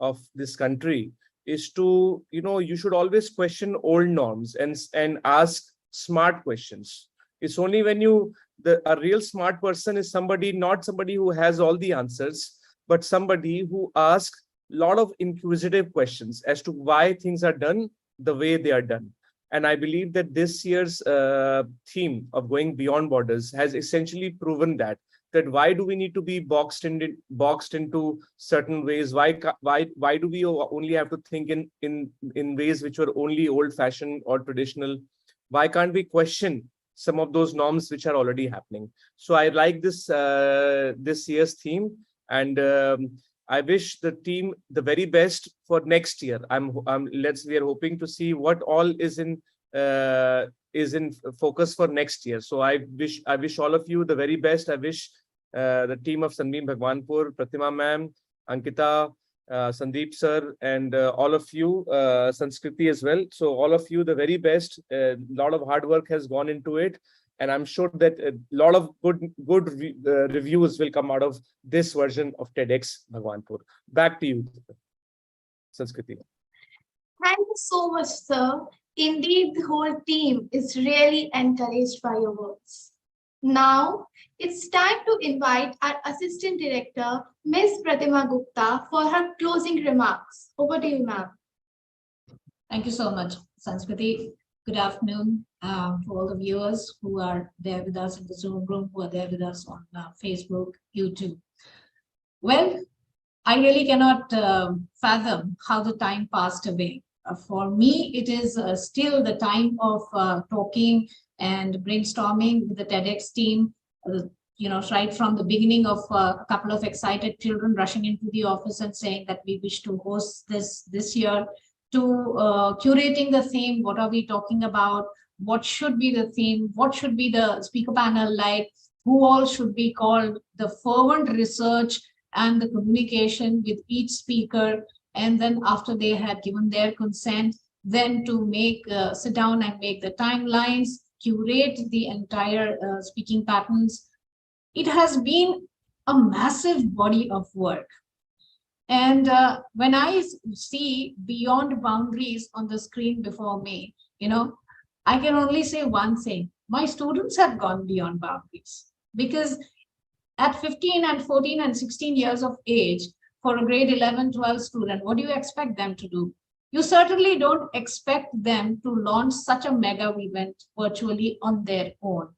of this country is to, you should always question old norms and ask smart questions. It's only when a real smart person is not somebody who has all the answers, but somebody who asks a lot of inquisitive questions as to why things are done the way they are done. And I believe that this year's theme of going beyond borders has essentially proven that why do we need to be boxed into certain ways? Why do we only have to think in ways which were only old-fashioned or traditional? Why can't we question some of those norms which are already happening? So I like this year's theme, and I wish the team the very best for next year. We are hoping to see what all is in focus for next year. So I wish all of you the very best. I wish the team of SunbeamBhagwanpur, Pratima ma'am, Ankita, Sandeep sir, and all of you, Sanskriti as well. So all of you the very best. A lot of hard work has gone into it, and I'm sure that a lot of good reviews will come out of this version of TEDx Bhagwanpur. Back to you, Sanskriti. Thank you so much, sir. Indeed, the whole team is really encouraged by your words. Now, it's time to invite our Assistant Director, Ms. Pratima Gupta, for her closing remarks. Over to you, ma'am. Thank you so much, Sanskriti. Good afternoon to all the viewers who are there with us in the Zoom room, who are there with us on Facebook, YouTube. Well, I really cannot fathom how the time passed away. For me, it is still the time of talking and brainstorming with the TEDx team, right from the beginning of a couple of excited children rushing into the office and saying that we wish to host this year, to curating the theme. What are we talking about? What should be the theme? What should be the speaker panel like? Who all should be called? The fervent research and the communication with each speaker. And then after they had given their consent, then to sit down and make the timelines, curate the entire speaking patterns. It has been a massive body of work. And when I see beyond boundaries on the screen before me, I can only say one thing. My students have gone beyond boundaries, because at 15 and 14 and 16 years of age, for a grade 11, 12 student, what do you expect them to do? You certainly don't expect them to launch such a mega event virtually on their own.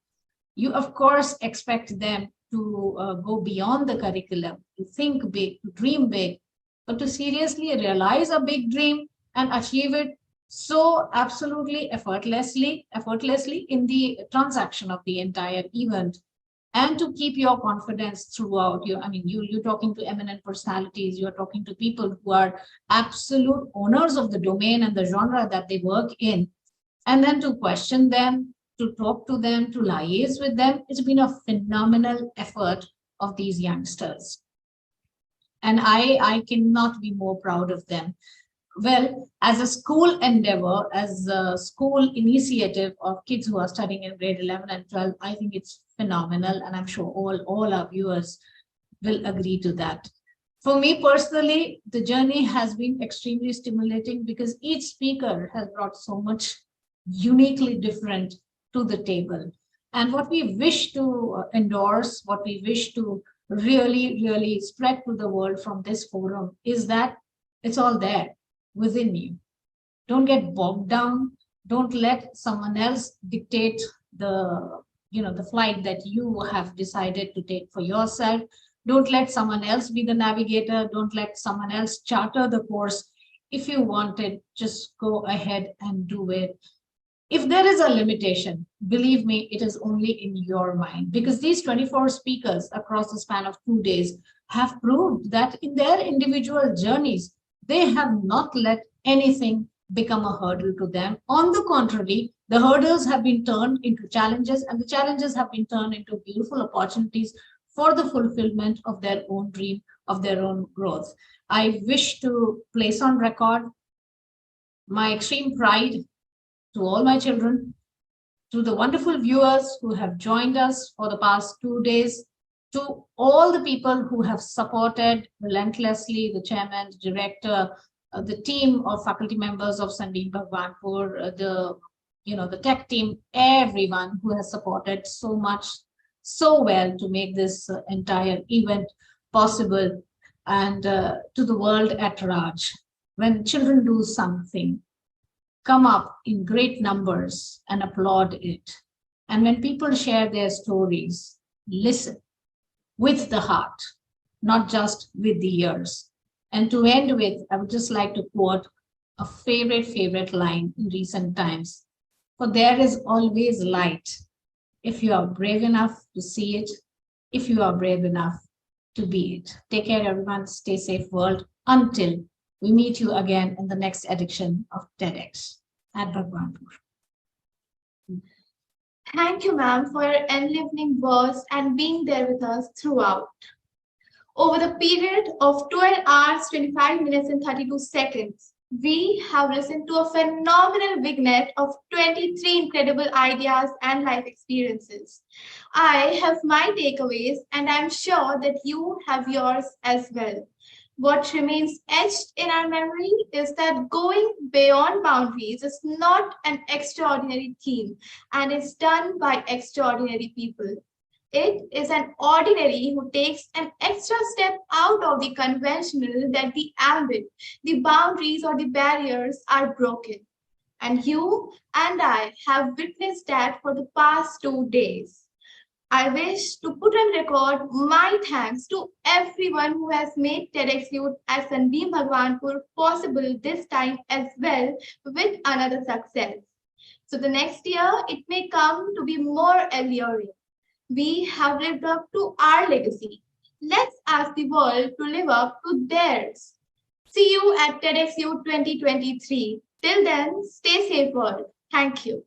You, of course, expect them to go beyond the curriculum, to think big, to dream big, but to seriously realize a big dream and achieve it so absolutely effortlessly in the transaction of the entire event. And to keep your confidence throughout. You're talking to eminent personalities, you're talking to people who are absolute owners of the domain and the genre that they work in. And then to question them, to talk to them, to liaise with them. It's been a phenomenal effort of these youngsters. And I cannot be more proud of them. Well, as a school endeavor, as a school initiative of kids who are studying in grade 11 and 12, I think it's phenomenal. And I'm sure all our viewers will agree to that. For me personally, the journey has been extremely stimulating, because each speaker has brought so much uniquely different to the table. And what we wish to endorse, what we wish to really spread to the world from this forum is that it's all there within you. Don't get bogged down. Don't let someone else dictate the flight that you have decided to take for yourself. Don't let someone else be the navigator. Don't let someone else charter the course. If you want it, just go ahead and do it. If there is a limitation, believe me, it is only in your mind, because these 24 speakers across the span of 2 days have proved that in their individual journeys, they have not let anything become a hurdle to them. On the contrary, the hurdles have been turned into challenges, and the challenges have been turned into beautiful opportunities for the fulfillment of their own dream, of their own growth. I wish to place on record my extreme pride to all my children, to the wonderful viewers who have joined us for the past 2 days, to all the people who have supported relentlessly, the chairman, the director, the team of faculty members of SunbeamBhagwanpur, the tech team, everyone who has supported so much, so well to make this entire event possible, and to the world at large. When children do something, come up in great numbers and applaud it. And when people share their stories, listen with the heart, not just with the ears. And to end with, I would just like to quote a favorite line in recent times. For there is always light if you are brave enough to see it, if you are brave enough to be it. Take care, everyone. Stay safe, world. Until we meet you again in the next edition of TEDx at Bhagwanpur. Thank you, ma'am, for your enlivening words and being there with us throughout. Over the period of 12 hours, 25 minutes and 32 seconds, we have listened to a phenomenal vignette of 23 incredible ideas and life experiences. I have my takeaways, and I'm sure that you have yours as well. What remains etched in our memory is that going beyond boundaries is not an extraordinary theme, and it's done by extraordinary people. It is an ordinary who takes an extra step out of the conventional that the ambit, the boundaries or the barriers are broken. And you and I have witnessed that for the past 2 days. I wish to put on record my thanks to everyone who has made TEDx Youth at SunbeamBhagwanpur possible this time as well with another success. So the next year, it may come to be more alluring. We have lived up to our legacy. Let's ask the world to live up to theirs. See you at TEDx Youth 2023. Till then, stay safe, world. Thank you.